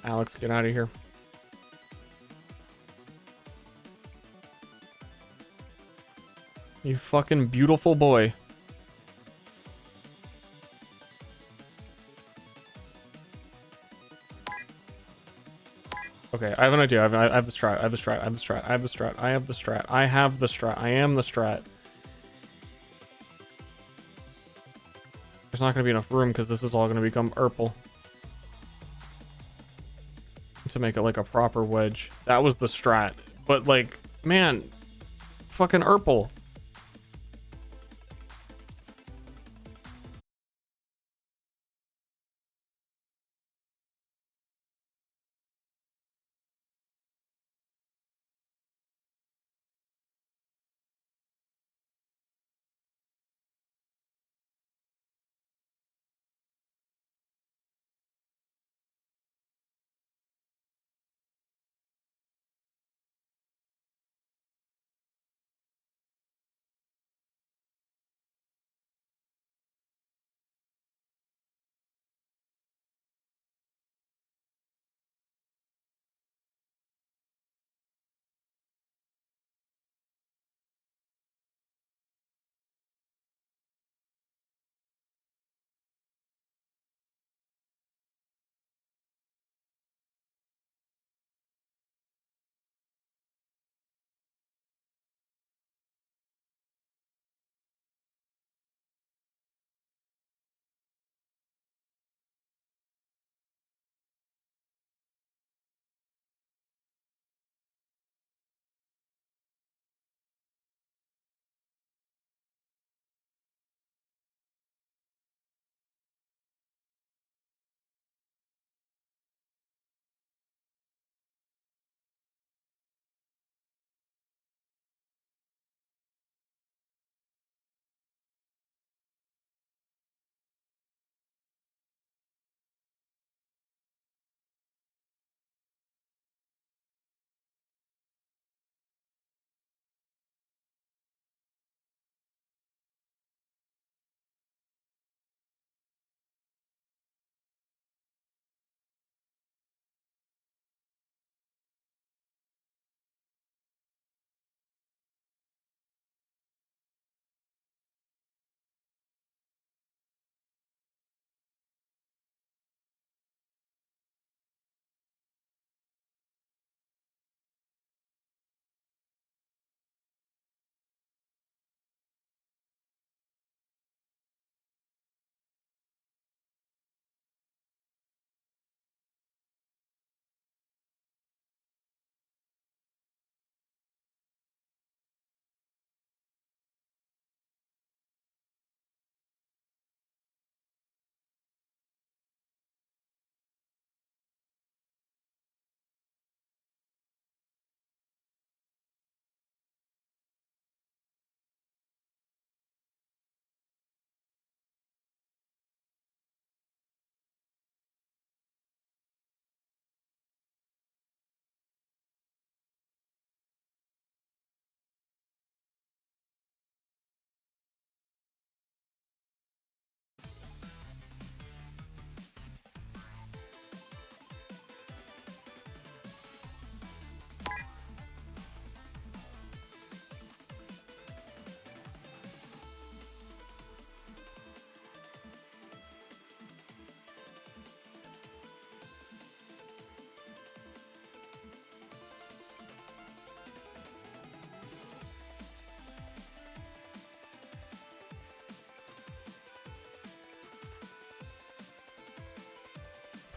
Alex, get out of here. You fucking beautiful boy. Okay, I have an idea. I have the strat. I have the strat. I have the strat. I have the strat. I have the strat. I have the strat. I am the strat. There's not going to be enough room because this is all going to become purple. To make it like a proper wedge. That was the strat. But like, man, fucking purple.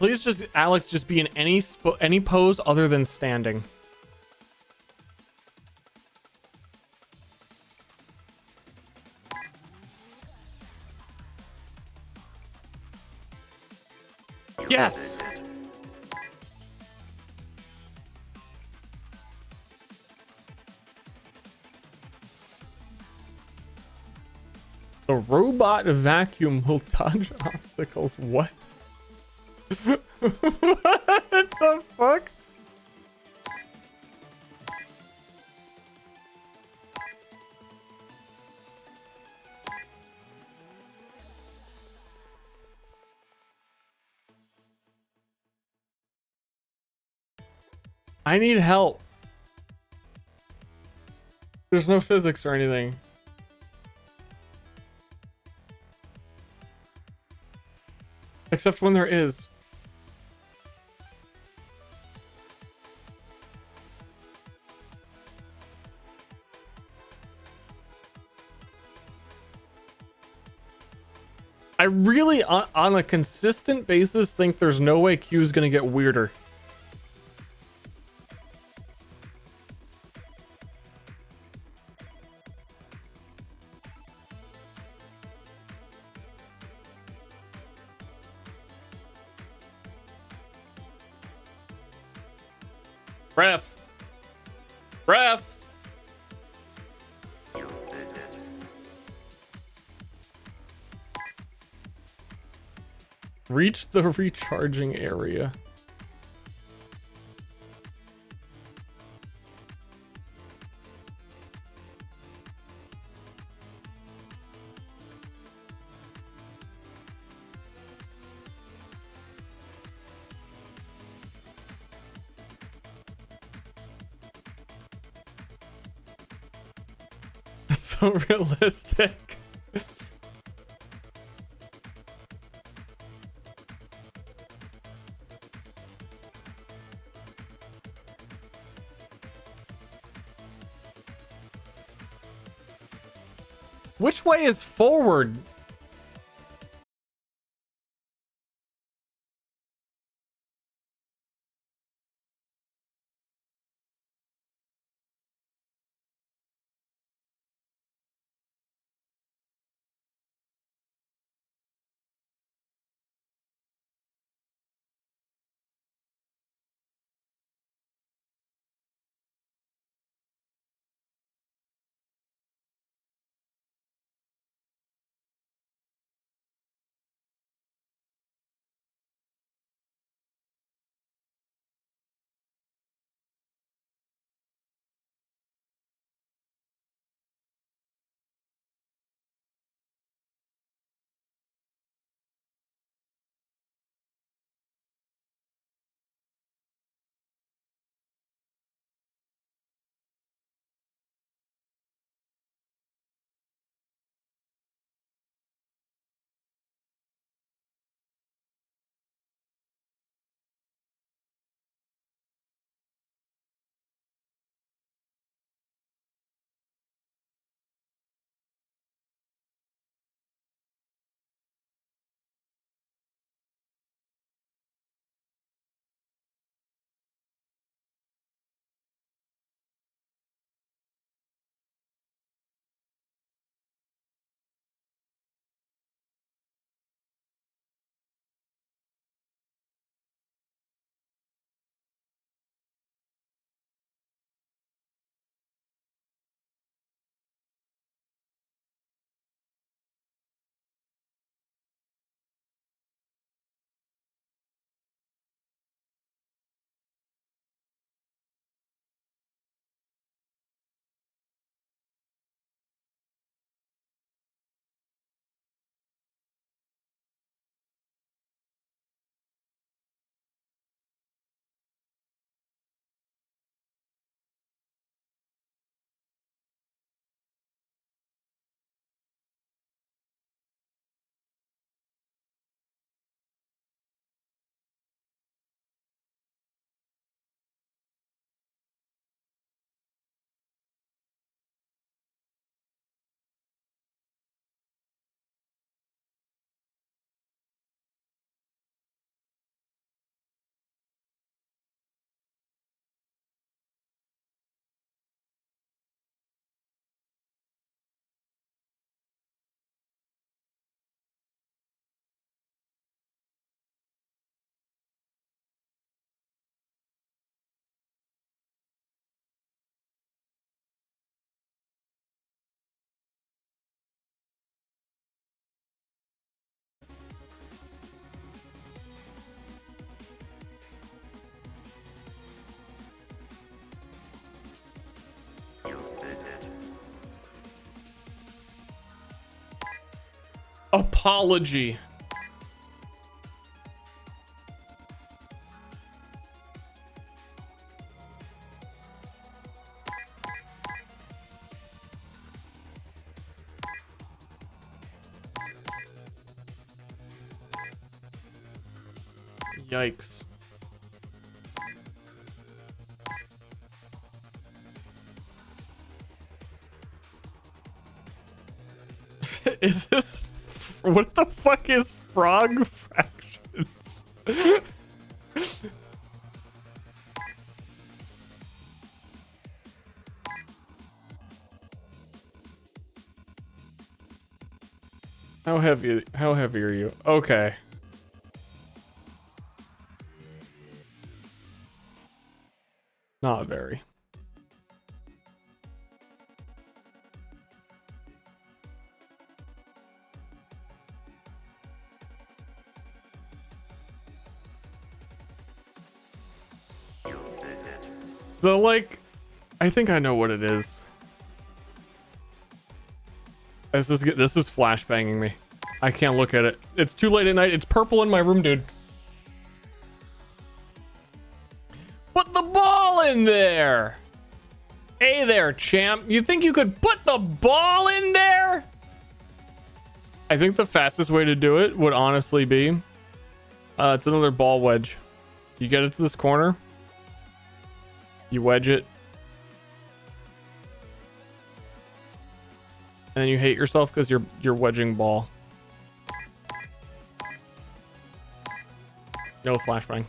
Please just, Alex, just be in any pose other than standing. Yes! The robot vacuum will dodge obstacles. What? What the fuck? I need help. There's no physics or anything. Except when there is. I really, on a consistent basis, think there's no way Q is gonna get weirder. Breath. Breath. You did it. Reach the recharging area. That's so realistic. Which way is forward? apology. Yikes. Is this... What the fuck is frog fractions? How heavy are you? Okay. Not very. The like, I think I know what it is. This is flashbanging me. I can't look at it. It's too late at night. It's purple in my room, dude. Put the ball in there. Hey there, champ. You think you could put the ball in there? I think the fastest way to do it would honestly be, it's another ball wedge. You get it to this corner. You wedge it. And then you hate yourself because you're wedging ball. No flashbang.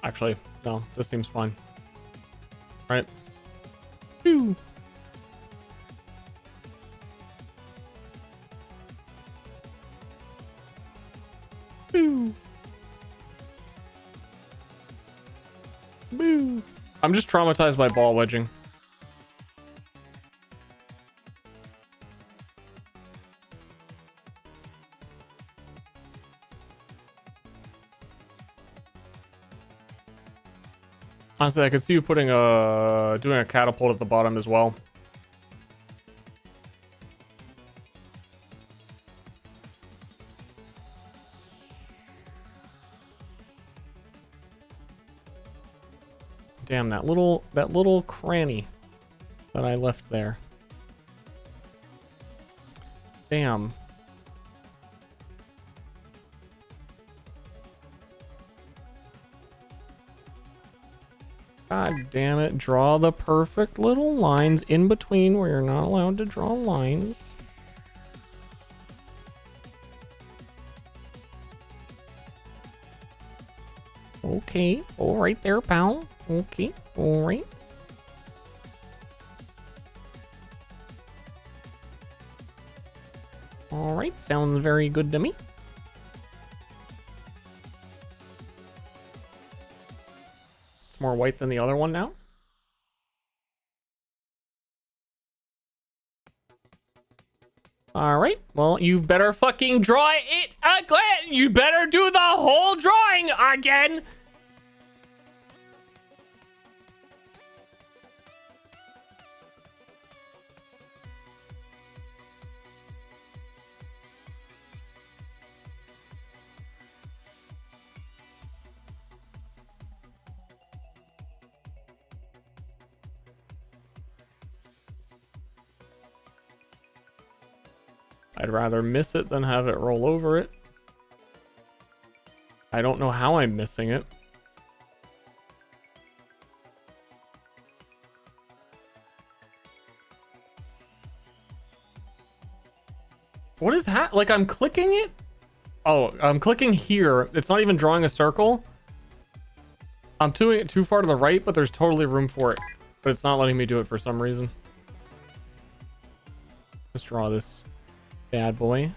Actually, no, this seems fine. Right. Whew. Boo. Boo. I'm just traumatized by ball wedging. Honestly, I could see you putting doing a catapult at the bottom as well. Damn, that little cranny that I left there. Damn. God damn it. Draw the perfect little lines in between where you're not allowed to draw lines. Okay. All right there, pal. Okay. All right. All right. Sounds very good to me. It's more white than the other one now. All right. Well, you better fucking draw it again. You better do the whole drawing again. I'd rather miss it than have it roll over it. I don't know how I'm missing it. What is that? Like, I'm clicking it? Oh, I'm clicking here. It's not even drawing a circle. I'm doing it too far to the right, but there's totally room for it. But it's not letting me do it for some reason. Let's draw this bad boy.